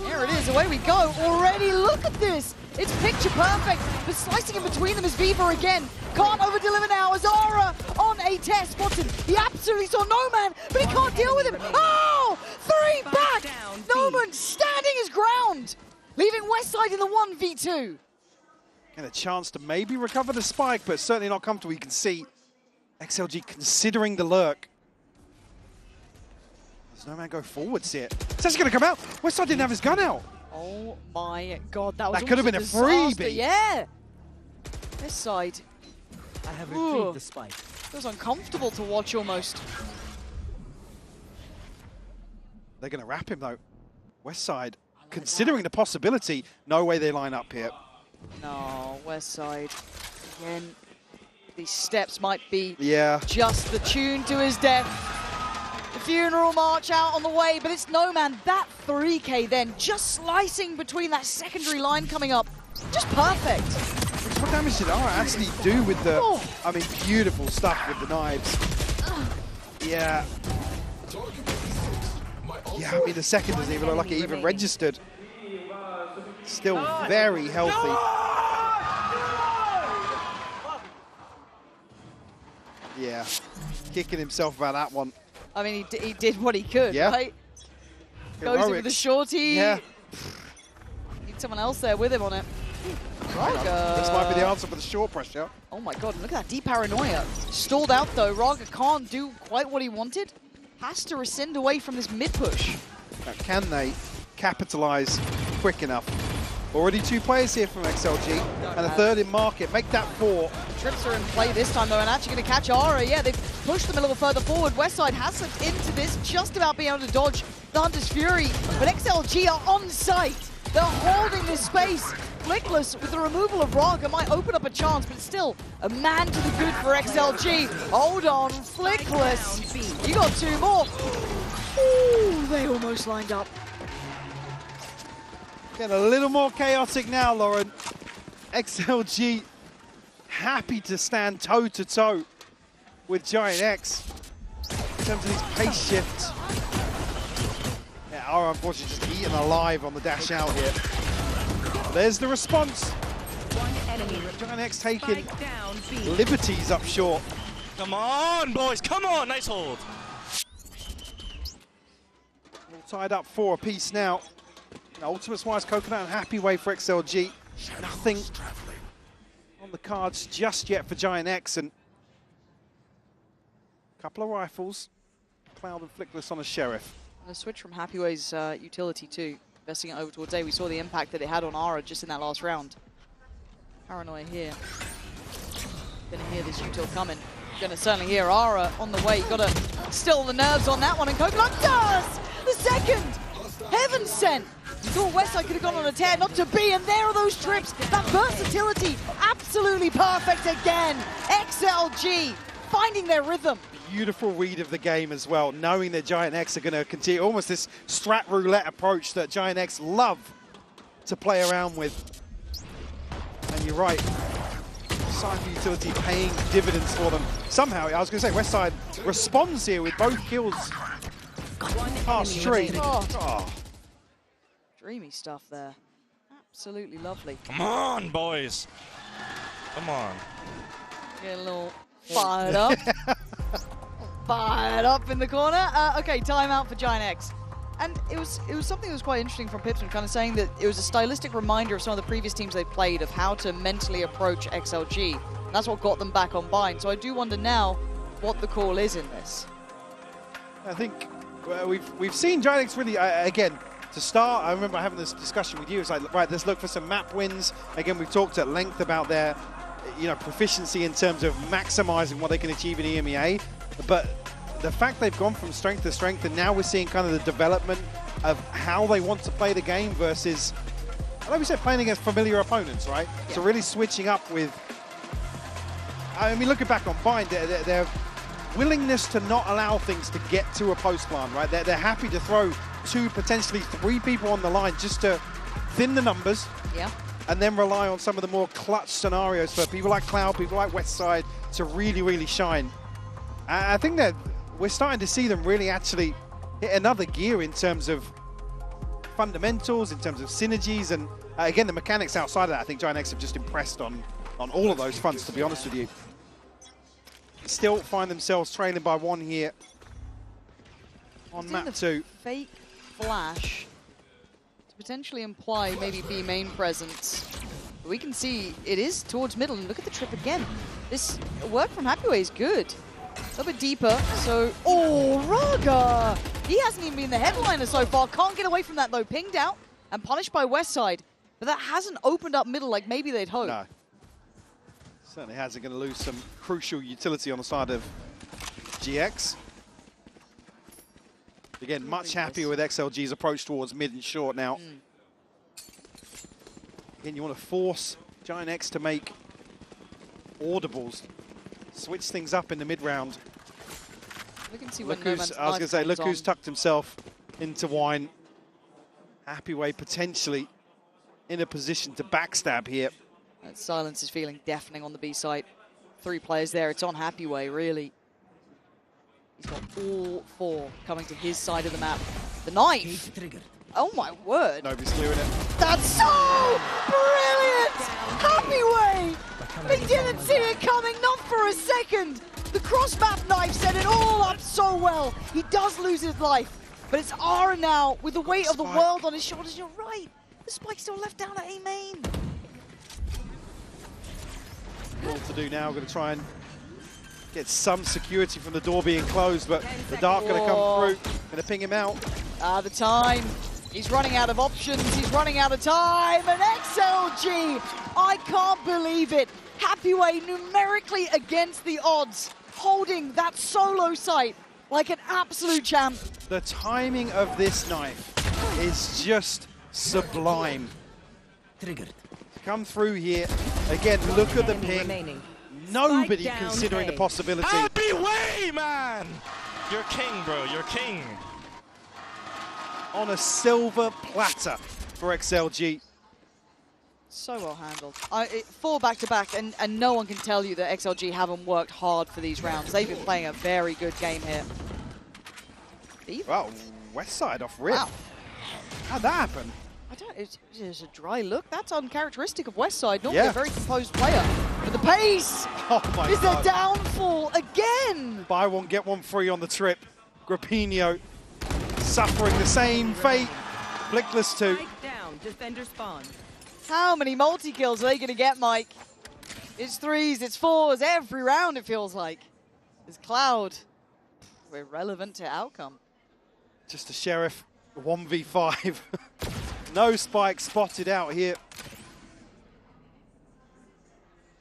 There it is, away we go. Already, look at this. It's picture perfect, but slicing in between them is Viva again. Can't over-deliver now as Aura on a test. Spots him. He absolutely saw No Man, but he can't deal with him. Oh! 3 back! No Man standing his ground, leaving Westside in the 1v2. And a chance to maybe recover the spike, but certainly not comfortable. You can see XLG considering the lurk. Does No Man go forwards here? Is that going to come out? Westside didn't have his gun out. Oh my god, that was That could have been a disaster. freebie. Yeah. This side. I have retrieved the spike. Feels uncomfortable to watch almost. They're going to wrap him though. Westside, considering the possibility, no way they line up here. No, Westside. Again, these steps might be just the tune to his death. The funeral march out on the way, but it's No Man. That 3K then, just slicing between that secondary line coming up. Just perfect. What damage did Aura actually do with the, I mean, beautiful stuff with the knives. Yeah. Yeah, I mean, the second doesn't even look like it even registered. Still very healthy. Yeah, kicking himself about that one. I mean, he did what he could, right? Goes in with the shorty. Yeah. Need someone else there with him on it. Raga. This might be the answer for the short pressure. Oh my god, look at that deep paranoia. Stalled out though. Raga can't do quite what he wanted. Has to rescind away from this mid push. Now, can they capitalize quick enough? Already 2 players here from XLG, and a third in market. Make that 4. Trips are in play this time though, and actually going to catch Aura. Yeah, they've pushed them a little further forward. Westside has slipped into this, just about being able to dodge the Hunter's Fury. But XLG are on site. They're holding this space. Flickless with the removal of Raga might open up a chance, but still a man to the good for XLG. Hold on, Flickless. You got 2 more. Ooh, they almost lined up. Getting a little more chaotic now, Lauren. XLG happy to stand toe-to-toe with Giant X in terms of his pace shift. Yeah, Aura unfortunately just eaten alive on the dash out here. There's the response. Giant X taking liberties up short. Come on, boys, come on, nice hold. All tied up 4 apiece now. Ultimates-wise, Coconut and happy way for XLG. Nothing on the cards just yet for Giant X, and a couple of rifles. Cloud and Flickless on a Sheriff. And a switch from Happyway's utility too. investing it over towards A. We saw the impact that it had on Ara just in that last round. Paranoia here. Gonna hear this util coming. Gonna certainly hear Ara on the way. Gotta still the nerves on that one, and Copeland does! The second! Heaven sent! Thought Westside could have gone on a tear, not to be, and there are those trips. That versatility, absolutely perfect again. XLG finding their rhythm. Beautiful read of the game as well, knowing that Giant X are going to continue almost this strat roulette approach that Giant X love to play around with. And you're right, Cypher utility paying dividends for them. Somehow, I was going to say, Westside responds here with both kills past straight. Dreamy stuff there. Absolutely lovely. Come on, boys. Come on. Get a little fired up. Fired up in the corner. Okay, timeout for Giant X. And it was something that was quite interesting from Pipsman, kind of saying that it was a stylistic reminder of some of the previous teams they played of how to mentally approach XLG. And that's what got them back on bind. So I do wonder now what the call is in this. I think we've seen Giant X really, again, to start, I remember having this discussion with you. It's like, right, let's look for some map wins. Again, we've talked at length about their, proficiency in terms of maximizing what they can achieve in EMEA. But the fact they've gone from strength to strength, and now we're seeing kind of the development of how they want to play the game versus, like we said, playing against familiar opponents, right? Yeah. So really switching up with, I mean, looking back on Bind, their willingness to not allow things to get to a post plant, right? They're happy to throw 2, potentially 3 people on the line just to thin the numbers. Yeah. And then rely on some of the more clutch scenarios for people like Cloud, people like Westside to really, really shine. I think that we're starting to see them really actually hit another gear in terms of fundamentals, in terms of synergies, and again, the mechanics outside of that. I think Giant X have just impressed on all of those fronts, to be honest with you. Still find themselves trailing by 1 here on map 2. Fake flash to potentially imply maybe B main presence. But we can see it is towards middle, and look at the trip again. This work from Happyway is good. A little bit deeper, so... Oh, Raga! He hasn't even been the headliner so far. Can't get away from that, though. Pinged out and punished by Westside. But that hasn't opened up middle like maybe they'd hoped. No. Certainly hasn't. Going to lose some crucial utility on the side of GX. Again, much happier with XLG's approach towards mid and short now. Again, you want to force Giant X to make audibles. Switch things up in the mid-round. We can see when I was going to say, look who's tucked himself into wine. Happyway potentially in a position to backstab here. That silence is feeling deafening on the B site. 3 players there. It's on Happyway, really. He's got all 4 coming to his side of the map. The knife. Oh my word. Nobody's clearing it. That's so brilliant! Happyway! He didn't see it coming, not for a second. The cross-map knife set it all up so well. He does lose his life, but it's Ara now with the weight of the world on his shoulders. You're right. The spike's still left down at A main. All to do now, going to try and get some security from the door being closed, but the Dark going to come through, going to ping him out. The time. He's running out of options, he's running out of time, and XLG, I can't believe it. Happyway numerically against the odds, holding that solo site like an absolute champ. The timing of this knife is just sublime. Triggered. Come through here. Again, look at the ping. Nobody considering the possibility. Happyway, man! You're king, bro, you're king. On a silver platter for XLG. So well handled. 4 back-to-back, and no one can tell you that XLG haven't worked hard for these rounds. They've been playing a very good game here. Wow, Westside off rip. Wow. How'd that happen? I don't, it's a dry look. That's uncharacteristic of Westside. Normally a very composed player. But the pace is the downfall again. Buy one, get one free on the trip. Grappino suffering the same fate. Blickless 2. Down, defender spawn. How many multi-kills are they going to get, Mike? It's 3s, it's 4s, every round it feels like. It's Cloud. We're relevant to outcome. Just a Sheriff 1v5. No spike spotted out here.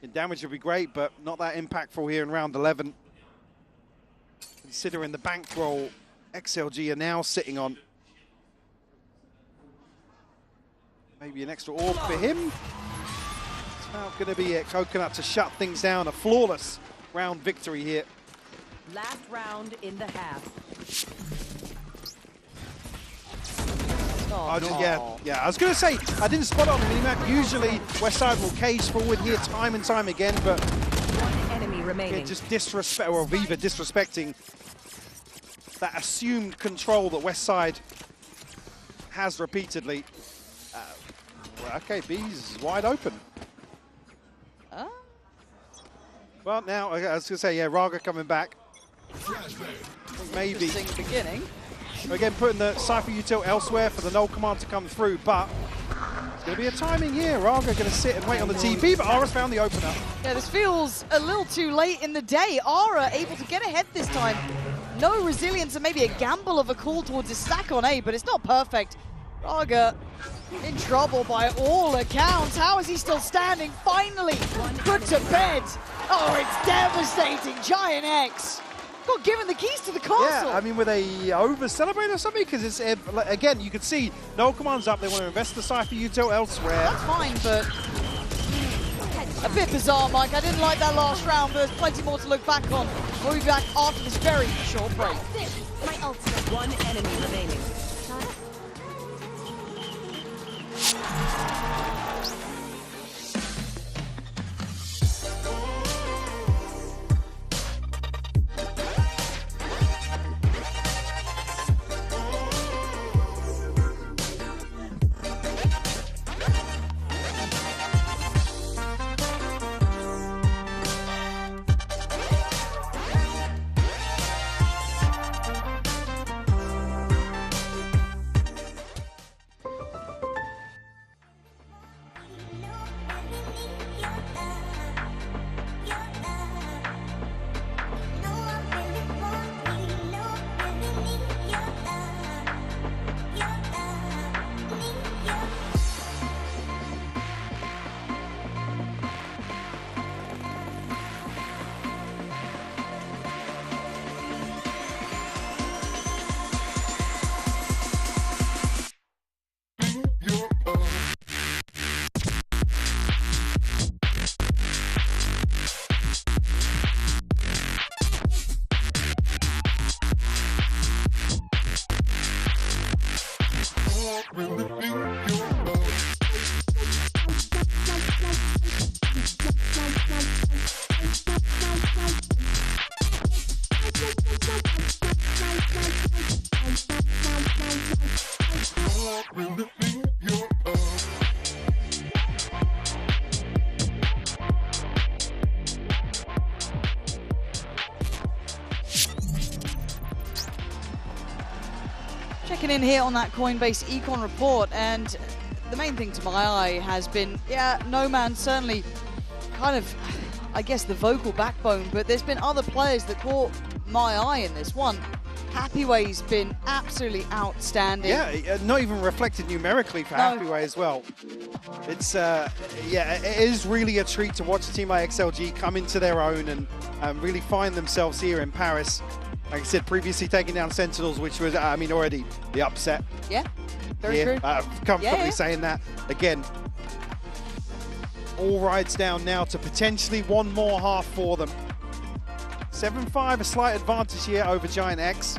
The damage would be great, but not that impactful here in round 11. Considering the bankroll XLG are now sitting on. Maybe an extra orb for him. It's now going to be a Coconut to shut things down. A flawless round victory here. Last round in the half. Yeah. I was going to say, I didn't spot it on the minimap. Usually, Westside will cage forward here time and time again, but one enemy remaining. Just disrespect, or Viva disrespecting that assumed control that Westside has repeatedly. Well, okay, B's wide open. Well, now I was going to say, yeah, Raga coming back. Maybe. Interesting beginning. Again, putting the Cypher util elsewhere for the null command to come through, but it's going to be a timing here. Raga going to sit and wait on the TP, but Ara's found the opener. Yeah, this feels a little too late in the day. Ara able to get ahead this time. No resilience and maybe a gamble of a call towards his stack on A, but it's not perfect. Raga in trouble by all accounts. How is he still standing? Finally put to bed. Oh, it's devastating. Giant X got given the keys to the castle. Yeah, I mean, were they over-celebrating or something? Because it's, again, you can see no commands up. They want to invest the Cypher util elsewhere. That's fine, but a bit bizarre, Mike. I didn't like that last round, but there's plenty more to look back on. We'll be back after this very short break. My ultimate. One enemy remaining. Checking in here on that Coinbase Econ report, and the main thing to my eye has been, yeah, No Man certainly kind of, I guess, the vocal backbone, but there's been other players that caught my eye in this one. Happyway's been absolutely outstanding. Yeah, not even reflected numerically for Happyway as well. It's, yeah, it is really a treat to watch a team like XLG come into their own and really find themselves here in Paris. Like I said, previously taking down Sentinels, which was, I mean, already the upset. Yeah, very true. Comfortably saying that. Again, all rides down now to potentially one more half for them. 7-5, a slight advantage here over Giant X.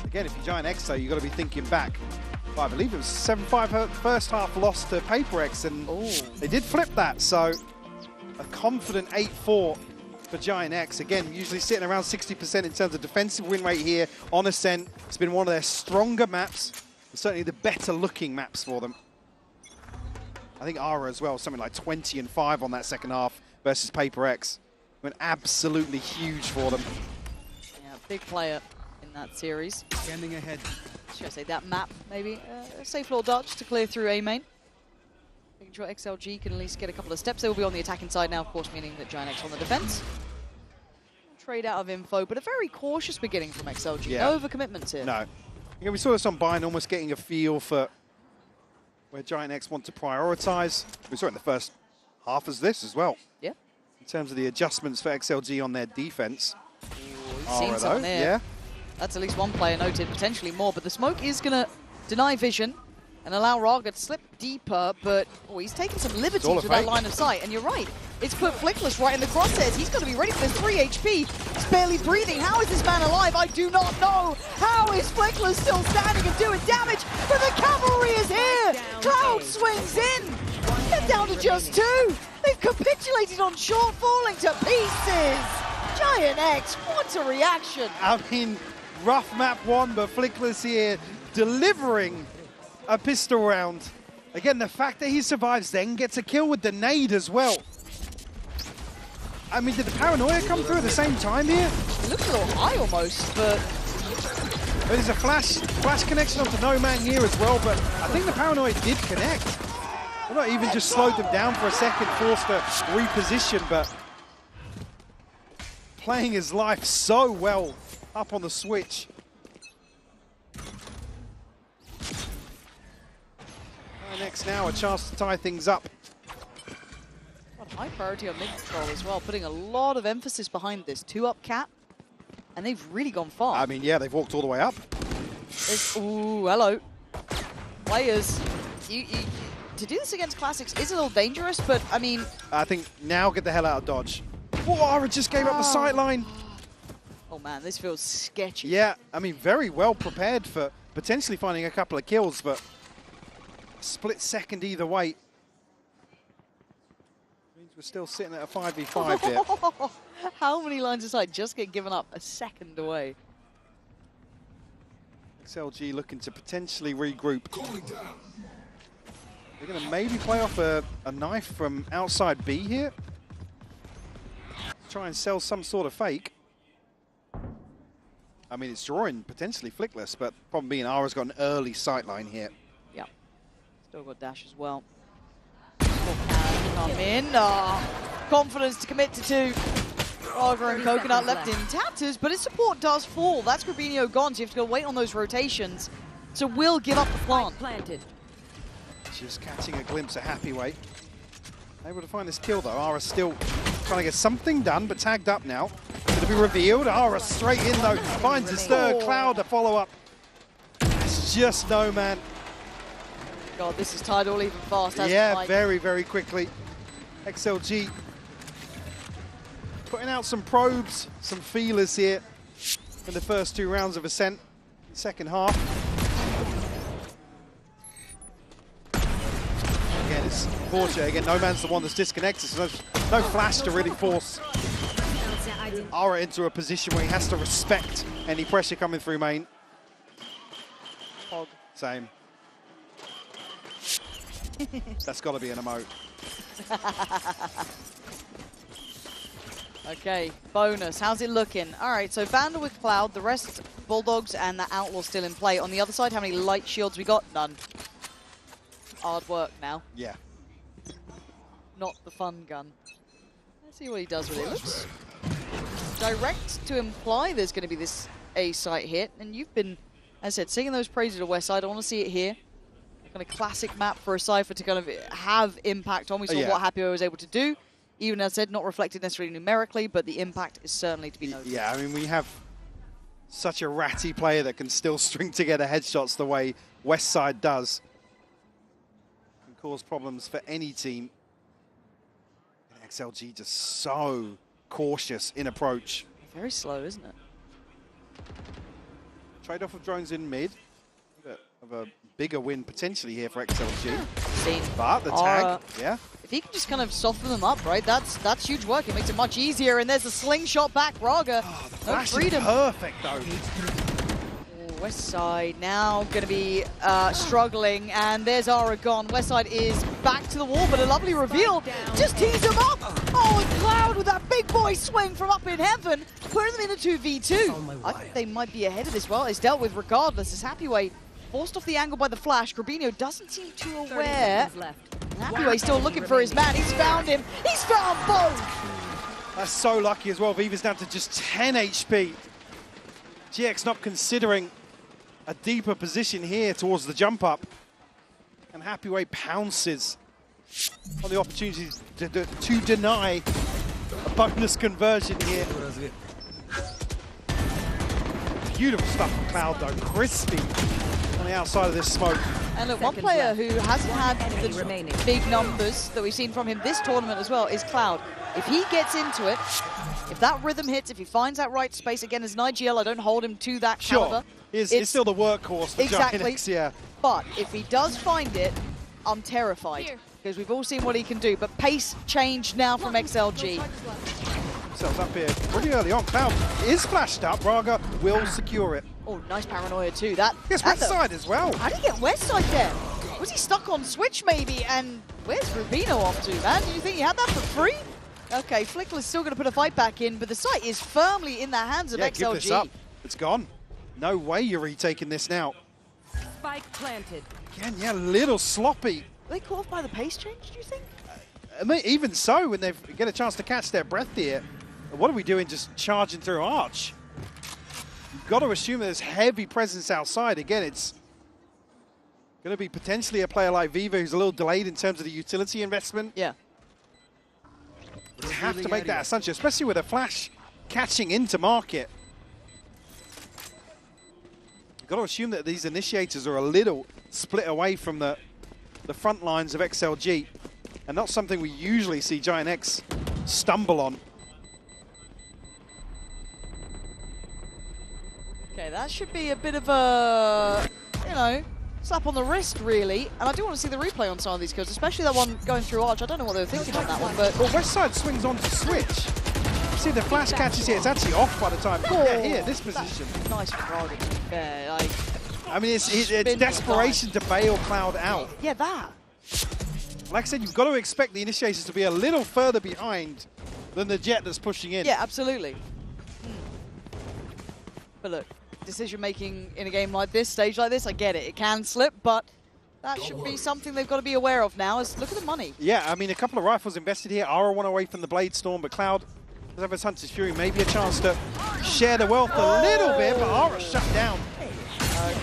Again, if you're Giant X, though, you've got to be thinking back. Well, I believe it was 7-5 first half loss to Paper X, and they did flip that, so a confident 8-4 for Giant X. Again, usually sitting around 60% in terms of defensive win rate here on Ascent. It's been one of their stronger maps, and certainly the better looking maps for them. I think Ara as well, something like 20-5 on that second half versus Paper X. Went absolutely huge for them. Yeah, big player in that series. Scanning ahead. Should I say that map, maybe? A safe floor dodge to clear through A main. Making sure XLG can at least get a couple of steps. They will be on the attacking side now, of course, meaning that Giant X on the defense. Trade out of info, but a very cautious beginning from XLG. Yeah. No overcommitments here. No. Yeah, we saw this on Bine, almost getting a feel for where Giant X want to prioritize. We saw it in the first half as this as well. Yeah. In terms of the adjustments for XLG on their defense. Seen someone there. Yeah. That's at least one player noted, potentially more, but the smoke is going to deny vision and allow Raga to slip deeper, but he's taking some liberties with that line of sight, and you're right. It's put Flickless right in the crosshairs. He's got to be ready for this 3 HP. He's barely breathing. How is this man alive? I do not know. How is Flickless still standing and doing damage? But the cavalry is here. Cloud swings in. They're down to just 2. They've capitulated on short, falling to pieces. Giant X, what a reaction. I mean, rough map 1, but Flickless here delivering a pistol round. Again, the fact that he survives then gets a kill with the nade as well. I mean, did the paranoia come through at the same time here? It looks a little high almost, but... There's a flash connection onto No Man here as well, but I think the paranoia did connect. Well, not even just slowed them down for a second, forced to reposition, but playing his life so well up on the switch. Next now, a chance to tie things up. High priority on mid control as well, putting a lot of emphasis behind this 2-up cap, and they've really gone far. I mean, yeah, they've walked all the way up. Ooh, hello. Players, to do this against Classics is a little dangerous, but I mean... I think now get the hell out of Dodge. Whoa, Ara just gave up the sight line. Oh man, this feels sketchy. Yeah, I mean, very well prepared for potentially finding a couple of kills, but split second either way. We're still sitting at a 5v5 here. How many lines of sight just get given up a second away? XLG looking to potentially regroup. They're going to maybe play off a knife from outside B here. Try and sell some sort of fake. I mean, it's drawing potentially Flickless, but problem being Ara's got an early sight line here. Yeah. Still got dash as well. Come in. Confidence to commit to 2. Raga and Coconut left in tatters, but his support does fall. That's Grabinho gone, so you have to go wait on those rotations. So will give up the plant. Just catching a glimpse of Happy Way. Able to find this kill though. Ara still trying to get something done, but tagged up now. Going to be revealed. Ara straight in though. Finds his third. Cloud to follow up. It's just No Man. God, this is tied all even fast. Yeah, very, very quickly. XLG putting out some probes, some feelers here in the first 2 rounds of Ascent. Second half. Again, it's fortunate. Again, No Man's the one that's disconnected, so no flash to really force Ara into a position where he has to respect any pressure coming through main. Same. That's got to be an emote. Okay, bonus. How's it looking? All right, so Vandal with Cloud, the rest Bulldogs and the Outlaw still in play. On the other side, how many light shields we got? None. Hard work now. Yeah. Not the fun gun. Let's see what he does with it. Looks direct to imply there's going to be this A site hit, and you've been, as I said, singing those praises to West Side. I want to see it here. Kind of classic map for a Cypher to kind of have impact on. We saw what Happy was able to do. Even as I said, not reflected necessarily numerically, but the impact is certainly to be noted. Yeah, I mean, we have such a ratty player that can still string together headshots the way Westside does. Can cause problems for any team. And XLG just so cautious in approach. Very slow, isn't it? Trade-off of drones in mid. Of a bigger win potentially here for XLG. But the tag, yeah. If he can just kind of soften them up, right, that's huge work. It makes it much easier, and there's a slingshot back, Raga. The flash is perfect, though. Westside now going to be struggling, and there's Ara gone. Westside is back to the wall, but a lovely reveal. Just tease him up. Oh, and Cloud with that big boy swing from up in heaven, putting them in a 2v2. I think they might be ahead of this. Well, it's dealt with regardless. As Happyway forced off the angle by the flash. Grabinho doesn't seem too aware. Happyway still looking for his man. He's found him. He's found both. That's so lucky as well. Viva's down to just 10 HP. GX not considering a deeper position here towards the jump up. And Happyway pounces on the opportunity to deny a bonus conversion here. Beautiful stuff from Cloud though, crispy on the outside of this smoke. And look, one player who hasn't had the big numbers that we've seen from him this tournament as well is Cloud. If he gets into it, if that rhythm hits, if he finds that right space, again, as an IGL, I don't hold him to that caliber. It's still the workhorse for GIANTX, yeah. But if he does find it, I'm terrified. Because we've all seen what he can do. But pace change now from XLG. Themselves up here pretty early on. Cloud is flashed up. Raga will secure it. Oh, nice paranoia too. That. Yes, west side as well. How did he get west side there? Was he stuck on switch maybe? And where's Rubino off to, man? Did you think he had that for free? Okay, Flickler's still going to put a fight back in, but the site is firmly in the hands of XLG. Give this up. It's gone. No way you're retaking this now. Spike planted. Again, yeah, a little sloppy. Are they caught off by the pace change, do you think? Even so, when they get a chance to catch their breath here, what are we doing just charging through Arch? You've got to assume there's heavy presence outside. Again, it's going to be potentially a player like Viva who's a little delayed in terms of the utility investment. Yeah. You have to make that assumption, especially with a flash catching into market. You've got to assume that these initiators are a little split away from the front lines of XLG, and not something we usually see GIANTX stumble on. Okay, that should be a bit of a, you know, slap on the wrist, really. And I do want to see the replay on some of these kills, especially that one going through Arch. I don't know what they were thinking on that one, but... Well, west side swings on to switch. See, the flash catches here. It's actually off by the time. Yeah, here, this position. Nice for Raga. Yeah, I mean, it's desperation to bail Cloud out. Yeah, that. Like I said, you've got to expect the initiators to be a little further behind than the Jet that's pushing in. Yeah, absolutely. But look, decision-making in a game like this, stage like this, I get it. It can slip, but that should be something they've got to be aware of now. Is look at the money. Yeah, I mean, a couple of rifles invested here. Ara one away from the Blade Storm, but Cloud does have his Hunter's Fury. Maybe a chance to share the wealth a little bit, but Ara shut down.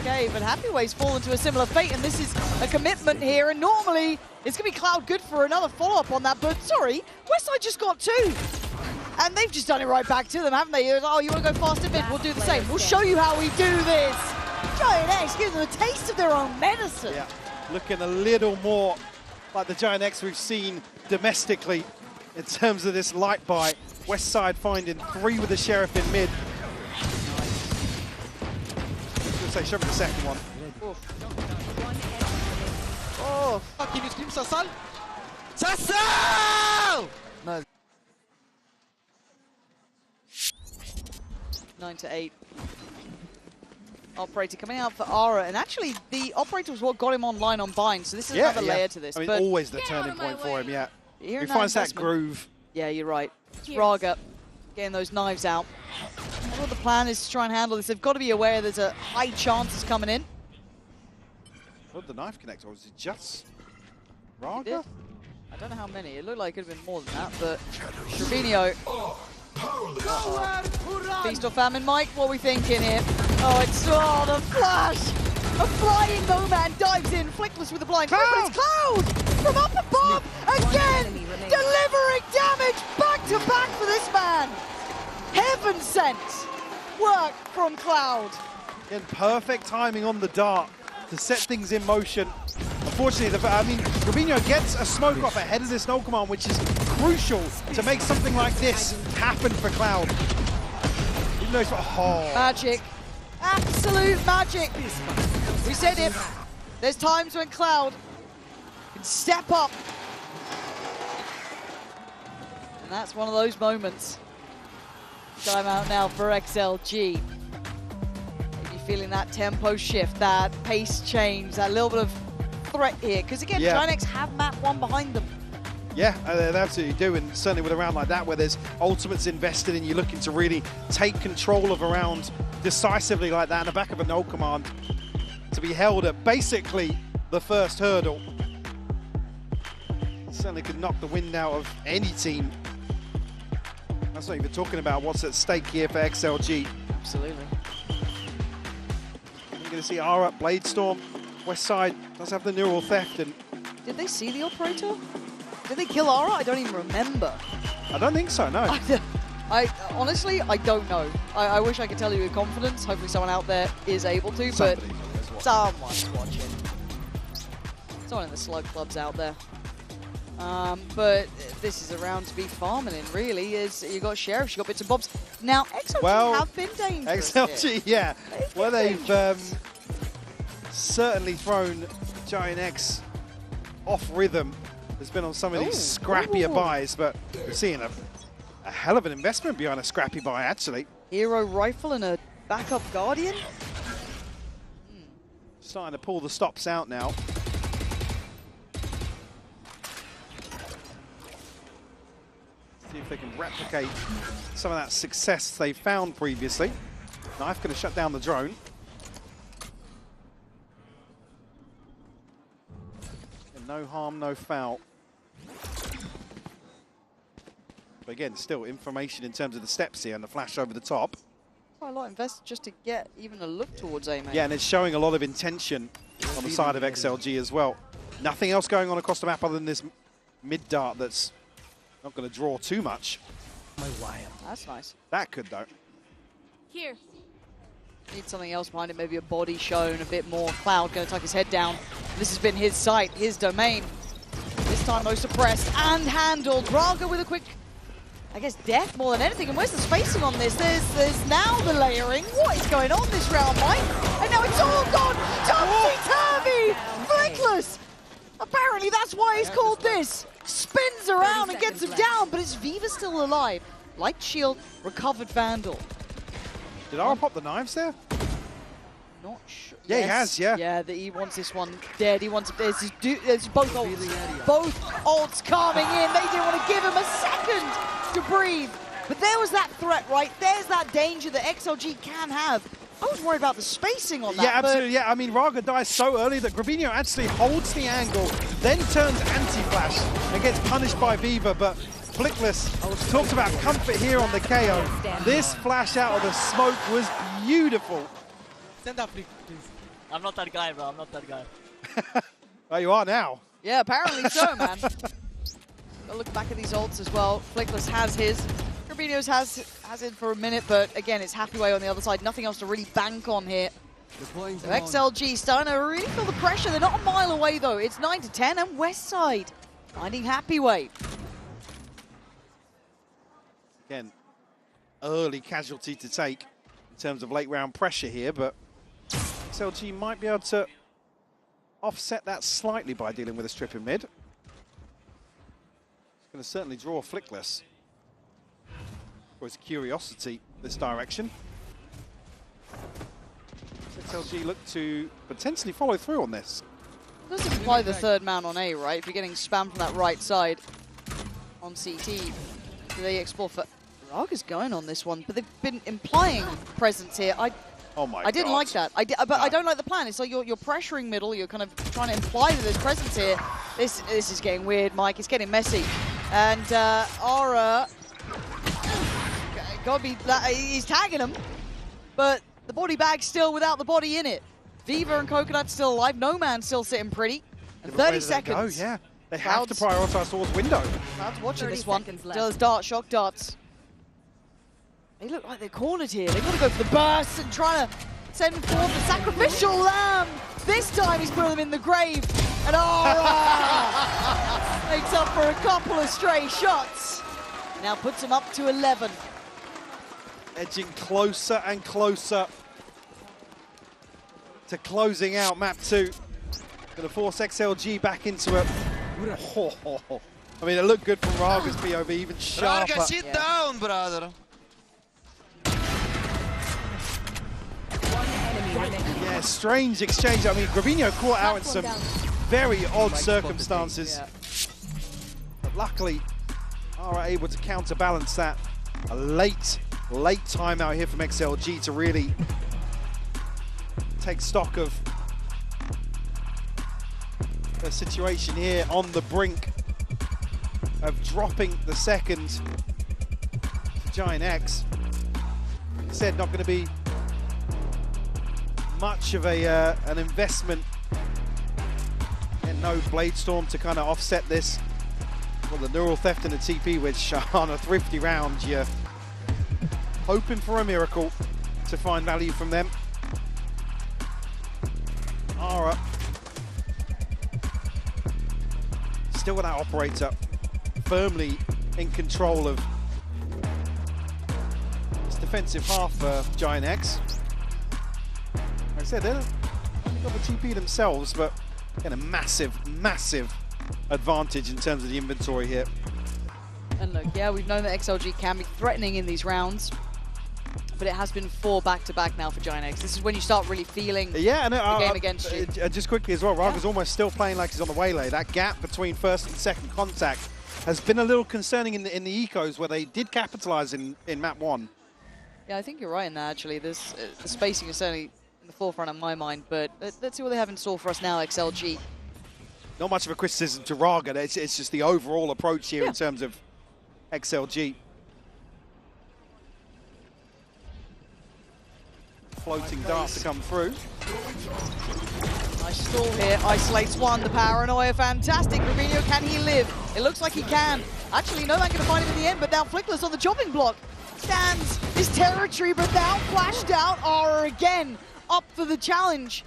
Okay, but Happyway's fallen to a similar fate, and this is a commitment here, and normally it's going to be Cloud good for another follow-up on that, but sorry, Westside just got 2. And they've just done it right back to them, haven't they? Oh, you want to go fast a bit? We'll do the same. We'll show you how we do this. GIANTX gives them a taste of their own medicine. Yeah, looking a little more like the GIANTX we've seen domestically in terms of this light buy. Westside finding 3 with the Sheriff in mid. Say, show me the second one. Oh, fuck, il stream sa salle. Ça sort! No. 9-8. Operator coming out for Ara, and actually the Operator was what got him online on Bind, so this is another layer to this. I mean, always the turning point for him, yeah. He finds that groove. Yeah, you're right. It's Raga getting those knives out. Well, the plan is to try and handle this. They've got to be aware there's a high chance it's coming in. What did the knife connect, or was it just Raga? I don't know how many. It looked like it could have been more than that, but Trevino. Feast or famine, Mike? What are we thinking here? Oh, it's the flash! A flying Nomad dives in, Flickless with the blind. But it's Cloud from up above again, delivering damage back to back for this man. Heaven sent work from Cloud. Again, perfect timing on the dart to set things in motion. Unfortunately, Rubino gets a smoke off ahead of this no command, which is crucial to make something like this happen for Cloud. Even though it's magic, absolute magic. We said it. There's times when Cloud can step up, and that's one of those moments. Time out now for XLG. Maybe feeling that tempo shift, that pace change, that little bit of threat here. Because again, GIANTX have map 1 behind them. Yeah, they absolutely do, and certainly with a round like that where there's ultimates invested and you're looking to really take control of a round decisively like that in the back of a no command, to be held at basically the first hurdle. Certainly could knock the wind out of any team. That's not even talking about what's at stake here for XLG. Absolutely. You're going to see Ara, Blade Storm, Westside does have the neural theft, and did they see the operator? Did they kill Aura? I don't even remember. I don't think so, no. I honestly, I don't know. I wish I could tell you with confidence. Hopefully someone out there is able to, but someone's watching. Someone in the slug club's out there. But this is a round to be farming in, really. You got Sheriff, you got bits and bobs. Now, XLG have been dangerous. XLG, yeah. Well, they've certainly thrown Giant X off rhythm. Has been on some of these scrappier buys, but we're seeing a hell of an investment behind a scrappy buy, actually. Hero rifle and a backup Guardian. Starting to pull the stops out now. See if they can replicate some of that success they found previously. Knife going to shut down the drone. And no harm, no foul. But again, still information in terms of the steps here and the flash over the top. Quite a lot invested just to get even a look towards A, mate. Yeah, and it's showing a lot of intention on the side of XLG as well. Nothing else going on across the map other than this mid dart that's not going to draw too much. That's nice. That could, though. Here. Need something else behind it, maybe a body shown, a bit more. Cloud going to tuck his head down. This has been his site, his domain. This time, no suppressed and handled. Raga with a quick, I guess, death more than anything. And where's the spacing on this? There's now the layering. What is going on this round, Mike? And now it's all gone topsy-turvy! Flickless! Apparently that's why he's called this. Spins around and gets him down, but is Viva still alive? Light shield, recovered Vandal. Did Ara pop the knives there? Not sure. Yeah, yes. He has, yeah. Yeah, he wants this one dead. He wants there's both ults. Both ults coming in. They didn't want to give him a second to breathe. But there was that threat, right? There's that danger that XLG can have. I was worried about the spacing on that. Yeah, absolutely. Yeah, I mean, Raga dies so early that Gravino actually holds the angle, then turns anti-flash and gets punished by Viva. But Flickless talks about comfort here on the KO. This flash out of the smoke was beautiful. Send that flick, please. I'm not that guy, bro. I'm not that guy. Well, you are now. Yeah, apparently so, man. Gotta look back at these ults as well. Flickless has his. Gravino's has it for a minute, but again, it's Happyway on the other side. Nothing else to really bank on here. So XLG starting to really feel the pressure. They're not a mile away, though. It's 9-10, and Westside finding Happyway. Again, early casualty to take in terms of late round pressure here, but XLG might be able to offset that slightly by dealing with a strip in mid. It's going to certainly draw Flickless. Or his curiosity this direction. XLG look to potentially follow through on this. Doesn't imply the third man on A, right? If you're getting spammed from that right side on CT, do they explore for... Raga's going on this one, but they've been implying presence here. I didn't like that. But I don't like the plan. It's like you're pressuring middle. You're kind of trying to imply that there's presence here. This is getting weird, Mike. It's getting messy. And Aura... he's tagging him, but the body bag's still without the body in it. Viva and Coconut still alive. No Man still sitting pretty. And 30 seconds. Go, yeah. They have to prioritize towards window. Cloud's watching this one. Does dart, shock darts. They look like they're cornered here. They've got to go for the burst and try to send forth the sacrificial lamb. This time he's putting them in the grave. And makes up for a couple of stray shots. Now puts him up to 11. Edging closer and closer to closing out map 2. Going to force XLG back into it. I mean, it looked good from Raga's POV, even sharper. Raga, sit down, brother. Yeah, strange exchange. I mean, Gravino caught out in some very odd circumstances. But luckily, are able to counterbalance that. A late timeout here from XLG to really take stock of the situation here on the brink of dropping the second Giant X. Like I said, not going to be much of an investment no Blade Storm to kind of offset this. Well, the neural theft and the TP, which on a thrifty round, you're hoping for a miracle to find value from them. Ara still with that operator firmly in control of this defensive half for Giant X. Like I said, they've only got the TP themselves, but again, a massive advantage in terms of the inventory here. And look, yeah, we've known that XLG can be threatening in these rounds, but it has been 4 back-to-back now for Giant X. This is when you start really feeling the game against you. Just quickly as well, Raga's almost still playing like he's on the waylay. That gap between first and second contact has been a little concerning in the ecos where they did capitalize in map 1. Yeah, I think you're right in that, actually. This, the spacing is certainly in the forefront of my mind, but let's see what they have in store for us now, XLG. Not much of a criticism to Raga, it's just the overall approach here in terms of XLG. Floating dart to come through. Nice stall here, isolates one, the paranoia, fantastic. Rubinho, can he live? It looks like he can. Actually, no man going to find him in the end, but now Flickless on the chopping block. Stands his territory, but now flashed out. Ara again, up for the challenge.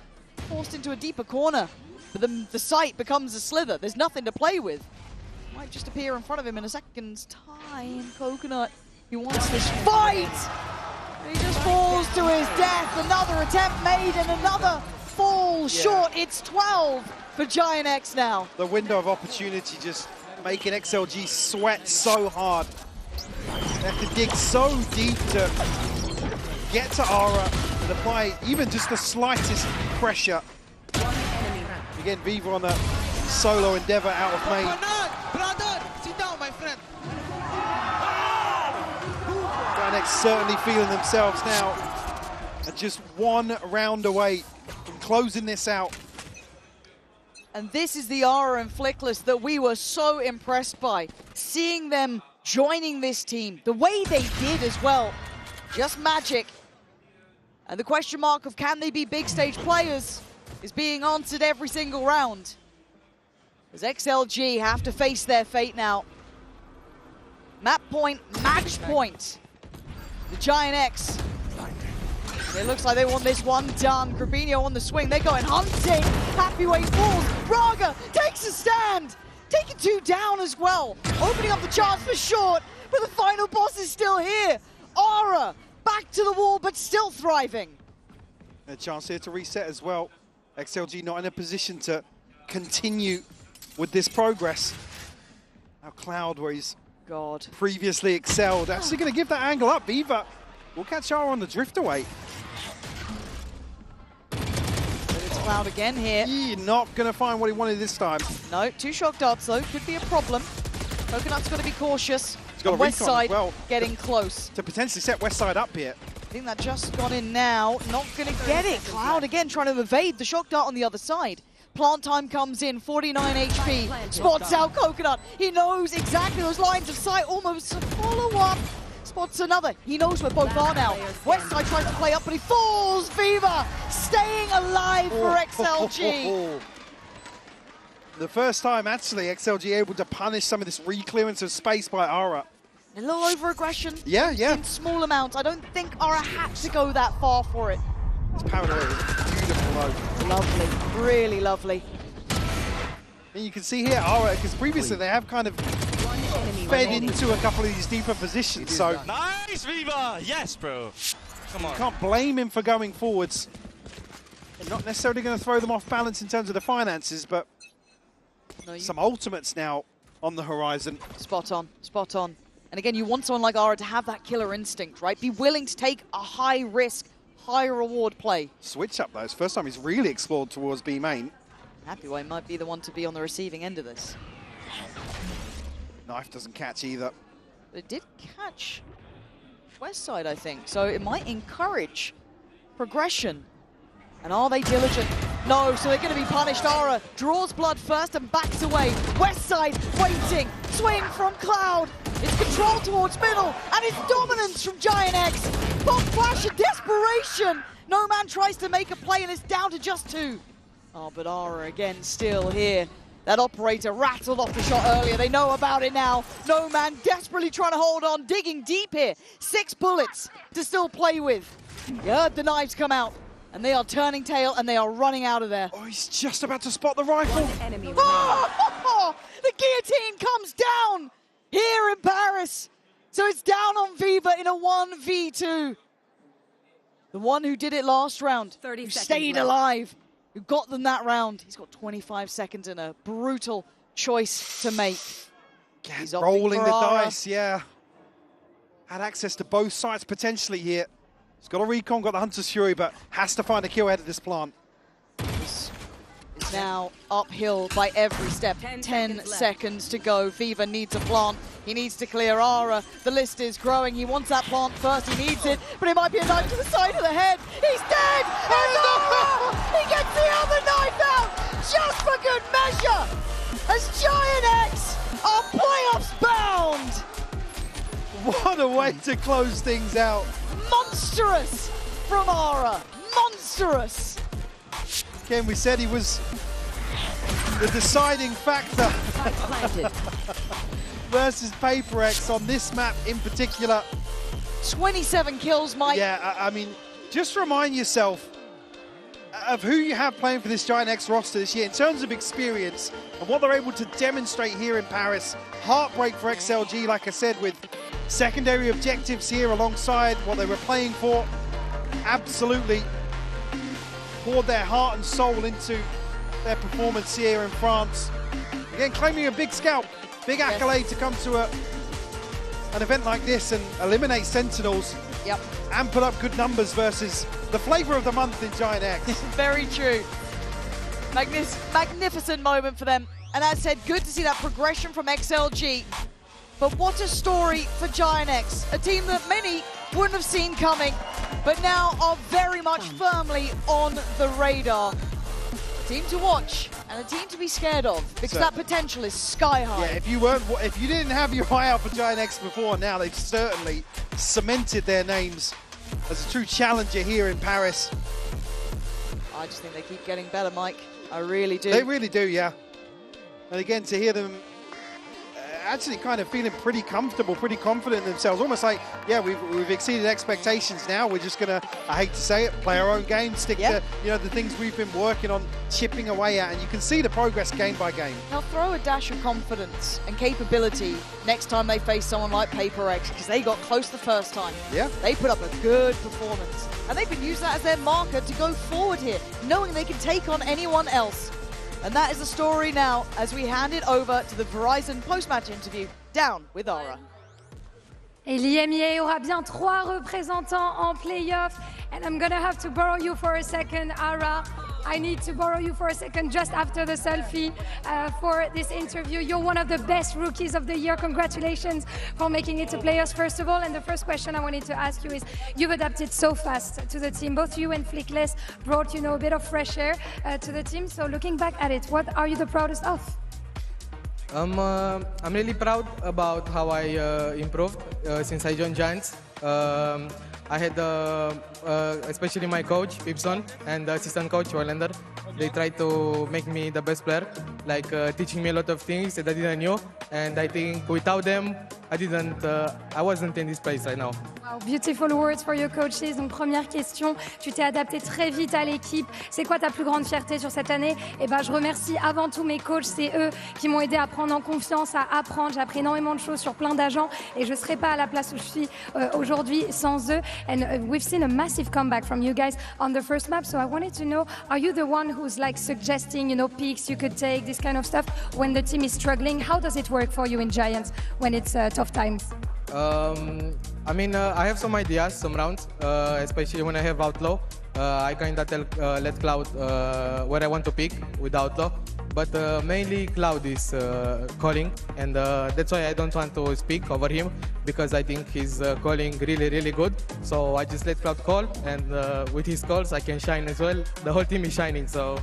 Forced into a deeper corner, but the sight becomes a slither. There's nothing to play with. Might just appear in front of him in a second's time. Coconut, he wants this fight! He just falls to his death. Another attempt made and another fall short. It's 12 for Giant X now. The window of opportunity just making XLG sweat so hard. They have to dig so deep to get to Ara and apply even just the slightest pressure. Again, Viva on a solo endeavor out of main. Brother, sit down, my friend. Giant X certainly feeling themselves now. And just 1 round away from closing this out. And this is the Ara and Flickless that we were so impressed by. Seeing them joining this team, the way they did as well. Just magic. And the question mark of can they be big stage players is being answered every single round. As XLG have to face their fate now. Map point, match point. The Giant X. And it looks like they want this one done. Grabinho on the swing, they're going hunting. Happy way falls. Raga takes a stand. Taking 2 down as well. Opening up the chance for short, but the final boss is still here. Ara back to the wall, but still thriving. A chance here to reset as well. XLG not in a position to continue with this progress. Now Cloud, where he's previously excelled, actually going to give that angle up. Viva will catch Ara on the drift away. It's Cloud again here. He not going to find what he wanted this time. No, 2 shock darts though, could be a problem. Coconut's got to be cautious. He's got a West recon side as well getting close. to potentially set West side up here. I think that just gone in now. Not going to get it. Cloud again trying to evade the shock dart on the other side. Plant time comes in, 49 HP. Spots out Coconut. He knows exactly those lines of sight. Almost a follow-up. Spots another. He knows where both are now. Westside tries to play up, but he falls. Viva staying alive for XLG. The first time, actually, XLG able to punish some of this re-clearance of space by Ara. A little over-aggression. Yeah. In small amounts. I don't think Ara had to go that far for it. This paranoia is beautiful, though. Lovely. Really lovely. And you can see here, Ara, because previously they have kind of fed into a couple of these deeper positions, so... Nice, Viva! Yes, bro. Come on. You can't blame him for going forwards. They're not necessarily going to throw them off balance in terms of the finances, but some ultimates now on the horizon. Spot on, spot on. And again, you want someone like Ara to have that killer instinct, right? Be willing to take a high-risk, high-reward play. Switch up, though. It's the first time he's really explored towards B main. Happy Way might be the one to be on the receiving end of this. Knife doesn't catch either. It did catch West side, I think, so it might encourage progression. And are they diligent? No, so they're going to be punished. Ara draws blood first and backs away. West side waiting. Swing from Cloud. It's control towards middle, and it's dominance from Giant X. Pop flash of desperation. No man tries to make a play, and it's down to just 2. Oh, but Ara again still here. That operator rattled off the shot earlier. They know about it now. No man desperately trying to hold on, digging deep here. 6 bullets to still play with. You heard the knives come out, and they are turning tail, and they are running out of there. Oh, he's just about to spot the rifle. The guillotine comes down here in Paris. So it's down on Viva in a 1v2. The one who did it last round, who stayed alive, who got them that round. He's got 25 seconds and a brutal choice to make. He's rolling the dice, yeah. Had access to both sides potentially here. He's got a recon, got the Hunter's Fury, but has to find a kill ahead of this plant. It's now uphill by every step. 10 seconds to go. Viva needs a plant. He needs to clear Ara. The list is growing. He wants that plant first. He needs it, but it might be a knife to the side of the head. He's dead! And Ara! He gets the other knife out just for good measure as Giant X are playoffs bound. What a way to close things out. Monstrous from Ara. Monstrous. Again, we said he was the deciding factor versus Paper X on this map in particular. 27 kills, Mike. Yeah, I mean, just remind yourself of who you have playing for this Giant X roster this year in terms of experience and what they're able to demonstrate here in Paris. Heartbreak for XLG, like I said, with secondary objectives here alongside what they were playing for. Absolutely poured their heart and soul into their performance here in France. Again, claiming a big scalp, big accolade to come to an event like this and eliminate Sentinels. Yep. And put up good numbers versus the flavor of the month in Giant X. Very true. Magnificent moment for them. And as I said, good to see that progression from XLG. But what a story for Giant X, a team that many wouldn't have seen coming, but now are very much firmly on the radar. A team to watch and a team to be scared of, because that potential is sky high. Yeah, if you didn't have your eye out for Giant X before, now they've certainly cemented their names as a true challenger here in Paris. I just think they keep getting better, Mike. I really do. They really do, yeah. And again, to hear them actually kind of feeling pretty comfortable, pretty confident in themselves. Almost like, yeah, we've exceeded expectations now. We're just going to, I hate to say it, play our own game, stick to, you know, the things we've been working on, chipping away at. And you can see the progress game by game. Now throw a dash of confidence and capability next time they face someone like Paper X, because they got close the first time. Yeah. They put up a good performance. And they can use that as their marker to go forward here, knowing they can take on anyone else. And that is the story now as we hand it over to the Verizon post-match interview. Down with Aura. Et l'IMEA aura bien 3 représentants en playoff. And I'm gonna have to borrow you for a second, Ara. I need to borrow you for a second just after the selfie for this interview. You're one of the best rookies of the year. Congratulations for making it to playoffs, first of all. And the first question I wanted to ask you is, you've adapted so fast to the team. Both you and Flickless brought, you know, a bit of fresh air to the team. So looking back at it, what are you the proudest of? I'm really proud about how I improved since I joined Giants. I had, especially my coach, Pipson, and the assistant coach, Wallander. They tried to make me the best player, like teaching me a lot of things that I didn't know. And I think without them, I wasn't in this place right now. Wow, beautiful words for your coaches. Donc première question, tu t'es adapté très vite à l'équipe. C'est quoi ta plus grande fierté sur cette année? Eh ben, je remercie avant tout mes coachs. C'est eux qui m'ont aidé à prendre en confiance, à apprendre. J'ai appris énormément de choses sur plein d'agents et je ne serais pas à la place où je suis aujourd'hui sans eux. And we've seen a massive comeback from you guys on the first map. So I wanted to know, are you the one who's like suggesting, you know, picks you could take, this kind of stuff when the team is struggling? How does it work for you in Giants when it's tough times? I mean, I have some ideas, some rounds, especially when I have Outlaw. I kind of let Cloud where I want to pick with Outlaw. But mainly Cloud is calling, and that's why I don't want to speak over him, because I think he's calling really, really good. So I just let Cloud call, and with his calls I can shine as well. The whole team is shining, so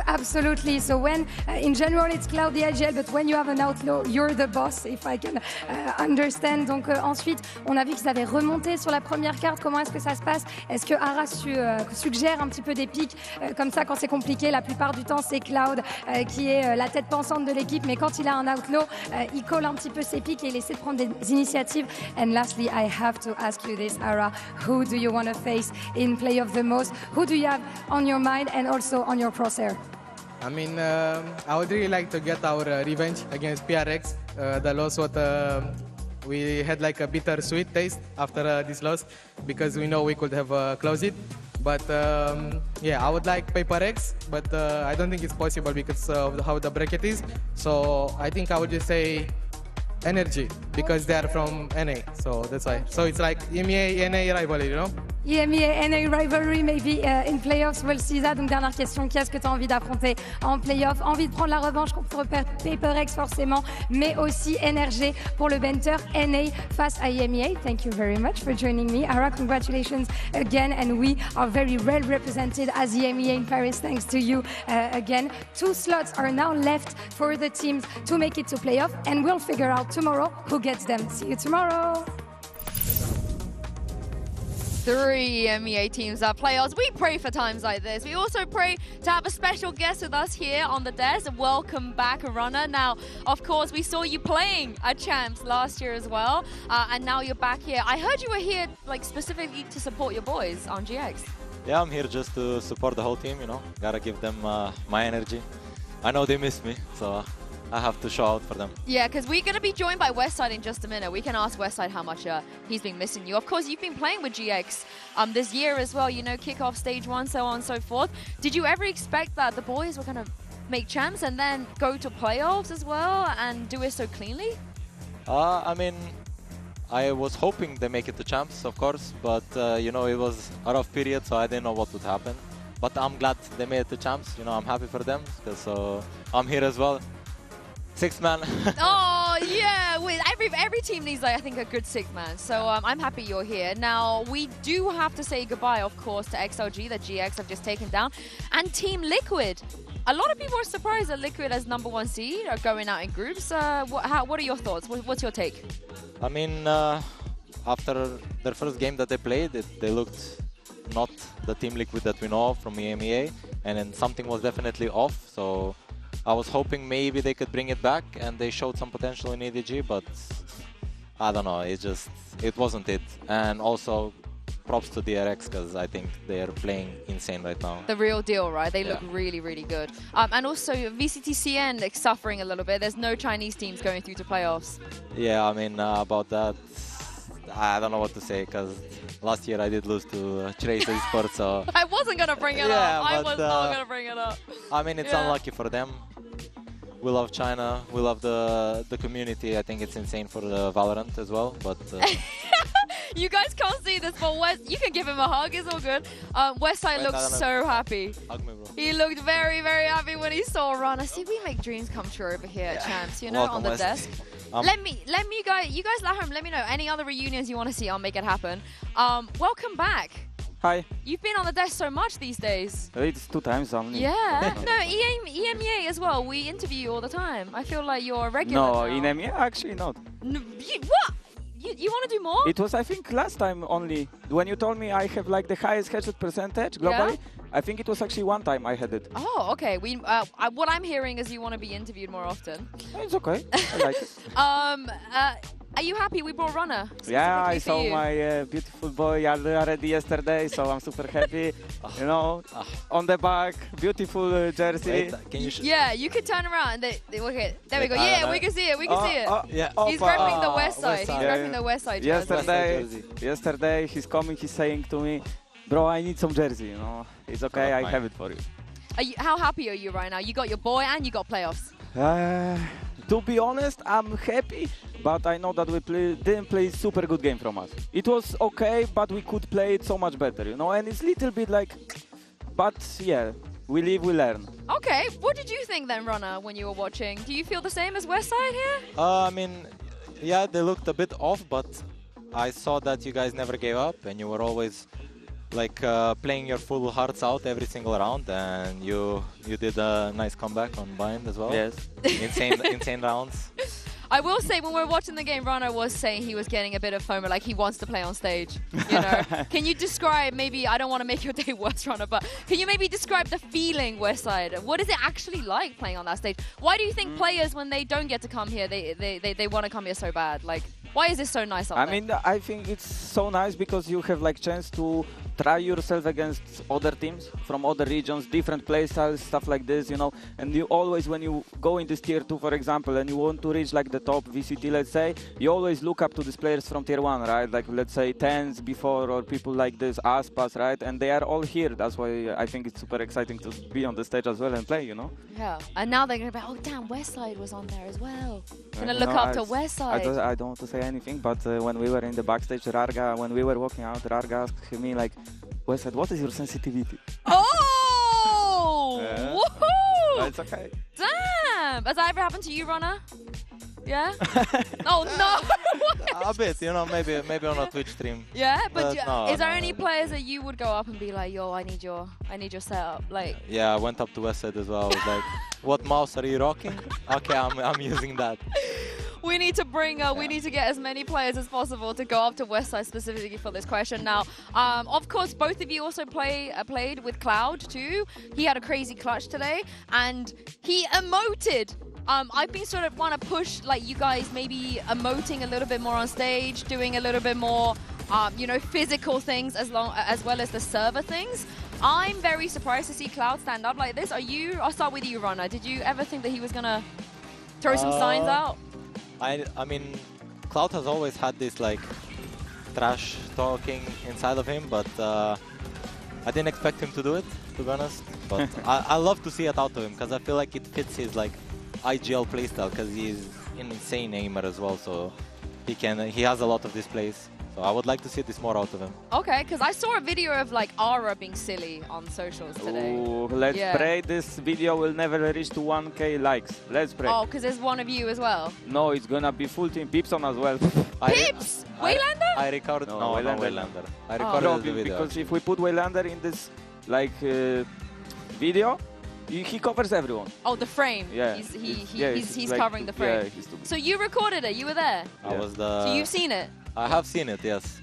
Absolutely. So when, in general, it's Cloud the IGL, but when you have an outlaw, you're the boss, if I can understand. Donc ensuite, on a vu qu'ils avaient remonté sur la première carte. Comment est-ce que ça se passe? Est-ce que Ara suggère un petit peu des pics comme ça quand c'est compliqué? La plupart du temps, c'est Cloud qui est la tête pensante de l'équipe, mais quand il a un outlaw, il colle un petit peu ses pics et il essaie de prendre des initiatives. And lastly, I have to ask you this, Ara. Who do you want to face in playoff the most? Who do you have on your mind and also on your crosshair? I mean, I would really like to get our revenge against PRX. The loss what we had like a bittersweet taste after this loss because we know we could have closed it. But yeah, I would like Paper X, but I don't think it's possible because of how the bracket is. So I think I would just say Energy because they are from NA. So that's why. So it's like EMEA NA rivalry, you know? EMEA NA rivalry, maybe in playoffs, we'll see that. Donc dernière question, qui est-ce que tu as envie d'affronter en playoff? Envie de prendre la revanche contre PaperX forcément, mais aussi NRG pour le Benter NA face à EMEA. Thank you very much for joining me. Ara, congratulations again, and we are very well represented as EMEA in Paris thanks to you again. 2 slots are now left for the teams to make it to playoff, and we'll figure out tomorrow who gets them. See you tomorrow. 3 EMEA teams at playoffs. We pray for times like this. We also pray to have a special guest with us here on the desk. Welcome back, Runner. Now, of course, we saw you playing at Champs last year as well, and now you're back here. I heard you were here like specifically to support your boys on GX. Yeah, I'm here just to support the whole team, you know. Gotta give them my energy. I know they miss me, so I have to show out for them. Yeah, because we're going to be joined by Westside in just a minute. We can ask Westside how much he's been missing you. Of course, you've been playing with GX this year as well, you know, kickoff stage 1, so on and so forth. Did you ever expect that the boys were going to make champs and then go to playoffs as well and do it so cleanly? I mean, I was hoping they make it to champs, of course, but, you know, it was a rough period, so I didn't know what would happen. But I'm glad they made it to champs. You know, I'm happy for them, because I'm here as well. 6th man. Oh, yeah. Every team needs, like, I think, a good 6th man. So I'm happy you're here. Now, we do have to say goodbye, of course, to XLG that GX have just taken down. And Team Liquid. A lot of people are surprised that Liquid as #1 seed are going out in groups. What are your thoughts? What's your take? I mean, after their first game that they played, they looked not the Team Liquid that we know from EMEA. And then something was definitely off. So I was hoping maybe they could bring it back, and they showed some potential in EDG, but I don't know, it wasn't it. And also props to DRX, because I think they are playing insane right now. The real deal, right? They look really, really good. And also VCTCN like, suffering a little bit. There's no Chinese teams going through to playoffs. Yeah, I mean, about that, I don't know what to say, because last year I did lose to Trace Esports, so... I wasn't going to bring it up. I was not going to bring it up. I mean, it's unlucky for them. We love China. We love the community. I think it's insane for Valorant as well, but... You guys can't see this, but you can give him a hug. It's all good. Westside looks so happy. Hug me, bro. He looked very, very happy when he saw Runner. See, we make dreams come true over here at Champs, you know, Welcome, on the West. desk. You guys at home, let me know any other reunions you want to see. I'll make it happen. Welcome back. Hi. You've been on the desk so much these days. It's 2 times only. Yeah. No, EMEA as well. We interview you all the time. I feel like you're a regular No, now. in EMEA, actually not. No, what? You want to do more? It was, I think, last time only. When you told me I have like the highest headshot percentage globally, I think it was actually 1 time I had it. Oh, okay. What I'm hearing is you want to be interviewed more often. It's okay. I like it. Are you happy we brought Runner? Yeah, I saw my beautiful boy already yesterday, so I'm super happy. You know, on the back, beautiful jersey. Wait, can you yeah, you could turn around. Okay, there we go. Yeah, we can see it. We can see it. Yeah. He's repping the West Side. He's repping the West Side jersey. Yesterday, he's coming. He's saying to me, "Bro, I need some jersey. You know, it's okay. I have it for you." How happy are you right now? You got your boy and you got playoffs. To be honest, I'm happy, but I know that we didn't play a super good game from us. It was okay, but we could play it so much better, you know, and it's a little bit like, but yeah, we live, we learn. Okay, what did you think then, Runner, when you were watching? Do you feel the same as Westside here? I mean, yeah, they looked a bit off, but I saw that you guys never gave up and you were always like playing your full hearts out every single round, and you did a nice comeback on Bind as well. Yes. Insane rounds. I will say, when we were watching the game, Rana was saying he was getting a bit of FOMO, like he wants to play on stage. You know, can you describe, maybe, I don't want to make your day worse, Rana, but can you maybe describe the feeling, Westside? What is it actually like playing on that stage? Why do you think players, when they don't get to come here, they want to come here so bad? Like, why is this so nice up there? I mean, I think it's so nice because you have like chance to try yourself against other teams from other regions, different playstyles, stuff like this, you know. And you always, when you go in this tier 2, for example, and you want to reach like the top VCT, let's say, you always look up to these players from tier 1, right? Like, let's say, Tens before, or people like this, Aspas, right? And they are all here. That's why I think it's super exciting to be on the stage as well and play, you know? Yeah. And now they're going to be, oh, damn, Westside was on there as well. Going to look up to Westside. I don't want to say anything, but when we were in the backstage, Rarga, when we were walking out, Rarga asked me, like, Westside, what is your sensitivity? Oh! Woohoo! It's okay. Damn! Has that ever happened to you, Rana? Yeah? Oh, no! A bit, you know, maybe on a Twitch stream. Yeah? But no, is there no. any players that you would go up and be like, yo, I need your setup? Like. Yeah, I went up to Westside as well. I was like, what mouse are you rocking? Okay, I'm using that. We need to bring, we need to get as many players as possible to go up to Westside specifically for this question. Now, of course, both of you also played with Cloud too. He had a crazy clutch today, and he emoted. I've been sort of want to push like you guys maybe emoting a little bit more on stage, doing a little bit more, you know, physical things as well as the server things. I'm very surprised to see Cloud stand up like this. I'll start with you, Rana. Did you ever think that he was gonna throw some signs out? I mean, Cloud has always had this like trash talking inside of him, but I didn't expect him to do it, to be honest. But I love to see it out of him because I feel like it fits his like IGL playstyle, because he's an insane aimer as well, so he has a lot of displays. So I would like to see this more out of him. Okay, because I saw a video of like Ara being silly on socials today. Ooh, let's pray this video will never reach to 1K likes. Let's pray. Oh, because there's one of you as well. No, it's gonna be full team. Pips on as well. Pips? Waylander? I recorded. No, Waylander. I recorded the video. Because if we put Waylander in this like video, he covers everyone. Oh, the frame. Yeah. He's like, like, the frame. Yeah, so you recorded it. You were there. I was the. So you've seen it. I have seen it. Yes.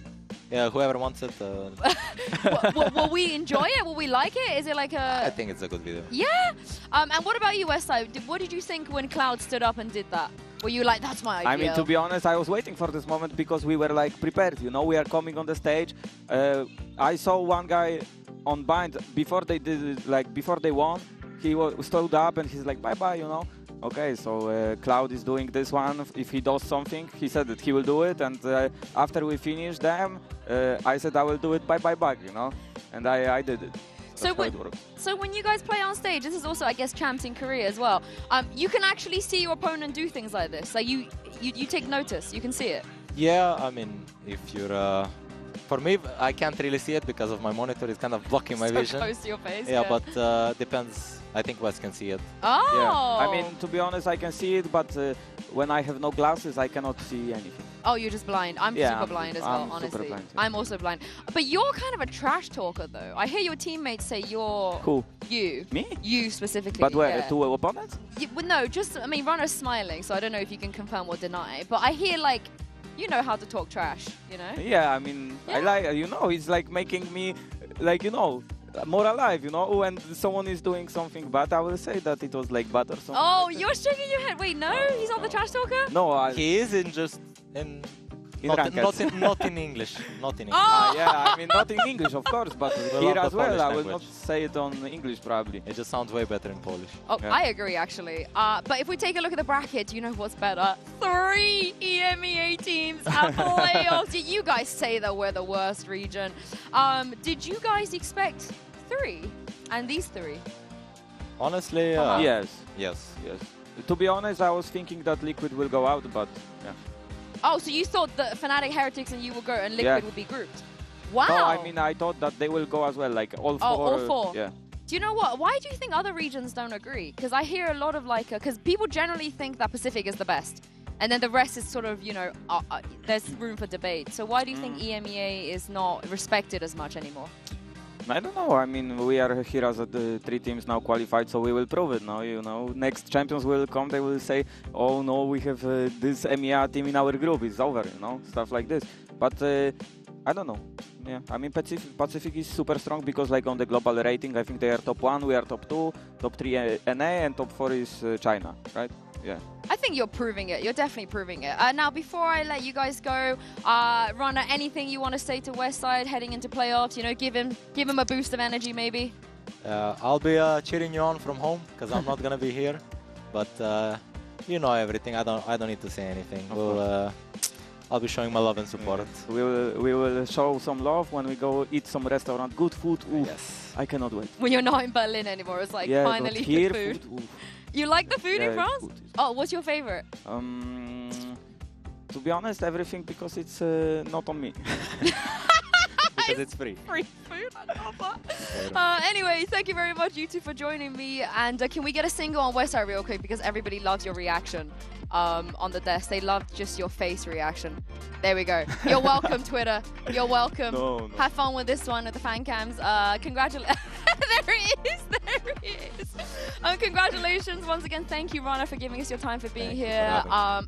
Yeah. Whoever wants it. Will we enjoy it? Will we like it? Is it like a? I think it's a good video. Yeah. And what about you, Westside? What did you think when Cloud stood up and did that? Were you like, that's my idea? I mean, to be honest, I was waiting for this moment because we were like prepared. You know, we are coming on the stage. I saw one guy on Bind before they did it, like before they won. He stood up and he's like, bye-bye, you know. Okay, so Cloud is doing this one. If he does something, he said that he will do it. And after we finish them, I said I will do it bye-bye back, you know. And I did it. So when you guys play on stage, this is also, I guess, champs in Korea as well. You can actually see your opponent do things like this. Like you take notice. You can see it. Yeah, I mean, if you're... For me, I can't really see it because of my monitor. It's kind of blocking my vision. So close to your face. Yeah, but depends. I think Wes can see it. Oh! Yeah. I mean, to be honest, I can see it, but when I have no glasses, I cannot see anything. Oh, you're just blind. I'm super blind as well, honestly. Super blind, yeah. I'm also blind. But you're kind of a trash talker, though. I hear your teammates say you're... Who? You. Me? You specifically. But where? Yeah. To opponents? Well, no, just, I mean, Runner's smiling, so I don't know if you can confirm or deny. But I hear, like, you know how to talk trash, you know? Yeah, I mean, I like, you know, it's like making me, like, you know, more alive, you know? When someone is doing something bad, I will say that it was like bad or something. Oh, like you're shaking your head. Wait, no? He's not the trash talker? No, he is in just in... Not in English. Not in English. Oh! Yeah, I mean, not in English, of course, but here as well, I will not say it on English, probably. It just sounds way better in Polish. Oh, yeah. I agree, actually. But if we take a look at the bracket, you know what's better? 3 EMEA teams at playoffs. Did you guys say that we're the worst region? Did you guys expect 3? And these 3? Honestly, Yes. Yes. To be honest, I was thinking that Liquid will go out, but yeah. Oh, so you thought that Fnatic, Heretics, and you will go, and Liquid would be grouped? Wow. No, I mean, I thought that they will go as well, like all 4. Oh, all 4. Yeah. Do you know what? Why do you think other regions don't agree? Because I hear a lot of like, because people generally think that Pacific is the best. And then the rest is sort of, you know, there's room for debate. So why do you think EMEA is not respected as much anymore? I don't know. I mean, we are here as the 3 teams now qualified, so we will prove it now. You know, next champions will come. They will say, "Oh no, we have this MEA team in our group. It's over." You know, stuff like this. But I don't know. Yeah, I mean, Pacific is super strong because, like, on the global rating, I think they are top 1, we are top 2, top 3 NA, and top 4 is China, right? Yeah. I think you're proving it. You're definitely proving it. Now, before I let you guys go, Runner, anything you want to say to Westside heading into playoffs? You know, give him a boost of energy, maybe. I'll be cheering you on from home because I'm not gonna be here. But you know everything. I don't need to say anything. I'll be showing my love and support. Yeah. We will show some love when we go eat some restaurant. Good food. Ooh, yes. I cannot wait. When you're not in Berlin anymore, it's like finally here, good food. You like the food in France? Oh, what's your favorite? To be honest, everything because it's not on me. Because it's free. Free food, I love that. Anyway, thank you very much, you two, for joining me. And can we get a single on Westside real quick? Because everybody loves your reaction on the desk. They love just your face reaction. There we go. You're welcome, Twitter. You're welcome. No. Have fun with this one, with the fan cams. Congratulations. There he is. There he is. Congratulations once again. Thank you, Rana, for giving us your time, for being here.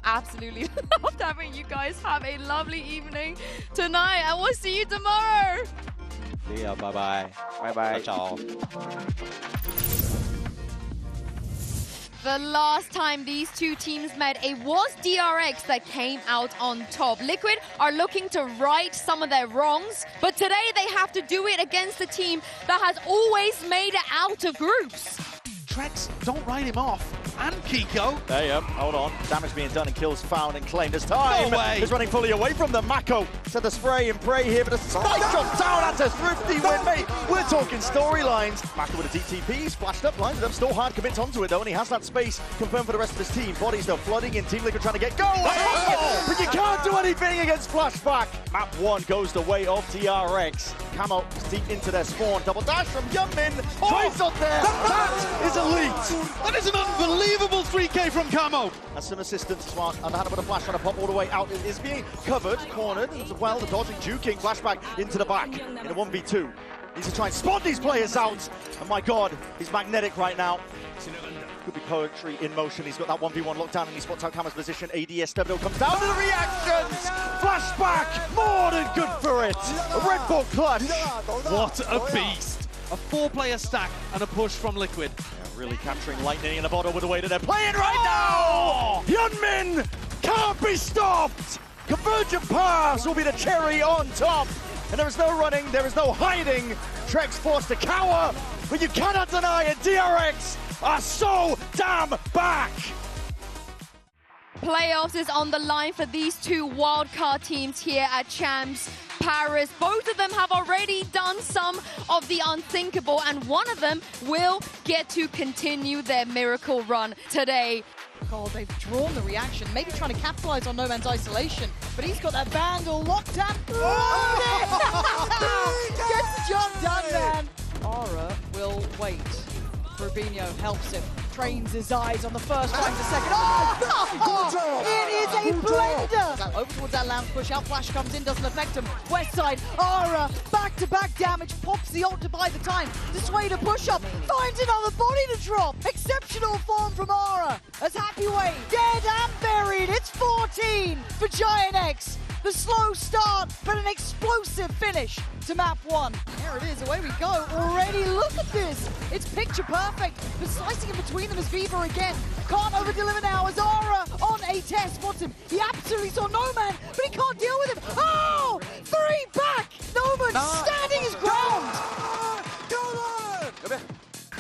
Absolutely loved having you guys. Have a lovely evening tonight, and we'll see you tomorrow. See ya. Bye-bye. Bye-bye. Ciao. The last time these two teams met, it was DRX that came out on top. Liquid are looking to right some of their wrongs, but today they have to do it against a team that has always made it out of groups. Trex, don't write him off. And Kiko. There you go. Hold on. Damage being done and kills found and claimed as time. No way. He's running fully away from them. Mako to the spray and pray here, but a spike shot down at a thrifty win, mate. We're talking storylines. Mako with a DTP, splashed up, lined it up, still hard commits onto it though, and he has that space confirmed for the rest of his team. Bodies though flooding in, Team Liquid trying to get going. Oh! But you can't do anything against Flashback. Map 1 goes the way of DRX. Camo deep into their spawn. Double dash from Yunmin. Trace on there. That is elite. That is an unbelievable 3K from Camo. And some assistance as well. Underhand with a flash trying to pop all the way out. It is being covered, cornered as well. The dodging, juking, flashback into the back in a 1v2. Needs to try and spot these players out. And my God, he's magnetic right now. Could be poetry in motion. He's got that 1v1 lockdown and he spots out Camo's position. ADSW comes down to the reactions. Flashback, more than good for it. A Red Bull clutch. What a beast. A 4-player stack and a push from Liquid. Yeah, really capturing lightning in a bottle with the way that they're playing right now. Yunmin can't be stopped. Convergent pass will be the cherry on top. And there is no running, there is no hiding. Trex forced to cower, but you cannot deny it. DRX are so damn back. Playoffs is on the line for these two wildcard teams here at Champs Paris. Both of them have already done some of the unthinkable, and one of them will get to continue their miracle run today. God, they've drawn the reaction, maybe trying to capitalize on No Man's isolation, but he's got that Vandal locked down. Gets the job done, man. Aura will wait. Rubinho helps him, trains his eyes on the first fight, the second. It is a blender! Over towards that lounge push, out flash comes in, doesn't affect him. Westside, Aura, back-to-back damage, pops the ult to buy the time. Dissuade a push-up, finds another body to drop. Exceptional form from Aura, as Happyway, dead and buried. It's 14 for Giant X. The slow start, but an explosive finish to map 1. There it is, away we go. Already, look at this. It's picture perfect, but slicing in between them is Viva again. Can't over-deliver now as Aura on a test. Spots him. He absolutely saw No Man, but he can't deal with him. Oh! 3 back! No Man standing his ground.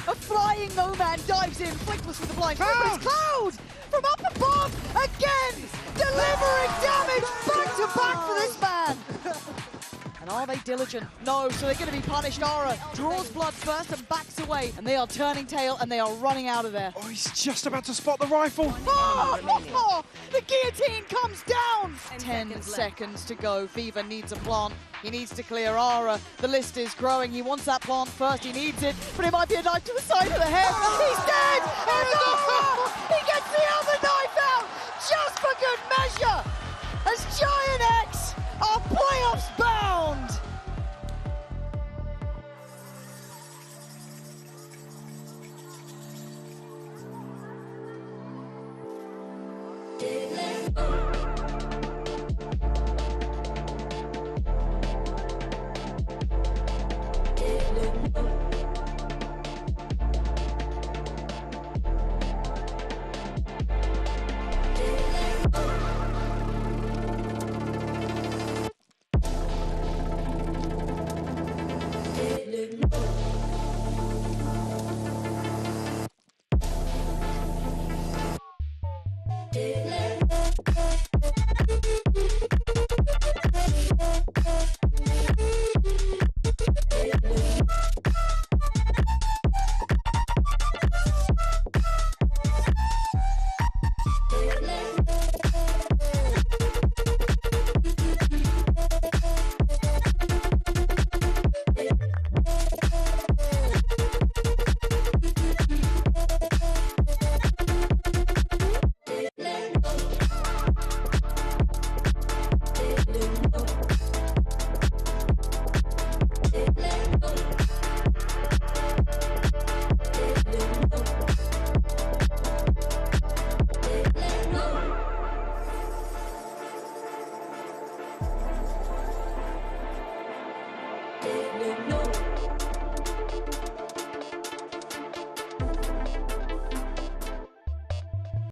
A flying No Man dives in, flickless with the blind. But it's Cloud from up above again, delivering damage back to back for this man. And are they diligent? No, so they're going to be punished. Aura draws blood first and backs away, and they are turning tail and they are running out of there. Oh, he's just about to spot the rifle. Oh, the guillotine comes down. 10 seconds to go. Viva needs a plant. He needs to clear Aura. The list is growing. He wants that plant first. He needs it, but it might be a knife to the side of the head. He's dead. And Aura, he gets the other knife out just for good measure. As Giant X are playoffs back.